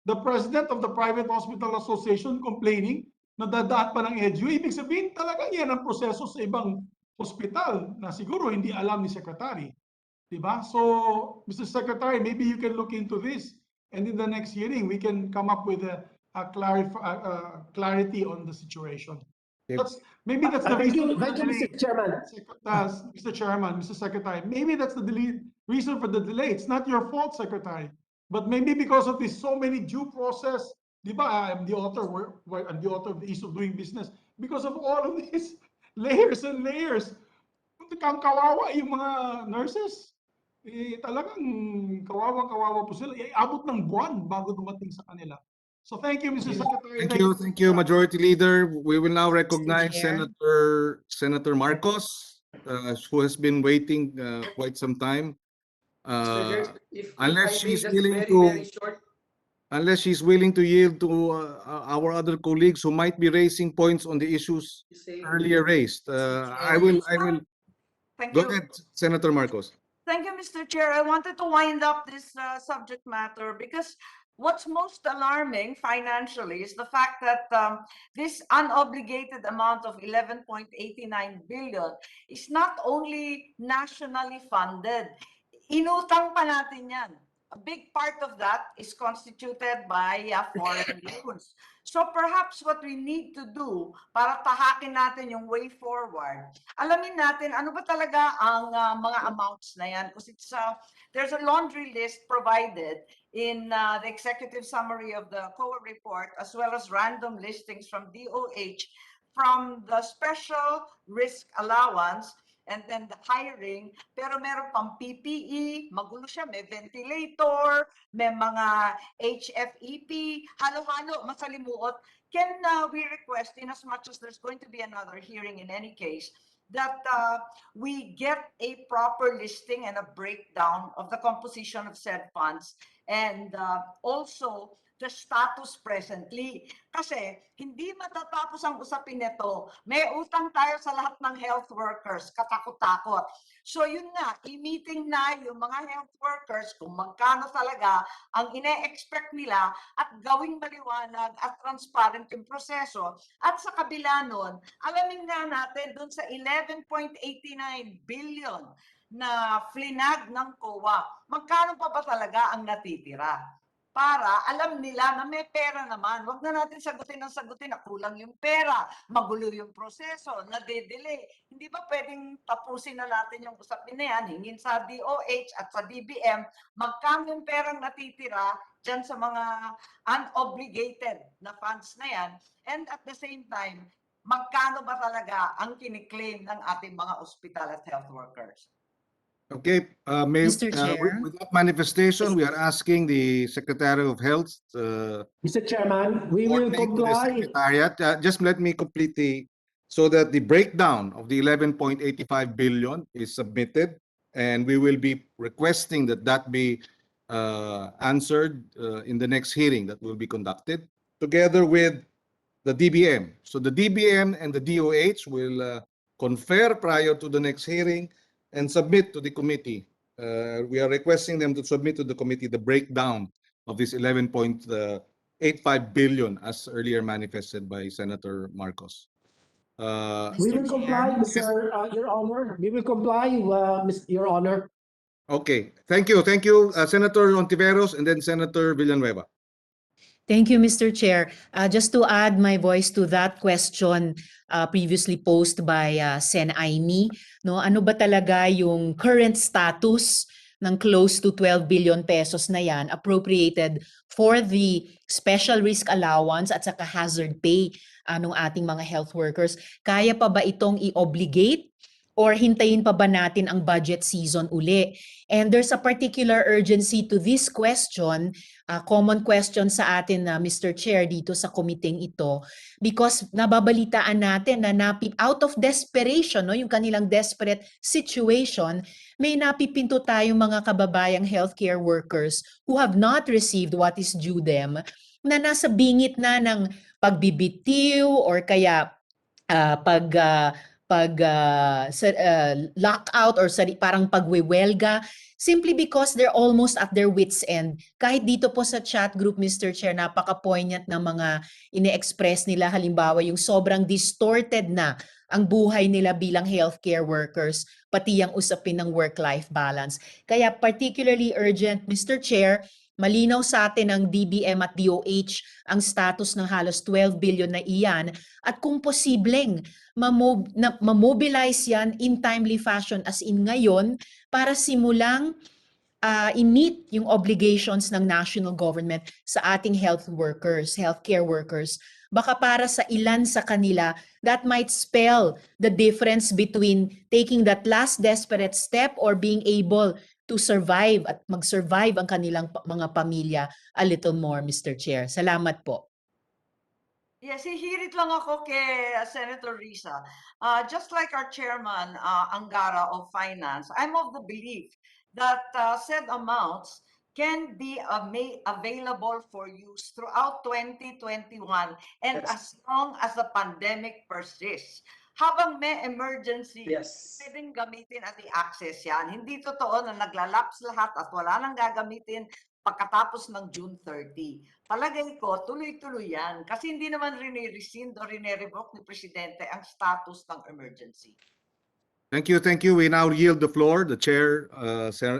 the president of the Private Hospital Association complaining na dadaan pa ng LGU. Ibig sabihin, talaga yan ang proseso sa ibang hospital na siguro hindi alam ni Secretary. Diba? So, Mr. Secretary, maybe you can look into this. And in the next hearing, we can come up with a clarity on the situation. Maybe that's the reason. Thank you, Mr. Chairman. Mr. Chairman, Mr. Secretary, maybe that's the reason for the delay. It's not your fault, Secretary, but maybe because of this so many due process. Diba? I'm the author of the Ease of Doing Business. Because of all of these layers and layers, kawawa yung mga nurses. Talagang kawawa po sila. Abot ng buwan bago dumating sa kanila. So thank you, Mr. Secretary. Thank you, Majority Leader. We will now recognize Senator Marcos, who has been waiting quite some time. Unless she's willing to yield to our other colleagues who might be raising points on the issues earlier raised. I will. Thank Go you. ahead, Senator Marcos. Thank you, Mr. Chair. I wanted to wind up this subject matter because what's most alarming financially is the fact that this unobligated amount of 11.89 billion is not only nationally funded, inutang pa natin yan. A big part of that is constituted by foreign loans. So perhaps what we need to do para tahakin natin yung way forward, alamin natin ano ba talaga ang mga amounts na yan. Because there's a laundry list provided in the executive summary of the COA report, as well as random listings from DOH from the special risk allowance and then the hiring, pero meron pang PPE, magulo siya, may ventilator, may mga HFEP, halo-halo, masalimuot. Can we request, in as much as there's going to be another hearing in any case, that we get a proper listing and a breakdown of the composition of said funds and also the status presently. Kasi hindi matatapos ang usapin nito. May utang tayo sa lahat ng health workers, katakot-takot. So yun nga, i-meeting na yung mga health workers kung magkano talaga ang ine-expect nila at gawing maliwanag at transparent yung proseso. At sa kabila nun, alamin nga natin dun sa 11.89 billion na flinag ng COA, magkano pa ba talaga ang natitira? Para alam nila na may pera naman. Huwag na natin sagutin na kulang yung pera, magulo yung proseso, nade-delay. Hindi ba pwedeng tapusin na natin yung usapin na yan, hingin sa DOH at sa DBM, magkano yung perang natitira dyan sa mga unobligated na funds na yan, and at the same time, magkano ba talaga ang kiniklaim ng ating mga hospital at health workers? Okay, Mr. Chair. with that manifestation, we are asking the Secretary of Health, Mr. Chairman, we will coordinate with the comply. Secretariat. Just let me complete so that the breakdown of the 11.85 billion is submitted, and we will be requesting that be answered in the next hearing that will be conducted together with the DBM. So the DBM and the DOH will confer prior to the next hearing and submit to the committee. We are requesting them to submit to the committee the breakdown of this 11.85 billion as earlier manifested by Senator Marcos. We will comply, Mr. Your Honor. We will comply, Your Honor. Okay, thank you. Thank you, Senator Ontiveros and then Senator Villanueva. Thank you, Mr. Chair. Just to add my voice to that question previously posed by Sen. Aimee, no, ano ba talaga yung current status ng close to 12 billion pesos na yan appropriated for the special risk allowance at saka hazard pay ng ating mga health workers? Kaya pa ba itong i-obligate or hintayin pa ba natin ang budget season uli? And there's a particular urgency to this question, common question sa atin na Mr. Chair dito sa committee ito, because nababalitaan natin na out of desperation, no, yung kanilang desperate situation, may napipinto tayong mga kababayang healthcare workers who have not received what is due them, na nasa bingit na ng pagbibitiw or kaya lockout or parang pagwewelga simply because they're almost at their wits end. Kahit dito po sa chat group, Mr. Chair, napaka-poignant ng mga ine-express nila. Halimbawa, yung sobrang distorted na ang buhay nila bilang healthcare workers, pati yung usapin ng work-life balance. Kaya particularly urgent, Mr. Chair, malinaw sa atin ng DBM at DOH ang status ng halos 12 billion na iyan at kung posibleng ma-mobilize yan in timely fashion as in ngayon para simulang i-meet yung obligations ng national government sa ating healthcare workers. Baka para sa ilan sa kanila, that might spell the difference between taking that last desperate step or being able to survive at mag-survive ang kanilang mga pamilya a little more, Mr. Chair. Salamat po. Yes, hihirit lang ako kay Senator Risa. Just like our chairman, Angara of Finance, I'm of the belief that said amounts can be available for use throughout 2021 and as long as the pandemic persists. Habang may emergency, pwedeng gamitin at i-access yan. Hindi totoo na naglalaps lahat at wala nang gagamitin pagkatapos ng June 30. Palagay ko, tuloy-tuloy yan. Kasi hindi naman rini-rescind o rini-revoke ni Presidente ang status ng emergency. Thank you. Thank you. We now yield the floor. The chair,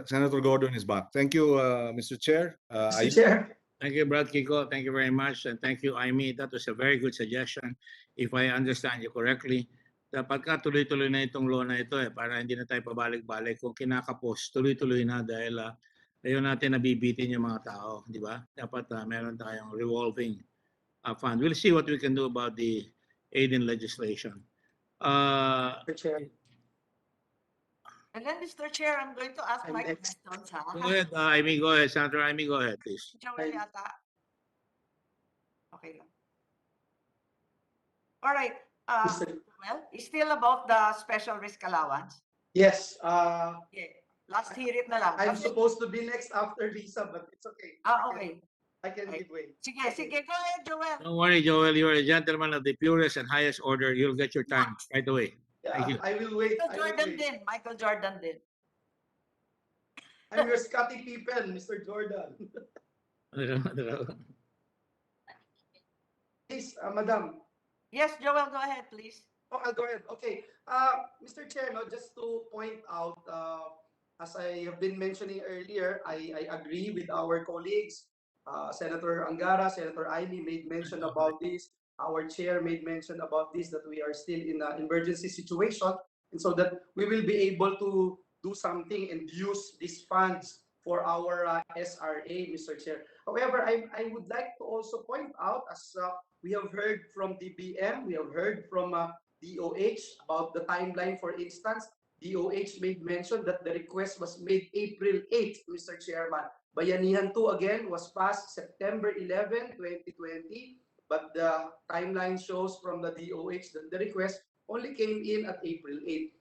Senator Gordon is back. Thank you, Mr. Chair. Mr. Chair. Thank you, Brad Kiko. Thank you very much. And thank you, Aimee. That was a very good suggestion. If I understand you correctly, dapat ka tuloy-tuloy na itong law na ito para hindi na tayo pabalik-balik. Kung kinakapos, tuloy-tuloy na dahil ayaw natin nabibitin yung mga tao, di ba? Dapat meron tayong revolving fund. We'll see what we can do about the aid in legislation. And then, Mr. Chair, I'm going to ask my questions. Go ahead, Aimee. Go ahead. Senator Aimee, go ahead, please. Joel yata. Okay lang. All right. Well, it's still about the special risk allowance. Yes, Yeah. Last hear it na lang. I'm Kasi- supposed to be next after Lisa, but it's okay. Okay. I can give way. Sige, sige. Go ahead, Joel. Don't worry, Joel. You're a gentleman of the purest and highest order. You'll get your time right away. Thank you. I will wait. Michael Jordan din. Michael Jordan din. I'm your Scottie Pippen, Mr. Jordan. Please, Madam. Yes, Joel, go ahead, please. Oh, I'll go ahead. Okay. Mr. Chair, no, just to point out, as I have been mentioning earlier, I agree with our colleagues. Senator Angara, Senator Aimee made mention about this. Our chair made mention about this, that we are still in an emergency situation. And so that we will be able to do something and use these funds for our SRA, Mr. Chair. However, I would like to also point out, as we have heard from DBM, we have heard from DOH about the timeline. For instance, DOH made mention that the request was made April 8, Mr. Chairman. Bayanihan 2 again was passed September 11, 2020, but the timeline shows from the DOH that the request only came in at April 8.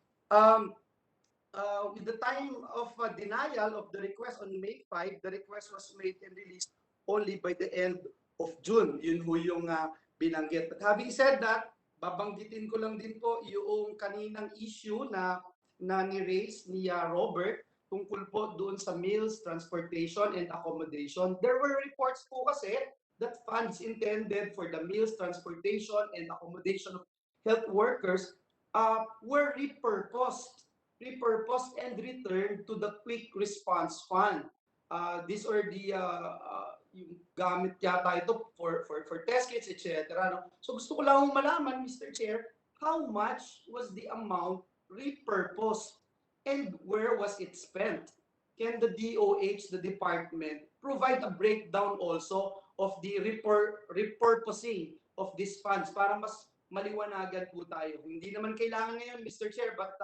With the time of denial of the request on May 5, the request was made and released only by the end of June. Yun ho yung binanggit. But having said that, babanggitin ko lang din po yung kaninang issue na ni-raise ni Robert tungkol po doon sa meals, transportation, and accommodation. There were reports po kasi that funds intended for the meals, transportation, and accommodation of health workers were repurposed and returned to the Quick Response Fund. These are the yung gamit yata ito for test kits, etc. No? So gusto ko lang malaman, Mr. Chair, how much was the amount repurposed and where was it spent? Can the DOH, the department, provide a breakdown also of the repurposing of these funds para mas maliwanagan po tayo? Hindi naman kailangan ngayon, Mr. Chair, but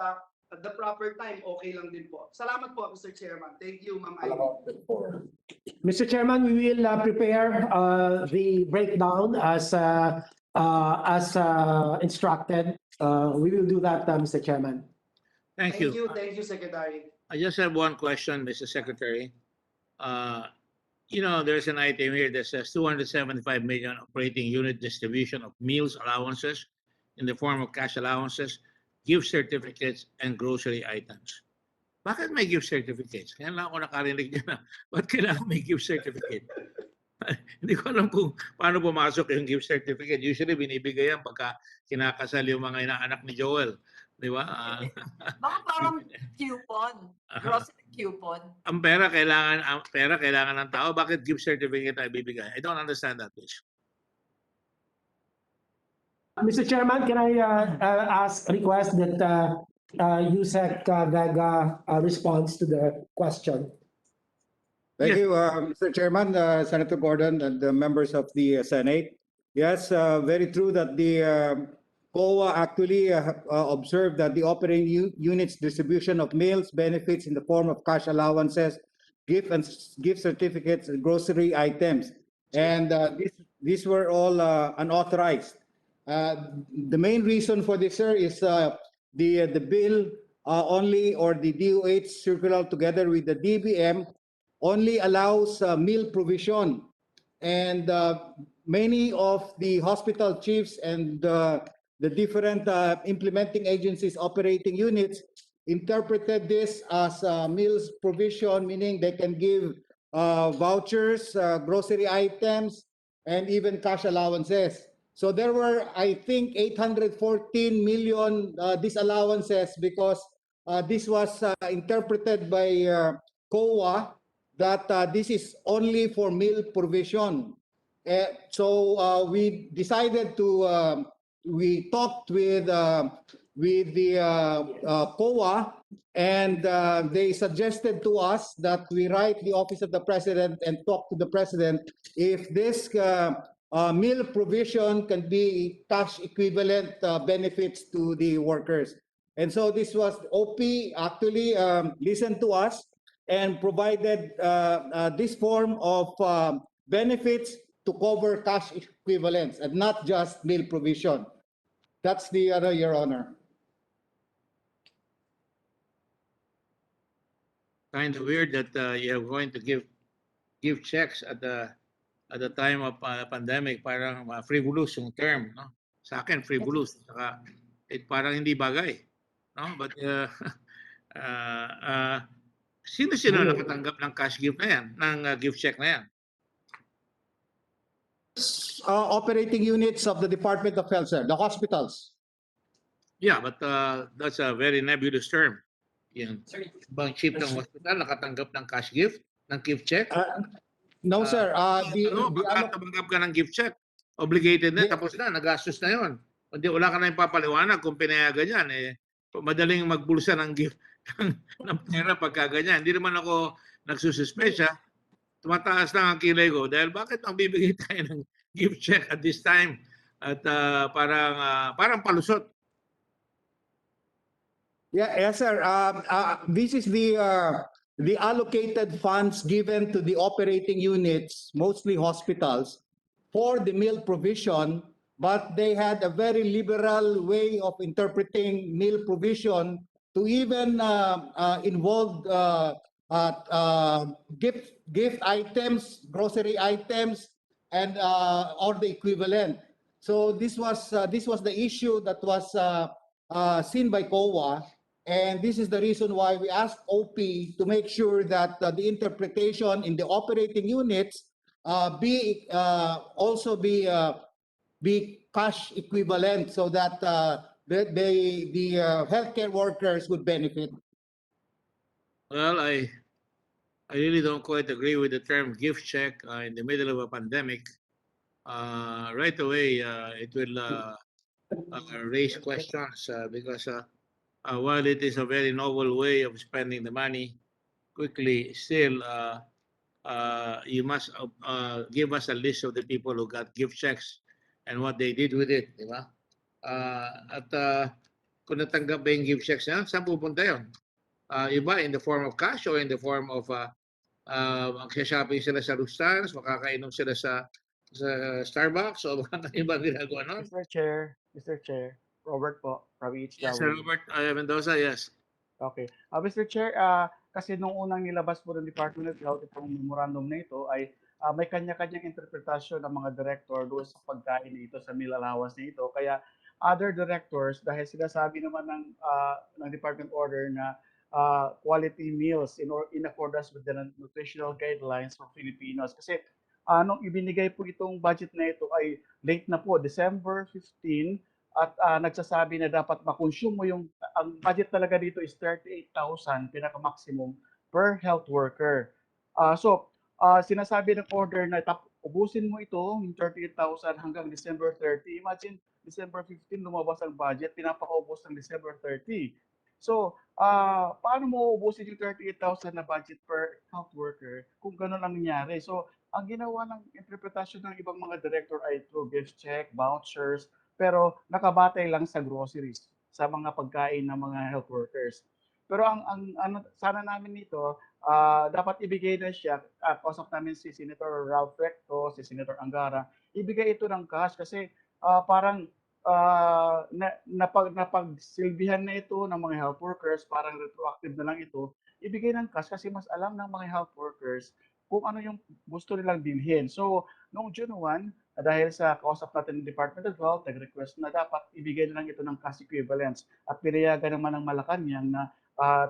at the proper time, okay lang din po. Salamat po, Mr. Chairman. Thank you, Ma'am Aimee. Mr. Chairman, we will prepare the breakdown as instructed. We will do that, Mr. Chairman. Thank you. Thank you, Secretary. I just have one question, Mr. Secretary. You know, there's an item here that says 275 million operating unit distribution of meals allowances in the form of cash allowances, gift certificates, and grocery items. Bakit may gift certificates? Kaya lang ako nakarinig niya na, ba't kailangan may gift certificate? Hindi ko alam kung paano pumasok yung gift certificate. Usually, binibigay yan pagka kinakasal yung mga inaanak ni Joel. Di ba? Baka parang coupon. Grocery coupon. Ang pera kailangan ng tao. Bakit gift certificate ay bibigay? I don't understand that, please. Mr. Chairman, can I request that Yusek Vega responds to the question? Thank you, Mr. Chairman, Senator Gordon, and the members of the Senate. Yes, very true that the COA actually observed that the operating units distribution of meals benefits in the form of cash allowances, gift certificates, and grocery items, and these were all unauthorized. The main reason for this, sir, is the bill only, or the DOH circular together with the DBM, only allows meal provision, and many of the hospital chiefs and the different implementing agencies, operating units, interpreted this as meals provision, meaning they can give vouchers, grocery items, and even cash allowances. So there were, I think, 814 million disallowances because this was interpreted by COA that this is only for meal provision. So we decided to, we talked with the COA, and they suggested to us that we write the Office of the President and talk to the President if this meal provision can be cash equivalent benefits to the workers. And so this was, OP actually listened to us and provided this form of benefits to cover cash equivalents and not just meal provision. That's the other, Your Honor. Kind of weird that you're going to give checks at the time of pandemic. Parang frivolous yung term, no? Sa akin, frivolous. Saka, parang hindi bagay, no? But sino nakatanggap ng cash gift na yan, ng gift check na yan? Operating units of the Department of Health, sir, the hospitals. Yeah, but that's a very nebulous term. Yung bang chief ng hospital nakatanggap ng cash gift, ng gift check? No, sir. Pagkatanggap ka ng gift check, obligated na, tapos na, nagastos na yun. Hindi, wala ka na yung papaliwanag kung pinayagan yan. Madaling magbulsa ng gift ng pera pagka ganyan. Hindi naman ako nagsususpesya. Tumataas lang ang kilay ko dahil bakit ang bibigay tayo ng gift check at this time? At parang palusot. Yeah, yes, sir. This is the allocated funds given to the operating units, mostly hospitals, for the meal provision, but they had a very liberal way of interpreting meal provision to even involve gift items, grocery items, and or the equivalent. So this was the issue that was seen by COA. And this is the reason why we asked OP to make sure that the interpretation in the operating units also be cash equivalent, so that the healthcare workers would benefit. Well, I really don't quite agree with the term gift check in the middle of a pandemic. Right away, it will raise questions because while it is a very novel way of spending the money quickly, still you must give us a list of the people who got gift checks and what they did with it, di ba? At kung natanggap ba yung gift checks na, saan pupunta yun? Iba in the form of cash or in the form of magsha-shopping sila sa Rustans, makakainom sila sa Starbucks, o baka iba ginagawa nun? Mr. Chair, Robert po, from HW. Yes, Sir Robert Mendoza, yes. Okay. Mr. Chair, kasi nung unang nilabas po ng Department of Health itong memorandum na ito ay may kanya-kanyang interpretasyon ng mga director doon sa pagkain nito, sa meal allowance na ito. Kaya other directors, dahil sinasabi naman ng Department Order na quality meals in accordance with the nutritional guidelines for Filipinos. Kasi nung ibinigay po itong budget na ito ay late na po, December 15, at nagsasabi na dapat makonsume mo ang budget talaga dito is 38,000 pinaka-maximum per health worker. So sinasabi ng order na ubusin mo ito, yung 38,000 hanggang December 30. Imagine, December 15 lumabas ang budget, pinapakaubos ng December 30. So, paano mo ubusin yung 38,000 na budget per health worker kung gano'n ang nangyari? So, ang ginawa ng interpretasyon ng ibang mga director ay through gift check, vouchers, pero nakabatay lang sa groceries, sa mga pagkain ng mga health workers. Pero ang sana namin nito, dapat ibigay na siya, kausap namin si Senator Ralph Recto, si Senator Angara, ibigay ito ng cash kasi parang napagsilbihan na ito ng mga health workers, parang retroactive na lang ito, ibigay ng cash kasi mas alam ng mga health workers kung ano yung gusto nilang bilhin. So, noong June 1, dahil sa kausap natin ng Department of Health, nag-request na dapat ibigay na lang ito ng cash equivalents. At pinayagan naman ng Malacanang na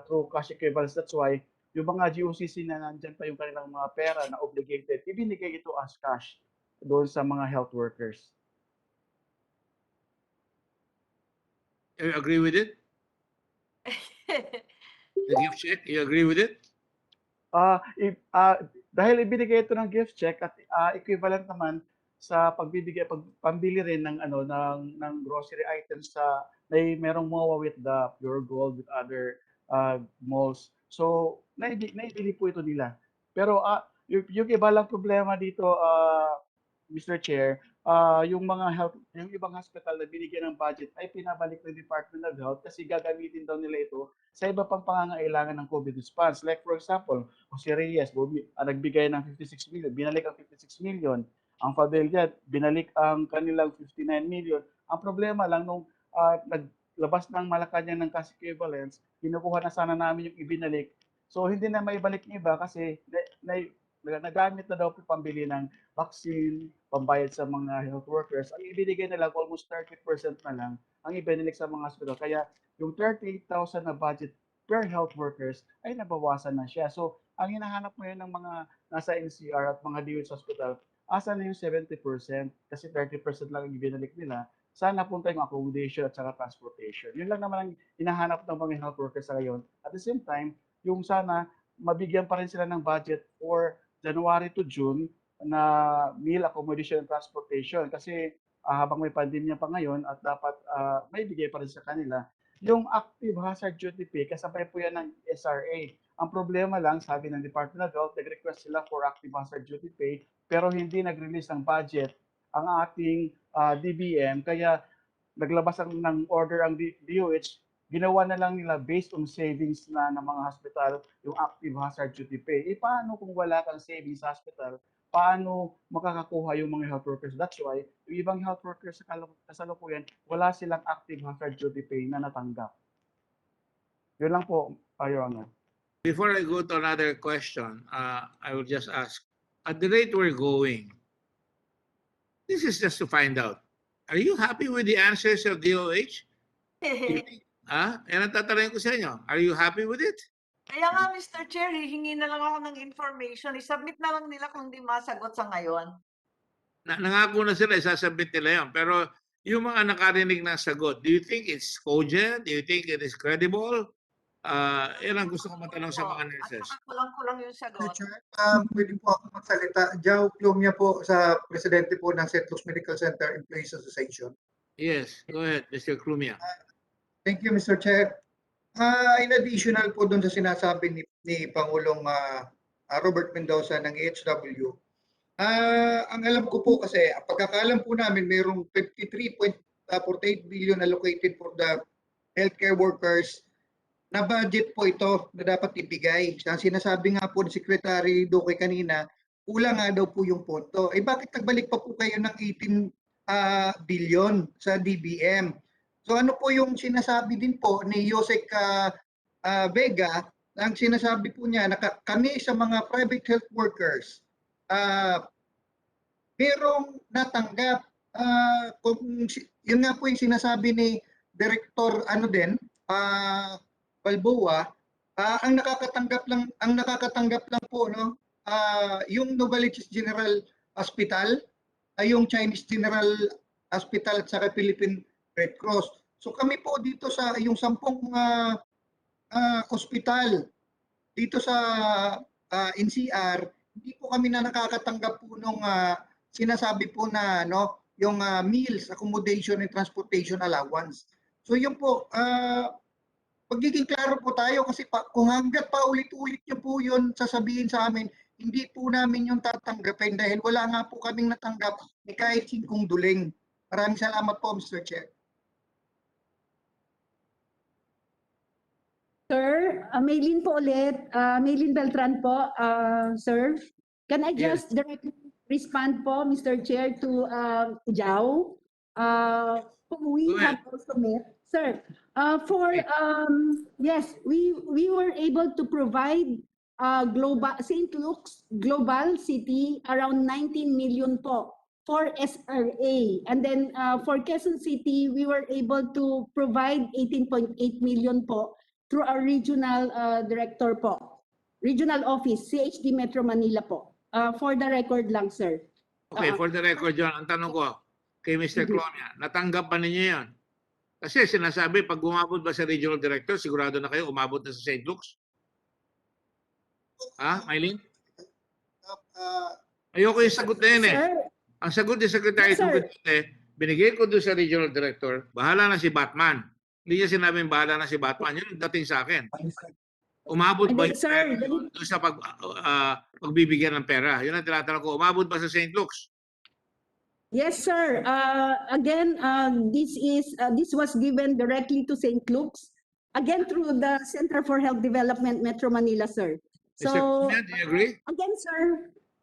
through cash equivalents, that's why yung mga GOCC na nandyan pa yung kanilang mga pera na obligated, ibinigay ito as cash doon sa mga health workers. You agree with it? The gift check, you agree with it? Dahil ibinigay ito ng gift check at equivalent naman sa pambili rin ng ng grocery items sa merong MOA with the Pure Gold, with other malls. So naibili po ito nila. Pero yung iba lang problema dito, Mr. Chair, yung ibang hospital na binigyan ng budget ay pinabalik ng Department of Health kasi gagamitin daw nila ito sa iba pang pangangailangan ng COVID response. Like for example, si Reyes, nagbigay ng 56 million, binalik ang 56 million. Ang Padilla, binalik ang kanilang 59 million. Ang problema lang, nung naglabas ng Malacanang ng cash equivalents, kinukuha na sana namin yung ibinalik. So hindi na maibalik ng iba kasi nagamit na daw po pambili ng vaccine, pambayad sa mga health workers. Ang ibinigay na lang, almost 30% na lang ang ibinalik sa mga hospital. Kaya yung 38,000 na budget per health workers ay nabawasan na siya. So ang hinahanap ngayon ng mga nasa NCR at mga DOH hospital, asa na yung 70%? Kasi 30% lang ang ibinalik nila. Saan napunta yung accommodation at saka transportation? Yun lang naman ang hinahanap ng mga health workers sa ngayon. At the same time, yung sana mabigyan pa rin sila ng budget for January to June na meal, accommodation, and transportation. Kasi habang may pandemya pa ngayon at dapat may bigay pa rin sa kanila. Yung active hazard duty pay, kasabay po yan ng SRA. Ang problema lang, sabi ng Department of Health, nag-request sila for active hazard duty pay, pero hindi nag-release ng budget ang ating DBM. Kaya naglabas ng order ang DOH, ginawa na lang nila based on savings na ng mga hospital yung active hazard duty pay. Paano kung wala kang savings sa hospital, paano makakakuha yung mga health workers? That's why yung ibang health workers sa kasalukuyan, wala silang active hazard duty pay na natanggap. Yun lang po, Your Honor. Before I go to another question, I will just ask, at the rate we're going, this is just to find out, are you happy with the answers of DOH? Yan ang tatanungin ko sa inyo. Are you happy with it? Kaya nga, Mr. Chair, hihingi na lang ako ng information. I-submit na lang nila kung di masagot sa ngayon. Nangako na sila, isasubmit nila yun. Pero yung mga nakarinig ng sagot, do you think it's cogent? Do you think it is credible? Yan ang gusto ko matanong sa mga nurses. At saka kulang-kulang yung sagot. Pwede po ako magsalita. Jao Plumia po sa presidente po ng St. Luke's Medical Center Employees Association. Yes, go ahead, Mr. Klumia. Thank you, Mr. Chair. In additional po doon sa sinasabi ni Pangulong Robert Mendoza ng HW, ang alam ko po kasi, pagkakalam po namin, mayroong 53.48 billion allocated for the healthcare workers na budget po ito na dapat ibigay. Sinasabi nga po ni Secretary Duque kanina, kulang nga daw po yung pondo. Bakit nagbalik pa po kayo ng 18 billion sa DBM? So ano po yung sinasabi din po ni Yosek Vega, ang sinasabi po niya na kami sa mga private health workers, merong natanggap, yun nga po yung sinasabi ni Director Balboa, ang nakakatanggap lang po no, yung Novaliches General Hospital, yung Chinese General Hospital at saka Philippine Red Cross. So kami po dito sa yung 10 ospital dito sa NCR, hindi po kami na nakakatanggap po nung sinasabi po na no, yung meals, accommodation and transportation allowance. So yun po, pagiging klaro po tayo kasi kung hanggat pa ulit-ulit niyo po yun sasabihin sa amin, hindi po namin yung tatanggapin dahil wala nga po kaming natanggap ni kahit 5 duling. Maraming salamat po, Mr. Chair. Sir, Maylin po ulit. Maylin Beltran po, sir. Can I just directly respond po, Mr. Chair, to Jao? We have also met. Sir, yes, we were able to provide St. Luke's Global City around 19 million po for SRA. And then for Quezon City, we were able to provide 18.8 million po through our regional director po. Regional office, CHD Metro Manila po. For the record lang, sir. Okay, for the record yun, ang tanong ko kay Mr. Clonia, natanggap pa ninyo yun? Kasi sinasabi, pag umabot ba sa regional director, sigurado na kayo umabot na sa St. Luke's? Maylin? Ayoko yung sagot na yun eh. Ang sagot ni Secretary Duque, binigay ko doon sa regional director, bahala na si Batman. Hindi niya sinabing bahala na si Batman. Yun ang dating sa akin. Umabot ba yung pera doon sa pagbibigyan ng pera? Yun ang tinatanong ko. Umabot ba sa St. Luke's? Yes, sir. Again, this was given directly to St. Luke's. Again, through the Center for Health Development, Metro Manila, sir. So, Mr. Kuya, do you agree? Again,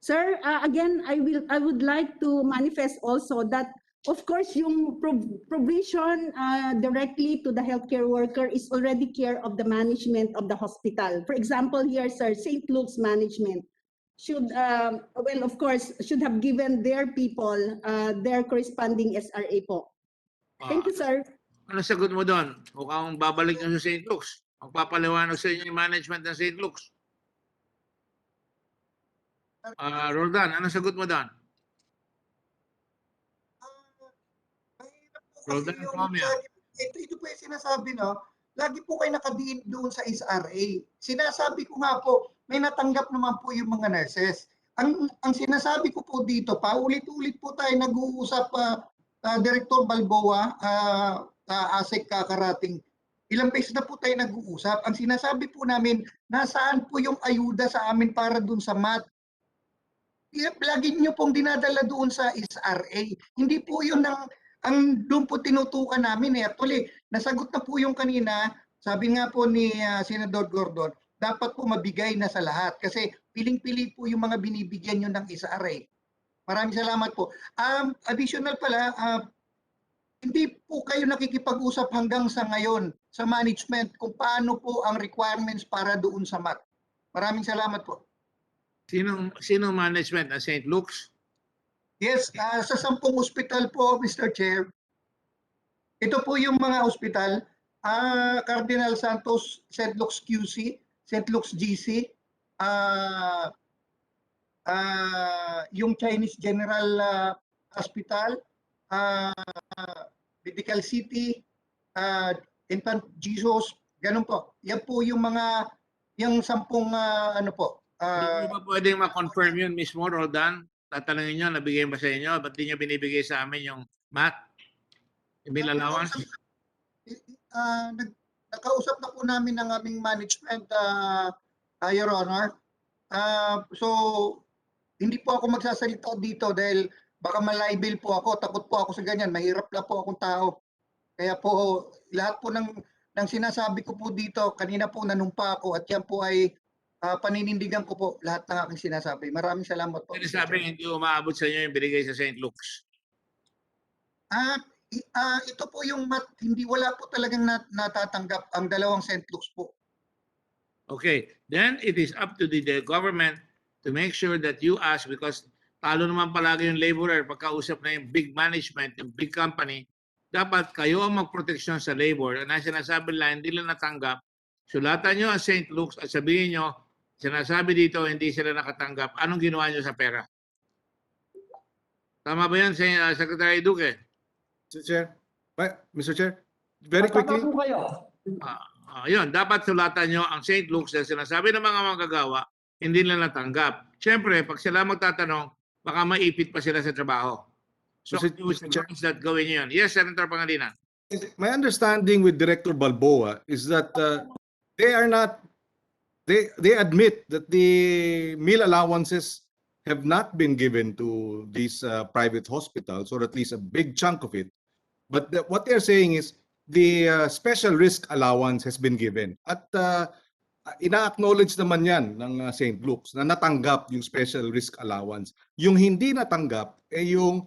sir. Again, I would like to manifest also that of course, yung provision directly to the healthcare worker is already care of the management of the hospital. For example, here, sir, St. Luke's management should, well, of course, should have given their people their corresponding SRA po. Thank you, sir. Ano sagot mo doon? Mukhang babalik na sa St. Luke's. Magpapaliwanag sa inyo yung management ng St. Luke's. Roldan, ano sagot mo doon? Roldan, ito po yung sinasabi, no? Lagi po kayo nakadiin doon sa SRA. Sinasabi ko nga po, may natanggap naman po yung mga nurses. Ang sinasabi ko po dito, paulit-ulit po tayo nag-uusap, Director Balboa, ASEC Kakarating. Ilang beses na po tayo nag-uusap. Ang sinasabi po namin, nasaan po yung ayuda sa amin para doon sa MAT? Lagi nyo pong dinadala doon sa SRA. Hindi po yun ang doon po tinutukan namin. Actually, nasagot na po yung kanina, sabi nga po ni Senador Gordon, dapat po mabigay na sa lahat kasi piling-pili po yung mga binibigyan nyo ng SRA. Maraming salamat po. Additional pala, hindi po kayo nakikipag-usap hanggang sa ngayon sa management kung paano po ang requirements para doon sa MAT. Maraming salamat po. Sino management ng St. Luke's? Yes, sa 10 ospital po, Mr. Chair. Ito po yung mga ospital, Cardinal Santos, St. Luke's QC, St. Luke's GC, yung Chinese General Hospital, Medical City, Infant Jesus, ganun po. Yan po yung mga, yung 10 ano po. Hindi ba pwedeng ma-confirm yun mismo, Roldan? Tatanungin nyo, nabigay ba sa inyo? Ba't di nyo binibigay sa amin yung MAT? Yung bill allowance? Nakausap na po namin ng aming management, Your Honor. So, hindi po ako magsasalita dito dahil baka malibel po ako. Takot po ako sa ganyan. Mahirap lang po akong tao. Kaya po, lahat po ng sinasabi ko po dito, kanina po nanumpa ako at yan po ay paninindigan ko po lahat ng aking sinasabi. Maraming salamat po. Sinasabi hindi umaabot sa inyo yung binigay sa St. Luke's. Ito po yung MAT, hindi wala po talagang natatanggap ang dalawang St. Luke's po. Okay, then it is up to the government to make sure that you ask because talo naman palagi yung laborer pagkausap na yung big management, yung big company, dapat kayo ang magproteksyon sa labor. Na sinasabi lang, hindi lang natanggap, sulatan nyo ang St. Luke's at sabihin nyo, sinasabi dito, hindi sila nakatanggap. Anong ginawa nyo sa pera? Tama ba yan, Secretary Duque? Mr. Chair, very quickly. Tama po kayo. Yun, dapat sulatan nyo ang St. Luke's na sinasabi ng mga manggagawa, hindi nila natanggap. Siyempre, pag sila magtatanong, baka maipit pa sila sa trabaho. So, that gawin nyo yan. Yes, Senator Pangilinan. My understanding with Director Balboa is that they are not, they admit that the meal allowances have not been given to these private hospitals, or at least a big chunk of it. But what they're saying is the special risk allowance has been given. At ina-acknowledge naman yan ng St. Luke's na natanggap yung special risk allowance. Yung hindi natanggap ay yung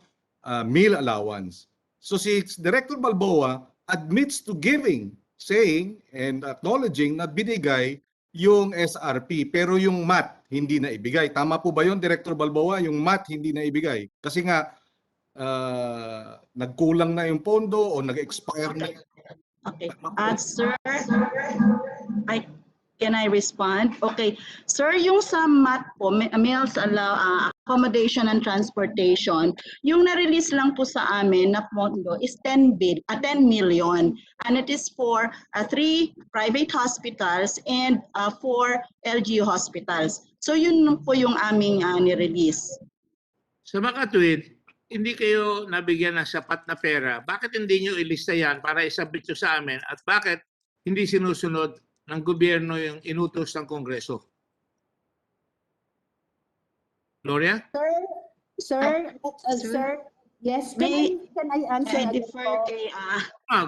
meal allowance. So si Director Balboa admits to giving, saying and acknowledging na binigay yung SRP pero yung MAT hindi na ibigay. Tama po ba yun, Director Balboa? Yung MAT hindi na ibigay. Kasi nga nagkulang na yung pondo o nag-expire na. Okay. Sir, can I respond? Okay. Sir, yung sa MAT po, meals accommodation and transportation, yung na-release lang po sa amin na pondo is 10 million. And it is for 3 private hospitals and 4 LGU hospitals. So yun po yung aming ni-release. Sa makatwid, hindi kayo nabigyan ng sapat na pera. Bakit hindi nyo ilista yan para isabit nyo sa amin? At bakit hindi sinusunod ng gobyerno yung inutos ng Kongreso? Gloria? Sir, yes, can I answer? I defer kay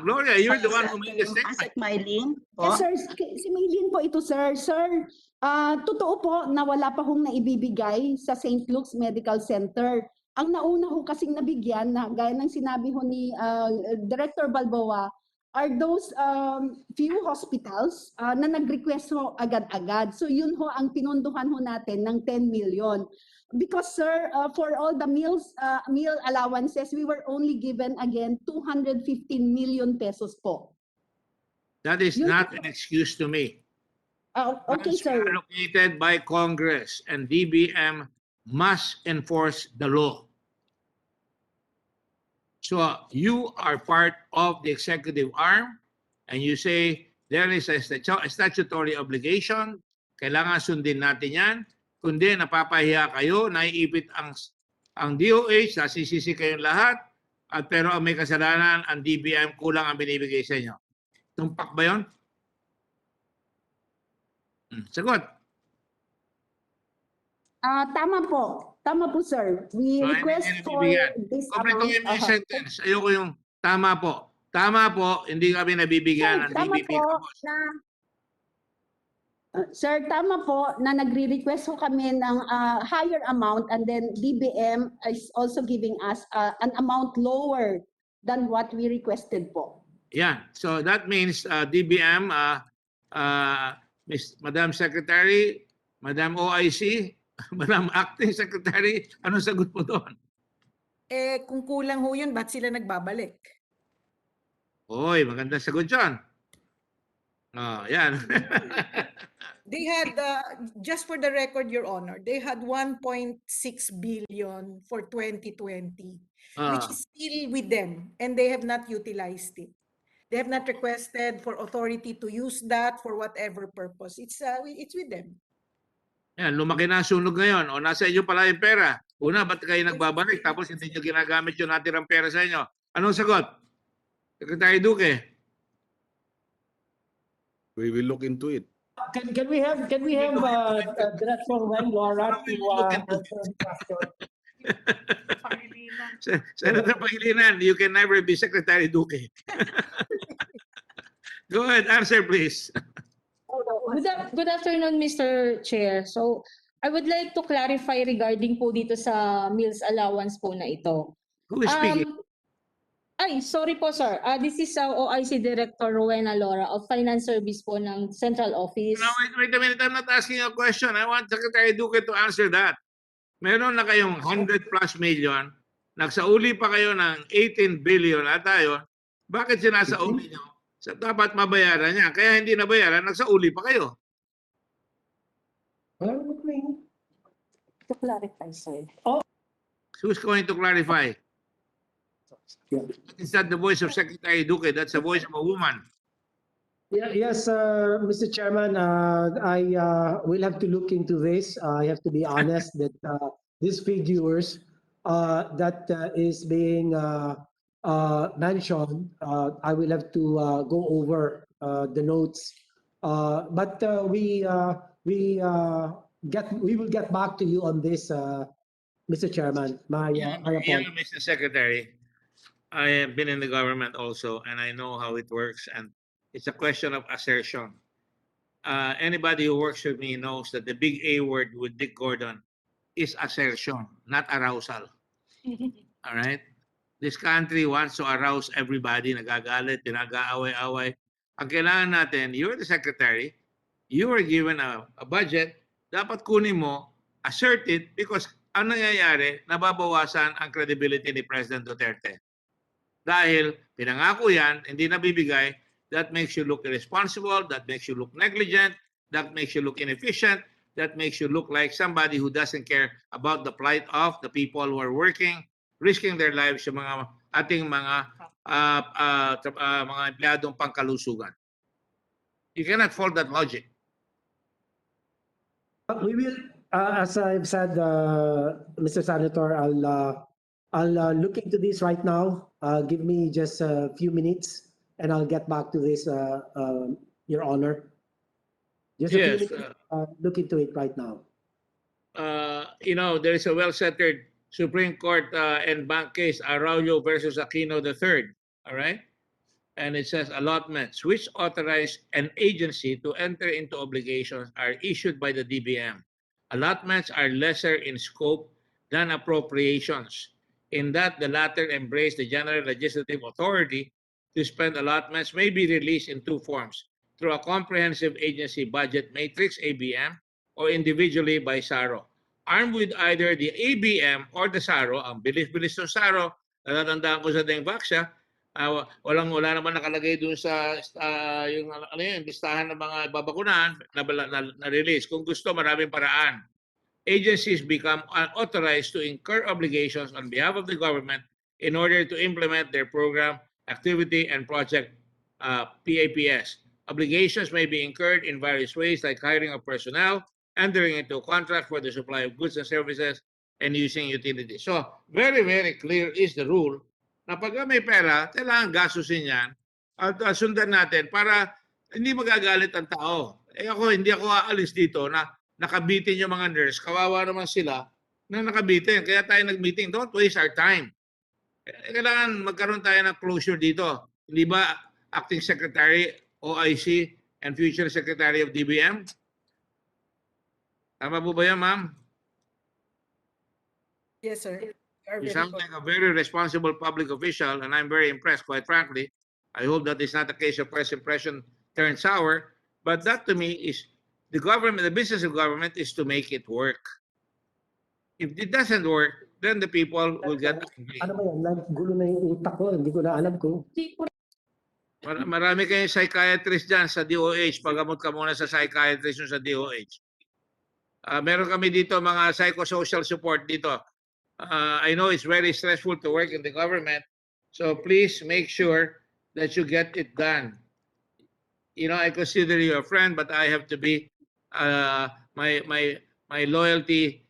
Gloria, you're the one who made the statement. Mylene. Yes, sir. Si Maylene po ito, sir. Sir, totoo po na wala pa hong naibibigay sa St. Luke's Medical Center. ang nauna ho kasing nabigyan na gaya ng sinabi ho ni Director Balboa are those few hospitals na nag-request ho agad-agad. So yun ho ang pinunduhan ho natin ng 10 million. Because sir, for all the meal allowances, we were only given again 215 million pesos po. That is not an excuse to me. Okay, Funds sir. allocated by Congress and DBM must enforce the law. So you are part of the executive arm and you say there is a statutory obligation, kailangan sundin natin yan, kundi napapahiya kayo, naiipit ang DOH, nasisisi kayong lahat, at pero ang may kasalanan, ang DBM, kulang ang binibigay sa inyo. Tumpak ba yun? Sagot. Tama po. Tama po, sir. We request for this amount. Kompletuhin mo yung sentence. Ayoko yung tama po. Tama po, hindi kami nabibigyan ng Tama DBP. po na sir, tama po na nagre-request ho kami ng higher amount and then DBM is also giving us an amount lower than what we requested po. Yeah, so that means DBM, Madam Secretary, Madam OIC, Madam Acting Secretary, anong sagot mo doon? Eh, kung kulang ho yun, ba't sila nagbabalik? Oy, maganda sagot dyan. Yan. They had, just for the record, Your Honor, they had 1.6 billion for 2020, which is still with them, and they have not utilized it. They have not requested for authority to use that for whatever purpose. It's with them. Yan, lumaki na ang sunog ngayon. O nasa inyo pala yung pera. Una, ba't kayo nagbabalik? Tapos hindi nyo ginagamit yung natirang pera sa inyo. Anong sagot? Secretary Duque. We will look into it. Can we have Director Wayne Laura to answer the question? Senator Pangilinan, you can never be Secretary Duque. Go ahead, answer please. Good afternoon, Mr. Chair. So, I would like to clarify regarding po dito sa meals allowance po na ito. Who is speaking? Sorry po, sir. This is OIC Director Rowena Laura of Finance Service po ng Central Office. Now, wait a minute. I'm not asking a question. I want Secretary Duque to answer that. Meron na kayong 100 plus million. Nagsauli pa kayo ng 18 billion at tayo. Bakit sinasauli nyo? So, dapat mabayaran niya. Kaya hindi nabayaran, nagsauli pa kayo. To clarify, sir. Who's going to clarify? Is that the voice of Secretary Duque? That's the voice of a woman. Yes, Mr. Chairman, I will have to look into this. I have to be honest that these figures that is being mentioned, I will have to go over the notes. But we will get back to you on this, Mr. Chairman. My apologies. Mr. Secretary, I have been in the government also, and I know how it works. And it's a question of assertion. Anybody who works with me knows that the big A word with Dick Gordon is assertion, not arousal. All right? This country wants to arouse everybody, nagagalit, pinag-aaway-away. Ang kailangan natin, you're the secretary, you were given a budget, dapat kunin mo, assert it, because ang nangyayari, nababawasan ang credibility ni President Duterte. Dahil pinangako yan, hindi nabibigay, that makes you look irresponsible, that makes you look negligent, that makes you look inefficient, that makes you look like somebody who doesn't care about the plight of the people who are working, risking their lives yung mga ating mga empleyadong pangkalusugan. You cannot fault that logic. We will, as I've said, Mr. Senator, I'll look into this right now. Give me just a few minutes, and I'll get back to this, Your Honor. Just a few minutes. Look into it right now. You know, there is a well-centered Supreme Court and bank case, Arroyo versus Aquino III. All right, and it says allotments which authorize an agency to enter into obligations are issued by the DBM. Allotments are lesser in scope than appropriations, in that the latter embrace the general legislative authority to spend allotments may be released in two forms, through a comprehensive agency budget matrix, ABM, or individually by SARO. Armed with either the ABM or the SARO, ang bilis-bilis ng SARO, natatandaan ko sa Dengvaxia, wala naman nakalagay doon sa yung listahan ng mga babakunahan na release. Kung gusto, maraming paraan. Agencies become authorized to incur obligations on behalf of the government in order to implement their program, activity, and project PAPS. Obligations may be incurred in various ways, like hiring of personnel, entering into a contract for the supply of goods and services, and using utilities. So, very, very clear is the rule na pag may pera, kailangan gastusin yan at sundan natin para hindi magagalit ang tao. Hindi ako aalis dito na nakabitin yung mga nurse. Kawawa naman sila na nakabitin. Kaya tayo nag-meeting. Don't waste our time. Kailangan magkaroon tayo ng closure dito. Hindi ba Acting Secretary, OIC, and Future Secretary of DBM? Tama po ba yan, ma'am? Yes, sir. You sound like a very responsible public official, and I'm very impressed, quite frankly. I hope that is not a case of first impression turned sour, but that to me is the government, the business of government is to make it work. If it doesn't work, then the people will get angry. Ano ba yan? Naggulo na yung utak ko. Hindi ko na alam ko. Marami kayong psychiatrist dyan sa DOH. Pagamot ka muna sa psychiatrist sa DOH. Meron kami dito mga psychosocial support dito. I know it's very stressful to work in the government, so please make sure that you get it done. You know, I consider you a friend, but I have to be my loyalty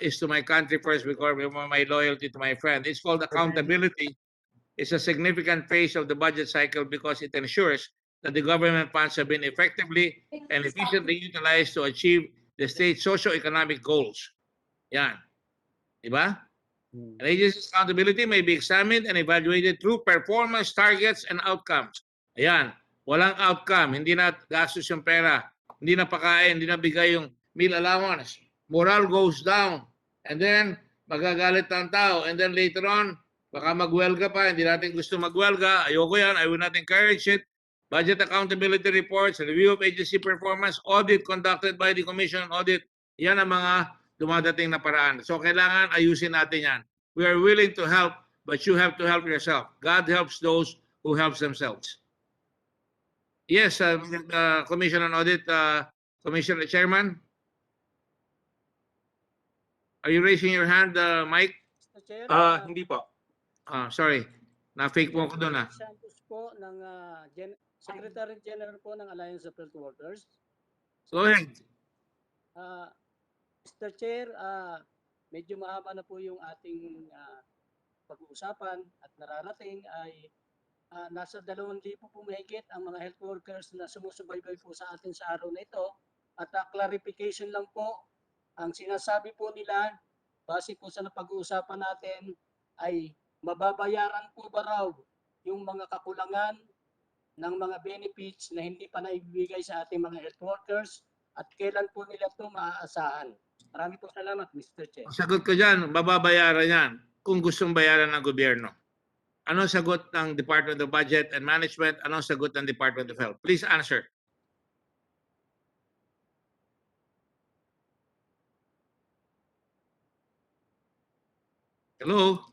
is to my country first before my loyalty to my friend. It's called accountability. It's a significant phase of the budget cycle because it ensures that the government funds have been effectively and efficiently utilized to achieve the state's socio-economic goals. Yan. Diba? An agency's accountability may be examined and evaluated through performance targets and outcomes. Ayan. Walang outcome. Hindi na gastos yung pera. Hindi na pakain. Hindi na bigay yung meal allowance. Moral goes down. And then, magagalit ang tao. And then later on, baka magwelga pa. Hindi natin gusto magwelga. Ayoko yan. I will not encourage it. Budget accountability reports, review of agency performance, audit conducted by the Commission on Audit. Yan ang mga dumadating na paraan. So kailangan ayusin natin yan. We are willing to help, but you have to help yourself. God helps those who help themselves. Yes, Commission on Audit, Commissioner Chairman. Are you raising your hand, Mike? Mr. Chair, Hindi po. Sorry. Na-fake mo ko doon. Santos po ng Secretary General po ng Alliance of Health Workers. Go ahead. Mr. Chair, medyo mahaba na po yung ating pag-uusapan at nararating ay nasa 2,000 po mahigit ang mga health workers na sumusubaybay po sa atin sa araw na ito. At clarification lang po, ang sinasabi po nila, base po sa napag-uusapan natin, ay mababayaran po ba raw yung mga kakulangan ng mga benefits na hindi pa naibigay sa ating mga health workers at kailan po nila ito maaasahan. Marami po salamat, Mr. Chair. Sagot ko dyan, mababayaran yan kung gustong bayaran ng gobyerno. Anong sagot ng Department of Budget and Management? Anong sagot ng Department of Health? Please answer. Hello?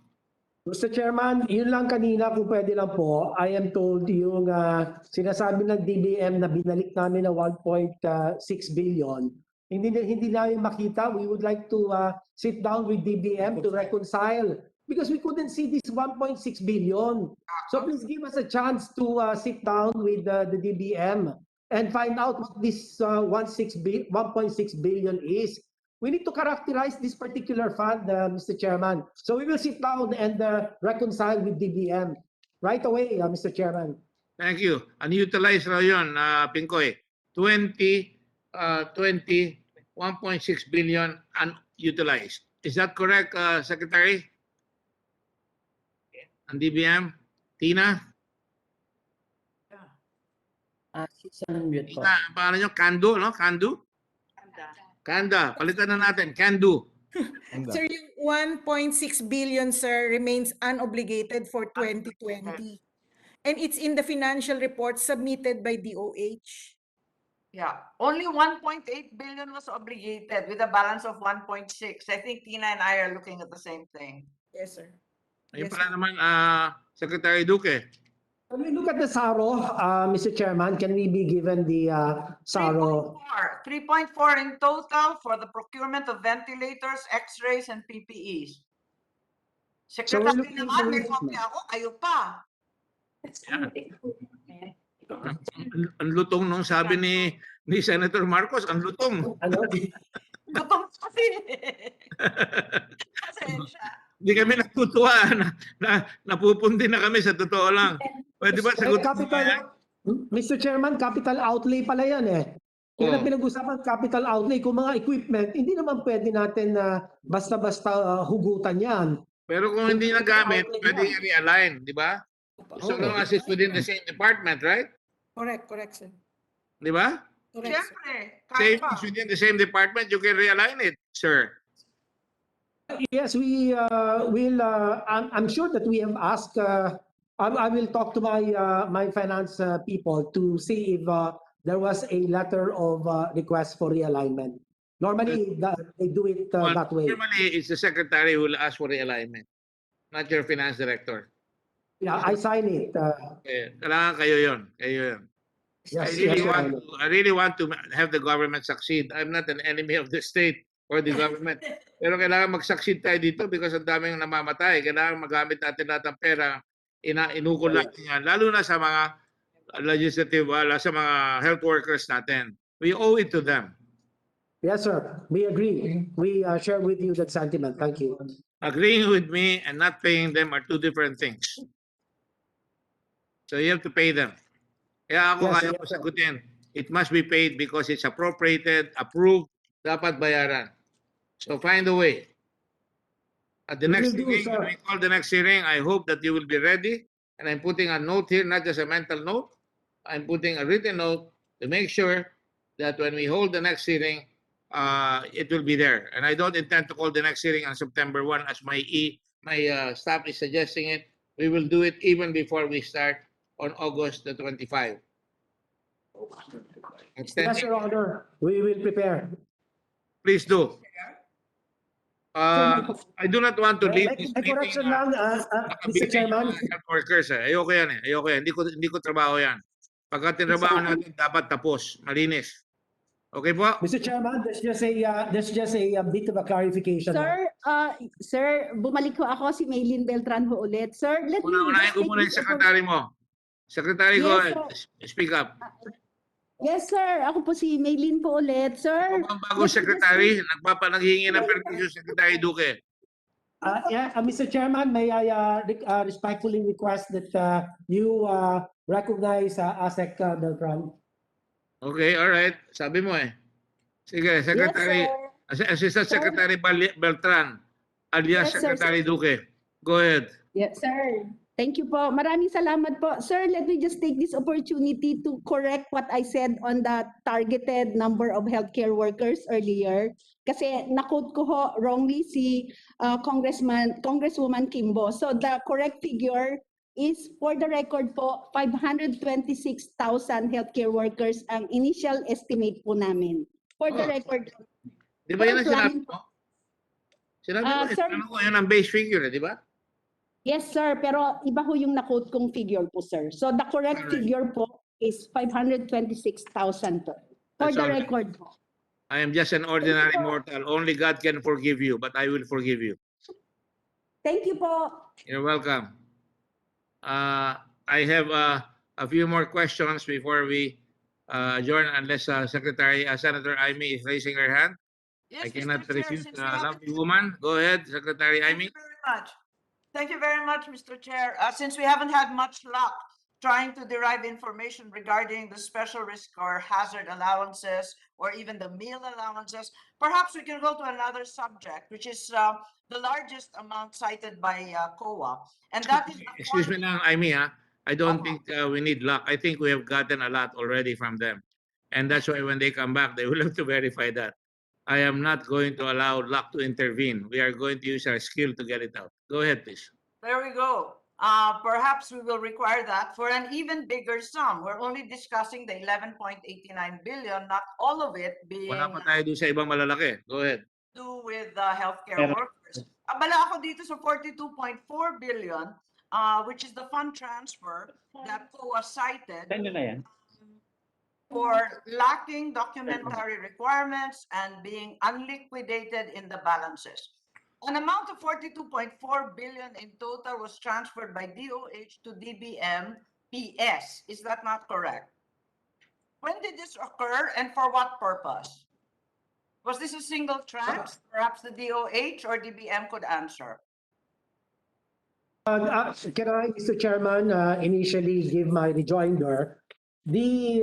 Mr. Chairman, yun lang kanina kung pwede lang po. I am told yung sinasabi ng DBM na binalik namin na 1.6 billion. Hindi namin makita. We would like to sit down with DBM to reconcile because we couldn't see this 1.6 billion. So please give us a chance to sit down with the DBM and find out what this 1.6 billion is. We need to characterize this particular fund, Mr. Chairman. So we will sit down and reconcile with DBM right away, Mr. Chairman. Thank you. Unutilized raw yun, Pinkoy. 1.6 billion unutilized. Is that correct, Secretary? Ang DBM? Tina? Tina, ang pangalan nyo? Kandu, no? Kandu? Kanda. Palitan na natin. Can do. Sir, yung 1.6 billion, sir, remains unobligated for 2020. And it's in the financial report submitted by DOH. Yeah, only 1.8 billion was obligated with a balance of 1.6. I think Tina and I are looking at the same thing. Yes, sir. Ayun Yes, pala sir. naman, Secretary Duque. Can we look at the SARO, Mr. Chairman? Can we be given the SARO? 3.4 in total for the procurement of ventilators, X-rays, and PPEs. Secretary looking naman, may into- kopya ako, kayo pa. Yan. Ang lutong nung sabi ni Senator Marcos, ang lutong. Ano? Gutom kasi. Pasensya. Hindi kami natutuwa na napupundi na kami sa totoo lang. Pwede ba sagutin mo yan? Mr. Chairman, capital outlay pala yan eh. Kaya na pinag-usapan capital outlay, kung mga equipment, hindi naman pwede natin na basta-basta hugutan yan. Pero kung hindi nagamit, pwede i-realign, di ba? So long as it's within the same department, right? Correct, sir. Di ba? Correct, sir. Siyempre, Same kaya pa. is within the same department, you can realign it, sir. Yes, we will. I'm sure that we have asked. I will talk to my finance people to see if there was a letter of request for realignment. Normally, they do it that way. Normally, it's the secretary who will ask for realignment, not your finance director. Yeah, I sign it. Kailangan kayo yun. Kayo yun. Yes, I really want to have the government succeed. I'm not an enemy of the state or the government. Pero kailangan mag-succeed tayo dito because ang daming namamatay. Kailangan magamit natin lahat ng pera. Inukol natin yan. Lalo na sa mga legislative, sa mga health workers natin. We owe it to them. Yes, sir. We agree. We share with you that sentiment. Thank you. Agreeing with me and not paying them are two different things. So you have to pay them. Kaya ako kaya ko sagutin. It must be paid because it's appropriated, approved, dapat bayaran. So find a way. At the next hearing, when we call the next hearing, I hope that you will be ready. And I'm putting a note here, not just a mental note. I'm putting a written note to make sure that when we hold the next hearing, it will be there. And I don't intend to call the next hearing on September 1 as my staff is suggesting it. We will do it even before we start on August the 25. Yes, Your Honor. We will prepare. Please do. I do not want to leave this meeting correction lang, Mr. Chairman. health workers. Ayoko yan eh. Ayoko yan. Hindi ko trabaho yan. Pagka tinrabaho natin, dapat tapos. Malinis. Okay po? Mr. Chairman, there's just a bit of a clarification. Sir, bumalik ko ako si Maylin Beltran ho ulit. Sir, let me Unahin ko muna yung secretary mo. Secretary ko, speak up. Yes, sir. Ako po si Maylin po ulit, sir. Ang bagong secretary, naghihingi ng permission Secretary Duque. Mr. Chairman, may I respectfully request that you recognize ASEC Beltran. Okay, all right. Sabi mo eh. Sige, Secretary, Assistant Secretary Beltran, alias Secretary Duque. Go ahead. Yes, sir. Thank you po. Maraming salamat po. Sir, let me just take this opportunity to correct what I said on the targeted number of healthcare workers earlier. Kasi na-quote ko ho wrongly si Congresswoman Kimbo. So the correct figure is, for the record po, 526,000 healthcare workers ang initial estimate po namin. For the record. Di ba yan ang sinabi mo? Sinabi mo, yun ang base figure, di ba? Yes, sir. Pero iba ho yung na-quote kong figure po, sir. So the correct figure po is 526,000 po. For the record po. I am just an ordinary mortal. Only God can forgive you, but I will forgive you. Thank you po. You're welcome. I have a few more questions before we adjourn, unless Senator Amy is raising her hand. Yes, I cannot Mr. Chair, refuse since a we haven't- lovely woman. Go ahead, Secretary Amy. Thank you very much, Mr. Chair. Since we haven't had much luck trying to derive information regarding the special risk or hazard allowances or even the meal allowances, perhaps we can go to another subject, which is the largest amount cited by COA. And that is... Excuse me lang, Amy. I don't think we need luck. I think we have gotten a lot already from them. And that's why when they come back, they will have to verify that. I am not going to allow luck to intervene. We are going to use our skill to get it out. Go ahead, please. There we go. Perhaps we will require that for an even bigger sum. We're only discussing the 11.89 billion, not all of it being Wala pa tayo doon sa ibang malalaki. Go ahead. do with healthcare workers. Abala ako dito sa 42.4 billion, which is the fund transfer that COA cited for lacking documentary requirements and being unliquidated in the balances. An amount of 42.4 billion in total was transferred by DOH to DBM PS. Is that not correct? When did this occur and for what purpose? Was this a single trans? Perhaps the DOH or DBM could answer. Can I, Mr. Chairman, initially give my rejoinder? The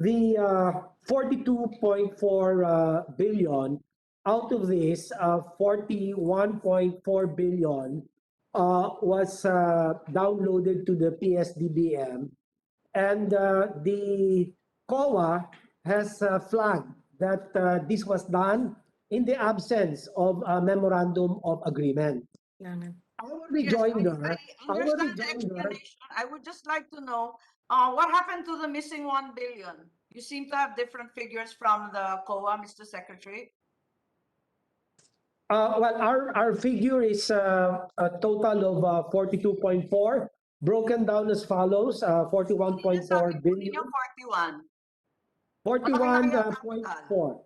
42.4 billion, out of this, 41.4 billion was downloaded to the PSDBM, and the COA has flagged that this was done in the absence of a memorandum of agreement. Our rejoinder, I understand the explanation. I would just like to know what happened to the missing 1 billion? You seem to have different figures from the COA, Mr. Secretary. Well, our figure is a total of 42.4, broken down as follows: 41.4 billion. 41.4.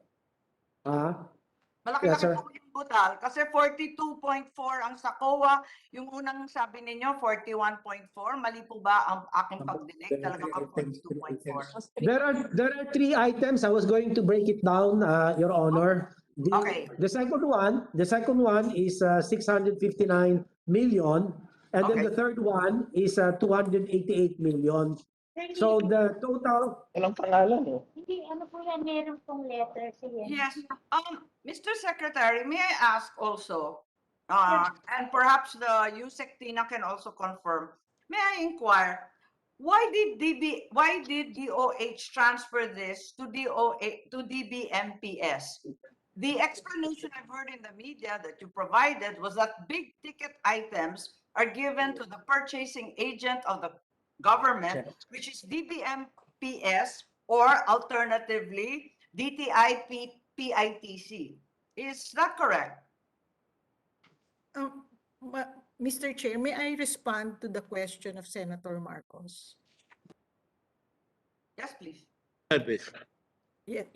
Malaki Yes, sir. po yung butal kasi 42.4 ang sa COA, yung unang sabi ninyo 41.4, mali po ba ang aking pagdinig? Talaga ka 42.4. There are three items. I was going to break it down, Your Honor. The second one is 659 million, and then the third one is 288 million. So the total. Walang pangalan, eh. Hindi, ano po yan, meron pong letter siya. Yes. Mr. Secretary, may I ask also, and perhaps the USEC Tina can also confirm, may I inquire, why did DOH transfer this to DBMPS? The explanation I've heard in the media that you provided was that big ticket items are given to the purchasing agent of the government, which is DBMPS, or alternatively, DTI-PITC. Is that correct? Mr. Chair, may I respond to the question of Senator Marcos? Yes, please. Yeah.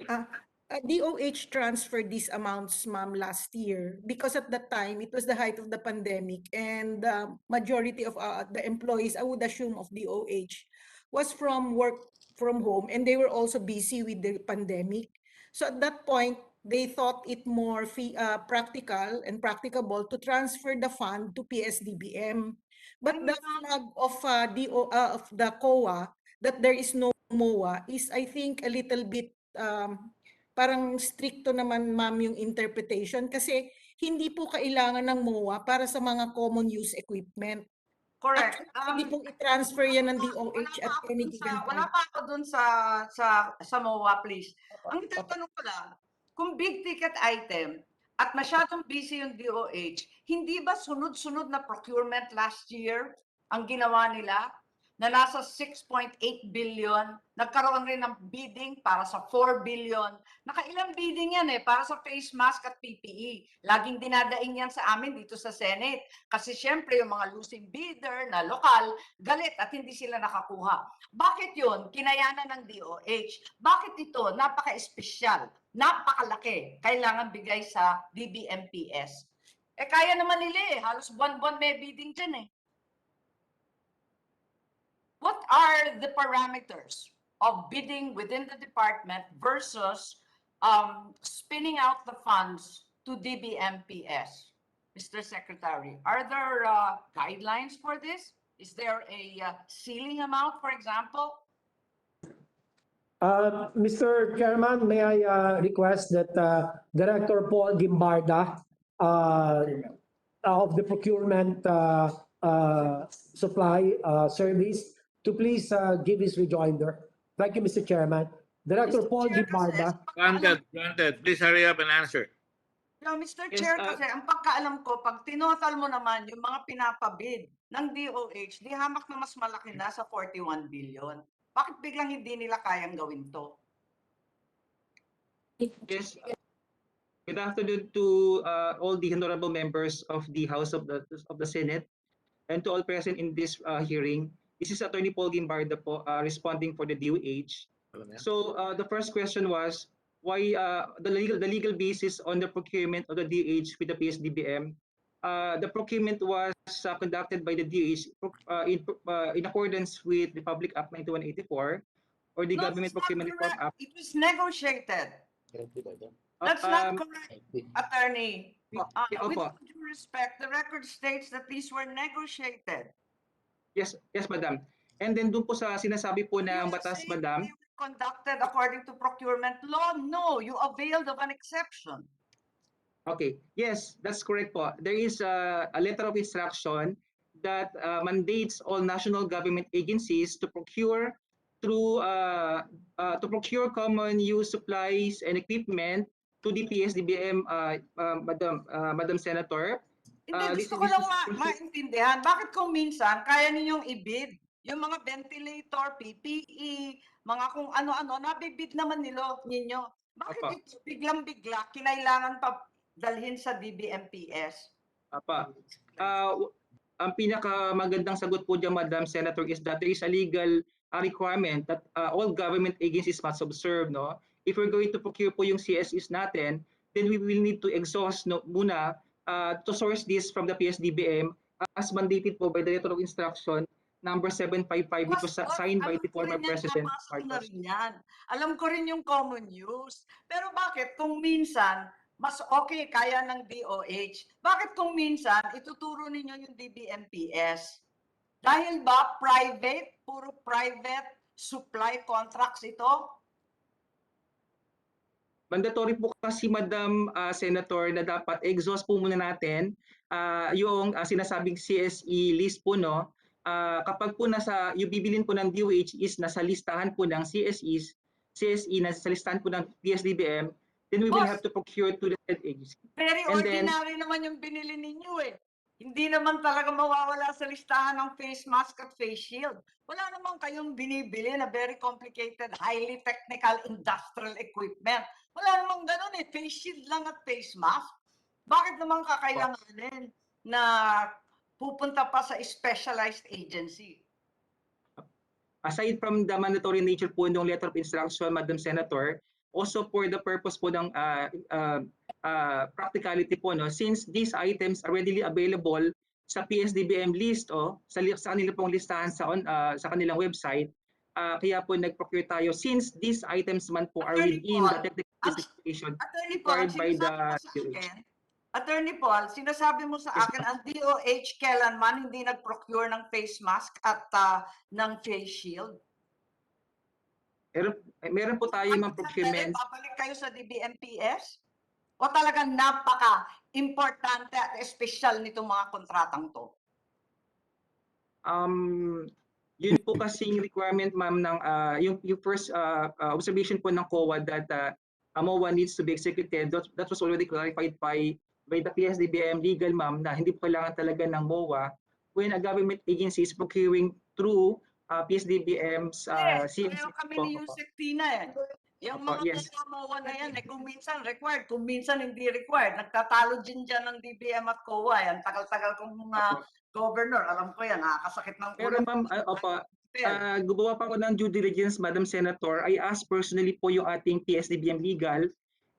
DOH transferred these amounts, ma'am, last year because at that time it was the height of the pandemic, and the majority of the employees, I would assume, of DOH was from work from home, and they were also busy with the pandemic. So at that point, they thought it more practical and practicable to transfer the fund to PSDBM. But the flag of the COA that there is no MOA is, I think, a little bit parang stricto naman, ma'am, yung interpretation kasi hindi po kailangan ng MOA para sa mga common use equipment. Correct. Hindi pong i-transfer yan ng DOH at any given time. Wala pa ako dun sa MOA, please. Ang tatanong ko lang, kung big ticket item at masyadong busy yung DOH, hindi ba sunod-sunod na procurement last year ang ginawa nila? Na nasa 6.8 billion, nagkaroon rin ng bidding para sa 4 billion. Nakailang bidding yan para sa face mask at PPE. Laging dinadaing yan sa amin dito sa Senate. Kasi syempre yung mga losing bidder na lokal, galit at hindi sila nakakuha. Bakit yun? Kinayanan ng DOH. Bakit ito? Napaka-espesyal, napakalaki, kailangan bigay sa DBMPS. Kaya naman nila halos buwan-buwan may bidding dyan What are the parameters of bidding within the department versus spinning out the funds to DBMPS? Mr. Secretary, are there guidelines for this? Is there a ceiling amount, for example? Mr. Chairman, may I request that Director Paul Gimbarda of the Procurement Supply Service to please give his rejoinder. Thank you, Mr. Chairman. Director Mr. Paul Chair, Di Barda. Granted. Please hurry up and answer. Mr. Yes, Chair, kasi ang pagkaalam ko, pag tinotal mo naman yung mga pinapabid ng DOH, di hamak na mas malaki na sa 41 billion. Bakit biglang hindi nila kayang gawin to? Yes. Good afternoon to all the honorable members of the House of the Senate and to all present in this hearing. This is Attorney Paul Gimbarda po, responding for the DOH. So the first question was why the legal basis on the procurement of the DOH with the PSDBM. The procurement was conducted by the DOH in accordance with the Public Act 9184 or the Government Procurement Reform Act. It was negotiated. That's not correct, Attorney. With all due respect, the record states that these were negotiated. Yes, madam. And then doon po sa sinasabi po ng batas, madam. Conducted according to procurement law? No, you availed of an exception. Okay, yes, that's correct po. There is a letter of instruction that mandates all national government agencies to procure through common use supplies and equipment to the PSDBM, Madam Senator. Hindi, gusto ko lang maintindihan. Bakit kung minsan kaya ninyong ibid yung mga ventilator, PPE, mga kung ano-ano, nabibid naman ninyo. Bakit ito biglang-bigla kinailangan pa dalhin sa DBMPS? Ang pinakamagandang sagot po dyan, Madam Senator, is that there is a legal requirement that all government agencies must observe. No? If we're going to procure po yung CSEs natin, then we will need to exhaust muna to source this from the PSDBM as mandated po by the letter of instruction number 755 dito signed by the former President Marcos. Alam ko rin yung common use. Pero bakit kung minsan mas okay kaya ng DOH, bakit kung minsan ituturo ninyo yung DBMPS? Dahil ba private, puro private supply contracts ito? Mandatory po kasi, Madam Senator, na dapat exhaust po muna natin yung sinasabing CSE list po, no? Kapag po yung bibilin po ng DOH is nasa listahan po ng CSE nasa listahan po ng PSDBM, then we will have to procure to the said agency. Very ordinary naman yung binili ninyo eh. Hindi naman talaga mawawala sa listahan ng face mask at face shield. Wala naman kayong binibili na very complicated, highly technical industrial equipment. Wala namang ganun eh. Face shield lang at face mask. Bakit naman kakailanganin na pupunta pa sa specialized agency? Aside from the mandatory nature po ng letter of instruction, Madam Senator, also for the purpose po ng practicality po, no, since these items are readily available sa PSDBM list sa kanila pong listahan sa kanilang website, kaya po nag-procure tayo since these items man po are within the technical specification required by the DOH. Attorney Paul, sinasabi mo sa akin ang DOH kailanman hindi nag-procure ng face mask at ng face shield? Meron po tayo mga procurement. Babalik kayo sa DBMPS? O talagang napaka-importante at espesyal nitong mga kontratang to? Yun po kasing requirement, ma'am, ng yung first observation po ng COA that MOA needs to be executed. That was already clarified by the PSDBM legal, ma'am, na hindi po kailangan talaga ng MOA when a government agency is procuring through PSDBM's CMC. Pero kami ni Yusek Tina eh. Yung mga MOA na yan, kung minsan required, kung minsan hindi required. Nagtatalo din dyan ng DBM at COA. Yan, tagal-tagal kong mga governor. Alam ko yan, nakakasakit ng ulo. Pero ma'am, gumawa pa ako ng due diligence, Madam Senator. I asked personally po yung ating PSDBM legal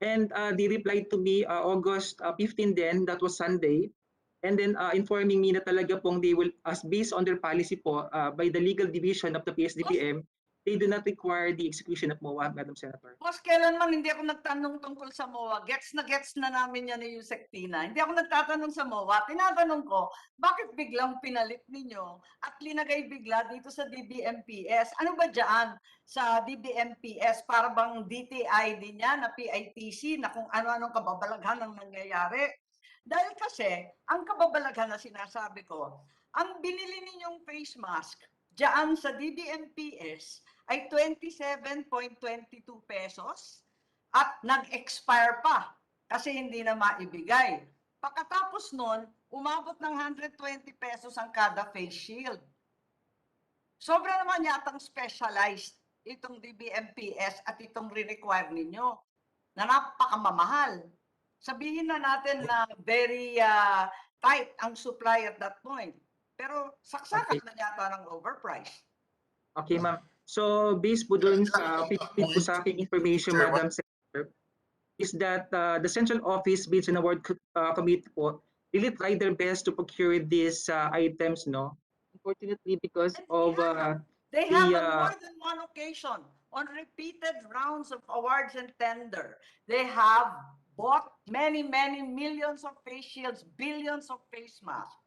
and they replied to me August 15 then, that was Sunday. And then informing me na talaga pong they will, as based on their policy po by the legal division of the PSDBM, they do not require the execution of MOA, Madam Senator. Boss, kailanman hindi ako nagtanong tungkol sa MOA. Gets na namin yan ni Yusek Tina. Hindi ako nagtatanong sa MOA. Tinatanong ko, bakit biglang pinalit ninyo at linagay bigla dito sa DBMPS? Ano ba dyan sa DBMPS? Para bang DTI din yan na PITC na kung ano-anong kababalaghan ang nangyayari? Dahil kasi, ang kababalaghan na sinasabi ko, ang binili ninyong face mask dyan sa DBMPS ay 27.22 pesos at nag-expire pa kasi hindi na maibigay. Pagkatapos nun, umabot ng 120 pesos ang kada face shield. Sobra naman yatang specialized itong DBMPS at itong re-require ninyo na napakamamahal. Sabihin na natin na very tight ang supply at that point. Pero saksakan na yata ng overprice. Okay, ma'am. So, based po dun sa pinipit po sa aking information, Madam Secretary, is that the Central Office Bids and Award Committee po really tried their best to procure these items, no? Unfortunately, because of They have on more than one occasion, on repeated rounds of awards and tender, they have bought many, many millions of face shields, billions of face masks.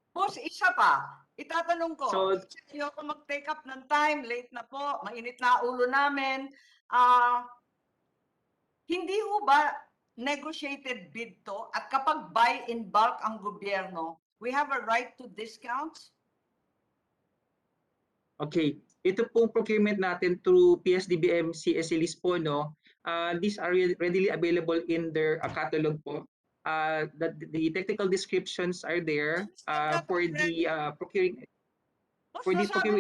Boss, isa pa, itatanong ko, ayoko mag-take up ng time, late na po, mainit na ulo namin. Hindi ho ba negotiated bid to at kapag buy in bulk ang gobyerno, we have a right to discounts? Okay, ito pong procurement natin through PSDBM CSE list po, no? These are readily available in their catalog po. The technical descriptions are there for the procuring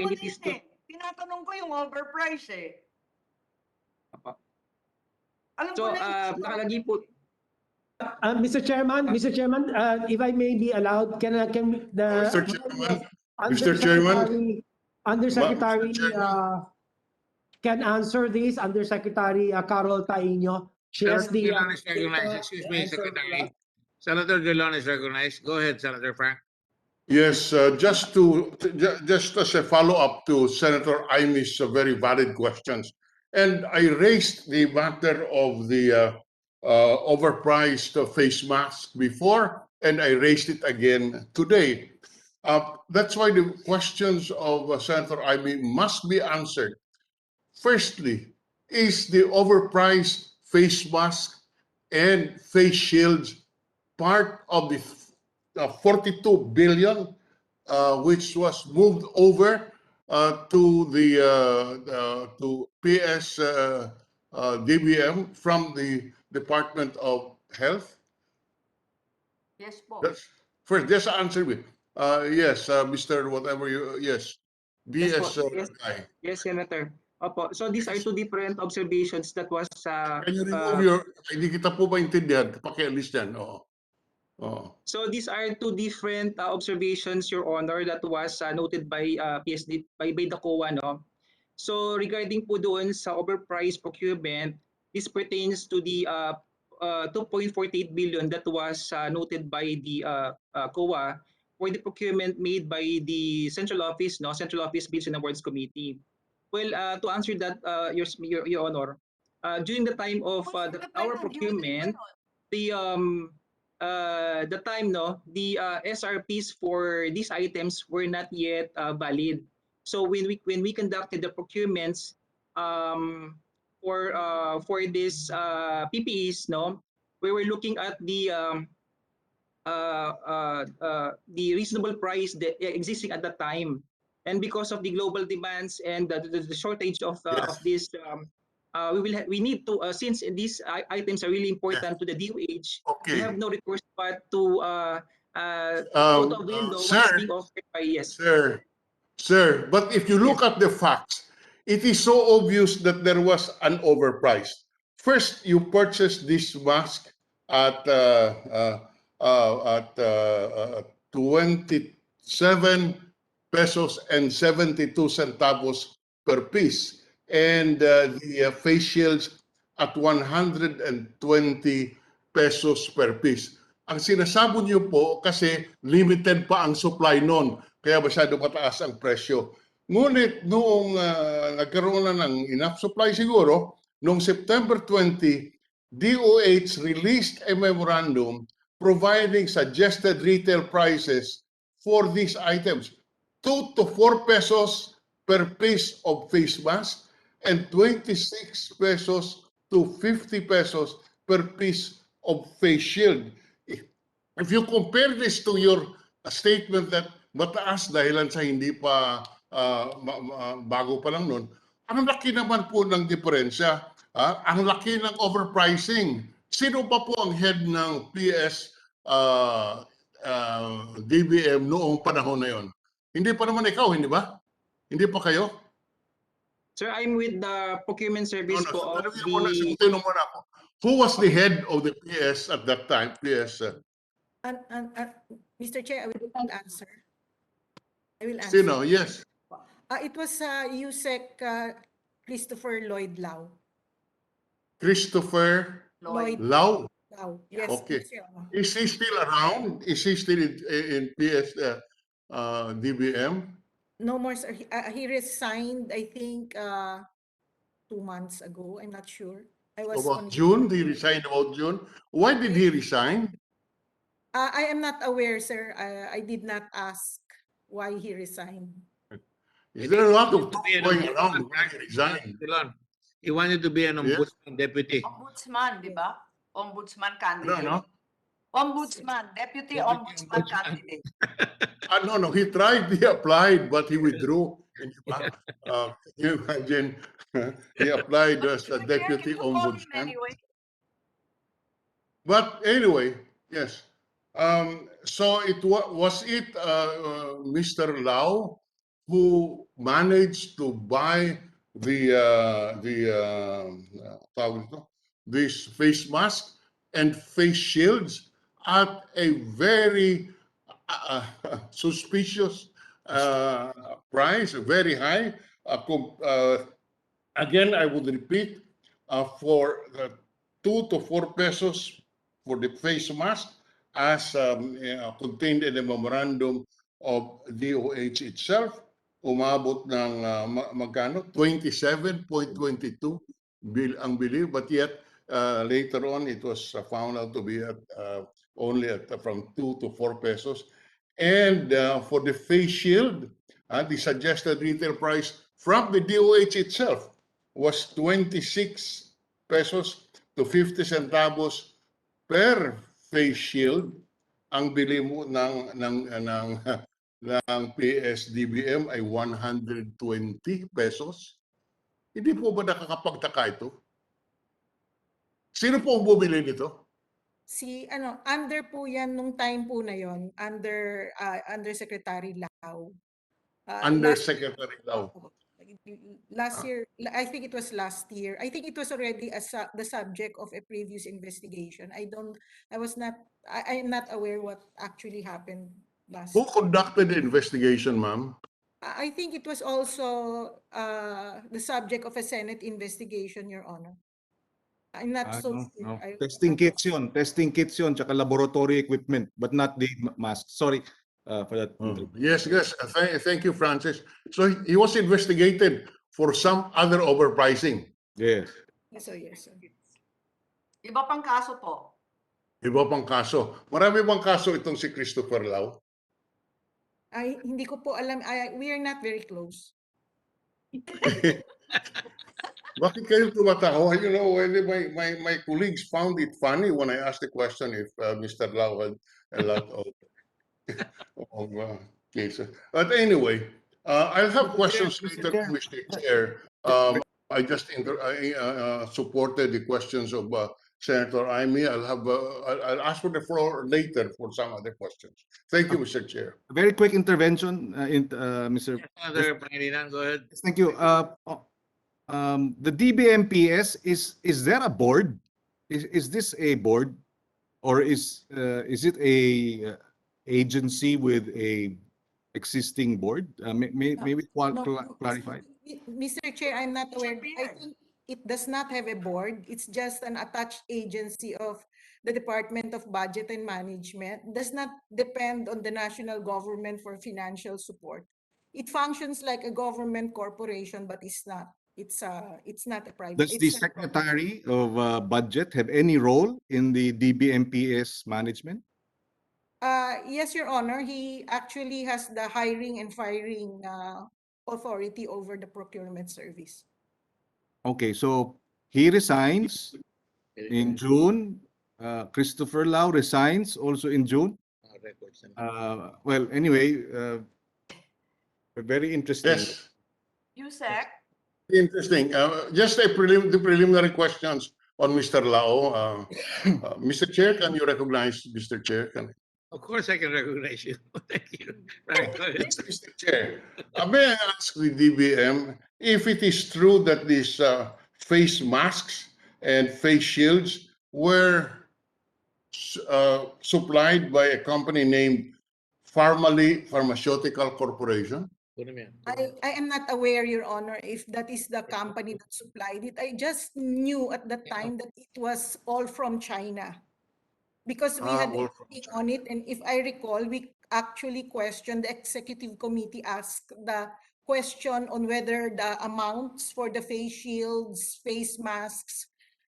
entities to. Tinatanong ko yung overprice eh. Alam So, nakalagay po. Mr. Chairman, if I may be allowed, can the Mr. Chairman, Undersecretary can answer this. Undersecretary Carol Taino. She has the Dillon is recognized. Excuse me, Secretary. Senator Dillon is recognized. Go ahead, Senator Frank. yes, just as a follow-up to Senator Imy's very valid questions, and I raised the matter of the overpriced face mask before, and I raised it again today. That's why the questions of Senator Imy must be answered. Firstly, is the overpriced face mask and face shields part of the 42 billion which was moved over to the to PS DBM from the Department of Health? Yes po. First, just answer me. Yes, Mr. Whatever you, yes. Yes, BS yes, Senator. Opo. So these are two different observations that was Can you remove your, hindi kita po maintindihan, pakialis yan. So these are two different observations, Your Honor, that was noted by PSD by the COA, no? So regarding po doon sa overpriced procurement, this pertains to the 2.48 billion that was noted by the COA for the procurement made by the Central Office, no, Central Office Bids and Awards Committee. Well, to answer that, Your Honor, during the time of our procurement, the time, no, the SRPs for these items were not yet valid. So when we conducted the procurements for this PPEs, no, we were looking at the reasonable price that existing at that time, and because of the global demands and the shortage of this, we need to since these items are really important to the DOH, we have no recourse but to go to a window what's being offered by Sir, but if you look at the facts, it is so obvious that there was an overprice. First, you purchased this mask at 27 pesos and 72 centavos per piece, and the face shields at 120 pesos per piece. Ang sinasabon niyo po kasi limited pa ang supply noon, kaya masyado mataas ang presyo. Ngunit noong nagkaroon na ng enough supply siguro, noong September 20, DOH released a memorandum providing suggested retail prices for these items. 2 to 4 pesos per piece of face mask and 26 pesos to 50 pesos per piece of face shield. If you compare this to your statement that mataas dahilan sa hindi pa bago pa lang nun, ang laki naman po ng diferensya. Ang laki ng overpricing. Sino pa po ang head ng PS DBM noong panahon na yon? Hindi pa naman ikaw, hindi ba? Hindi pa kayo? Sir, I'm with the procurement service po of the... Who was the head of the PS at that time? PS. Mr. Chair, I will answer. Sino? Yes. It was USEC Christopher Lloyd Lau. Christopher Lloyd Lau. Lau. Yes. Okay. Yes, Your Honor. Is he still around? Is he still in PS DBM? No more, sir. He resigned, I think, 2 months ago. I'm not sure. I was About on June? Did he resign about June? Why did he resign? I am not aware, sir. I did not ask why he resigned. Is there a lot of talk going around why he resigned? He wanted to be an ombudsman deputy. Ombudsman, di ba? Ombudsman candidate. No. Ombudsman, deputy ombudsman candidate. No. He tried, he applied, but he withdrew. Can you imagine? He applied as a deputy ombudsman. But anyway, yes. So was it Mr. Lau who managed to buy these face masks and face shields at a very suspicious price, very high. Again, I would repeat, for 2 to 4 pesos for the face mask, as contained in the memorandum of DOH itself, umabot ng magkano? 27.22 ang bili, but yet later on it was found out to be at only at from 2 to 4 pesos. And for the face shield, the suggested retail price from the DOH itself was 26 pesos to 50 centavos per face shield. Ang bili mo ng PSDBM ay 120 pesos. Hindi po ba nakakapagtaka ito? Sino po ang bumili nito? Under po yan nung time po na yon, under Secretary Lau. Undersecretary Lau. Last year, I think it was last year. I think it was already the subject of a previous investigation. I am not aware what actually happened last Who year. conducted the investigation, ma'am? I think it was also the subject of a Senate investigation, Your Honor. I'm not so sure. Testing kits yun. Testing kits yun, tsaka laboratory equipment, but not the mask. Sorry for that. Yes. Thank you, Francis. So he was investigated for some other overpricing. Yes. Yes, sir. Iba pang kaso po. Iba pang kaso. Marami bang kaso itong si Christopher Lau? Ay, hindi ko po alam. We are not very close. Bakit kayo tumatawa? You know, my colleagues found it funny when I asked the question if Mr. Lau had a lot of cases. But anyway, I'll have questions later, Mr. Chair. I just supported the questions of Senator Amy. I'll ask for the floor later for some other questions. Thank you, Mr. Chair. A very quick intervention, Mr. Senator Pangilinan, go ahead. Thank you. The DBMPS, is there a board? Is this a board, or is it a agency with a existing board? Maybe clarify. Mr. Chair, I'm not aware. I think it does not have a board. It's just an attached agency of the Department of Budget and Management. Does not depend on the national government for financial support. It functions like a government corporation, but it's not. It's not a private. Does the Secretary of Budget have any role in the DBMPS management? Yes, Your Honor. He actually has the hiring and firing authority over the procurement service. Okay, so he resigns in June. Christopher Lau resigns also in June. Well, anyway, Very interesting. Yes, Yusek? interesting. Just the preliminary questions on Mr. Lao. Mr. Chair, can you recognize Mr. Chair? Of course, I can recognize you. Thank you. Right, go ahead. Mr. Chair, may I ask the DBM if it is true that these face masks and face shields were supplied by a company named Pharmaceutical Corporation? I am not aware, Your Honor, if that is the company that supplied it. I just knew at that time that it was all from China because we had all everything on it. And if I recall, we actually questioned, the executive committee asked the question on whether the amounts for the face shields, face masks,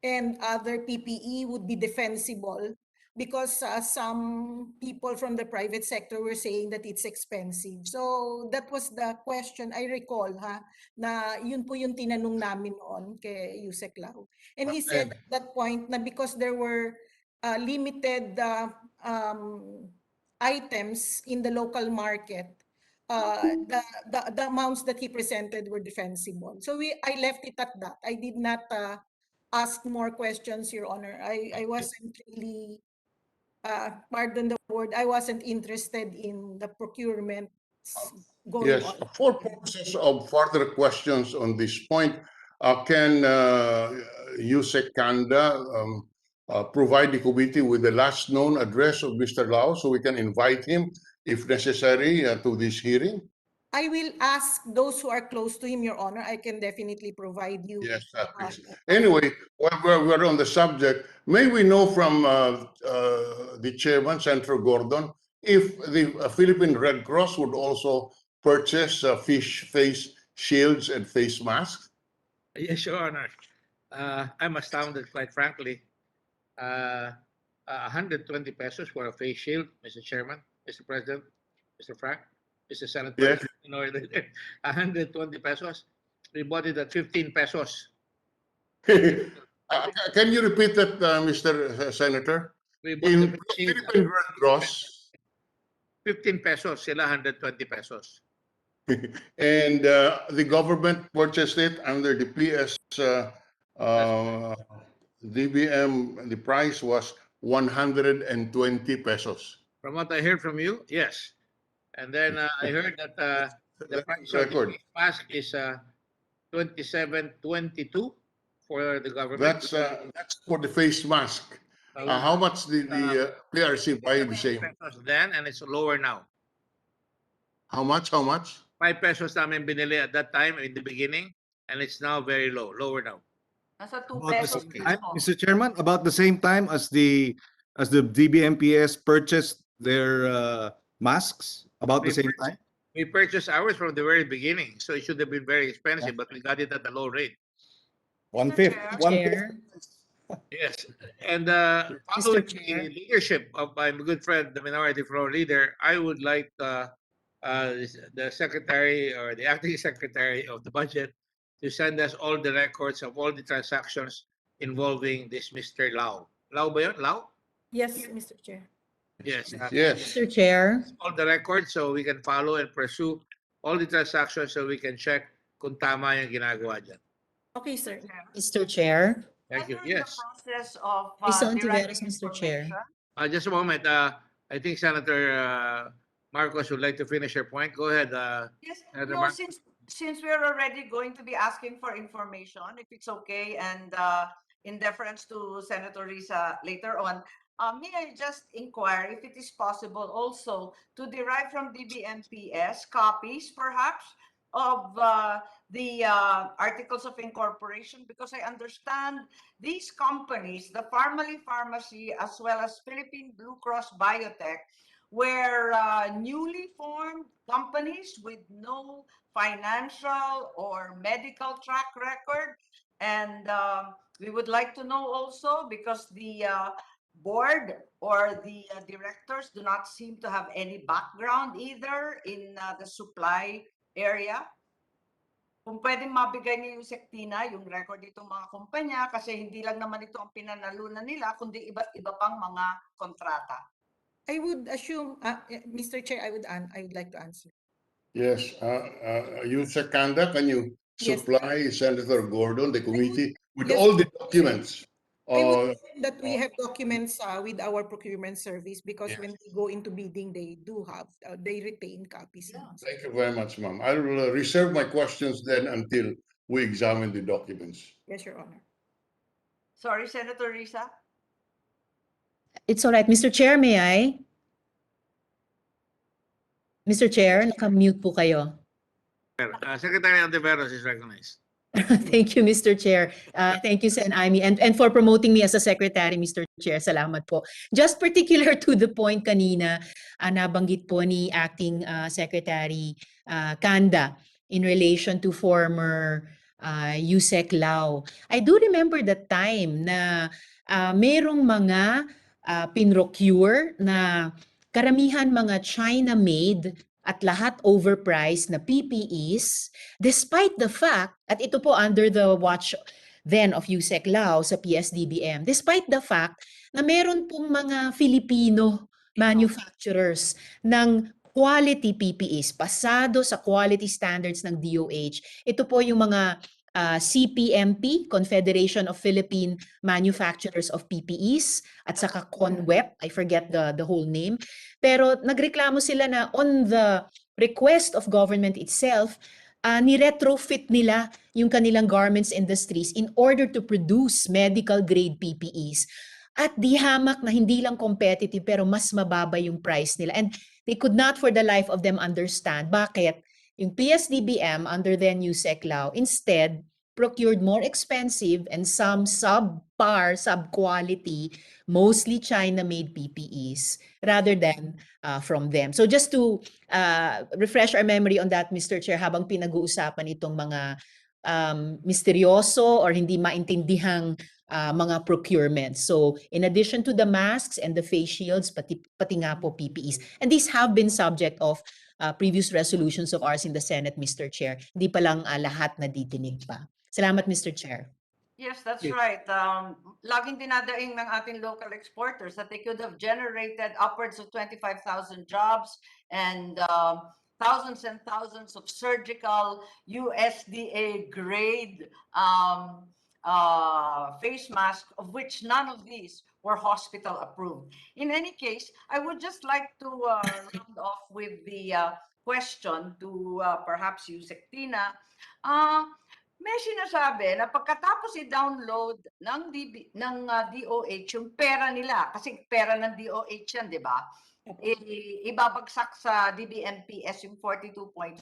and other PPE would be defensible because some people from the private sector were saying that it's expensive. So that was the question I recall, na yun po yung tinanong namin noon kay Yusek Lau. And he said at that point na because there were limited items in the local market, the amounts that he presented were defensible. So I left it at that. I did not ask more questions, Your Honor. I wasn't really, pardon the word, I wasn't interested in the procurement going Yes, on. for purposes of further questions on this point, can Yusek Kanda provide the committee with the last known address of Mr. Lau so we can invite him, if necessary, to this hearing? I will ask those who are close to him, Your Honor. I can definitely provide you. Yes, please. Anyway, while we're on the subject, may we know from the chairman, Senator Gordon, if the Philippine Red Cross would also purchase face shields and face masks? Yes, Your Honor. I'm astounded, quite frankly. 120 pesos for a face shield, Mr. Chairman, Mr. President, Mr. Frank, Mr. Senate Yes. President. 120 pesos. We bought it at 15 pesos. Can you repeat that, Mr. Senator? We bought In the face shield at Philippine Red Cross, 15 pesos, sila 120 pesos. and the government purchased it under the PS DBM. The price was 120 pesos. From what I heard from you, yes. And then I heard that the price of the face mask is 27.22 for the government. That's for the face mask. How much did the PRC buy the same? Pesos then, and it's lower now. How much? How much? 5 pesos namin binili at that time in the beginning, and it's now very low, lower now. Nasa 2 About the pesos same piso. time, Mr. Chairman, about the same time as the DBMPS purchased their masks, about the same time. We purchased ours from the very beginning, so it should have been very expensive, but we got it at a low rate. 1/5. Yes, and following the leadership of my good friend, the Minority Floor Leader, I would like the Secretary or the Acting Secretary of the Budget to send us all the records of all the transactions involving this Mr. Lau. Lau ba yun? Lau? Yes, Mr. Chair. Yes. Mr. Chair. All the records so we can follow and pursue all the transactions so we can check kung tama yung ginagawa dyan. Okay, sir. Mr. Chair. Thank you. What are Yes. the process of Mr. deriving Antiveros, Mr. Chair. information? Just a moment. I think Senator Marcos would like to finish her point. Go ahead. Yes, Senator no, Marcos. since we're already going to be asking for information, if it's okay, and in deference to Senator Risa later on, may I just inquire if it is possible also to derive from DBMPS copies, perhaps, of the articles of incorporation, because I understand these companies, the Pharmaly Pharmacy as well as Philippine Blue Cross Biotech, were newly formed companies with no financial or medical track record. And we would like to know also, because the board or the directors do not seem to have any background either in the supply area. Kung pwedeng mabigay ni Yusek Tina yung record itong mga kumpanya, kasi hindi lang naman ito ang pinanalunan nila, kundi iba't iba pang mga kontrata. I would assume, Mr. Chair, I would like to answer. Yes, Yusek Kanda, can you Yes. supply Senator Gordon, the committee, with Yes. all the documents? I would say that we have documents with our procurement service because Yes. when they go into bidding, they do have, they retain copies. Thank you very much, ma'am. I will reserve my questions then until we examine the documents. Yes, Your Honor. Sorry, Senator Risa. It's all right. Mr. Chair, may I? Mr. Chair, naka-mute po kayo. Secretary Antiveros is recognized. Thank you, Mr. Chair. Thank you, Sen. Amy, and for promoting me as a secretary, Mr. Chair. Salamat po. Just particular to the point kanina, nabanggit po ni Acting Secretary Kanda in relation to former Yusek Lau. I do remember that time na merong mga pinrocure na karamihan mga China-made at lahat overpriced na PPEs, despite the fact, at ito po under the watch then of Yusek Lau sa PSDBM, despite the fact na meron pong mga Filipino manufacturers ng quality PPEs, pasado sa quality standards ng DOH. Ito po yung mga CPMP, Confederation of Philippine Manufacturers of PPEs, at saka CONWEP, I forget the whole name. Pero nagreklamo sila na on the request of government itself, ni-retrofit nila yung kanilang garments industries in order to produce medical grade PPEs. At di hamak na hindi lang competitive pero mas mababa yung price nila. And they could not for the life of them understand bakit yung PSDBM under then Yusek Lau instead procured more expensive and some subpar, sub-quality, mostly China-made PPEs rather than from them. So just to refresh our memory on that, Mr. Chair, habang pinag-uusapan itong mga misteryoso or hindi maintindihang mga procurements. So in addition to the masks and the face shields, pati nga po PPEs. And these have been subject of previous resolutions of ours in the Senate, Mr. Chair. Hindi pa lang lahat nadidinig pa. Salamat, Mr. Chair. Yes, that's right. Laging dinadaing ng ating local exporters that they could have generated upwards of 25,000 jobs and thousands and thousands of surgical USDA grade face masks, of which none of these were hospital approved. In any case, I would just like to round off with the question to perhaps you, Sectina. May sinasabi na pagkatapos i-download ng DOH yung pera nila, kasi pera ng DOH yan, di ba? Ibabagsak sa DBMPS yung 42.4.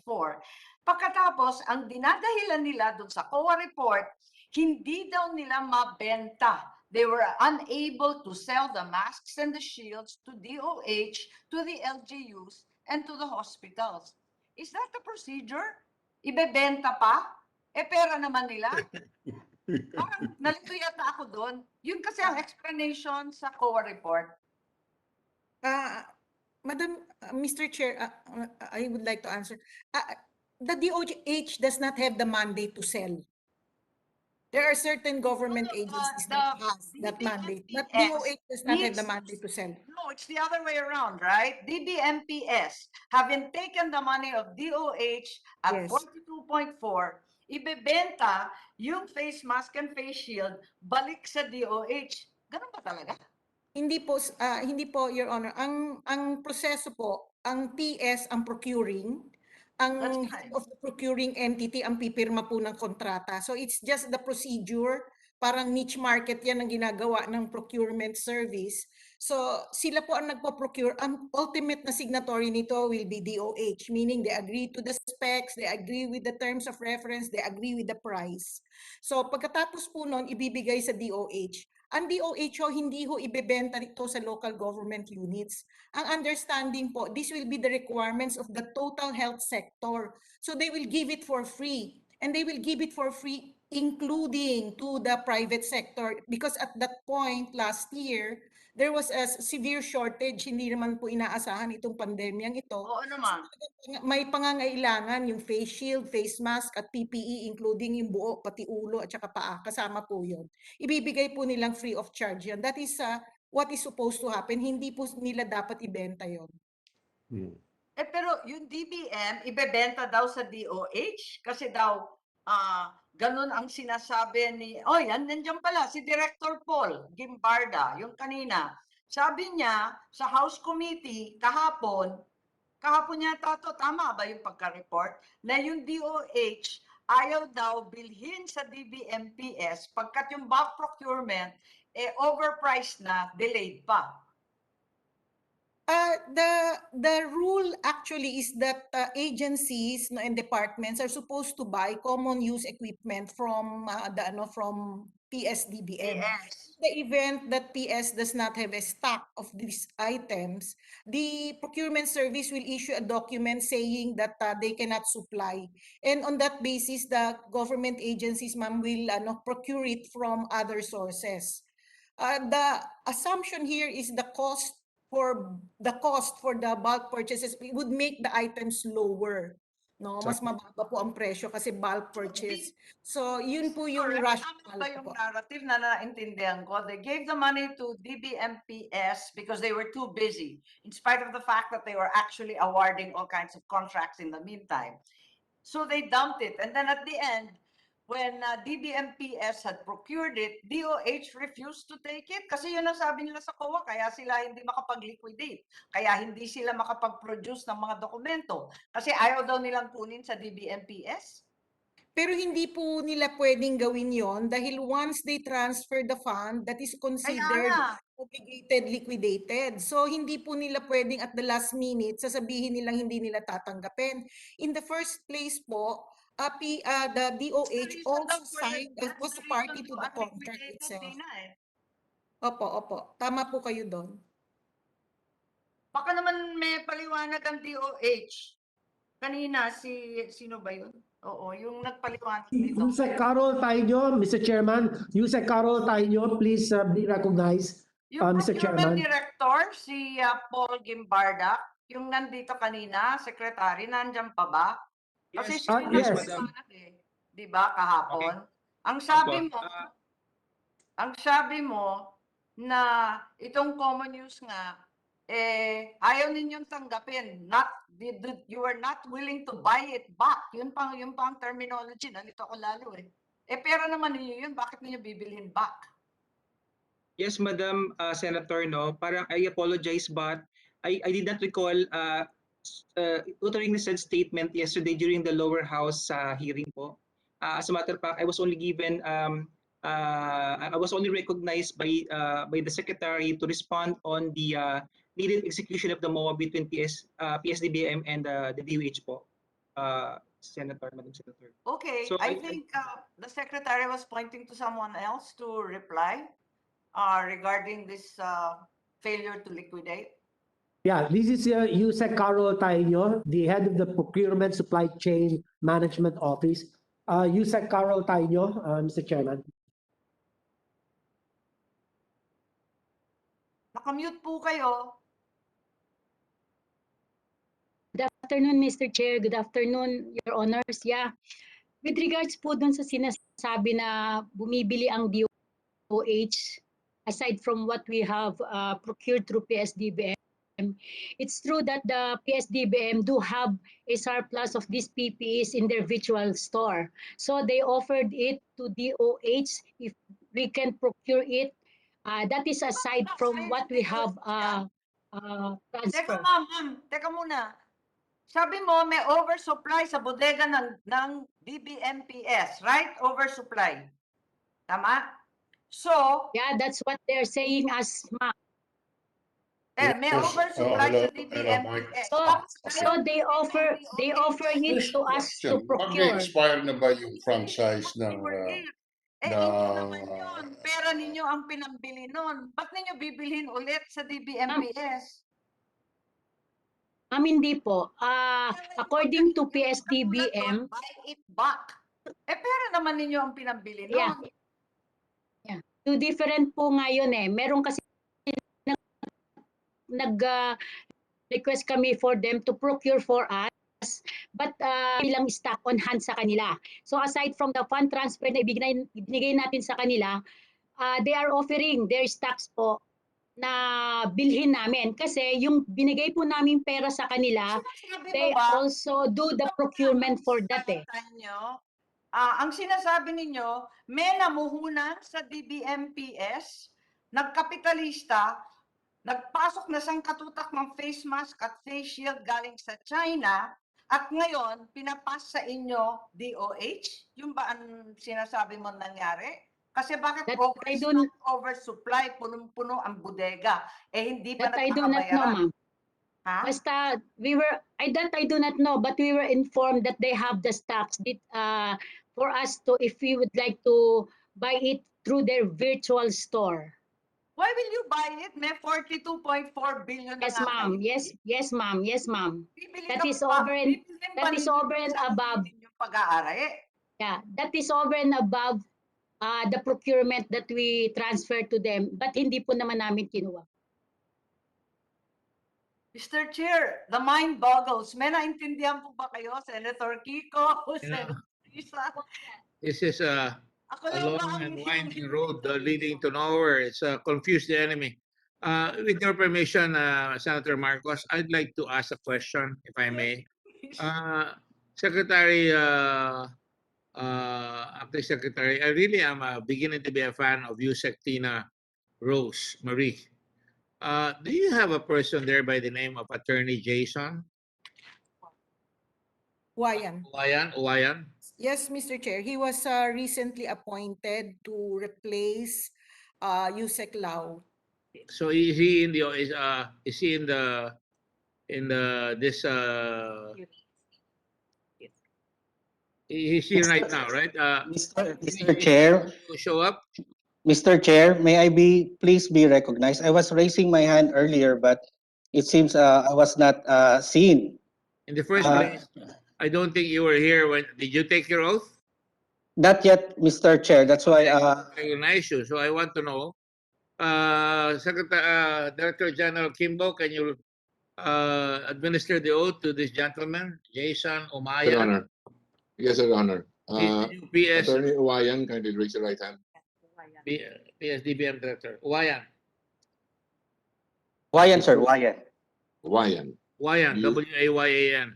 Pagkatapos, ang dinadahilan nila dun sa COA report, hindi daw nila mabenta. They were unable to sell the masks and the shields to DOH, to the LGUs, and to the hospitals. Is that the procedure? Ibebenta pa? Pera naman nila. Parang nalito yata ako doon. Yun kasi ang explanation sa COA report. Madam, Mr. Chair, I would like to answer. The DOH does not have the mandate to sell. There are certain government agencies that has that mandate, but DOH does not have the mandate to sell. No, it's the other way around, right? DBMPS, having taken the money of DOH at 42.4, ibebenta yung face mask and face shield, balik sa DOH. Ganun ba talaga? Hindi po, Your Honor. Ang proseso po, ang TS ang procuring, ang head of the procuring entity ang pipirma po ng kontrata. So it's just the procedure, parang niche market yan ang ginagawa ng procurement service. So sila po ang nagpo-procure. Ang ultimate na signatory nito will be DOH, meaning they agree to the specs, they agree with the terms of reference, they agree with the price. So pagkatapos po nun, ibibigay sa DOH. Ang DOH hindi ho ibebenta nito sa local government units. Ang understanding po, this will be the requirements of the total health sector. So they will give it for free. And they will give it for free including to the private sector. Because at that point last year, there was a severe shortage. Hindi naman po inaasahan itong pandemyang ito. Oo naman. So, may pangangailangan yung face shield, face mask at PPE including yung buo, pati ulo at saka paa. Kasama po yun. Ibibigay po nilang free of charge yan. That is what is supposed to happen. Hindi po nila dapat ibenta yun. pero yung DBM, ibebenta daw sa DOH kasi daw ganun ang sinasabi ni, nandiyan pala si Director Paul Gimbarda, yung kanina. Sabi niya sa House Committee kahapon niya tama ba yung pagka-report, na yung DOH ayaw daw bilhin sa DBMPS pagkat yung bulk procurement overpriced na, delayed pa. The rule actually is that agencies and departments are supposed to buy common use equipment from from PSDBM. Yes. In the event that PS does not have a stock of these items, the procurement service will issue a document saying that they cannot supply. And on that basis, the government agencies, ma'am, will procure it from other sources. The assumption here is the cost for the bulk purchases would make the items lower. No, mas mababa po ang presyo kasi bulk purchase. So, yun po yung rationale Tama ba yung po. narrative na naintindihan ko? They gave the money to DBMPS because they were too busy, in spite of the fact that they were actually awarding all kinds of contracts in the meantime. So they dumped it. And then at the end, when DBMPS had procured it, DOH refused to take it kasi yun ang sabi nila sa COA, kaya sila hindi makapag-liquidate, kaya hindi sila makapag-produce ng mga dokumento kasi ayaw daw nilang kunin sa DBMPS. Pero hindi po nila pwedeng gawin yon dahil once they transfer the fund, that is considered obligated liquidated. So hindi po nila pwedeng at the last minute sasabihin nilang hindi nila tatanggapin. In the first place po, the DOH also signed was a party to the contract itself. Opo. Tama po kayo doon. Baka naman may paliwanag ang DOH. Kanina, sino ba yun? Oo, yung nagpaliwanag dito. Yusek Carol Taino, Mr. Chairman. Yusek Carol Taino, please be recognized, Yung Mr. procurement Chairman. director, si Paul Gimbarda, yung nandito kanina, secretary, nandyan pa ba? Kasi Yes, siya yung yes. nagpaliwanag di ba, kahapon? Okay. Ang sabi mo na itong common use nga, ayaw ninyong tanggapin. You are not willing to buy it back. Yun pang terminology. Nalito ko lalo pero naman ninyo yun, bakit ninyo bibilhin back? Yes, Madam Senator, no. Parang I apologize, but I did not recall uttering the said statement yesterday during the lower house hearing po. As a matter of fact, I was only given I was only recognized by the secretary to respond on the needed execution of the MOA between PSDBM and the DOH po, Senator, Madam Senator. Okay, So I think the secretary was pointing to someone else to reply regarding this failure to liquidate. Yeah, this is Yusek Carol Taino, the head of the Procurement Supply Chain Management Office. Yusek Carol Taino, Mr. Chairman. Nakamute po kayo. Good afternoon, Mr. Chair. Good afternoon, Your Honors. Yeah. With regards po dun sa sinasabi na bumibili ang DOH, aside from what we have procured through PSDBM, it's true that the PSDBM do have a surplus of these PPEs in their virtual store. So they offered it to DOH if we can procure it. That is aside from what we have transfer. Teka muna. Sabi mo may oversupply sa bodega ng DBMPS, right? Oversupply. Tama? So, yeah, that's what they're saying as may oversupply sa DBMPS. So they offer it to us to procure. Mag-expire na ba yung franchise ng hindi naman yun. Pera ninyo ang pinambili nun. Ba't ninyo bibilhin ulit sa DBMPS? Hindi po. According to PSDBM, buy it back. Pera naman ninyo ang pinambili nun. Yeah. Two different po ngayon Meron kasi nag-request kami for them to procure for us, but ilang stock on hand sa kanila. So aside from the fund transfer na ibinigay natin sa kanila, they are offering their stocks po na bilhin namin kasi yung binigay po naming pera sa kanila, Sinasabi mo they ba, also do the procurement for that eh. nyo, ang sinasabi ninyo, may namuhunan sa DBMPS, nagkapitalista, nagpasok na sangkatutak ng face mask at face shield galing sa China, at ngayon, pinapas sa inyo DOH? Yung ba ang sinasabi mo nangyari? Kasi bakit overstock, oversupply, punong-puno ang bodega, eh hindi pa That I do not know, nagkakabayaran? ma'am. Basta that I do not know, but we were informed that they have the stocks for us to, if we would like to buy it through their virtual store. Why will you buy it? May 42.4 billion Yes, na nga ma'am. kayo. Yes, ma'am. Yes, ma'am. Bibili That ka is pa- over and bibilhin that ba is ninyo over and sa above. yung pag-aari? Yeah, that is over and above the procurement that we transfer to them, but hindi po naman namin kinuha. Mr. Chair, the mind boggles. May naintindihan po ba kayo, Senator Kiko, Senator Risa? This is a long and winding road leading to nowhere. It's confuse the enemy. With your permission, Senator Marcos, I'd like to ask a question, if I may. Secretary, Acting Secretary, I really am beginning to be a fan of you, Tina Rose Marie. Do you have a person there by the name of Attorney Jason? Uwayan? Yes, Mr. Chair. He was recently appointed to replace Yusek Lau. So is he in the is he in this he's here right now, right? Mr. Chair, To show up? Mr. Chair, may I please be recognized? I was raising my hand earlier, but it seems I was not seen. In the first place, I don't think you were here when did you take your oath? Not yet, Mr. Chair. That's why I recognize you. So I want to know, Secretary Director General Kimbo, can you administer the oath to this gentleman, Jason Umayan? Your Honor. Yes, Your Honor. PS Attorney Uwayan, kindly raise your right hand. PSDBM Director. Uwayan. Wayan, sir. Wayan. Uwayan. Wayan. W-A-Y-A-N.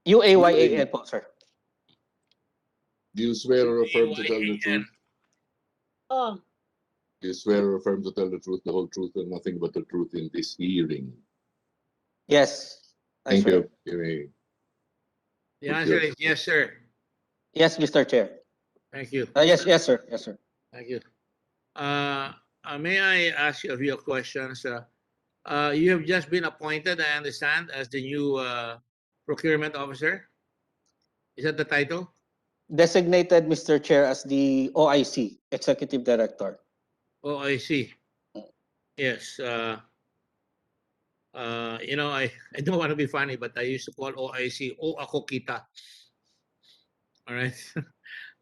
UAYAN po, sir. Do you swear or affirm to tell the truth? Oh, Do you swear or affirm to tell the truth, the whole truth, and nothing but the truth in this hearing? Yes. Thank you. You may. The answer is yes, sir. Yes, Mr. Chair. Thank you. Yes, sir. Yes, sir. Thank you. May I ask you a few questions? You have just been appointed, I understand, as the new procurement officer. Is that the title? Designated, Mr. Chair, as the OIC, Executive Director. Oh, I see. Yes. I don't want to be funny, but I used to call OIC, O Ako Kita. All right.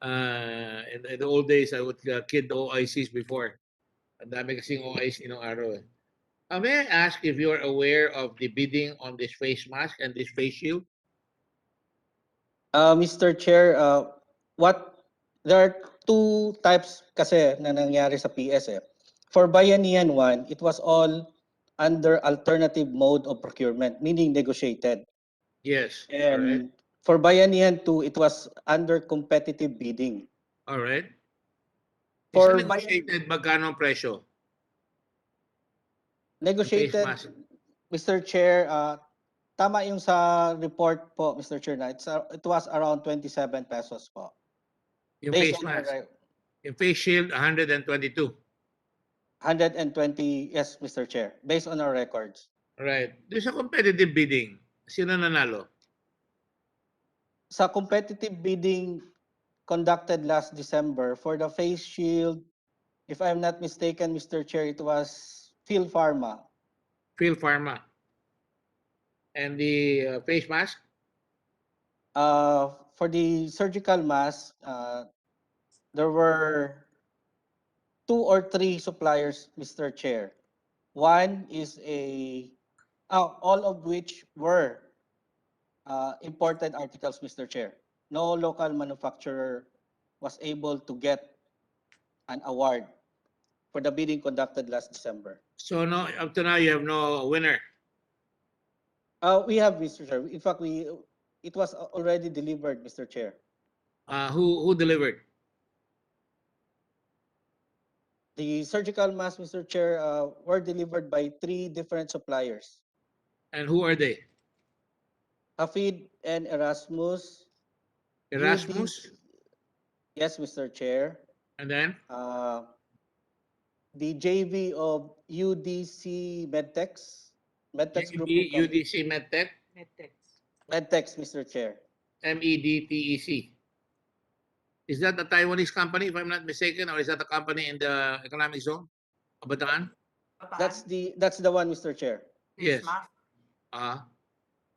In the old days, I would kid the OICs before. Ang dami kasing OIC nung araw eh. May I ask if you're aware of the bidding on this face mask and this face shield? Mr. Chair, there are two types kasi na nangyari sa PS eh. For Bayanihan 1, it was all under alternative mode of procurement, meaning negotiated. Yes. And for Bayanihan 2, it was under competitive bidding. All right. For negotiated, magkano ang presyo? Negotiated, Mr. Chair, tama yung sa report po, Mr. Chair, na it was around 27 pesos po. Yung face mask. Yung face shield, 122. 120, yes, Mr. Chair, based on our records. Right. Doon sa competitive bidding, sino nanalo? Sa competitive bidding conducted last December, for the face shield, if I'm not mistaken, Mr. Chair, it was Phil Pharma. Phil Pharma. And the face mask? For the surgical mask, there were 2 or 3 suppliers, Mr. Chair. One is all of which were imported articles, Mr. Chair. No local manufacturer was able to get an award for the bidding conducted last December. So no, up to now you have no winner. We have, Mr. Chair. In fact, it was already delivered, Mr. Chair. Who delivered? The surgical masks, Mr. Chair, were delivered by 3 different suppliers. And who are they? Hafid and Erasmus. Erasmus? Yes, Mr. Chair. And then? The JV of UDC Medtex Group of Companies. UDC Medtech? Medtex, Mr. Chair. MEDTEC. Is that a Taiwanese company, if I'm not mistaken, or is that a company in the economic zone? Bataan? That's the one, Mr. Chair. Yes.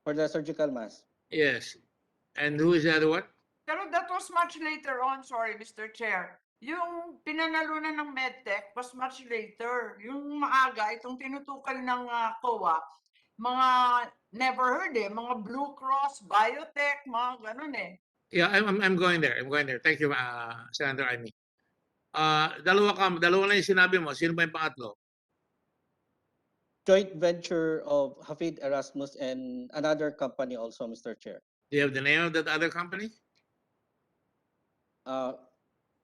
For the surgical mask. Yes. And who is the other one? Pero that was much later on, sorry, Mr. Chair. Yung pinanalunan ng MedTech was much later. Yung maaga, itong tinutukan ng COA, mga never heard mga Blue Cross, Biotech, mga ganun Yeah, I'm going there. I'm going there. Thank you, Senator Amy. Dalawa na yung sinabi mo. Sino ba yung pangatlo? Joint venture of Hafid Erasmus and another company also, Mr. Chair. Do you have the name of that other company?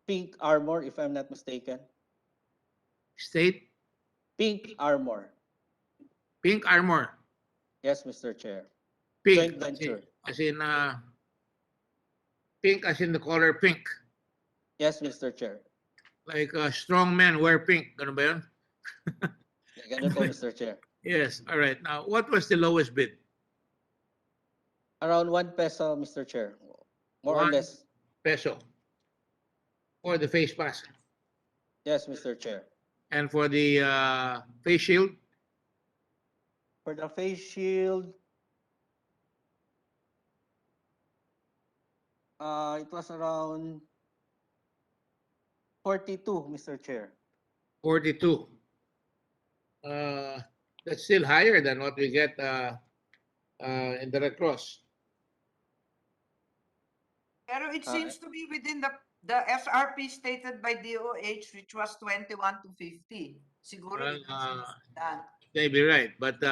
Pink Armor, if I'm not mistaken. State? Pink Armor. Pink Armor. Yes, Mr. Chair. Pink. Joint venture. As in, pink as in the color pink. Yes, Mr. Chair. Like strong men wear pink. Ganun ba yun? Ganun po, Mr. Chair. Yes. All right. Now, what was the lowest bid? Around 1 peso, Mr. Chair. More or less. Peso. For the face mask. Yes, Mr. Chair. And for the face shield? For the face shield, it was around 42, Mr. Chair. 42. That's still higher than what we get in the Red Cross. Pero it seems to be within the SRP stated by DOH, which was 21 to 50. Siguro May be right. But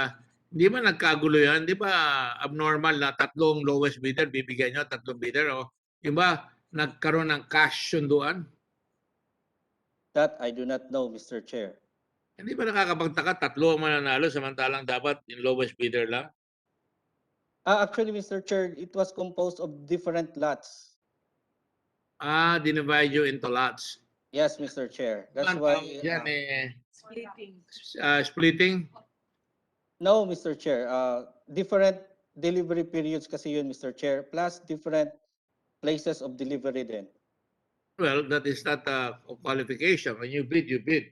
di ba nagkagulo yan? Di ba abnormal na tatlong lowest bidder, bibigyan nyo tatlong bidder? O yung ba nagkaroon ng cash sunduan? That I do not know, Mr. Chair. Hindi ba nakakapagtaka tatlo ang mananalo samantalang dapat yung lowest bidder lang? Actually, Mr. Chair, it was composed of different lots. Dinivide you into lots. Yes, Mr. Chair. That's Ang why... tawag dyan Splitting. Splitting? No, Mr. Chair. Different delivery periods kasi yun, Mr. Chair, plus different places of delivery din. Well, that is not a qualification. When you bid, you bid.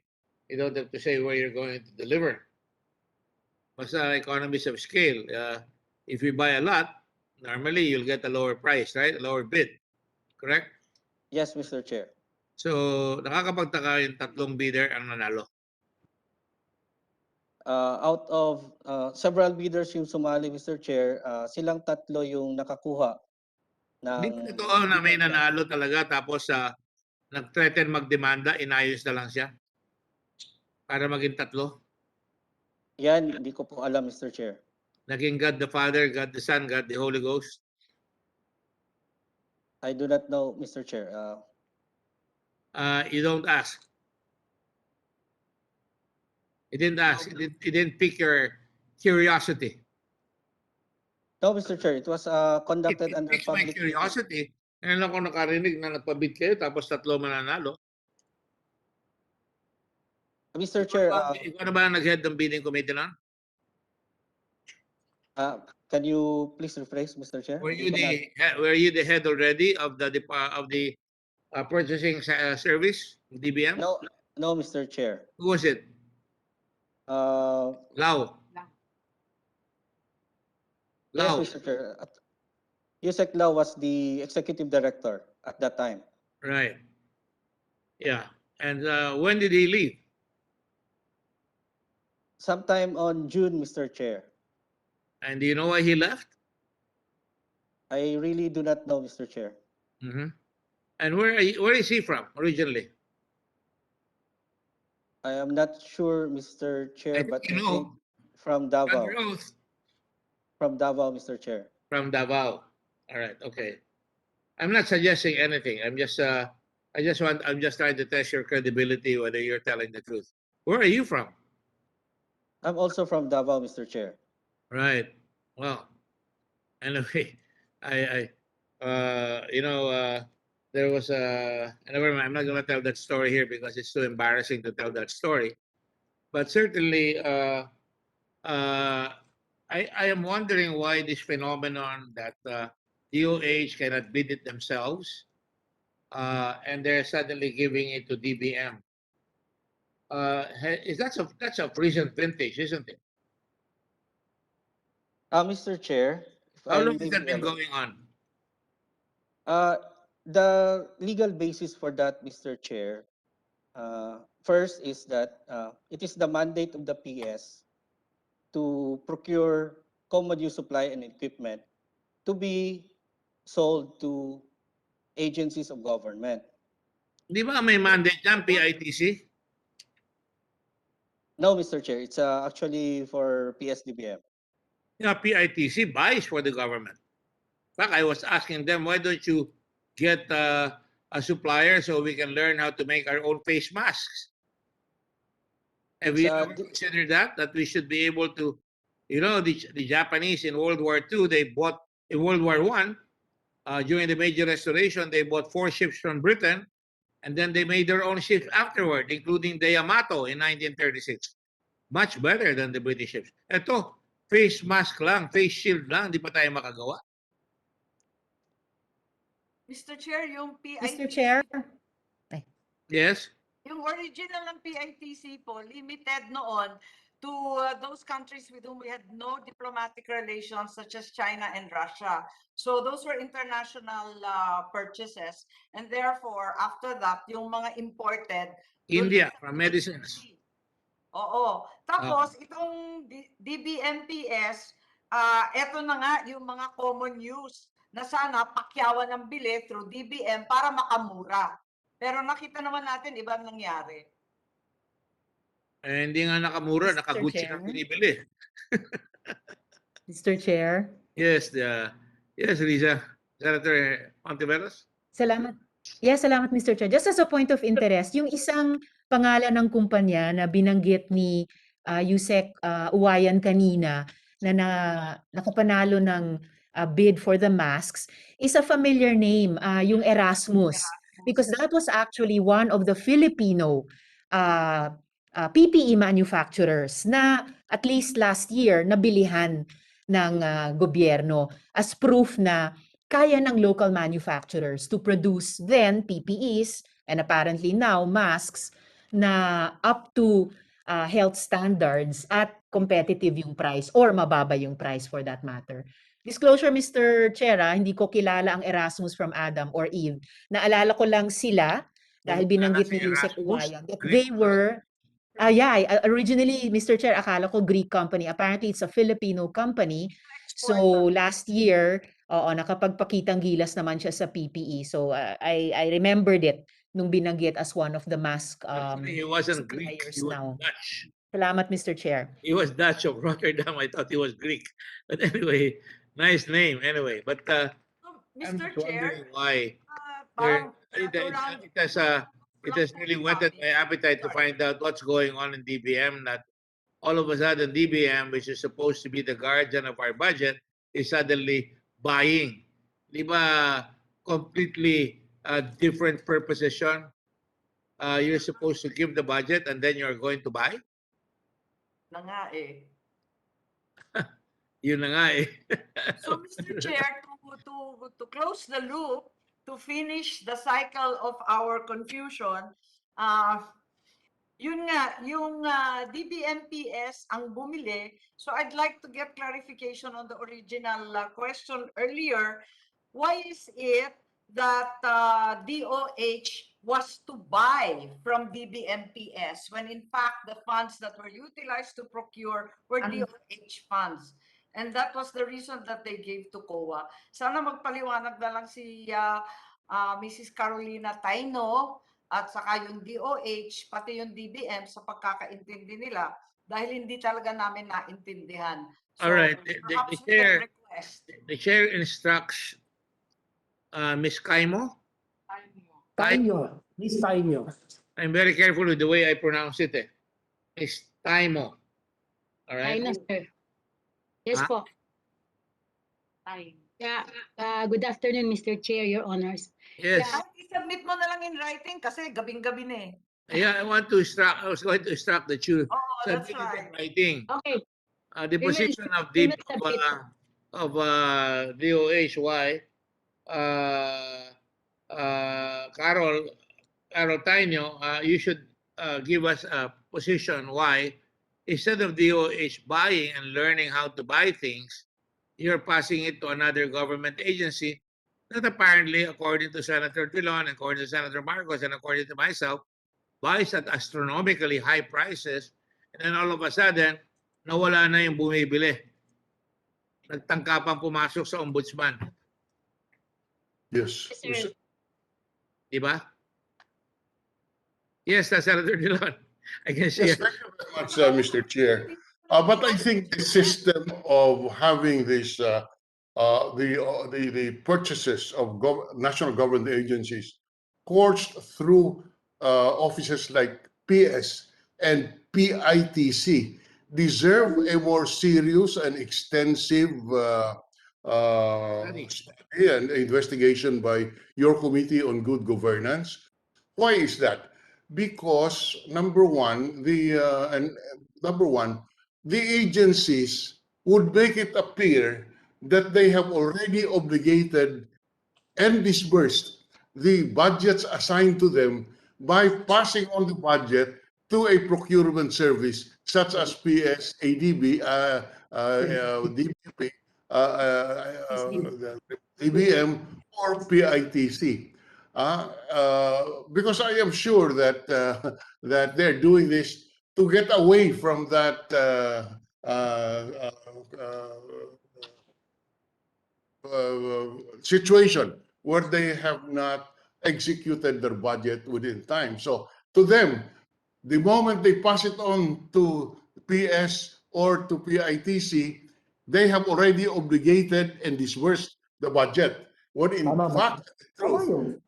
You don't have to say where you're going to deliver. Basta economies of scale. If you buy a lot, normally you'll get a lower price, right? A lower bid. Correct? Yes, Mr. Chair. So, nakakapagtaka yung tatlong bidder ang nanalo. Out of several bidders yung sumali, Mr. Chair, silang tatlo yung nakakuha ng... Hindi ba totoo na may nanalo talaga tapos nag-threaten magdemanda, inayos na lang siya? Para maging tatlo? Yan, hindi ko po alam, Mr. Chair. Naging God the Father, God the Son, God the Holy Ghost? I do not know, Mr. Chair. You don't ask. You didn't ask. It didn't pique your curiosity. No, Mr. Chair. It was conducted under Piques my public... curiosity. Ngayon ako nakarinig na nagpabid kayo tapos tatlo mananalo. Mr. Chair... Ikaw na ba nag-head ng bidding committee na? Can you please rephrase, Mr. Chair? Were you the head already of the purchasing service, DBM? No, Mr. Chair. Who was it? Lau. Yes, Mr. Chair. Yusek Lau was the executive director at that time. Right. Yeah. And when did he leave? Sometime on June, Mr. Chair. And do you know why he left? I really do not know, Mr. Chair. And where is he from originally? I am not sure, Mr. Chair, think but you I think know. from Under Davao. oath. From Davao, Mr. Chair. From Davao. All right. Okay. I'm not suggesting anything. I'm just trying to test your credibility, whether you're telling the truth. Where are you from? I'm also from Davao, Mr. Chair. Right. Well, anyway, there was a. Never mind. I'm not going to tell that story here because it's too embarrassing to tell that story. But certainly, I am wondering why this phenomenon that DOH cannot bid it themselves, and they're suddenly giving it to DBM. Is that's a recent vintage, isn't it? Mr. Chair, if How I long may has that be been allowed. going on? The legal basis for that, Mr. Chair, first is that it is the mandate of the PS to procure common use supply and equipment to be sold to agencies of government. Di ba may mandate yan, PITC? No, Mr. Chair, it's actually for PSDBM. Yeah, PITC buys for the government. In fact, I was asking them, why don't you get a supplier so we can learn how to make our own face masks? Have It's you ever considered that? That we should be able to, the Japanese in World War II, they bought, in World War I, during the Meiji Restoration, they bought 4 ships from Britain, and then they made their own ships afterward, including the Yamato in 1936. Much better than the British ships. Ito, face mask lang, face shield lang, di pa tayo makagawa. Mr. Chair, yung PITC, Mr. Chair? Yes? yung original ng PITC po, limited noon to those countries with whom we had no diplomatic relations, such as China and Russia. So those were international purchases. And therefore, after that, yung mga imported, India, from medicines. Oo. Tapos, itong DBMPS, eto na nga yung mga common use na sana pakyawan ng bili through DBM para makamura. Pero nakita naman natin, iba ang nangyari. Hindi nga nakamura, Mr. nakagucci Chair? ng binibili. Mr. Chair? Yes, yes, Lisa. Senator Ontiveros? Salamat. Yes, salamat Mr. Chair. Just as a point of interest, yung isang pangalan ng kumpanya na binanggit ni Yusek Uwayan kanina na nakapanalo ng bid for the masks is a familiar name, yung Erasmus. Because that was actually one of the Filipino PPE manufacturers na at least last year nabilihan ng gobyerno as proof na kaya ng local manufacturers to produce then PPEs and apparently now masks na up to health standards at competitive yung price or mababa yung price for that matter. Disclosure, Mr. Chair, hindi ko kilala ang Erasmus from Adam or Eve. Naalala ko lang sila dahil binanggit ni Yusek Uwayan that they were originally, Mr. Chair, akala ko Greek company. Apparently, it's a Filipino company. So, last year, nakapagpakitang gilas naman siya sa PPE. So, I remembered it nung binanggit as one of the mask He wasn't Greek, suppliers he was now. Dutch. Salamat, Mr. Chair. He was Dutch of Rotterdam. I thought he was Greek. But anyway, nice name anyway. But I'm Mr. just Chair, wondering why it has really whetted my appetite to find out what's going on in DBM. That all of a sudden DBM, which is supposed to be the guardian of our budget, is suddenly buying. Di ba completely different purposes yun? You're supposed to give the budget and then you're going to buy? Na nga eh. Yun na nga eh. So, Mr. Chair, to close the loop, to finish the cycle of our confusion, yun nga, yung DBMPS ang bumili. So I'd like to get clarification on the original question earlier. Why is it that DOH was to buy from DBMPS when in fact the funds that were utilized to procure were DOH funds? And that was the reason that they gave to COA. Sana magpaliwanag na lang si Mrs. Carolina Taino at saka yung DOH, pati yung DBM sa pagkakaintindi nila dahil hindi talaga namin naintindihan. All right. Perhaps we can request. The chair instructs Ms. Kaimo. Tainyo. Miss Tainyo. I'm very careful with the way I pronounce it. Ms. Taimo. All right. Hi na, sir. Yes Ah. po. Yeah, good afternoon, Mr. Chair, Your Honors. Yes. I-submit mo na lang in writing kasi gabing-gabi na eh. Yeah, I was going to instruct that you that's submit it in right. writing. Okay. The We will- position of we will submit. DOHY, Carol Taino, you should give us a position why, instead of DOH buying and learning how to buy things, you're passing it to another government agency that apparently, according to Senator Dillon, according to Senator Marcos, and according to myself, buys at astronomically high prices, and then all of a sudden, nawala na yung bumibili. Nagtangka pang pumasok sa ombudsman. Yes. Sir. Diba? Yes, that's Senator Dillon. I can see Yes, it. thank you very much, Mr. Chair. But I think the system of having this, the purchases of national government agencies coursed through offices like PS and PITC deserve a more serious and extensive study and investigation by your Committee on Good Governance. Why is that? Because number one, the agencies would make it appear that they have already obligated and disbursed the budgets assigned to them by passing on the budget to a procurement service such as PS, ADB, DBP, DBM, or PITC. Because I am sure that that they're doing this to get away from that situation where they have not executed their budget within time. So to them, the moment they pass it on to PS or to PITC, they have already obligated and disbursed the budget. When in fact, the truth,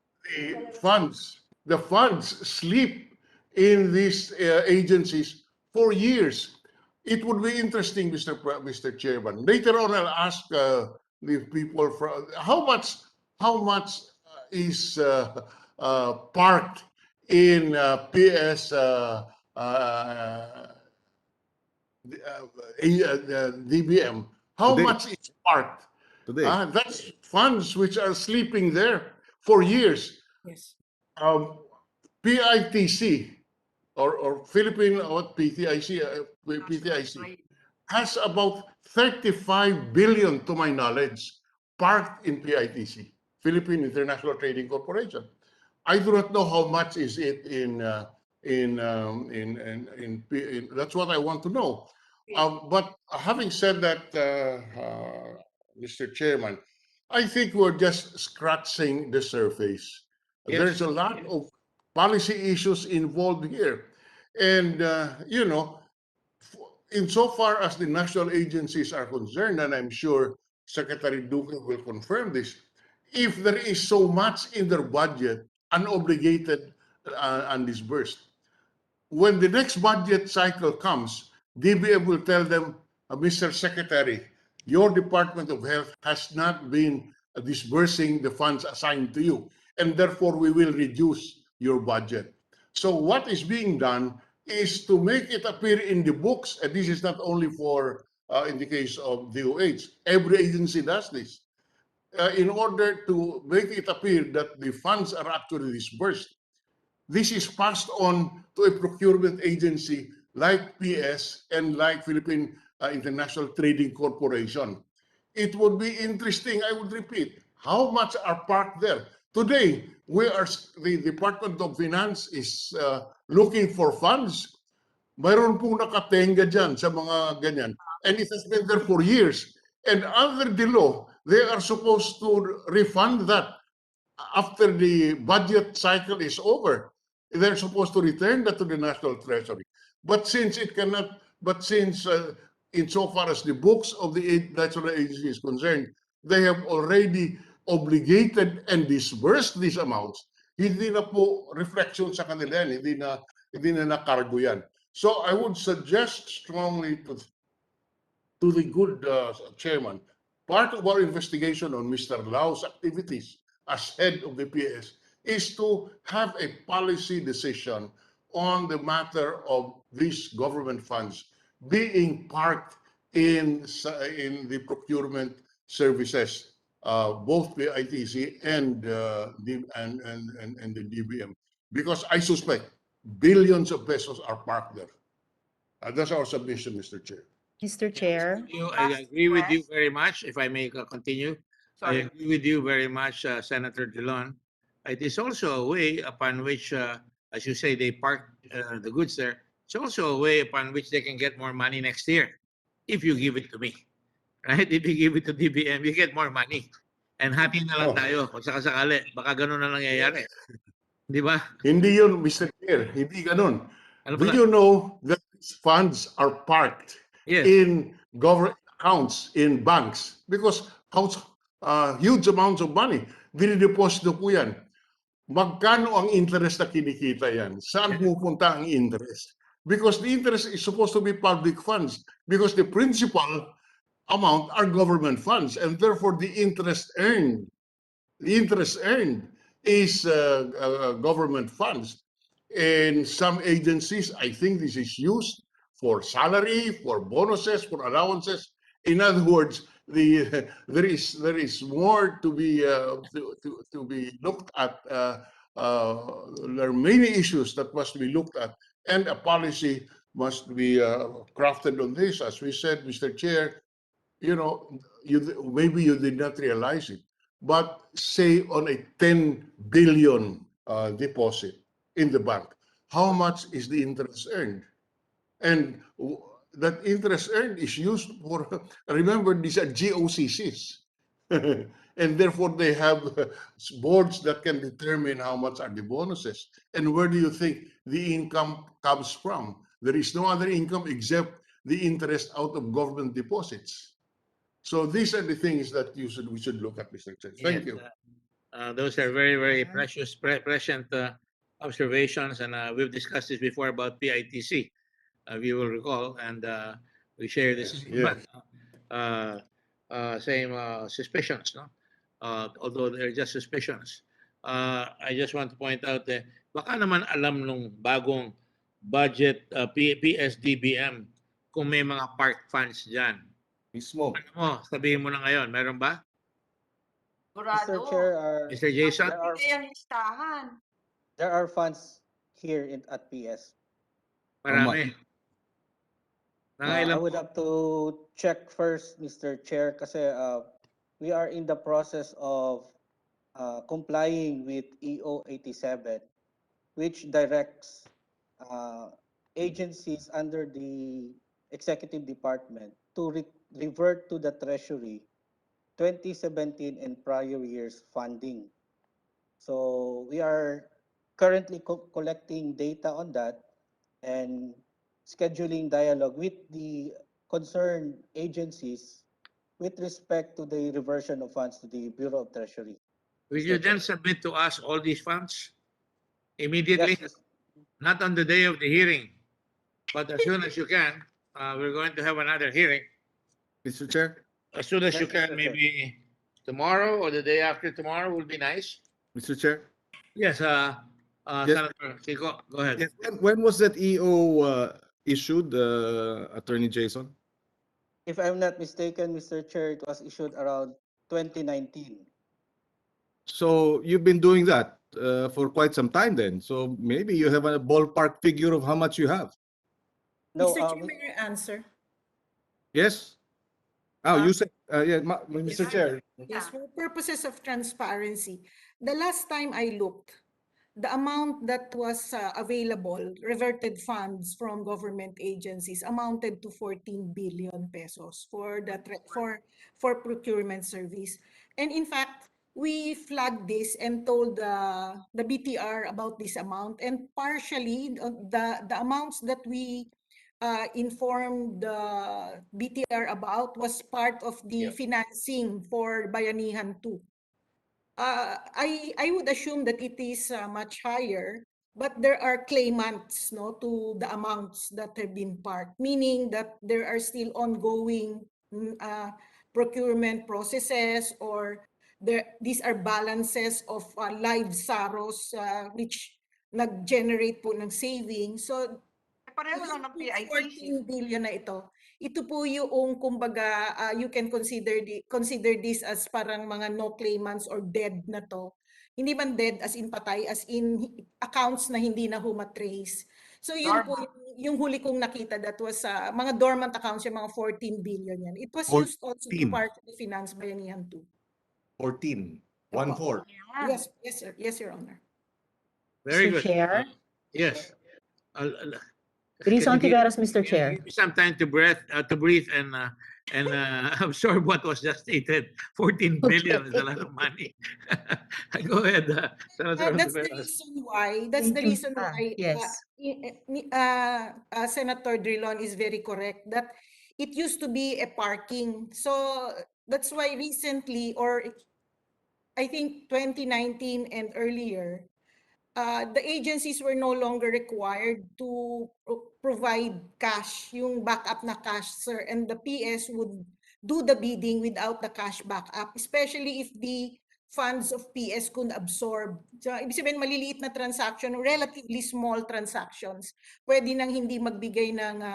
the funds sleep in these agencies for years. It would be interesting, Mr. Chairman. Later on, I'll ask the people from how much is parked in PS DBM. How Today. much is parked? Today. That's funds which are sleeping there for years. Yes. PITC or Philippine PTIC has about 35 billion, to my knowledge, parked in PITC, Philippine International Trading Corporation. I do not know how much is it in that's what I want to know. But having said that, Mr. Chairman, I think we're just scratching the surface. Yes. There's a lot of policy issues involved here. And, you know, insofar as the national agencies are concerned, and I'm sure Secretary Duque will confirm this, if there is so much in their budget, unobligated and disbursed, when the next budget cycle comes, DBM will tell them, Mr. Secretary, your Department of Health has not been disbursing the funds assigned to you, and therefore we will reduce your budget. So what is being done is to make it appear in the books, and this is not only for, in the case of DOH, every agency does this, in order to make it appear that the funds are actually disbursed. This is passed on to a procurement agency like PS and like Philippine International Trading Corporation. It would be interesting, I would repeat, how much are parked there? Today, the Department of Finance is looking for funds. Mayroon pong nakatenga dyan sa mga ganyan. And it has been there for years. And under the law, they are supposed to refund that after the budget cycle is over. they're supposed to return that to the National Treasury. But since it cannot, but since insofar as the books of the national agency is concerned, they have already obligated and disbursed these amounts, hindi na po reflection sa kanila yan, hindi na nakargo yan. So I would suggest strongly to the good chairman, part of our investigation on Mr. Lau's activities as head of the PS is to have a policy decision on the matter of these government funds being parked in the procurement services, both the ITC and the DBM, because I suspect billions of pesos are parked there. That's our submission, Mr. Chair. Mr. Chair. I agree with you very much. If I may continue, I Sorry. agree with you very much, Senator Dillon. It is also a way upon which, as you say, they park the goods there. It's also a way upon which they can get more money next year, if you give it to me, right? If you give it to DBM, you get more money. And happy na lang tayo kung sakasakali. Baka ganun na nangyayari. Di ba? Hindi yun, Mr. Chair. Hindi ganun. Ano Do pala? you know that these funds are parked Yes. in government accounts in banks? Because huge amounts of money, dinideposito po yan. Magkano ang interest na kinikita yan? Saan pupunta ang interest? Because the interest is supposed to be public funds. Because the principal amount are government funds. And therefore, the interest earned is government funds. In some agencies, I think this is used for salary, for bonuses, for allowances. In other words, there is more to be looked at. There are many issues that must be looked at, and a policy must be crafted on this. As we said, Mr. Chair, maybe you did not realize it, but say on a 10 billion deposit in the bank, how much is the interest earned? And that interest earned is used for, remember, these are GOCCs. And therefore, they have boards that can determine how much are the bonuses. And where do you think the income comes from? There is no other income except the interest out of government deposits. So these are the things that we should look at, Mr. Chair. Thank you. Those are very, very prescient observations, and we've discussed this before about PITC. You will recall, and we share this same suspicions, no? Although they're just suspicions. I just want to point out that baka naman alam nung bagong budget PSDBM kung may mga park funds dyan. Mismo. Ano mo, sabihin mo na ngayon, meron ba? Mr. Chair, Mr. Jason? there are funds here at PS. Marami. I would have to check first, Mr. Chair, kasi we are in the process of complying with EO 87, which directs agencies under the executive department to revert to the Treasury 2017 and prior years funding. So we are currently collecting data on that and scheduling dialogue with the concerned agencies with respect to the reversion of funds to the Bureau of Treasury. Will you then submit to us all these funds immediately? Yes. Not on the day of the hearing, but as soon as you can. We're going to have another hearing. Mr. Chair? As soon as Yes, you can, Mr. Chair. maybe tomorrow or the day after tomorrow will be nice. Mr. Chair? Yes, Yes. Senator Kiko, go ahead. Yes. When was that EO issued, Attorney Jason? If I'm not mistaken, Mr. Chair, it was issued around 2019. So you've been doing that for quite some time then. So maybe you have a ballpark figure of how much you have. No, Mr. Chair, may I answer? Yes? Oh, you said, Mr. Chair. Yes, for purposes of transparency, the last time I looked, the amount that was available, reverted funds from government agencies amounted to 14 billion pesos for the for procurement service. And in fact, we flagged this and told the BTR about this amount, and partially the amounts that we informed the BTR about was part of the financing for Bayanihan 2. I would assume that it is much higher, but there are claimants to the amounts that have been parked, meaning that there are still ongoing procurement processes, or these are balances of live SAROs which nag-generate po ng savings. So, Pareho lang ng PITC. 14 billion na ito po yung kumbaga you can consider this as parang mga no claimants or dead na to. Hindi man dead as in patay, as in accounts na hindi na humatrace. So yun po yung huli kong nakita, that was mga dormant accounts, yung mga 14 billion yan. It was used also to 14. partially finance Bayanihan 2. 14. 1-4. Yes, sir. Yes, Your Honor. Very Mr. good. Chair? Yes. Please, Can you give- Ontiveros, Mr. Chair. Give me some time to breathe and absorb what was just stated. 14 billion is a lot of money. Go ahead, Senator That's the Ontiveros. reason why. That's the Thank you. reason why. Yes. Senator Drilon is very correct that it used to be a parking. So that's why recently, or I think 2019 and earlier, the agencies were no longer required to provide cash, yung backup na cash, sir, and the PS would do the bidding without the cash backup, especially if the funds of PS could absorb. So, ibig sabihin, maliliit na transaction, relatively small transactions, pwede nang hindi magbigay ng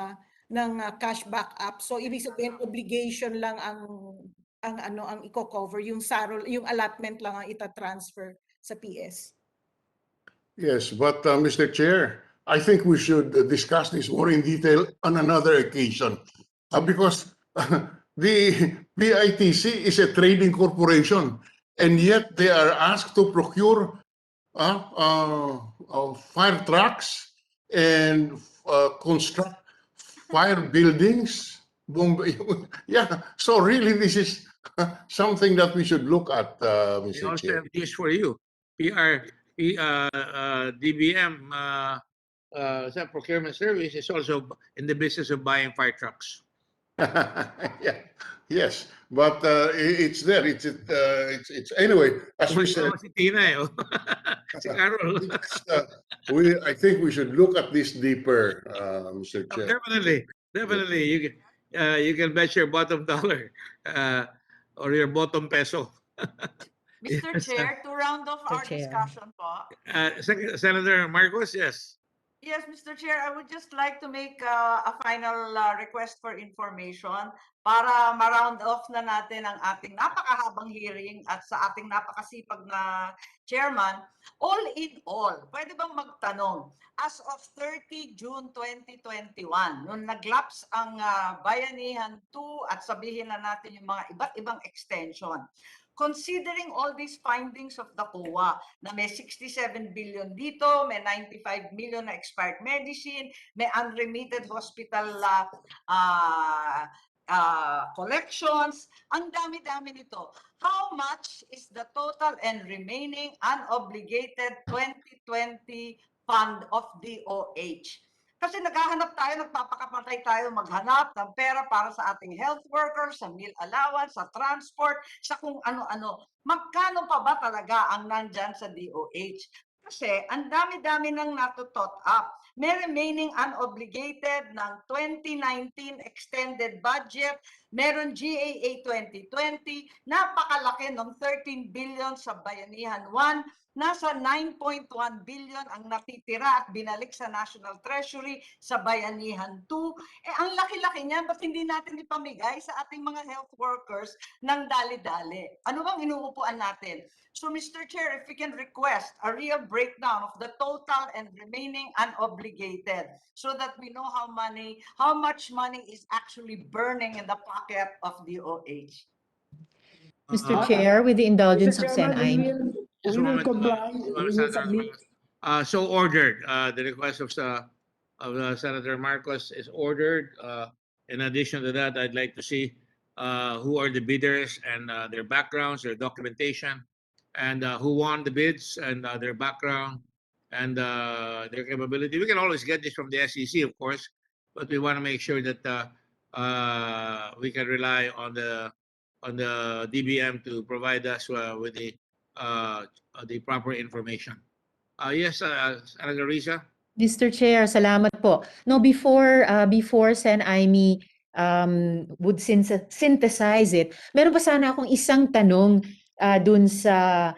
cash backup. So, ibig sabihin, obligation lang ang i-cover, yung SARO, yung allotment lang ang ita-transfer sa PS. Yes, but Mr. Chair, I think we should discuss this more in detail on another occasion because the PITC is a trading corporation, and yet they are asked to procure fire trucks and construct fire buildings. Yeah, so really this is something that we should look at, We Mr. also Chair. have news for you. DBM, procurement service, is also in the business of buying fire trucks. Yeah, yes, but it's there. It's anyway. As we said, Si Tina, si Carol. I think we should look at this deeper, Mr. Chair. Definitely. You can bet your bottom dollar or your bottom peso. Mr. Yes, Chair, to round off our Chair. discussion po. Senator Marcos, yes. Yes, Mr. Chair, I would just like to make a final request for information para ma-round off na natin ang ating napakahabang hearing at sa ating napakasipag na chairman. All in all, pwede bang magtanong, as of 30 June 2021, nung naglaps ang Bayanihan 2 at sabihin na natin yung mga iba't ibang extension, considering all these findings of the COA, na may 67 billion dito, may 95 million na expired medicine, may unremitted hospital collections, ang dami-dami nito. How much is the total and remaining unobligated 2020 fund of DOH? Kasi naghahanap tayo, nagpapakapatay tayo maghanap ng pera para sa ating health workers, sa meal allowance, sa transport, sa kung ano-ano. Magkano pa ba talaga ang nandyan sa DOH? Kasi ang dami-dami nang nato-tot up. May remaining unobligated ng 2019 extended budget, meron GAA 2020, napakalaki ng 13 billion sa Bayanihan 1, nasa 9.1 billion ang natitira at binalik sa National Treasury sa Bayanihan 2. Ang laki-laki niyan, ba't hindi natin ipamigay sa ating mga health workers ng dali-dali? Ano bang inuupuan natin? So Mr. Chair, if we can request a real breakdown of the total and remaining unobligated so that we know how much money is actually burning in the pocket of the DOH. Mr. Chair, with the indulgence of Mr. Chairman, Sen. we will comply. We will submit. So ordered. The request of Senator Marcos is ordered. In addition to that, I'd like to see who are the bidders and their backgrounds, their documentation, and who won the bids and their background and their capability. We can always get this from the SEC, of course, but we want to make sure that we can rely on the DBM to provide us with the proper information. Yes, Senator Risa. Mr. Chair, salamat po. No, before Sen Aimee would synthesize it, meron pa sana akong isang tanong dun sa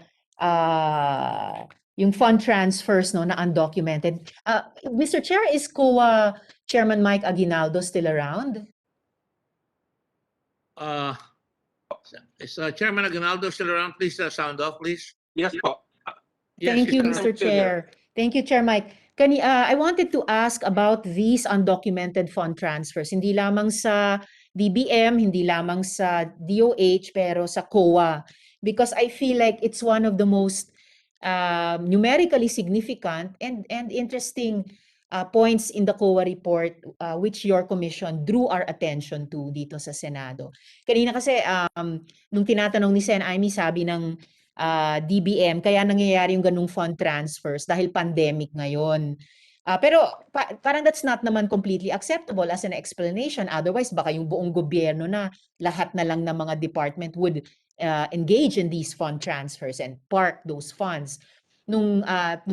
yung fund transfers no na undocumented. Mr. Chair, is COA Chairman Mike Aguinaldo still around? Is Chairman Aguinaldo still around? Please sound off, please. Yes po. Thank you, Mr. Mr. Chair. Thank you, Chair Mike. I wanted to ask about these undocumented fund transfers. Hindi lamang sa DBM, hindi lamang sa DOH, pero sa COA. Because I feel like it's one of the most numerically significant and interesting points in the COA report which your commission drew our attention to dito sa Senado. Kanina kasi nung tinatanong ni Sen Aimee, sabi ng DBM, kaya nangyayari yung ganung fund transfers dahil pandemic ngayon. Pero parang that's not naman completely acceptable as an explanation. Otherwise, baka yung buong gobyerno na lahat na lang ng mga department would engage in these fund transfers and park those funds. Nung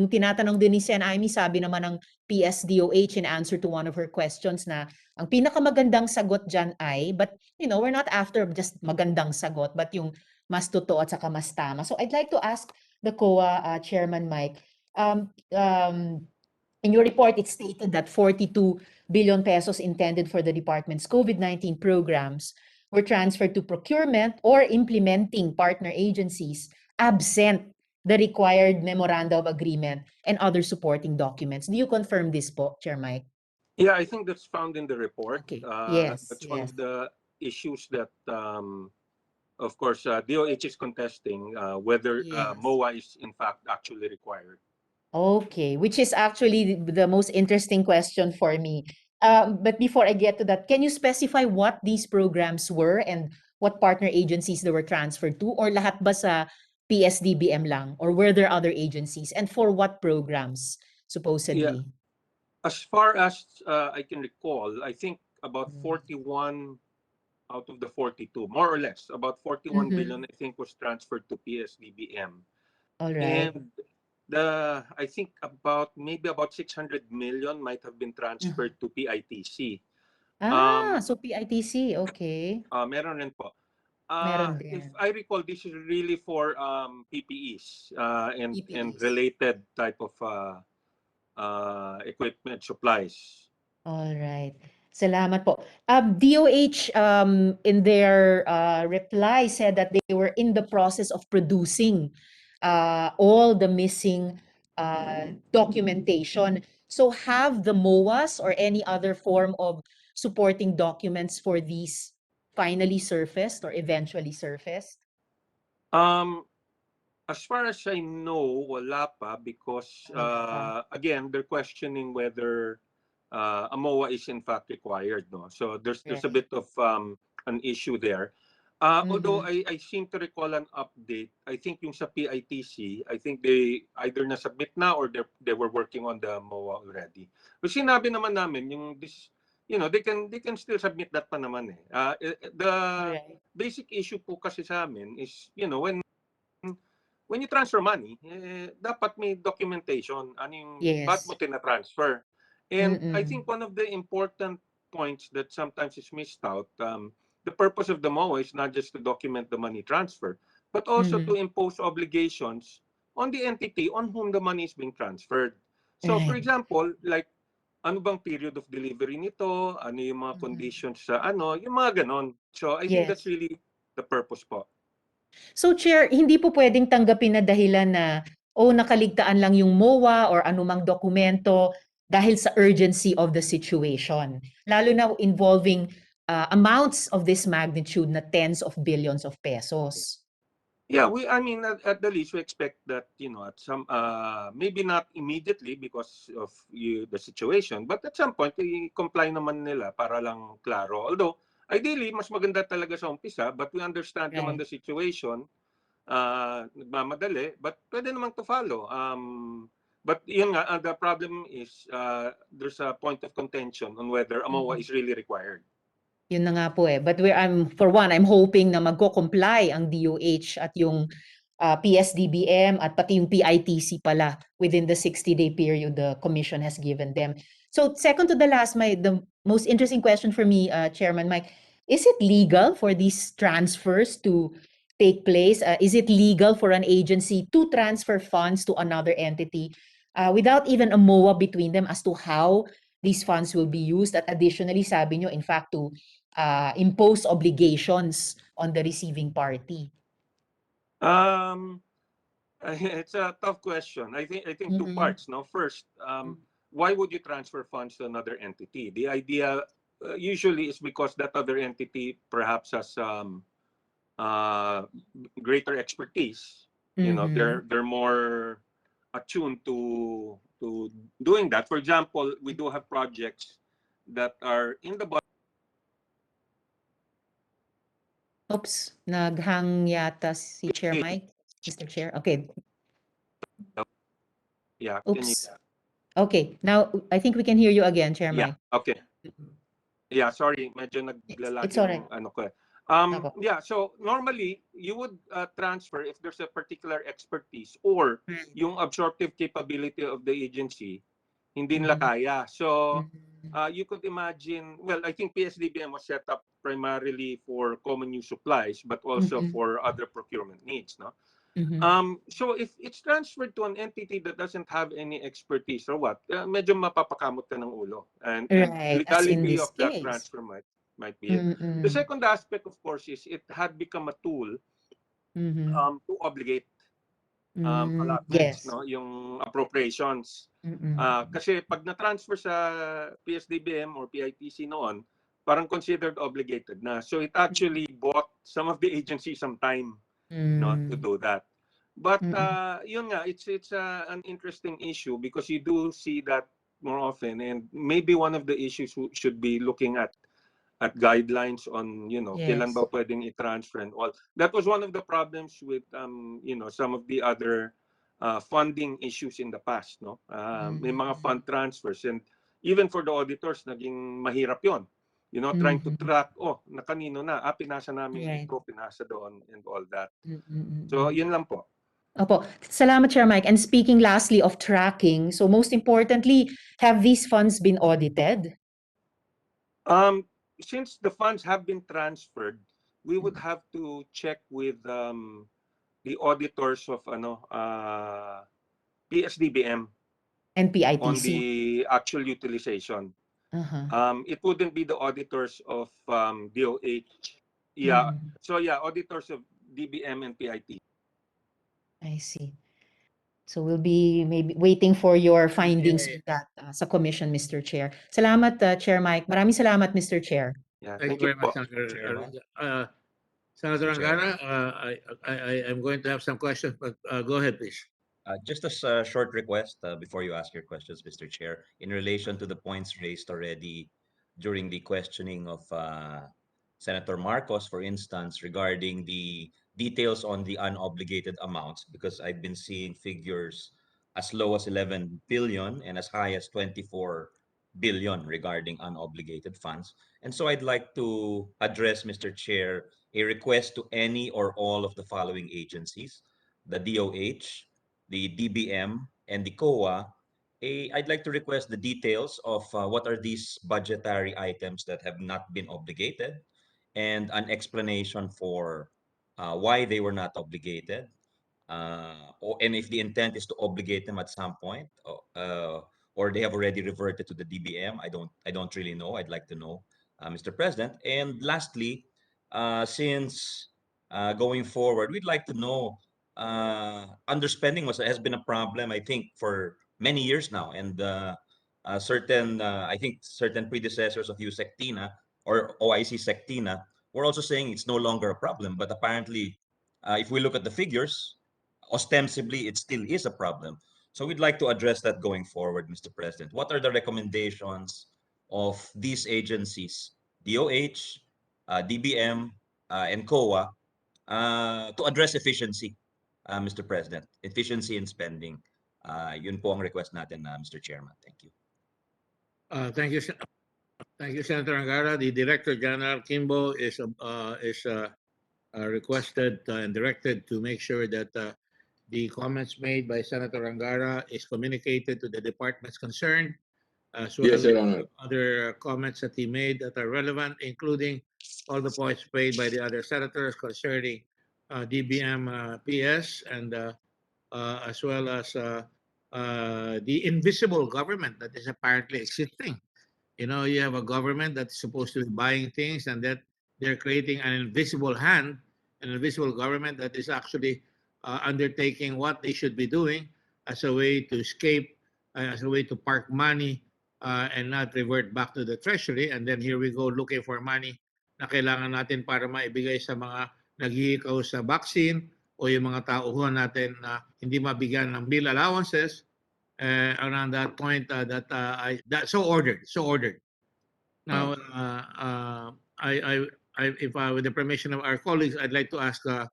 tinatanong din ni Sen Aimee, sabi naman ng PSDOH in answer to one of her questions na ang pinakamagandang sagot dyan ay, but we're not after just magandang sagot, but yung mas totoo at saka mas tama. So I'd like to ask the COA Chairman Mike, in your report, it stated that 42 billion pesos intended for the department's COVID-19 programs were transferred to procurement or implementing partner agencies absent the required memoranda of agreement and other supporting documents. Do you confirm this po, Chair Mike? Yeah, I think that's found in the report. Okay. Yes. That's one of the issues that, of course, DOH is contesting whether MOA is in fact actually required. Okay, which is actually the most interesting question for me. But before I get to that, can you specify what these programs were and what partner agencies they were transferred to? Or lahat ba sa PSDBM lang? Or were there other agencies? And for what programs, supposedly? Yeah. As far as I can recall, I think about 41 out of the 42, more or less, about 41 billion, I think, was transferred to PSDBM. All right. And I think maybe about 600 million might have been transferred to PITC. So PITC, okay. Meron rin po. Meron din. If I recall, this is really for PPEs and related type of equipment supplies. All right. Salamat po. DOH in their reply said that they were in the process of producing all the missing documentation. So have the MOAs or any other form of supporting documents for these finally surfaced or eventually surfaced? As far as I know, wala pa because again, they're questioning whether a MOA is in fact required. No? So there's a bit of an issue there. Although I seem to recall an update, I think yung sa PITC, I think they either na-submit na or they were working on the MOA already. But sinabi naman namin yung this, they can still submit that pa naman eh. The basic issue po kasi sa amin is, when you transfer money, dapat may documentation. Ano yung ba't mo tina-transfer? And I think one of the important points that sometimes is missed out, the purpose of the MOA is not just to document the money transfer, but also to impose obligations on the entity on whom the money is being transferred. So, for example, like, ano bang period of delivery nito? Ano yung mga conditions sa yung mga ganon. So, I think that's really the purpose po. So, Chair, hindi po pwedeng tanggapin na dahilan na nakaligtaan lang yung MOA or anumang dokumento dahil sa urgency of the situation. Lalo na involving amounts of this magnitude na tens of billions of pesos. Yeah, I mean, at the least, we expect that, at some, maybe not immediately because of the situation, but at some point, i-comply naman nila para lang klaro. Although, ideally, mas maganda talaga sa umpisa, but we understand naman the situation nagmamadali, but pwede namang to follow. But yun nga, the problem is there's a point of contention on whether a MOA is really required. Yun na nga po eh. But for one, I'm hoping na magko-comply ang DOH at yung PSDBM at pati yung PITC pala within the 60-day period the commission has given them. So second to the last, the most interesting question for me, Chairman Mike, is it legal for these transfers to take place? Is it legal for an agency to transfer funds to another entity without even a MOA between them as to how these funds will be used? At additionally, sabi nyo, in fact, to impose obligations on the receiving party. It's a tough question. I think two parts. No, first, why would you transfer funds to another entity? The idea usually is because that other entity perhaps has greater expertise. You know, they're more attuned to doing that. For example, we do have projects that are in the budget. Oops, naghang yata si Chair Mike, Mr. Chair. Okay. Yeah. Oops. Okay, now I think we can hear you again, Chair Yeah. Mike. Okay. Yeah, sorry, medyo naglalagi It's all right. yung ano ko. Yeah, so normally you would transfer if there's a particular expertise or yung absorptive capability of the agency hindi nila kaya. So you could imagine, well, I think PSDBM was set up primarily for common use supplies but also for other procurement needs, no? So if it's transferred to an entity that doesn't have any expertise or what, medyo mapapakamot ka ng ulo. And Right, as in legality this of that case. transfer might be it. The second aspect, of course, is it had become a tool to obligate allotments, Yes. no? Yung appropriations. Kasi pag na-transfer sa PSDBM or PITC noon, parang considered obligated na. So it actually bought some of the agencies some time, no, to do that. But yun nga, it's an interesting issue because you do see that more often, and maybe one of the issues should be looking at guidelines on, you know, kailan ba pwedeng i-transfer and all. That was one of the problems with you know, some of the other funding issues in the past, no? May mga fund transfers, and even for the auditors naging mahirap yon. You know, trying to track, na kanino na, pinasa namin ito, pinasa doon, and all that. So, yun lang po. Opo. Salamat, Chair Mike. And speaking lastly of tracking, so most importantly, have these funds been audited? Since the funds have been transferred, we would have to check with the auditors of PSDBM and PITC on the actual utilization. It wouldn't be the auditors of DOH. Yeah. So yeah, auditors of DBM and PIT. I see. So we'll be maybe waiting for your findings with that sa commission, Mr. Chair. Salamat, Chair Mike. Maraming salamat, Mr. Chair. Yeah, Thank you very much, Senator. Senator Angara, I am going to have some questions, but go ahead, please. Just as a short request before you ask your questions, Mr. Chair, in relation to the points raised already during the questioning of Senator Marcos, for instance, regarding the details on the unobligated amounts, because I've been seeing figures as low as 11 billion and as high as 24 billion regarding unobligated funds. And so I'd like to address, Mr. Chair, a request to any or all of the following agencies: the DOH, the DBM, and the COA. I'd like to request the details of what are these budgetary items that have not been obligated, and an explanation for why they were not obligated, and if the intent is to obligate them at some point, or they have already reverted to the DBM. I don't really know. I'd like to know, Mr. President. And lastly, since going forward, we'd like to know, underspending has been a problem, I think, for many years now, and I think certain predecessors of you, Sectina, or OIC Sectina, were also saying it's no longer a problem. But apparently, if we look at the figures, ostensibly it still is a problem. So we'd like to address that going forward, Mr. President. What are the recommendations of these agencies, DOH, DBM, and COA, to address efficiency, Mr. President. Efficiency in spending. Yun po ang request natin, Mr. Chairman. Thank you. Thank you, Senator Angara. The Director General Kimbo is requested and directed to make sure that the comments made by Senator Angara is communicated to the departments concerned, as well Yes, as Your Honor. other comments that he made that are relevant, including all the points made by the other senators concerning DBM PS and as well as the invisible government that is apparently existing. You know, you have a government that's supposed to be buying things, and that they're creating an invisible hand, an invisible government that is actually undertaking what they should be doing as a way to escape, as a way to park money and not revert back to the treasury. And then here we go looking for money na kailangan natin para maibigay sa mga naghihikaw sa vaccine o yung mga tauhan natin na hindi mabigyan ng meal allowances. Around that point, so ordered. Now, with the permission of our colleagues, I'd like to ask a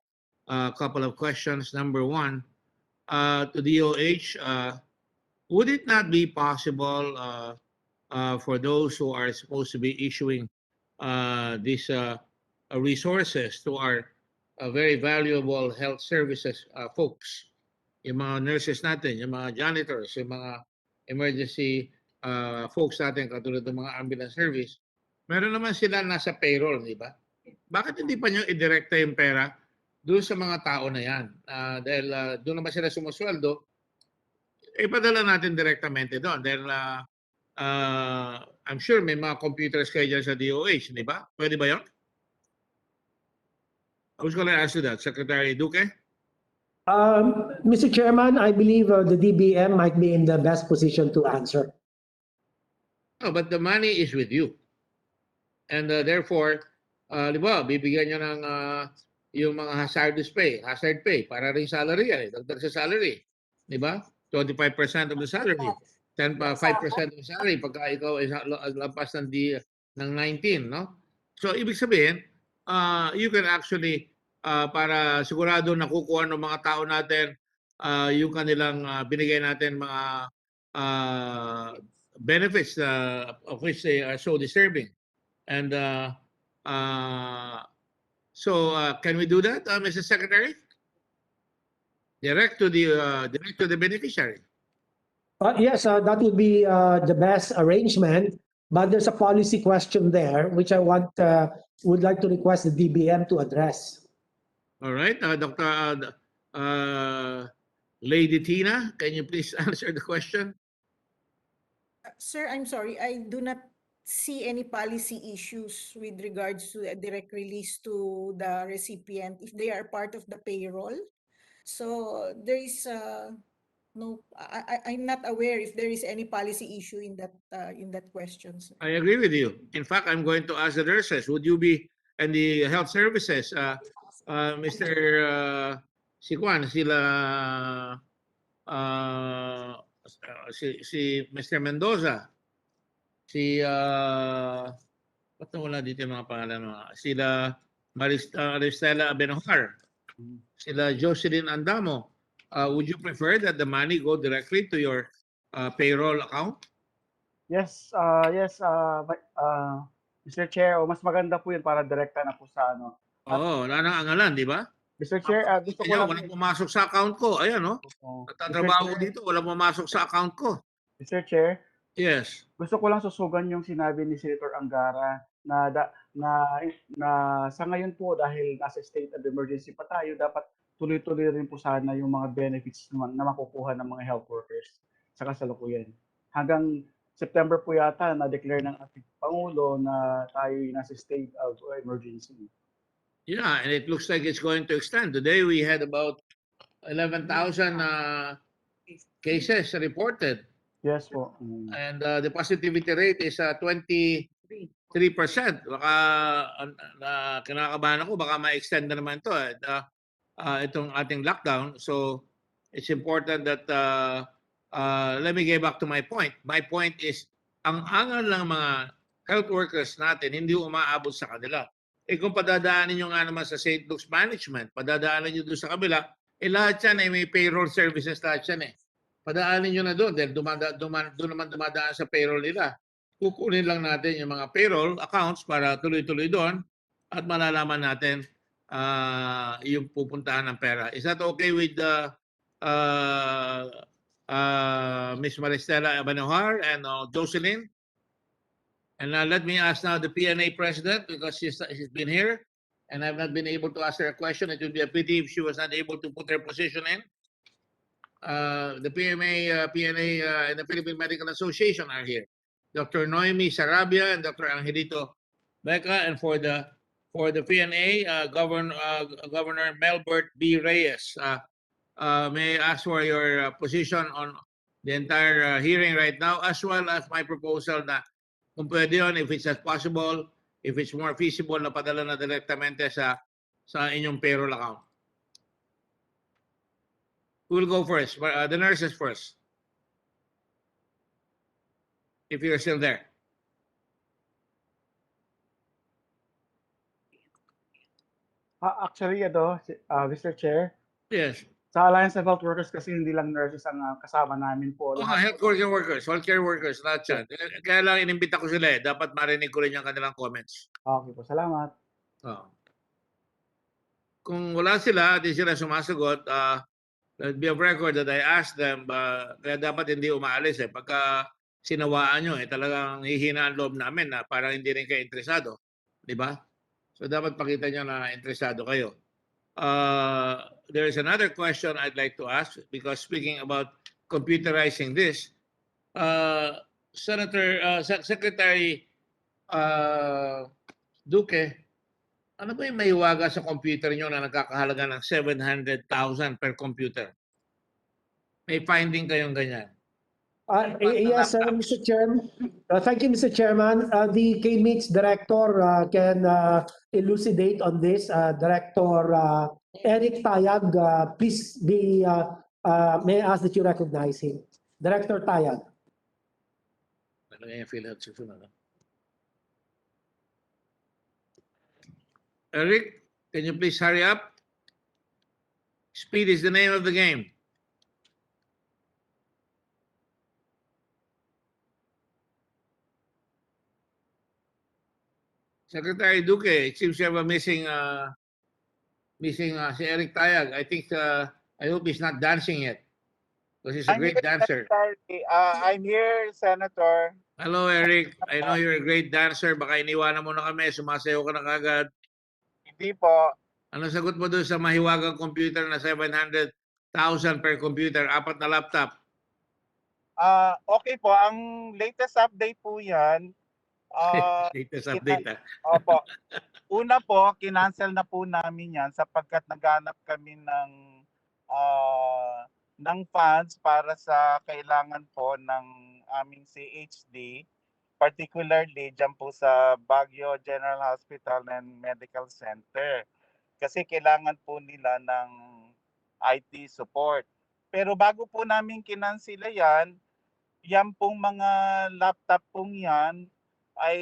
couple of questions. Number one, to DOH, would it not be possible for those who are supposed to be issuing these resources to our very valuable health services folks, yung mga nurses natin, yung mga janitors, yung mga emergency folks natin katulad ng mga ambulance service, meron naman sila nasa payroll, di ba? Bakit hindi pa nyo idirekta yung pera doon sa mga tao na yan? Dahil doon naman sila sumusweldo, ipadala natin direktamente doon. Dahil I'm sure may mga computers kayo dyan sa DOH, di ba? Pwede ba yun? Who's going to answer that? Secretary Duque? Mr. Chairman, I believe the DBM might be in the best position to answer. No, but the money is with you. And therefore, di ba, bibigyan nyo ng yung mga hazard pay, para rin salary yan, dagdag sa salary. Di ba? 25% of the salary. 5% of the salary pagka ikaw ay lampas ng 19, no? So, ibig sabihin, you can actually, para sigurado nakukuha ng mga tao natin yung kanilang binigay natin mga benefits of which they are so deserving. And can we do that, Mr. Secretary? Direct to the beneficiary. Yes, that would be the best arrangement, but there's a policy question there, which I would like to request the DBM to address. All right, Dr. Lady Tina, can you please answer the question? Sir, I'm sorry, I do not see any policy issues with regards to a direct release to the recipient if they are part of the payroll. So there is no, I'm not aware if there is any policy issue in that question, sir. I agree with you. In fact, I'm going to ask the nurses, would you be, and the health services, Mr. Sikwan, si Mr. Mendoza, ba't wala dito yung mga pangalan mo? Sila Maristela Benojar, sila Jocelyn Andamo. Would you prefer that the money go directly to your payroll account? Yes, Mr. Chair, mas maganda po yun para direkta na po sa ano. Oo, wala nang angalan, di ba? Mr. Chair, gusto ko lang... Walang pumasok sa account ko. Ayan, no? Natatrabaho ko dito, walang pumasok sa account ko. Mr. Chair? Yes. Gusto ko lang susugan yung sinabi ni Senator Angara na sa ngayon po dahil nasa state of emergency pa tayo, dapat tuloy-tuloy rin po sana yung mga benefits na makukuha ng mga health workers sa kasalukuyan. Hanggang September po yata na-declare ng ating Pangulo na tayo nasa state of emergency. Yeah, and it looks like it's going to extend. Today we had about 11,000 cases reported. Yes po. And the positivity rate is 23%. Baka kinakabahan ako, baka ma-extend na naman ito. Itong ating lockdown. So it's important that let me get back to my point. My point is, ang angal ng mga health workers natin hindi umaabot sa kanila. Eh kung padadaanin nyo nga naman sa St. Luke's Management, padadaanan nyo doon sa kabila, eh lahat yan ay may payroll services lahat yan eh. Padaanin nyo na doon dahil doon naman dumadaan sa payroll nila. Kukunin lang natin yung mga payroll accounts para tuloy-tuloy doon at malalaman natin yung pupuntahan ng pera. Is that okay with Ms. Maristela Abanojar and Jocelyn? And let me ask now the PNA president, because she's been here and I've not been able to ask her a question. It would be a pity if she was not able to put her position in. The PNA and the Philippine Medical Association are here. Dr. Noemi Sarabia and Dr. Angelito Beca, and for the PNA, Governor Melbert B. Reyes. May I ask for your position on the entire hearing right now, as well as my proposal na kung pwede yun, if it's as possible, if it's more feasible na padala na direktamente sa inyong payroll account. Who will go first? The nurses first. If you're still there. Actually, Mr. Chair, Yes. sa Alliance of Health Workers kasi hindi lang nurses ang kasama namin po. Healthcare workers, lahat yan. Kaya lang inimbita ko sila eh. Dapat marinig ko rin yung kanilang comments. Okay po, salamat. Kung wala sila, di sila sumasagot, let be of record that I asked them, kaya dapat hindi umaalis eh. Pagka sinawaan nyo eh, talagang hihina ang loob namin na parang hindi rin kayo interesado. Di ba? So dapat pakita nyo na interesado kayo. There is another question I'd like to ask, because speaking about computerizing this, Secretary Duque, ano ba yung maiwaga sa computer nyo na nagkakahalaga ng 700,000 per computer? May finding kayong ganyan? Yes, Mr. Chairman. Thank you, Mr. Chairman. The KMIX director can elucidate on this. Director Eric Tayag, please may I ask that you recognize him. Director Tayag. Eric, can you please hurry up? Speed is the name of the game. Secretary Duque, it seems you have a missing si Eric Tayag. I think I hope he's not dancing yet, because he's a great dancer. I'm here, Senator. Hello, Eric. I know you're a great dancer. Baka iniwanan mo na kami, sumasayaw ka na kagad. Hindi po. Ano sagot mo doon sa mahiwagang computer na 700,000 per computer, 4 na laptop? Okay po, ang latest update po yan. Latest update Opo. Una po, kinancel na po namin yan sapagkat naghanap kami ng funds para sa kailangan po ng aming CHD, particularly dyan po sa Baguio General Hospital and Medical Center. Kasi kailangan po nila ng IT support. Pero bago po namin kinansila yan pong mga laptop pong yan ay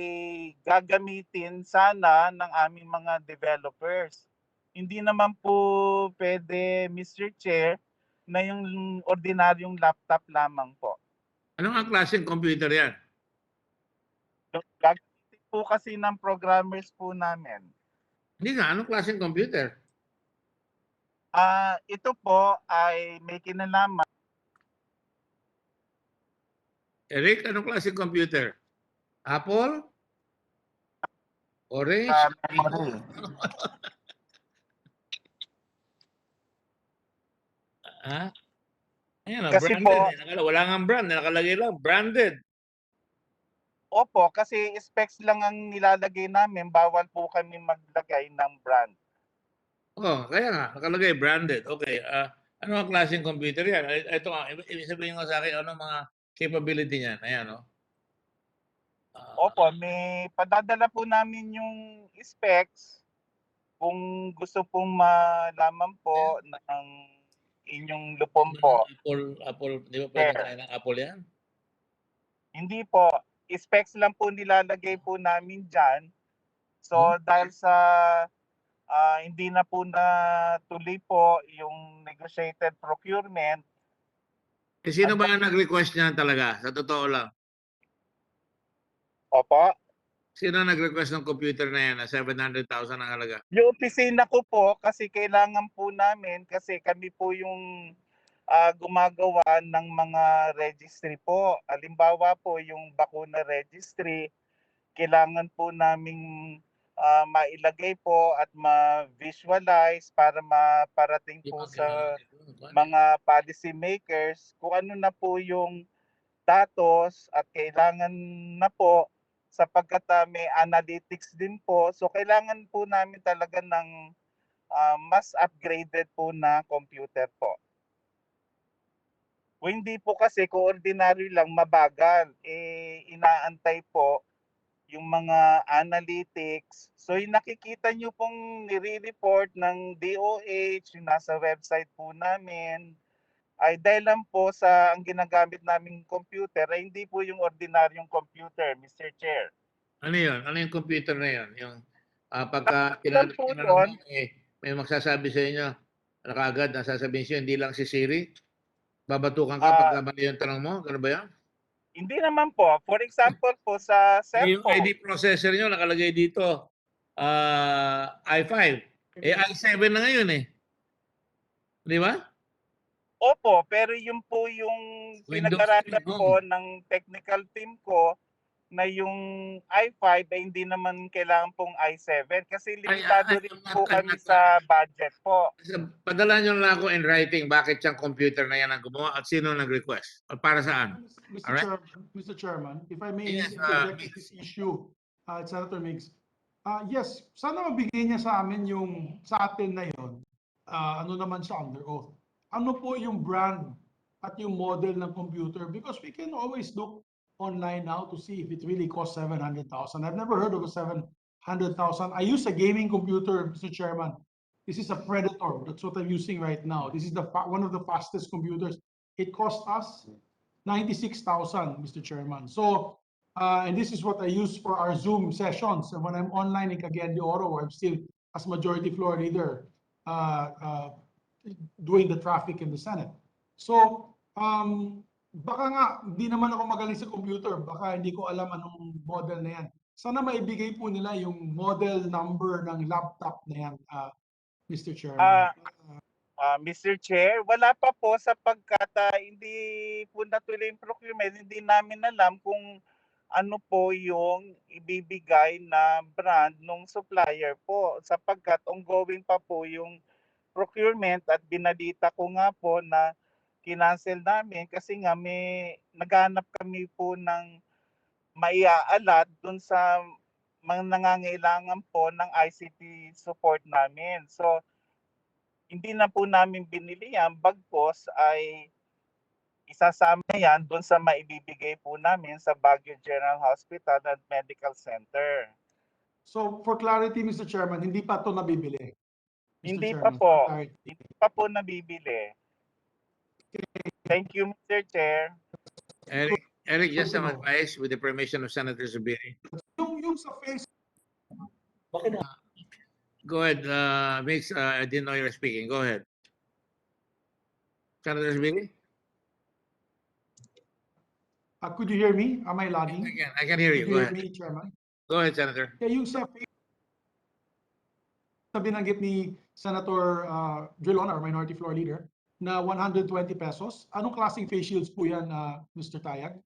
gagamitin sana ng aming mga developers. Hindi naman po pwede, Mr. Chair, na yung ordinaryong laptop lamang po. Ano nga klaseng computer yan? Gagamitin po kasi ng programmers po namin. Hindi nga, anong klaseng computer? Ito po ay may kinalaman. Eric, anong klaseng computer? Apple? Orange? Ayan, Kasi branded. po, Wala nga brand, nakalagay lang, branded. Opo, kasi specs lang ang nilalagay namin, bawal po kami maglagay ng brand. Kaya nga, nakalagay branded. Okay, ano ang klaseng computer yan? Ito nga, ibig sabihin ko sa akin, ano mga capability niyan? Ayan, Opo, may padadala po namin yung specs. Kung gusto pong malaman po ng inyong lupon po. Apple, di ba pwede tayo ng Apple yan? Hindi po. Specs lang po nilalagay po namin dyan So dahil sa hindi na po natuloy po yung negotiated procurement. Sino ba ang nag-request niyan talaga? Sa totoo lang. Opo. Sino nag-request ng computer na yan na 700,000 ang halaga? Yung opisina ko po kasi kailangan po namin kasi kami po yung gumagawa ng mga registry po. Halimbawa po yung bakuna registry, kailangan po naming mailagay po at ma-visualize para maparating po sa mga policy makers kung ano na po yung datos at kailangan na po sapagkat may analytics din po. So kailangan po namin talaga ng mas upgraded po na computer po. Kung hindi po kasi kung ordinary lang mabagal, inaantay po yung mga analytics. So yung nakikita nyo pong nire-report ng DOH, yung nasa website po namin, ay dahil lang po sa ang ginagamit naming computer ay hindi po yung ordinaryong computer, Mr. Chair. Ano yun? Ano yung computer na yun? Yung pagka Lang po tinanong mo, may magsasabi sa inyo, nakagad nasasabihin siya, hindi lang si Siri? Babatukan ka pagka mali yung tanong mo? Gano'n ba yan? Hindi naman po. For example po sa Yung cellphone. ID processor nyo nakalagay dito, i5. i7 na ngayon eh. Di ba? Opo, pero yun po yung pinag-aralan po ng technical team ko na yung i5 ay hindi naman kailangan pong i7 kasi limitado rin po kami sa budget po. Padala nyo lang ako in writing bakit siyang computer na yan ang gumawa at sino nag-request at para saan. Mr. Chairman, if I may interject this issue, Senator Miggs. Yes, sana mabigay niya sa amin yung sa atin na yon. Ano naman siya under oath. Ano po yung brand at yung model ng computer? Because we can always look online now to see if it really costs 700,000. I've never heard of a 700,000. I use a gaming computer, Mr. Chairman. This is a Predator. That's what I'm using right now. This is one of the fastest computers. It cost us 96,000, Mr. Chairman. So, and this is what I use for our Zoom sessions. And when I'm online in Cagayan de Oro, I'm still as majority floor leader doing the traffic in the Senate. So, baka nga, hindi naman ako magaling sa computer. Baka hindi ko alam anong model na yan. Sana maibigay po nila yung model number ng laptop na yan, Mr. Chairman. Mr. Chair, wala pa po sapagkat hindi po natuloy yung procurement. Hindi namin alam kung ano po yung ibibigay na brand ng supplier po sapagkat ongoing pa po yung procurement at binalita ko nga po na kinancel namin kasi nga may naghanap kami po ng maiaalat dun sa mga nangangailangan po ng ICT support namin. So, hindi na po namin binili yan, bagkos ay isasama yan dun sa maibibigay po namin sa Baguio General Hospital and Medical Center. So, for clarity, Mr. Chairman, hindi pa ito nabibili? Hindi pa po. Hindi pa po nabibili. Thank you, Mr. Chair. Eric, just some advice with the permission of Senator Zubiri. Yung sa face. Go ahead, Mix. I didn't know you were speaking. Go ahead. Senator Zubiri? Could you hear me? Am I lagging? I can hear you. Go ahead. Me, Chairman? Go ahead, Senator. Yeah, yung sa binanggit ni Senator Drilon, our minority floor leader, na 120 pesos. Anong klaseng face shields po yan, Mr. Tayag?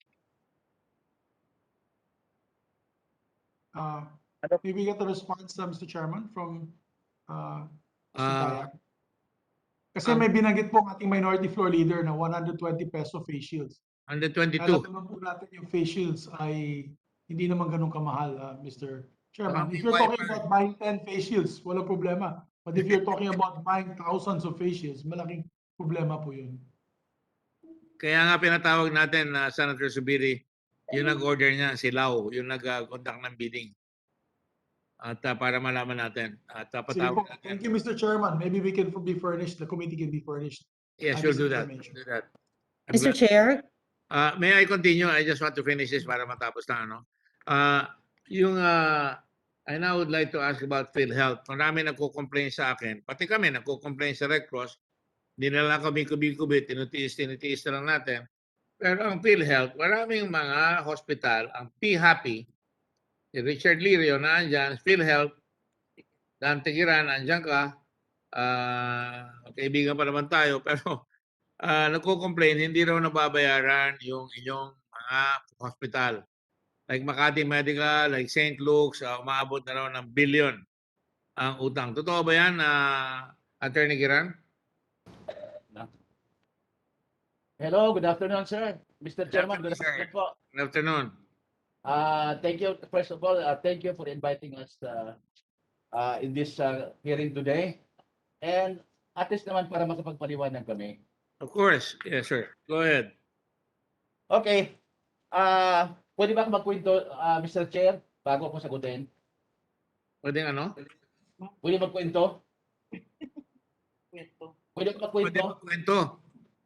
Maybe get a response, Mr. Chairman, from Mr. Tayag. Kasi may binanggit po ang ating minority floor leader na 120 peso face shields. 122. Alam naman po natin yung face shields ay hindi naman ganun kamahal, Mr. Chairman. If you're talking about buying 10 face shields, walang problema. But if you're talking about buying thousands of face shields, malaking problema po yun. Kaya nga pinatawag natin na Senator Zubiri, yung nag-order niya, si Lau, yung nag-conduct ng bidding. At para malaman natin. At patawag natin. Thank you, Mr. Chairman. Maybe we can be furnished, the committee can be furnished. Yes, we'll do that. Do that. Mr. Chair? May I continue? I just want to finish this para matapos na. Yung I now would like to ask about PhilHealth. Marami nagko-complain sa akin. Pati kami nagko-complain sa Red Cross. Hindi na lang kami kubi-kubi, tinitiis na lang natin. Pero ang PhilHealth, maraming mga hospital, ang P-Happy, si Richard Lirio na andyan, PhilHealth, Dante Giran, andyan ka, kaibigan pa naman tayo, pero nagko-complain, hindi raw nababayaran yung inyong mga hospital. Like Makati Medical, like St. Luke's, umaabot na raw ng billion ang utang. Totoo ba yan, Attorney Giran? Hello, good afternoon, sir. Mr. Chairman, good Sir. afternoon po. Good afternoon. Thank you. First of all, thank you for inviting us in this hearing today. And at least naman para makapagpaliwanag kami. Of course. Yes, sir. Go ahead. Okay. Pwede ba ako magkwento, Mr. Chair, bago ako sagutin? Pwede ano? Pwede magkwento? Pwede Pwede magkwento? magkwento.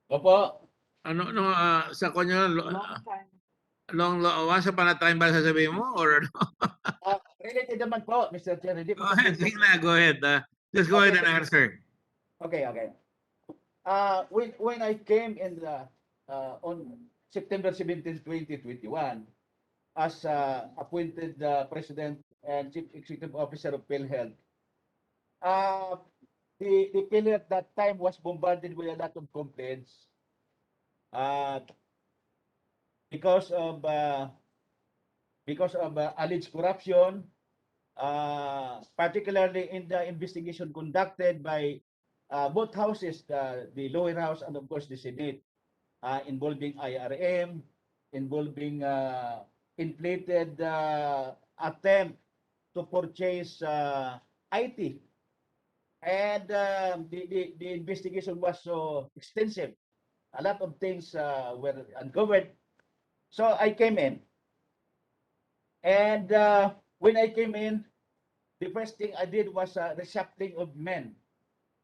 Opo. Ano, sa kanya, once upon a time ba sasabihin mo? Or ano? Related naman po, Mr. Chair. Hindi Go ahead. Sige na, go ahead. Just go ahead and answer. Okay. When I came in on September 17, 2021, as appointed President and Chief Executive Officer of PhilHealth, the PhilHealth at that time was bombarded with a lot of complaints because of alleged corruption, particularly in the investigation conducted by both houses, the lower house and of course the Senate, involving IRM, involving inflated attempt to purchase IT. And the investigation was so extensive. A lot of things were uncovered. So I came in. And when I came in, the first thing I did was reshuffling of men,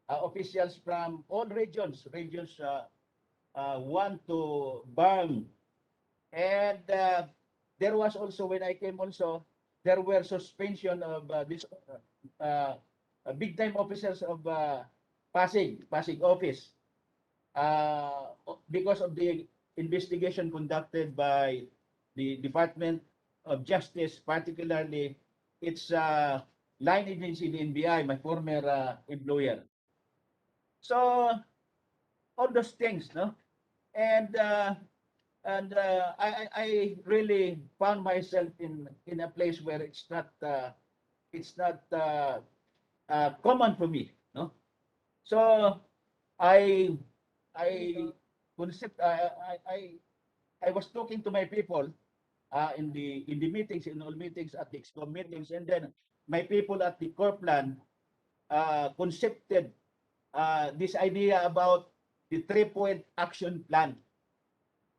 officials from all regions, one to BARM. And there was also, when I came also, there were suspension of this big time officers of Pasig office because of the investigation conducted by the Department of Justice, particularly its line agency, the NBI, my former employer. So all those things, no? And I really found myself in a place where it's not common for me, no? So I was talking to my people in the meetings, in all meetings, at the EXCOM meetings, and then my people at the core plan concepted this idea about the 3-point action plan.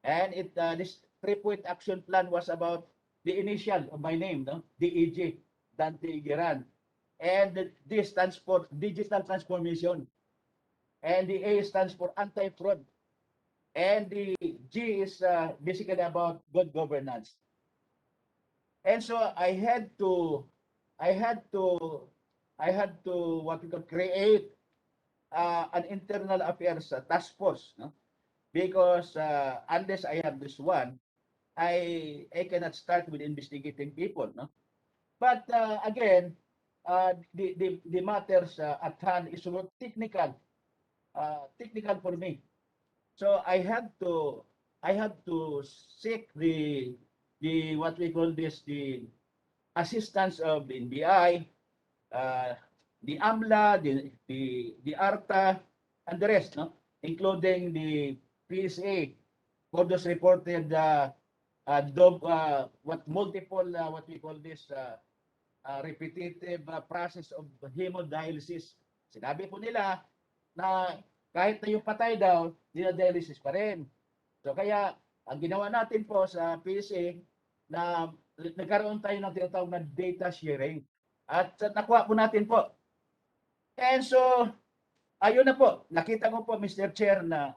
And this 3-point action plan was about the initial of my name, no? DEG, Dante Giran. And the D stands for digital transformation. And the A stands for anti-fraud. And the G is basically about good governance. And so I had to what we could create an internal affairs task force, no? Because unless I have this one, I cannot start with investigating people, no? But again, the matters at hand is more technical for me. So I had to seek the what we call this, the assistance of the NBI, the AMLA, the ARTA, and the rest, no? Including the PSA, for those reported what we call this repetitive process of hemodialysis. Sinabi po nila na kahit na yung patay daw, dinadialysis pa rin. So kaya ang ginawa natin po sa PSA na nagkaroon tayo ng tinatawag na data sharing. At nakuha po natin po. And so, ayun na po, nakita ko po, Mr. Chair, na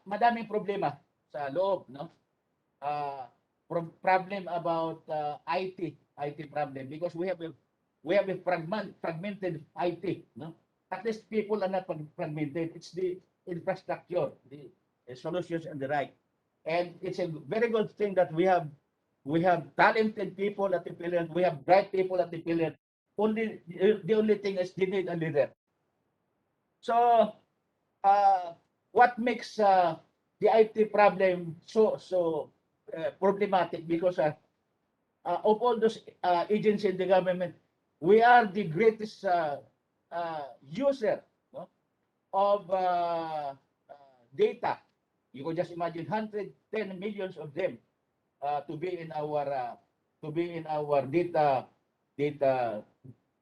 madaming problema sa loob, no? Problem about IT IT problem because we have a fragmented IT, no? At least people are not fragmented. It's the infrastructure, the solutions and the right. And it's a very good thing that we have talented people at the PhilHealth, we have bright people at the PhilHealth. The only thing is they need a leader. So what makes the IT problem so problematic because of all those agencies in the government, we are the greatest user, no, of data. You can just imagine 110 millions of them to be in our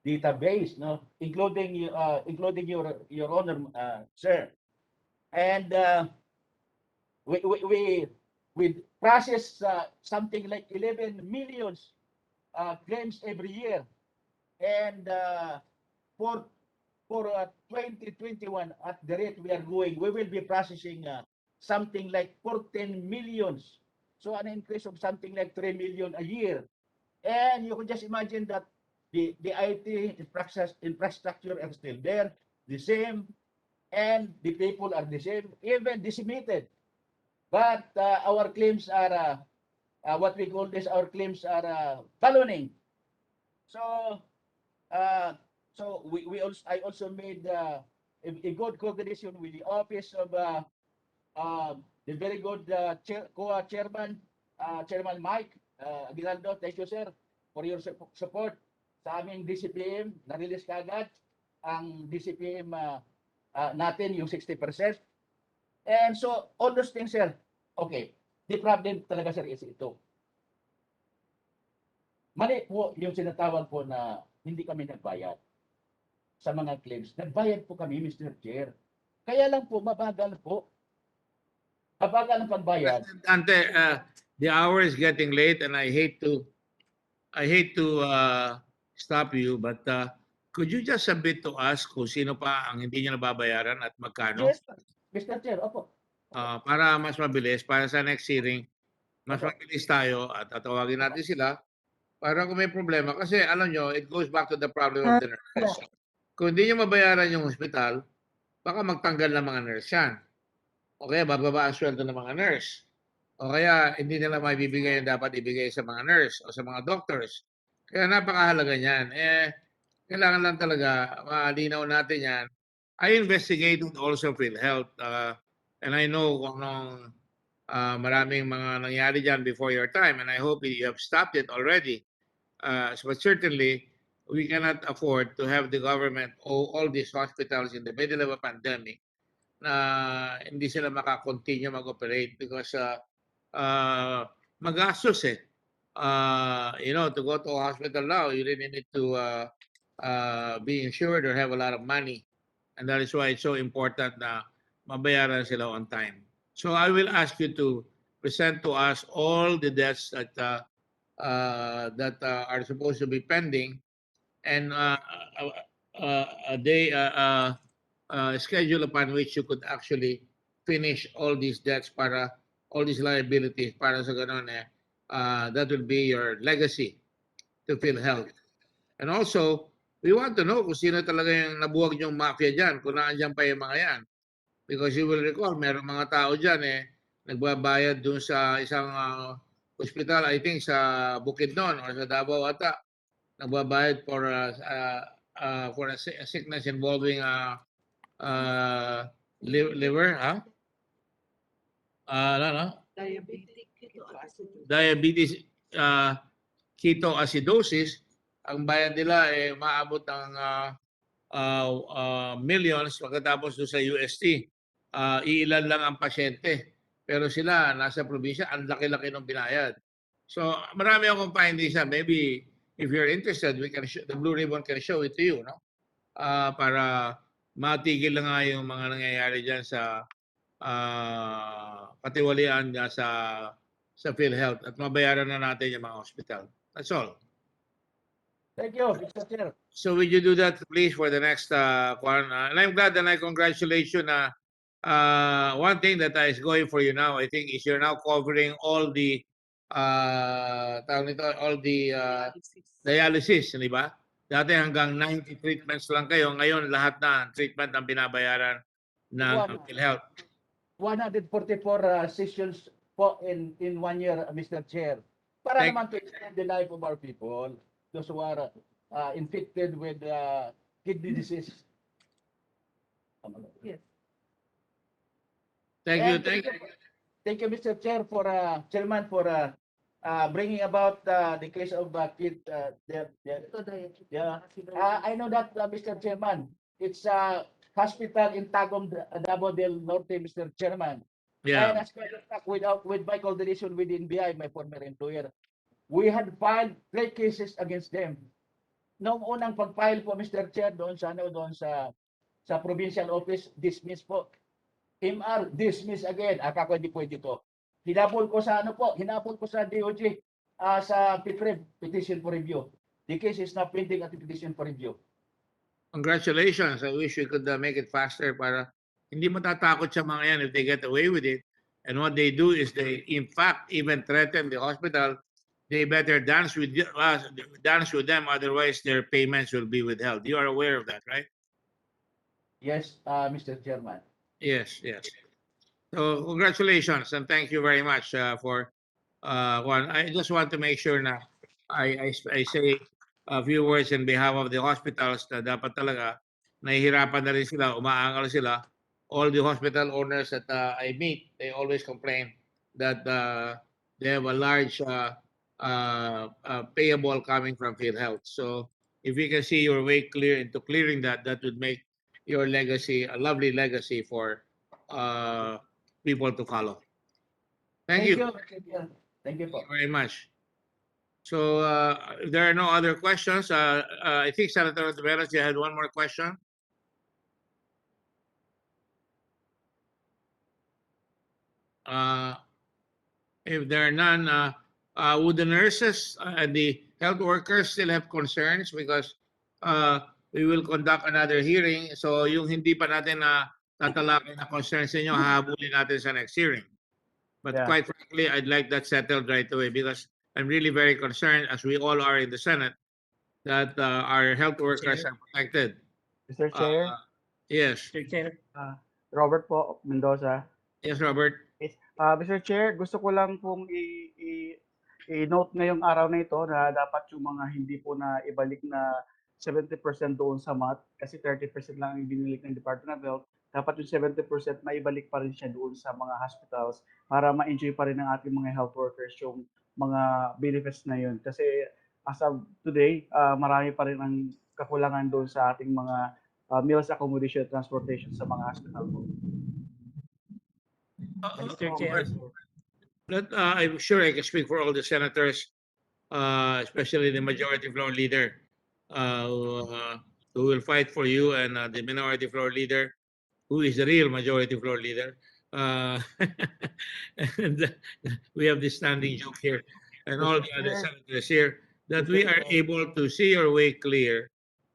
database, no, including your honor, sir. And we process something like 11 millions claims every year, and for 2021 at the rate we are going, we will be processing something like 14 millions. So an increase of something like 3 million a year. And you can just imagine that the IT infrastructure are still there, the same, and the people are the same, even decimated. But our claims are what we call this, our claims are ballooning. So I also made a good coordination with the office of the very good COA chairman, Chairman Mike Aguinaldo. Thank you, sir, for your support sa aming DCPM. Na-release kagad ang DCPM natin, yung 60%. And so, all those things, sir, okay. The problem talaga, sir, is ito. Mali po yung sinatawag po na hindi kami nagbayad sa mga claims. Nagbayad po kami, Mr. Chair. Kaya lang po, mabagal po. Mabagal ang pagbayad. Ante, the hour is getting late and I hate to stop you, but could you just submit to us kung sino pa ang hindi niya nababayaran at magkano? Yes, Mr. Chair, opo. Para mas mabilis, para sa next hearing, mas mabilis tayo at tatawagin natin sila para kung may problema. Kasi alam nyo, it goes back to the problem of the nurses. Kung hindi nyo mabayaran yung hospital, baka magtanggal ng mga nurse yan. O kaya bababa ang sweldo ng mga nurse. O kaya hindi nila maibibigay yung dapat ibigay sa mga nurse o sa mga doctors. Kaya napakahalaga niyan. Kailangan lang talaga malinaw natin yan. I investigated also PhilHealth and I know kung anong maraming mga nangyari dyan before your time and I hope you have stopped it already. But certainly, we cannot afford to have the government owe all these hospitals in the middle of a pandemic na hindi sila makakontinue mag-operate because magastos eh. To go to a hospital now, you really need to be insured or have a lot of money. And that is why it's so important na mabayaran sila on time. So I will ask you to present to us all the debts that are supposed to be pending and a day schedule upon which you could actually finish all these debts para all these liabilities para sa ganun that will be your legacy to PhilHealth. And also, we want to know kung sino talaga yung nabuwag yung mafia dyan, kung naandyan pa yung mga yan. Because you will recall, meron mga tao dyan nagbabayad dun sa isang hospital, I think sa Bukidnon or sa Davao ata, nagbabayad for a sickness involving liver, diabetes ketoacidosis. Ang bayad nila maabot ng millions pagkatapos doon sa UST. Iilan lang ang pasyente. Pero sila, nasa probinsya, ang laki-laki ng binayad. So, marami akong findings na maybe if you're interested, we can the Blue Ribbon can show it to you, no? Para matigil na nga yung mga nangyayari dyan sa katiwalian sa PhilHealth at mabayaran na natin yung mga hospital. That's all. Thank you, Mr. Chair. So will you do that, please, for the next one? And I'm glad and I congratulate you na one thing that is going for you now, I think, is you're now covering all the tawag nito, all the dialysis, di ba? Dati hanggang 90 treatments lang kayo, ngayon lahat na treatment ang binabayaran ng PhilHealth. 144 sessions po in 1 year, Mr. Chair. Para naman to extend the life of our people, those who are infected with kidney disease. Yes. Thank you. Thank you, Mr. Chair, for Chairman, for bringing about the case of kid. I know that, Mr. Chairman, it's a hospital in Tagum, Davao del Norte, Mr. Chairman. Yeah. And as a matter of fact, with my coordination with NBI, my former employer, we had filed 3 cases against them. Noong unang pag-file po, Mr. Chair, doon sa provincial office, dismiss po. MR, dismiss again. Ako hindi pwede to. Hinapol ko sa DOH, sa PIPREV, petition for review. The case is now pending at the petition for review. Congratulations. I wish we could make it faster para hindi matatakot sa mga yan if they get away with it. And what they do is they, in fact, even threaten the hospital. They better dance with them, otherwise their payments will be withheld. You are aware of that, right? Yes, Mr. Chairman. Yes. So congratulations and thank you very much for one. I just want to make sure na I say a few words in behalf of the hospitals na dapat talaga nahihirapan na rin sila, umaangal sila. All the hospital owners that I meet, they always complain that they have a large payable coming from PhilHealth. So if we can see your way clear into clearing that, that would make your legacy a lovely legacy for people to follow. Thank you. Thank you Very much. So if there are no other questions, I think Senator Taveras, you had one more question. If there are none, would the nurses and the health workers still have concerns? Because we will conduct another hearing. So yung hindi pa natin na tatalakay na concerns ninyo, hahabulin natin sa next hearing. But quite frankly, I'd like that settled right away because I'm really very concerned, as we all are in the Senate, that our health workers are protected. Mr. Chair? Yes. Mr. Chair? Robert po, Mendoza. Yes, Robert. Mr. Chair, gusto ko lang pong i-note ngayong araw na ito na dapat yung mga hindi po na ibalik na 70% doon sa MAT kasi 30% lang ang binilik ng Department of Health. Dapat yung 70% maibalik pa rin siya doon sa mga hospitals para ma-enjoy pa rin ng ating mga health workers yung mga benefits na yun. Kasi as of today, marami pa rin ang kakulangan doon sa ating mga meals, accommodation, transportation sa mga hospital po. Mr. Chair. I'm sure I can speak for all the senators, especially the majority floor leader, who will fight for you, and the minority floor leader, who is the real majority floor leader. And we have this standing joke here, and all the other senators here, that we are able to see your way clear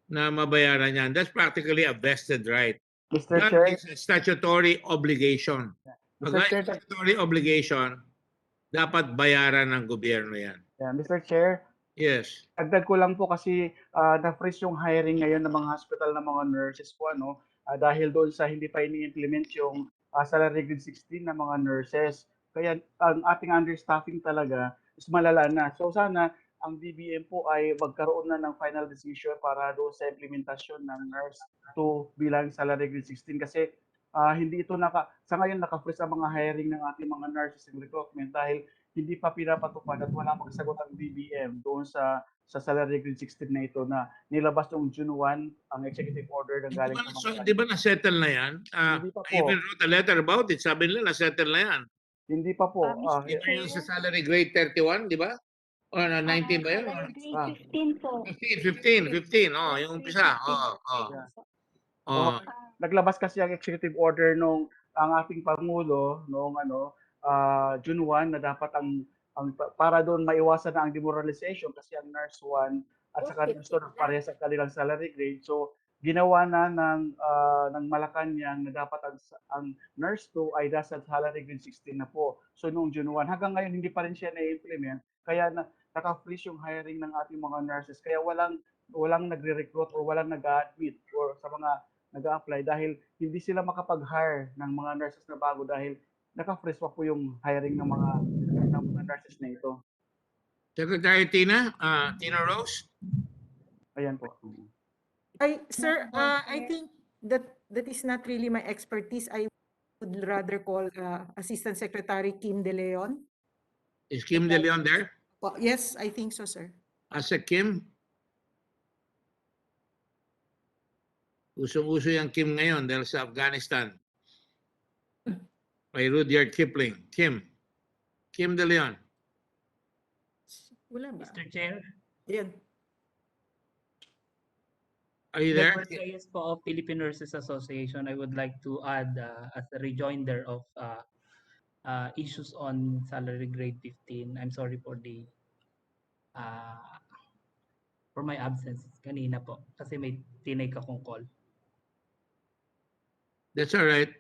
na mabayaran yan. That's practically a vested right. Mr. That Chair, is a statutory obligation. Pag statutory obligation, dapat bayaran ng gobyerno yan. Mr. Chair, yes. Dagdag ko lang po kasi na-freeze yung hiring ngayon ng mga hospital ng mga nurses po dahil doon sa hindi pa ini-implement yung salary grade 16 ng mga nurses. Kaya ang ating understaffing talaga is malala na. So sana ang DBM po ay magkaroon na ng final decision para doon sa implementasyon ng nurse to bilang salary grade 16 kasi hindi ito sa ngayon naka-freeze ang mga hiring ng ating mga nurses and recruitment dahil hindi pa pinapatupad at wala magsagot ang DBM doon sa salary grade 16 na ito na nilabas noong June 1 ang executive order ng galing sa mga Di ba na-settle na yan? Hindi pa po. I even wrote a letter about it. Sabi nila na-settle na yan. Hindi pa po. Di ba yung sa salary grade 31, di ba? O 19 ba yun? Salary grade 15 po. 15. Oh, yung umpisa. Naglabas kasi ang executive order nung ang ating Pangulo noong June 1 na dapat ang para doon maiwasan na ang demoralization kasi ang nurse 1 at saka nurse 2 parehas ang kanilang salary grade. So ginawa na ng Malacanang na dapat ang nurse 2 ay nasa salary grade 16 na po. So noong June 1 hanggang ngayon hindi pa rin siya na-implement kaya naka-freeze yung hiring ng ating mga nurses kaya walang nagre-recruit or walang nag-admit or sa mga nag-apply dahil hindi sila makapag-hire ng mga nurses na bago dahil naka-freeze pa po yung hiring ng mga nurses na ito. Secretary Tina, Tina Rose. Ayan po. Sir, I think that is not really my expertise. I would rather call Assistant Secretary Kim De Leon. Is Kim De Leon there? Yes, I think so, sir. Asa Kim? Usong-uso yung Kim ngayon dahil sa Afghanistan. May Rudyard Kipling. Kim De Leon. Wala ba? Mr. Chair. Yan. Are you there? Yes, po of Philippine Nurses Association, I would like to add as a rejoinder of issues on salary grade 15. I'm sorry for the for my absence kanina po kasi may tinake akong call. That's all right.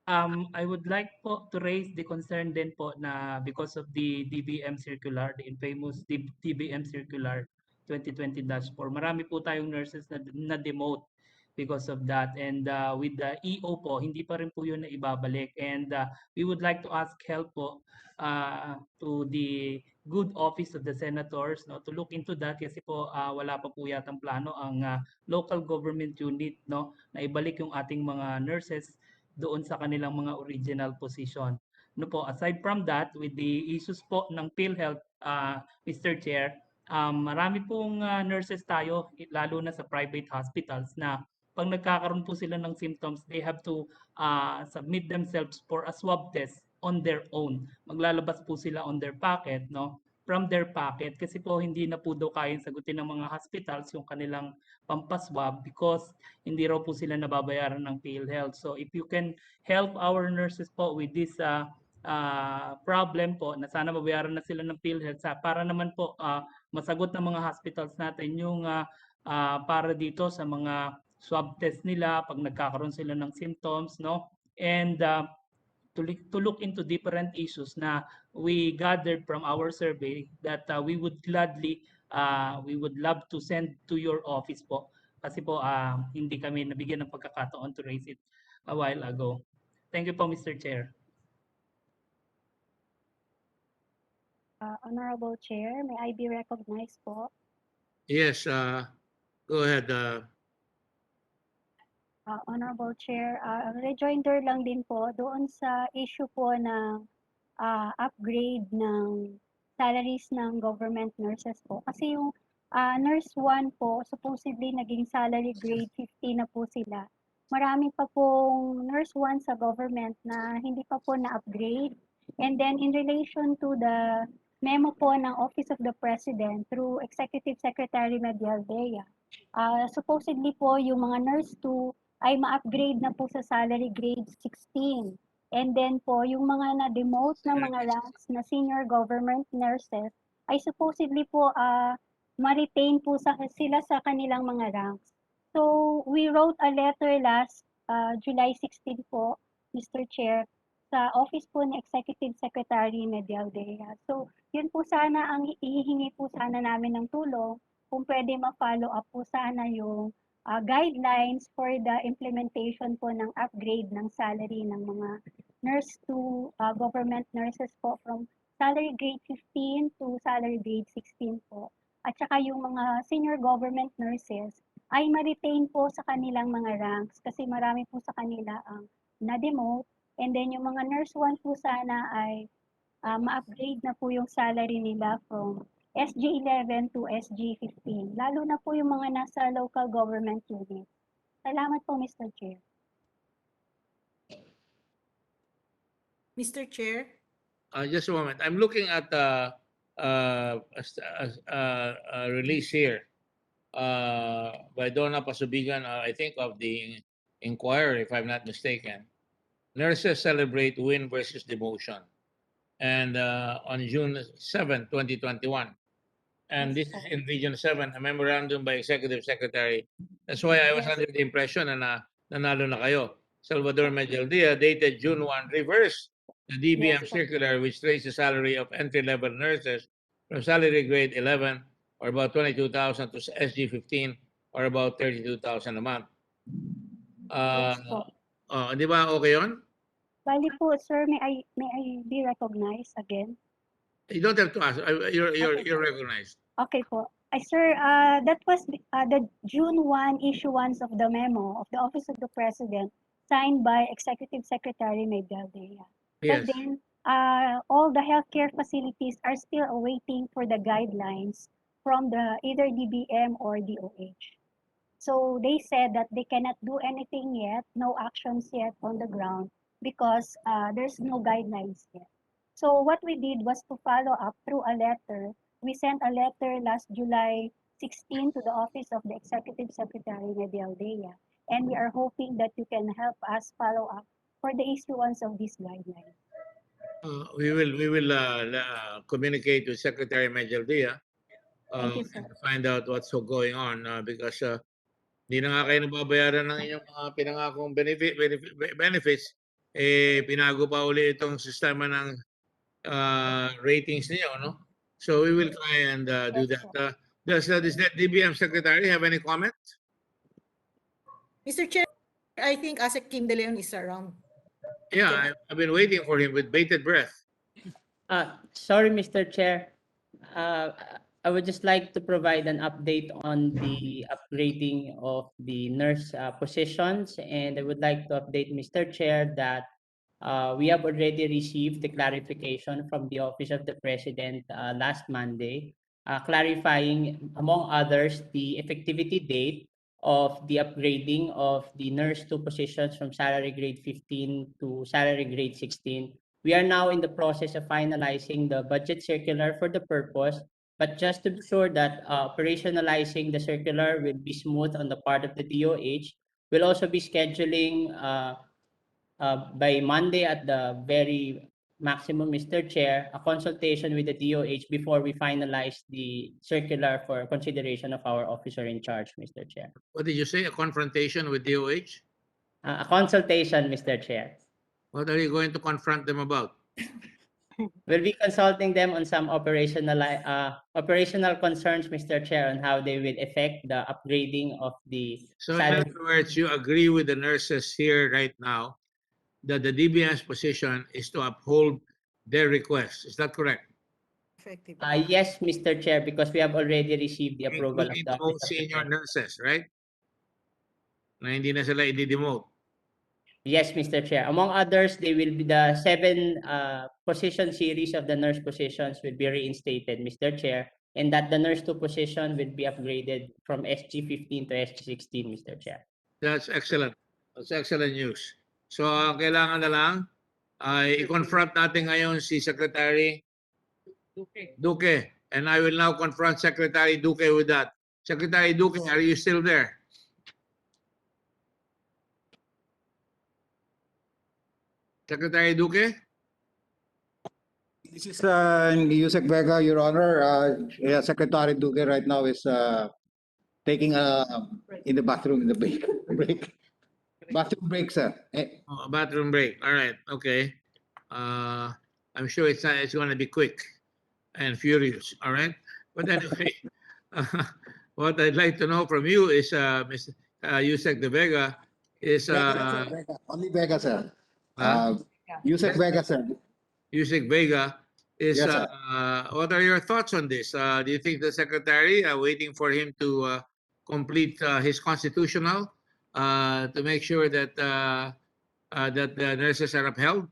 I would like po to raise the concern din po na because of the DBM circular, the infamous DBM circular 2020-4, marami po tayong nurses na demote because of that, and with the EO po hindi pa rin po yun na ibabalik, and we would like to ask help po to the good office of the senators to look into that kasi po wala pa po yatang plano ang local government unit na ibalik yung ating mga nurses doon sa kanilang mga original position. Aside from that, with the issues po ng PhilHealth, Mr. Chair, marami pong nurses tayo, lalo na sa private hospitals, na pag nagkakaroon po sila ng symptoms, they have to submit themselves for a swab test on their own. Maglalabas po sila on their packet, from their packet, kasi po hindi na po daw kayang sagutin ng mga hospitals yung kanilang pampaswab because hindi raw po sila nababayaran ng PhilHealth. So if you can help our nurses po with this problem po, na sana mabayaran na sila ng PhilHealth para naman po masagot ng mga hospitals natin yung para dito sa mga swab test nila pag nagkakaroon sila ng symptoms, and to look into different issues na we gathered from our survey that we would love to send to your office po kasi po hindi kami nabigyan ng pagkakataon to raise it a while ago. Thank you po, Mr. Chair. Honorable Chair, may I be recognized po? Yes, go ahead. Honorable Chair, rejoinder lang din po doon sa issue po ng upgrade ng salaries ng government nurses po. Kasi yung nurse 1 po, supposedly naging salary grade 50 na po sila. Marami pa pong nurse 1 sa government na hindi pa po na-upgrade. And then in relation to the memo po ng Office of the President through Executive Secretary Medialdea, supposedly po yung mga nurse 2 ay ma-upgrade na po sa salary grade 16. And then po, yung mga na-demote na mga ranks na senior government nurses ay supposedly po ma-retain po sila sa kanilang mga ranks. So, we wrote a letter last July 16 po, Mr. Chair, sa office po ni Executive Secretary Medialdea. So, yun po sana ang hihingi po sana namin ng tulong kung pwede ma-follow up po sana yung guidelines for the implementation po ng upgrade ng salary ng mga nurse to government nurses po from salary grade 15 to salary grade 16 po. At saka yung mga senior government nurses ay ma-retain po sa kanilang mga ranks kasi marami po sa kanila ang na-demote. And then yung mga nurse 1 po sana ay ma-upgrade na po yung salary nila from SG11 to SG15, lalo na po yung mga nasa local government unit. Salamat po, Mr. Chair. Mr. Chair? Just a moment. I'm looking at a release here by Donna Pasubigan, I think of the Inquirer, if I'm not mistaken. Nurses celebrate win versus demotion. And on June 7, 2021, And this is in Region 7, a memorandum by Executive Secretary. That's why I was under the impression na nanalo na kayo. Salvador Medialdia, dated June 1, reversed the DBM circular which raised the salary of entry-level nurses from salary grade 11 or about 22,000 to SG 15 or about 32,000 a month. Di ba okay yun? Bali po, sir, may I be recognized again? You don't have to ask. You're recognized. Okay po. Sir, that was the June 1 issuance of the memo of the Office of the President signed by Executive Secretary Medialdea. Yes. But then, all the healthcare facilities are still awaiting for the guidelines from the either DBM or DOH. So they said that they cannot do anything yet, no actions yet on the ground because there's no guidelines yet. So what we did was to follow up through a letter. We sent a letter last July 16 to the Office of the Executive Secretary Medialdea, and we are hoping that you can help us follow up for the issuance of these guidelines. We will communicate with Secretary Medialdea Thank you, sir. and find out what's going on because hindi na nga kayo nababayaran ng inyong mga pinangakong benefits. Pinago pa uli itong sistema ng ratings niyo, no? So we will try and do that. Does that DBM Secretary have any comment? Mr. Chair, I think Asek Kim De Leon is around. Yeah, I've been waiting for him with bated breath. Sorry, Mr. Chair. I would just like to provide an update on the upgrading of the nurse positions, and I would like to update Mr. Chair that we have already received the clarification from the Office of the President last Monday, clarifying, among others, the effectivity date of the upgrading of the nurse 2 positions from salary grade 15 to salary grade 16. We are now in the process of finalizing the budget circular for the purpose, but just to be sure that operationalizing the circular will be smooth on the part of the DOH, we'll also be scheduling by Monday at the very maximum, Mr. Chair, a consultation with the DOH before we finalize the circular for consideration of our officer in charge, Mr. Chair. What did you say? A confrontation with DOH? A consultation, Mr. Chair. What are you going to confront them about? We'll be consulting them on some operational concerns, Mr. Chair, on how they will affect the upgrading of the So in other words, you agree with the nurses here right now that the DBM's position is to uphold their request. Is that correct? Yes, Mr. Chair, because we have already received the approval of Including the the most Office of the senior President. nurses, right? Na hindi na sila i-demote. Yes, Mr. Chair. Among others, they will be the 7 position series of the nurse positions will be reinstated, Mr. Chair, and that the nurse 2 position will be upgraded from SG 15 to SG 16, Mr. Chair. That's excellent. That's excellent news. So, ang kailangan na lang ay i-confront natin ngayon si Secretary Duque. And I will now confront Secretary Duque with that. Secretary Duque, are you still there? Secretary Duque? This is Yusek Vega, Your Honor. Secretary Duque right now is taking in the bathroom in the break. Bathroom break, sir. Oh, a bathroom break. All right. Okay. I'm sure it's going to be quick and furious. All right. But anyway, what I'd like to know from you is, Mr. Yusek de Vega, is only Vega, sir. Huh? Yusek Vega, sir. Yusek Vega is. Yes, sir. What are your thoughts on this? Do you think the secretary, waiting for him to complete his constitutional, to make sure that that the nurses are upheld?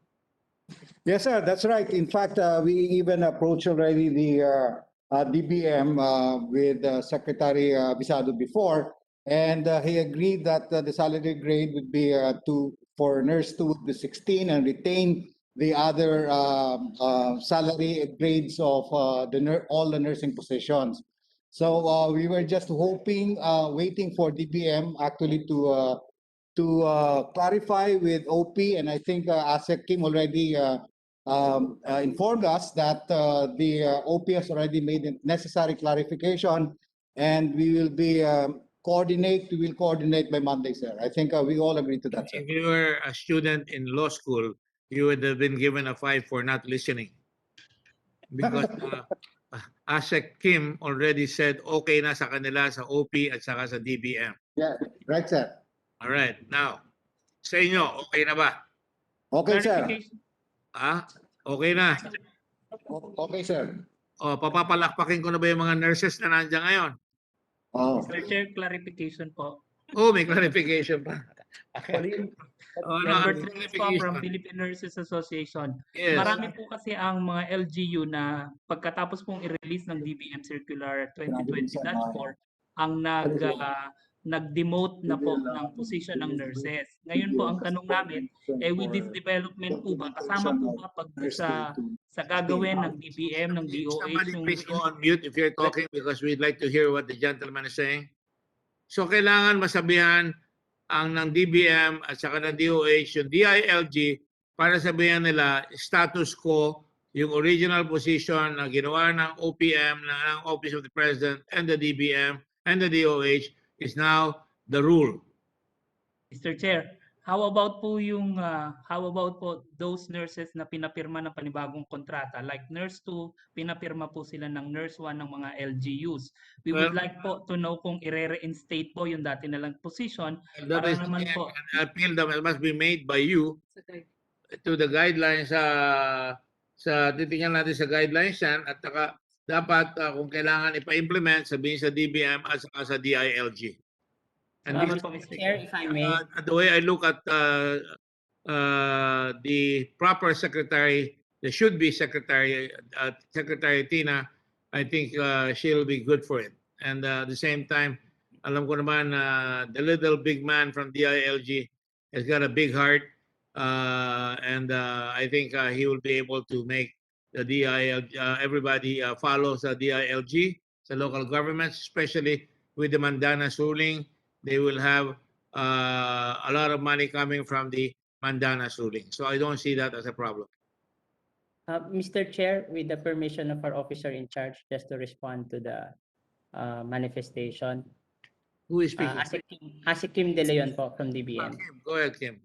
Yes, sir. That's right. In fact, we even approached already the DBM with Secretary Bisado before, and he agreed that the salary grade would be for nurse 2 would be 16 and retain the other salary grades of all the nursing positions. So we were just hoping, waiting for DBM actually to clarify with OP, and I think Asek Kim already informed us that the OP has already made the necessary clarification, and we will coordinate by Monday, sir. I think we all agree to that, sir. If you were a student in law school, you would have been given a 5 for not listening. Because Asek Kim already said okay na sa kanila sa OP at saka sa DBM. Yeah, right, sir. All right. Now, sa inyo, okay na ba? Okay, sir. Okay na. Okay, sir. O, papapalakpakin ko na ba yung mga nurses na nandiyan ngayon? Mr. Chair, clarification po. Oh, may clarification pa. Number 3 po from Philippine Nurses Association. Yes. Marami po kasi ang mga LGU na pagkatapos pong i-release ng DBM Circular 2020-4 ang nag-demote na po ng position ng nurses. Ngayon po ang tanong namin, with this development po ba, kasama po ba pag sa gagawin ng DBM, ng DOH? Somebody please go on mute if you're talking because we'd like to hear what the gentleman is saying. So kailangan masabihan ang ng DBM at saka ng DOH, yung DILG, para sabihan nila status quo, yung original position na ginawa ng OPM, ng Office of the President and the DBM and the DOH is now the rule. Mr. Chair, how about po those nurses na pinapirma ng panibagong kontrata? Like Nurse 2, pinapirma po sila ng Nurse 1 ng mga LGUs. We would like po to know kung i-reinstate po yung dati nilang position That para is naman po. an appeal that must be made by you to the guidelines titingnan natin sa guidelines yan at saka dapat kung kailangan ipa-implement sabihin sa DBM at saka sa DILG. And Salamat po, Mr. Chair, if I may. The way I look at the proper secretary, the should-be secretary, Secretary Tina, I think she'll be good for it. And at the same time, alam ko naman the little big man from DILG has got a big heart, and I think he will be able to make the DILG, everybody follows the DILG, the local governments, especially with the Mandanas ruling. They will have a lot of money coming from the Mandanas ruling. So I don't see that as a problem. Mr. Chair, with the permission of our officer in charge, just to respond to the manifestation. Who is speaking? Asik Kim De Leon po from DBM. Go ahead, Kim.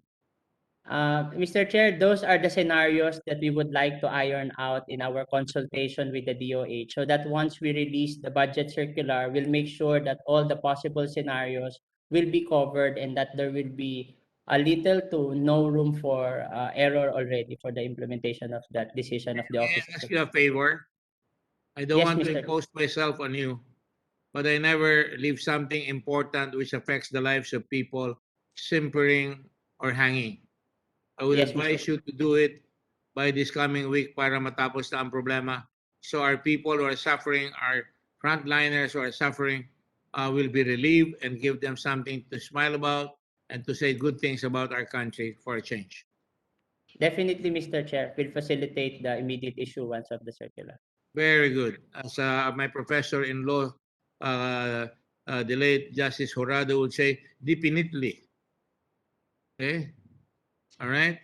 Mr. Chair, those are the scenarios that we would like to iron out in our consultation with the DOH so that once we release the budget circular, we'll make sure that all the possible scenarios will be covered and that there will be a little to no room for error already for the implementation of that decision of the office. May I ask you a favor? I don't want to impose myself on you, but I never leave something important which affects the lives of people simpering or hanging. I would advise you to do it by this coming week para matapos na ang problema. So our people who are suffering, our frontliners who are suffering, will be relieved and give them something to smile about and to say good things about our country for a change. Definitely, Mr. Chair, will facilitate the immediate issuance of the circular. Very good. As my professor in law, the late Justice Horado would say, definitely. Okay? All right?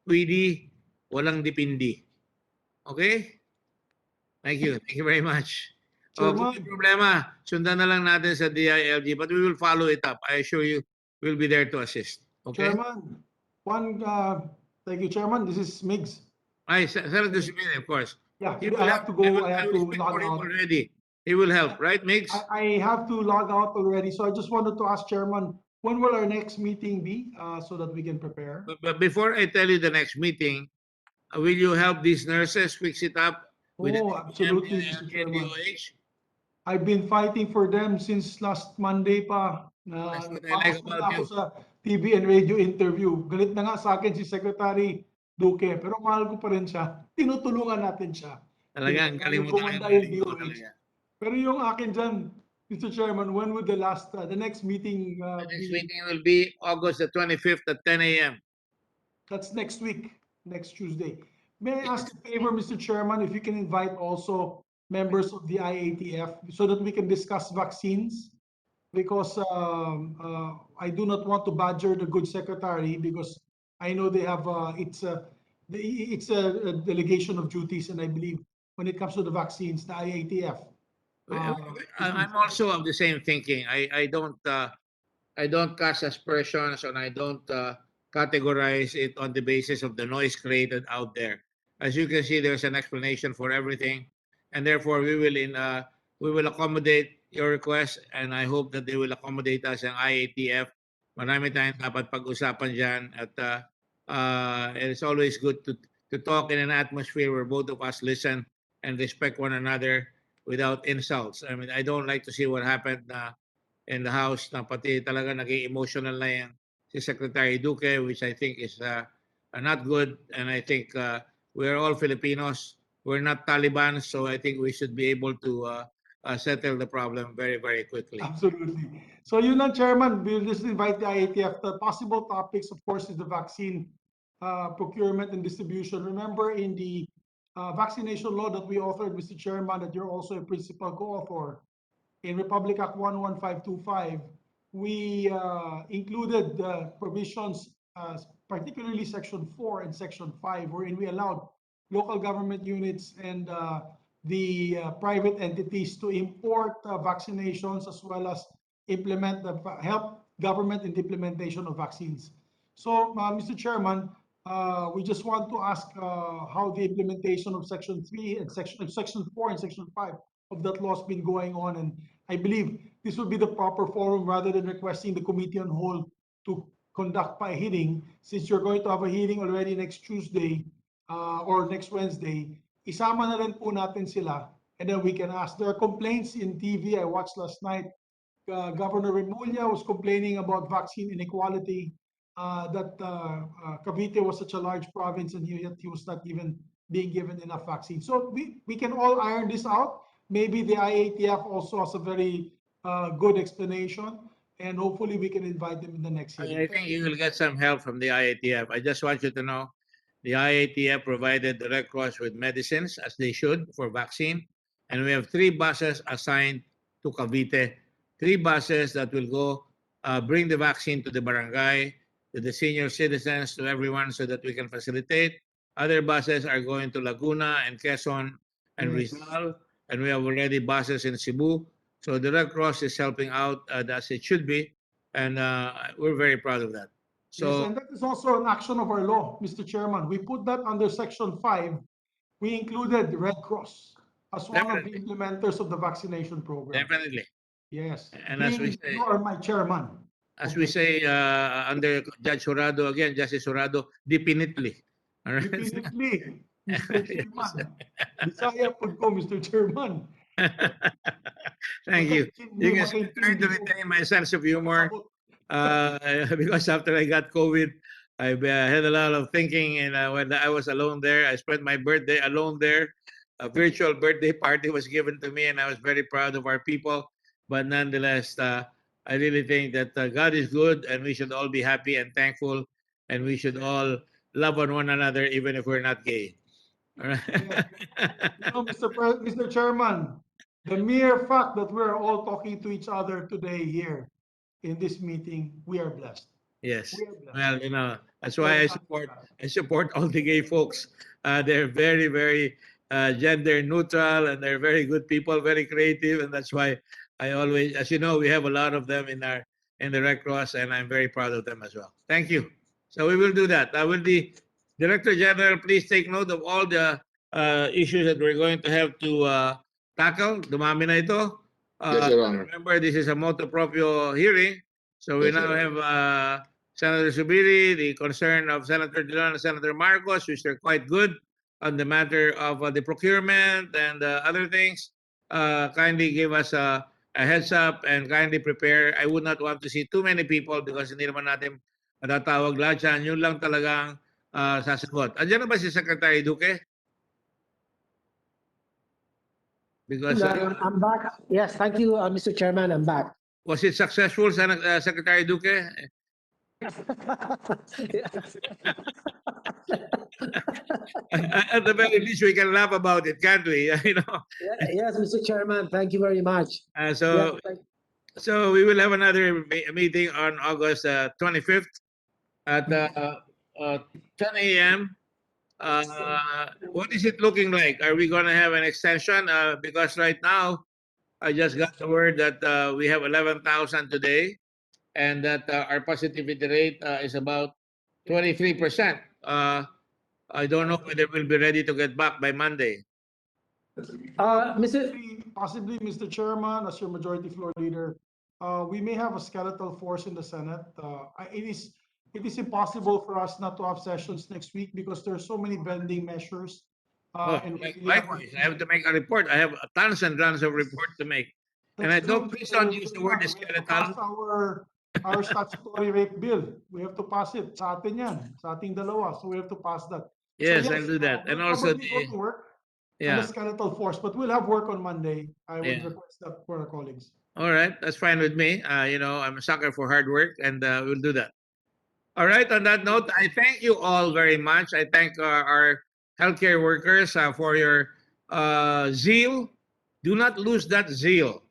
Pwede, walang dipindi. Okay? Thank you. Thank you very much. Kung may problema, sundan na lang natin sa DILG, but we will follow it up. I assure you, we'll be there to assist. Okay? Chairman, thank you, Chairman. This is Migs. Senator Simile, of course. Yeah, I have to go. I have to log out already. He will help, right, Migs? I have to log out already, so I just wanted to ask Chairman, when will our next meeting be, so that we can prepare? But before I tell you the next meeting, will you help these nurses fix it up? Absolutely, Mr. Chairman. I've been fighting for them since last Monday pa. Napasok na ako sa TV and radio interview. Galit na nga sa akin si Secretary Duque, pero mahal ko pa rin siya. Tinutulungan natin siya. Talagang galing mo talaga. Pero yung akin dyan, Mr. Chairman, when would the next meeting the next meeting will be August the 25th at 10 a.m. That's next week, next Tuesday. May I ask a favor, Mr. Chairman, if you can invite also members of the IATF so that we can discuss vaccines? Because I do not want to badger the good secretary because I know they have it's a delegation of duties, and I believe when it comes to the vaccines, the IATF. I'm also of the same thinking. I don't cast aspersions, and I don't categorize it on the basis of the noise created out there. As you can see, there's an explanation for everything, and therefore we will accommodate your request, and I hope that they will accommodate us ang IATF. Marami tayong dapat pag-usapan dyan, at it's always good to talk in an atmosphere where both of us listen and respect one another without insults. I mean, I don't like to see what happened in the House na pati talaga naging emotional na yan si Secretary Duque, which I think is not good. And I think we're all Filipinos. We're not Taliban, so I think we should be able to settle the problem very, very quickly. Absolutely. So yun lang, Chairman, we'll just invite the IATF. The possible topics, of course, is the vaccine procurement and distribution. Remember, in the vaccination law that we authored, Mr. Chairman, that you're also a principal co-author, in Republic Act 11525, we included the provisions, particularly Section 4 and Section 5, wherein we allowed local government units and the private entities to import vaccinations, as well as help government in the implementation of vaccines. So, Mr. Chairman, we just want to ask how the implementation of Section 3 and Section 4 and Section 5 of that law has been going on, and I believe this would be the proper forum rather than requesting the committee on whole to conduct a hearing. Since you're going to have a hearing already next Tuesday or next Wednesday, isama na rin po natin sila, and then we can ask. There are complaints in TV I watched last night. Governor Remulla was complaining about vaccine inequality, that Cavite was such a large province and he was not even being given enough vaccine. So we can all iron this out. Maybe the IATF also has a very good explanation, and hopefully we can invite them in the next hearing. I think you will get some help from the IATF. I just want you to know the IATF provided the Red Cross with medicines, as they should, for vaccine. And we have 3 buses assigned to Cavite, 3 buses that will go bring the vaccine to the barangay, to the senior citizens, to everyone, so that we can facilitate. Other buses are going to Laguna and Quezon and Rizal, and we have already buses in Cebu. So the Red Cross is helping out as it should be, and we're very proud of that. So, yes, and that is also an action of our law, Mr. Chairman. We put that under Section 5. We included the Red Cross as one of the implementers of the vaccination program. Definitely. Yes. And as we say, you are my chairman. As we say under Judge Jurado, again, Justice Jurado, definitely. All right? Definitely, Mr. Chairman. Bisaya po ko, Mr. Chairman. Thank you. You can see I'm trying to retain my sense of humor because after I got COVID, I had a lot of thinking, and when I was alone there, I spent my birthday alone there. A virtual birthday party was given to me, and I was very proud of our people. But nonetheless, I really think that God is good, and we should all be happy and thankful, and we should all love on one another, even if we're not gay. All right? You know, Mr. Chairman, the mere fact that we're all talking to each other today here in this meeting, we are blessed. Yes. We are blessed. Well, you know, that's why I support all the gay folks. They're very, very gender neutral, and they're very good people, very creative, and that's why I always, as you know, we have a lot of them in the Red Cross, and I'm very proud of them as well. Thank you. So we will do that. Will the Director General please take note of all the issues that we're going to have to tackle? Dumami na ito. Yes, Your Honor. Remember, this is a motu proprio hearing, so we Yes, now Your have Senator Subiri, the concern of Senator Dillon and Senator Marcos, which are quite good on the matter of the procurement and other things. Kindly give us a heads up and kindly prepare. I would not want to see too many people because hindi naman natin matatawag lahat yan. Yun lang talagang sasagot. Andiyan na ba si Secretary Duque? Because I'm back. Yes, thank you, Mr. Chairman. I'm back. was it successful, Secretary Duque? At the very least, we can laugh about it, can't we? You know. Yes, Mr. Chairman. Thank you very much. So we will have another meeting on August 25th at 10 a.m. What is it looking like? Are we going to have an extension? Because right now, I just got the word that we have 11,000 today, and that our positivity rate is about 23%. I don't know whether we'll be ready to get back by Monday. Possibly, Mr. Chairman, as your majority floor leader, we may have a skeletal force in the Senate. It is impossible for us not to have sessions next week because there's so many bending measures. And we really have Likewise, I have to make a report. I have tons and tons of reports to make. And I don't, please don't use the word skeletal. Pass our statutory rape bill. We have to pass it. Sa atin yan. Sa ating dalawa. So we have to pass that. Yes, so I'll do that. And we'll also probably go to work on yeah. the skeletal force, but we'll have work on Monday. I would Yeah. request that for our colleagues. All right, that's fine with me. You know, I'm a sucker for hard work, and we'll do that. All right, on that note, I thank you all very much. I thank our healthcare workers for your zeal. Do not lose that zeal.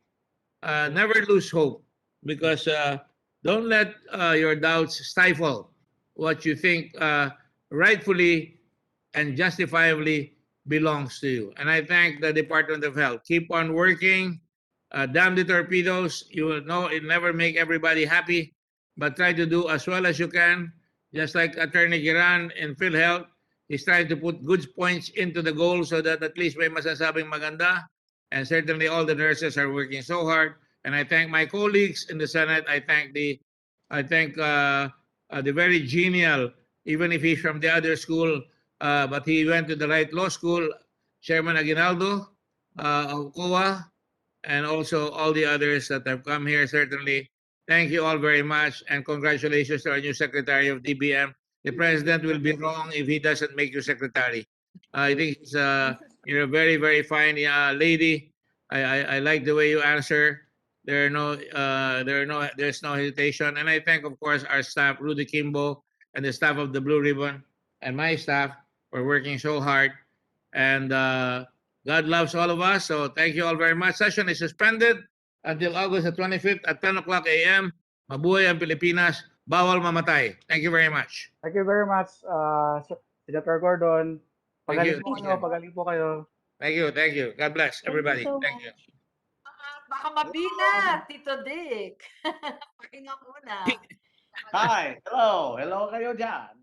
Never lose hope, because don't let your doubts stifle what you think rightfully and justifiably belongs to you. And I thank the Department of Health. Keep on working. Damn the torpedoes. You will know it never make everybody happy, but try to do as well as you can. Just like Attorney Giran in PhilHealth, he's trying to put good points into the goal so that at least may masasabing maganda. And certainly all the nurses are working so hard. And I thank my colleagues in the Senate. I thank the very genial, even if he's from the other school, but he went to the right law school, Chairman Aguinaldo of COA, and also all the others that have come here. Certainly, thank you all very much, and congratulations to our new Secretary of DBM. The President will be wrong if he doesn't make you Secretary. I think you're a very, very fine lady. I like the way you answer. There's no hesitation. And I thank, of course, our staff, Rudy Kimbo, and the staff of the Blue Ribbon, and my staff for working so hard. And God loves all of us. So thank you all very much. Session is suspended until August the 25th at 10 o'clock a.m. Mabuhay ang Pilipinas. Bawal mamatay. Thank you very much. Thank you very much, Senator Gordon. Thank you. Pagaling po kayo. Thank you. Thank you. God bless everybody. Thank you. Baka mabinat, Tito Dick. Pahinga muna. Hi, hello kayo dyan.